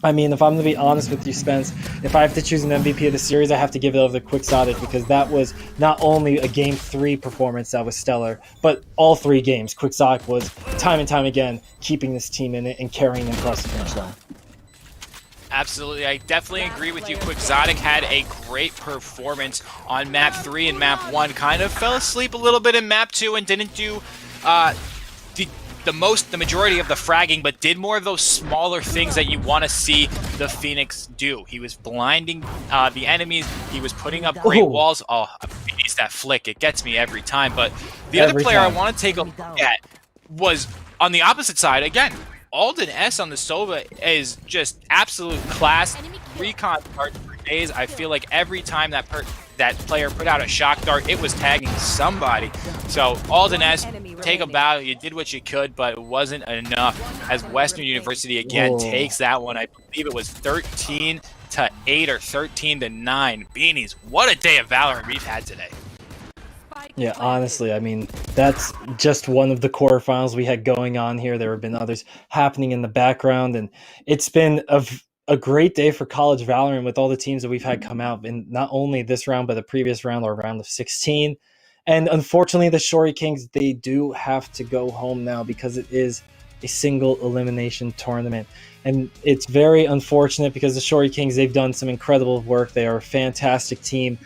I mean, if I'm going to be honest with you, Spence, if I have to choose an MVP of the series, I have to give it over to Quixotic, because that was not only a Game 3 performance that was stellar, but all 3 games, Quixotic was time and time again keeping this team in it and carrying them across the finish line. Absolutely, I definitely agree with you. Quixotic had a great performance on Map 3 and Map 1. Kind of fell asleep a little bit in Map 2 and didn't do the majority of the fragging, but did more of those smaller things that you want to see the Phoenix do. He was blinding the enemies. He was putting up great walls. Oh, it's that flick. It gets me every time. But the other player I want to take a look at was on the opposite side. Again, Alden S on the Sova is just absolute class. Recon starts for days. I feel like every time that player put out a shock dart, it was tagging somebody. So Alden S, take a bow. You did what you could, but it wasn't enough. As Western University again takes that one. I believe it was 13-8 or 13-9. Beanies, what a day of Valorant we've had today. Yeah, honestly, I mean, that's just one of the quarterfinals we had going on here. There have been others happening in the background, and it's been a great day for college Valorant with all the teams that we've had come out in not only this round, but the previous round or round of 16. And unfortunately, the Shory Kings, they do have to go home now because it is a single elimination tournament. And it's very unfortunate because the Shory Kings, they've done some incredible work. They are a fantastic team.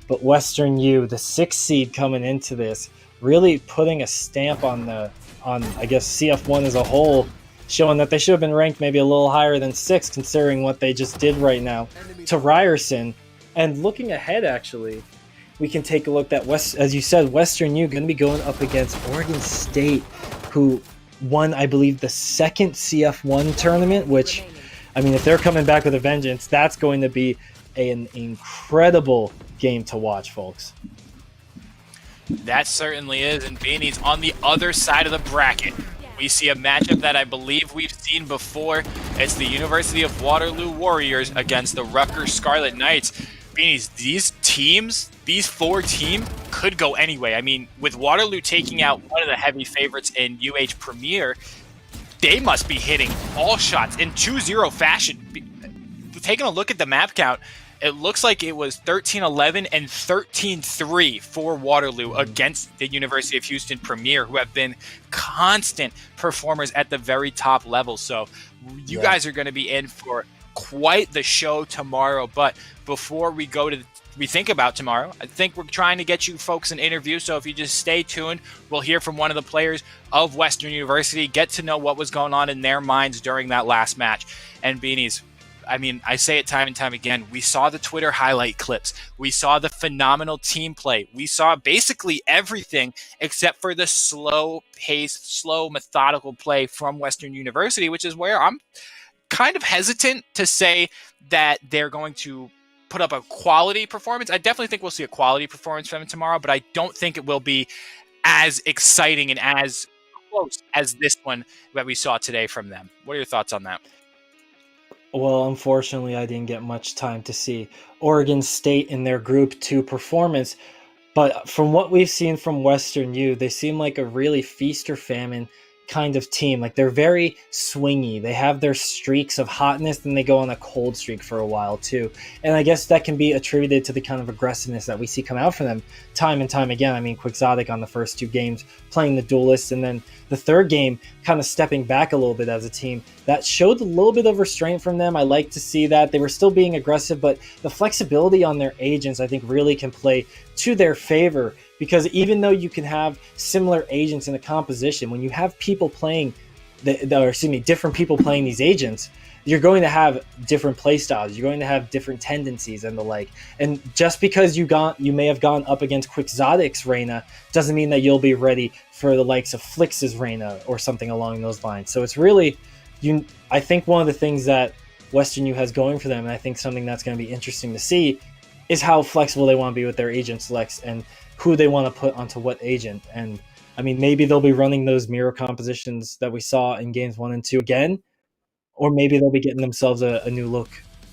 But Western U, the 6th seed coming into this, really putting a stamp on I guess CF1 as a whole, showing that they should have been ranked maybe a little higher than 6, considering what they just did right now to Ryerson. And looking ahead, actually, we can take a look at as you said, Western U going to be going up against Oregon State, who won, I believe, the 2nd CF1 tournament, which, I mean, if they're coming back with a vengeance, that's going to be an incredible game to watch, folks. That certainly is, and Beanies on the other side of the bracket. We see a matchup that I believe we've seen before. It's the University of Waterloo Warriors against the Rutgers Scarlet Knights. Beanies, these 4 teams could go anyway. I mean, with Waterloo taking out one of the heavy favorites in UH Premier, they must be hitting all shots in 2-0 fashion. Taking a look at the map count, it looks like it was 13-11 and 13-3 for Waterloo against the University of Houston Premier, who have been constant performers at the very top level. So you guys are going to be in for quite the show tomorrow. But before we think about tomorrow, I think we're trying to get you folks an interview. So if you just stay tuned, we'll hear from one of the players of Western University, get to know what was going on in their minds during that last match. And Beanies, I mean, I say it time and time again, we saw the Twitter highlight clips. We saw the phenomenal team play. We saw basically everything except for the slow pace, slow, methodical play from Western University, which is where I'm kind of hesitant to say that they're going to put up a quality performance. I definitely think we'll see a quality performance from them tomorrow, but I don't think it will be as exciting and as close as this one that we saw today from them. What are your thoughts on that? Well, unfortunately, I didn't get much time to see Oregon State in their Group 2 performance. But from what we've seen from Western U, they seem like a really feast or famine kind of team. Like, they're very swingy. They have their streaks of hotness, then they go on a cold streak for a while too. And I guess that can be attributed to the kind of aggressiveness that we see come out from them time and time again. I mean, Quixotic on the first 2 games playing the duelists, and then the third game kind of stepping back a little bit as a team. That showed a little bit of restraint from them. I like to see that. They were still being aggressive, but the flexibility on their agents, I think, really can play to their favor, because even though you can have similar agents in a composition, when you have people playing, different people playing these agents, you're going to have different play styles. You're going to have different tendencies and the like. And just because you may have gone up against Quixotic's Reyna doesn't mean that you'll be ready for the likes of Flix's Reyna or something along those lines. So it's really, I think one of the things that Western U has going for them, and I think something that's going to be interesting to see, is how flexible they want to be with their agent selects and who they want to put onto what agent. And I mean, maybe they'll be running those mirror compositions that we saw in games 1 and 2 again, or maybe they'll be getting themselves a new look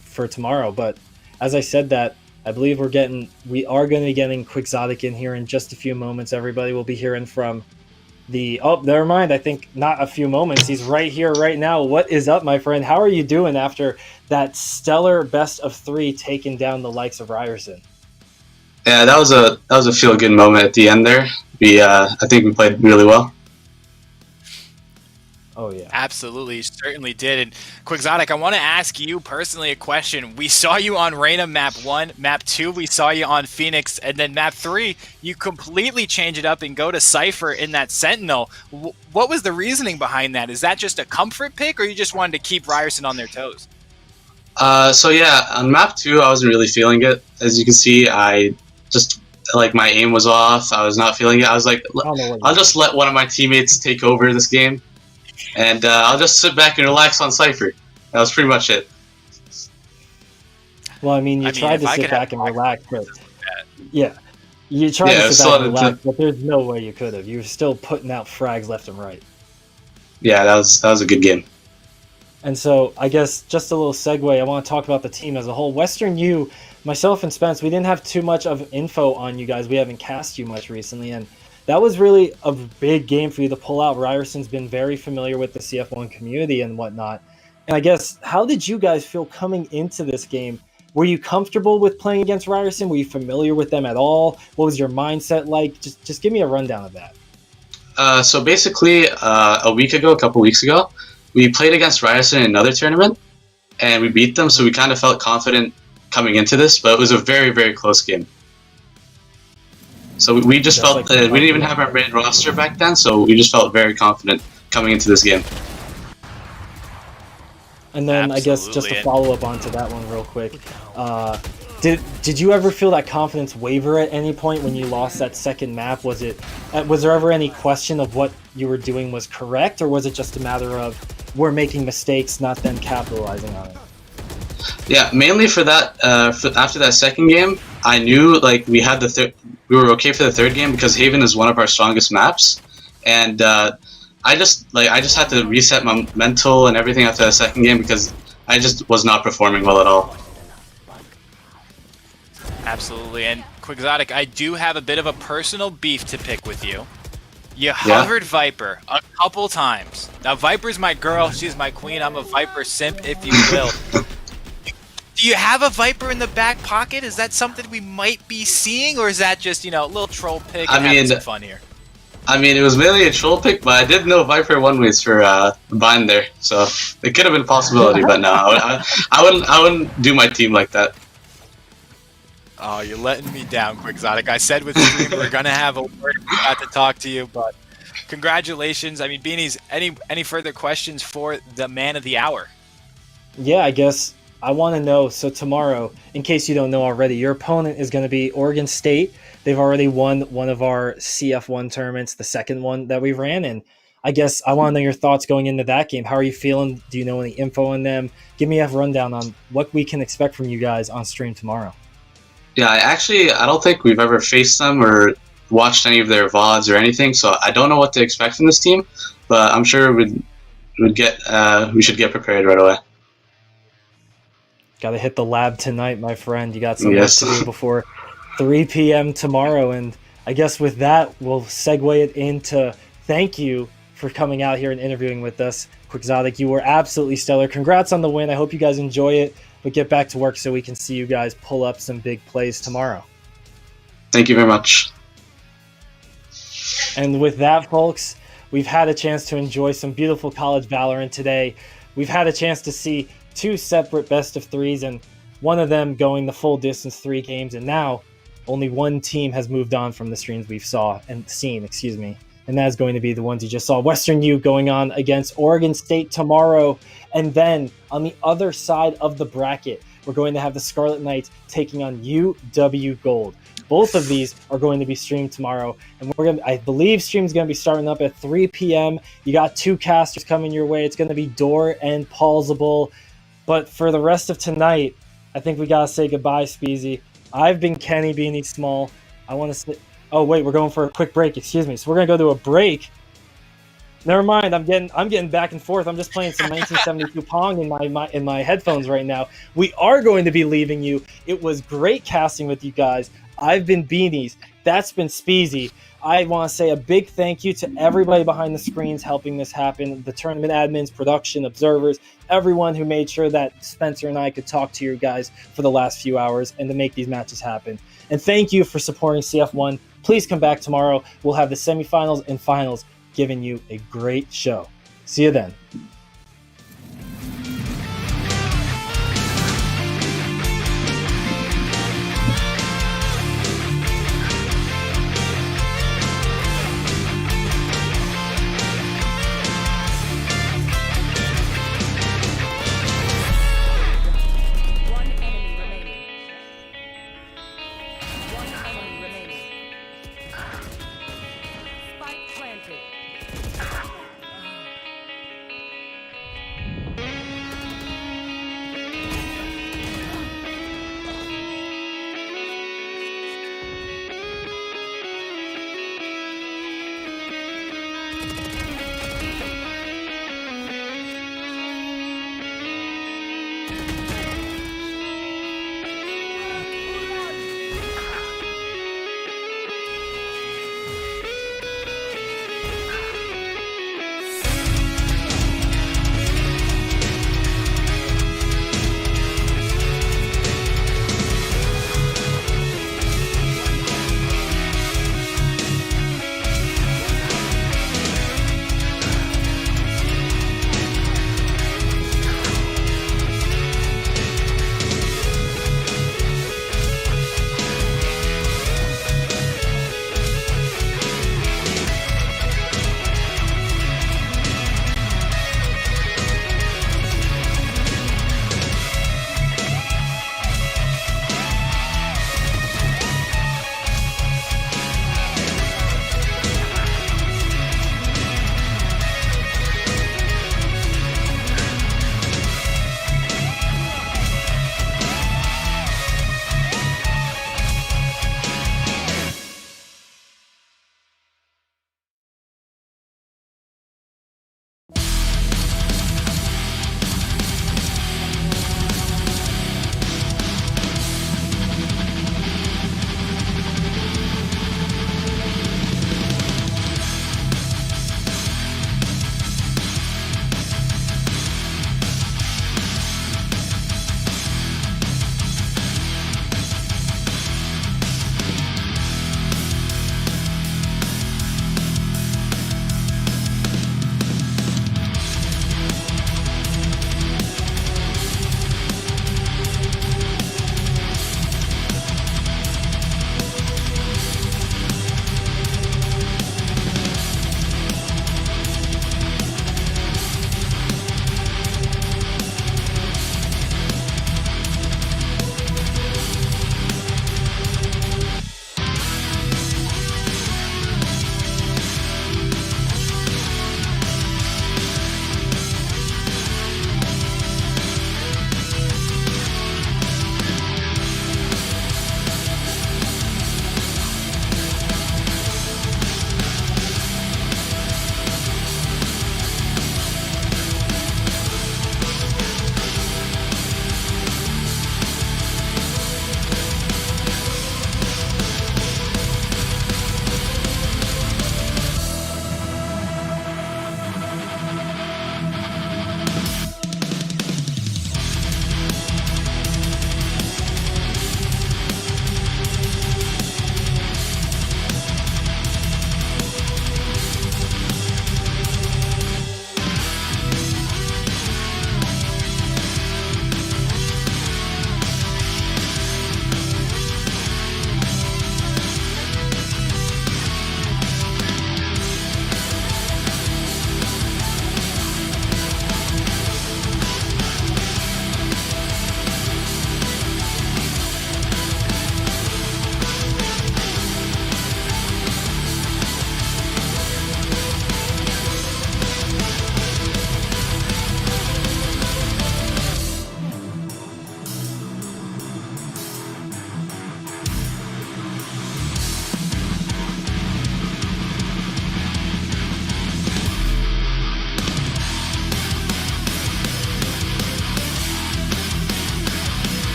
for tomorrow. But as I said that, I believe we are going to be getting Quixotic in here in just a few moments. Everybody will be hearing from never mind. I think not a few moments. He's right here, right now. What is up, my friend? How are you doing after that stellar best of 3 taking down the likes of Ryerson? Yeah, that was a feel good moment at the end there. I think we played really well. Oh, yeah. Absolutely, you certainly did. And Quixotic, I want to ask you personally a question. We saw you on Reyna map 1, map 2, we saw you on Phoenix, and then map 3, you completely change it up and go to Cypher in that Sentinel. What was the reasoning behind that? Is that just a comfort pick, or you just wanted to keep Ryerson on their toes? So yeah, on map 2, I wasn't really feeling it. As you can see, I just, like, my aim was off. I was not feeling it. I was like, I'll just let one of my teammates take over this game. And I'll just sit back and relax on Cypher. That was pretty much it. Well, I mean, you tried to sit back and relax, but yeah, you tried to sit back and relax, but there's no way you could have. You were still putting out frags left and right. Yeah, that was a good game. And so, I guess just a little segue. I want to talk about the team as a whole. Western U, myself and Spence, we didn't have too much of info on you guys. We haven't cast you much recently, and that was really a big game for you to pull out. Ryerson's been very familiar with the CF1 community and whatnot. And I guess, how did you guys feel coming into this game? Were you comfortable with playing against Ryerson? Were you familiar with them at all? What was your mindset like? Just give me a rundown of that. So basically, a couple weeks ago, we played against Ryerson in another tournament, and we beat them, so we kind of felt confident coming into this, but it was a very, very close game. So we just felt we didn't even have our main roster back then, so we just felt very confident coming into this game. And then I guess just to follow up onto that one real quick, did you ever feel that confidence waver at any point when you lost that second map? Was there ever any question of what you were doing was correct, or was it just a matter of we're making mistakes, not them capitalizing on it? Yeah, mainly for that. After that second game, I knew like we were okay for the third game because Haven is one of our strongest maps, and I just had to reset my mental and everything after the second game because I just was not performing well at all. Absolutely, and Quixotic, I do have a bit of a personal beef to pick with you. You hovered Viper a couple times. Now Viper's my girl, she's my queen. I'm a Viper simp, if you will. Do you have a Viper in the back pocket? Is that something we might be seeing, or is that just, a little troll pick and having some fun here? I mean, it was mainly a troll pick, but I did know Viper one ways for bind there, so it could have been a possibility. But no, I wouldn't do my team like that. Oh, you're letting me down, Quixotic. I said with Stream we're gonna have a word. We got to talk to you, but congratulations. I mean, Beanies, any further questions for the man of the hour? Yeah, I guess I want to know. So tomorrow, in case you don't know already, your opponent is going to be Oregon State. They've already won one of our CF1 tournaments, the second one that we ran, and I guess I want to know your thoughts going into that game. How are you feeling? Do you know any info on them? Give me a rundown on what we can expect from you guys on stream tomorrow. Yeah, I don't think we've ever faced them or watched any of their VODs or anything, so I don't know what to expect from this team, but I'm sure we should get prepared right away. Got to hit the lab tonight, my friend. You got some work to do before 3 p.m. tomorrow, and I guess with that, we'll segue it into thank you for coming out here and interviewing with us. Quixotic, you were absolutely stellar. Congrats on the win. I hope you guys enjoy it, but get back to work so we can see you guys pull up some big plays tomorrow. Thank you very much. And with that, folks, we've had a chance to enjoy some beautiful college Valorant today. We've had a chance to see 2 separate best of 3s, and one of them going the full distance 3 games, and now only one team has moved on from the streams we've seen, and that is going to be the ones you just saw. Western U going on against Oregon State tomorrow, and then on the other side of the bracket, we're going to have the Scarlet Knights taking on UW Gold. Both of these are going to be streamed tomorrow, and I believe stream's going to be starting up at 3 p.m. You got 2 casters coming your way. It's going to be Door and Paulsable. But for the rest of tonight, I think we got to say goodbye, Speezy. I've been Kenny Beanie Small. I want to say... Oh, wait, we're going for a quick break. Excuse me. So we're going to go to a break. Never mind. I'm getting back and forth. I'm just playing some 1972 Pong in my headphones right now. We are going to be leaving you. It was great casting with you guys. I've been Beanies. That's been Speezy. I want to say a big thank you to everybody behind the screens helping this happen, the tournament admins, production, observers, everyone who made sure that Spencer and I could talk to you guys for the last few hours and to make these matches happen. And thank you for supporting CF1. Please come back tomorrow. We'll have the semifinals and finals giving you a great show. See you then. One enemy remaining. One enemy remaining. Spike planted.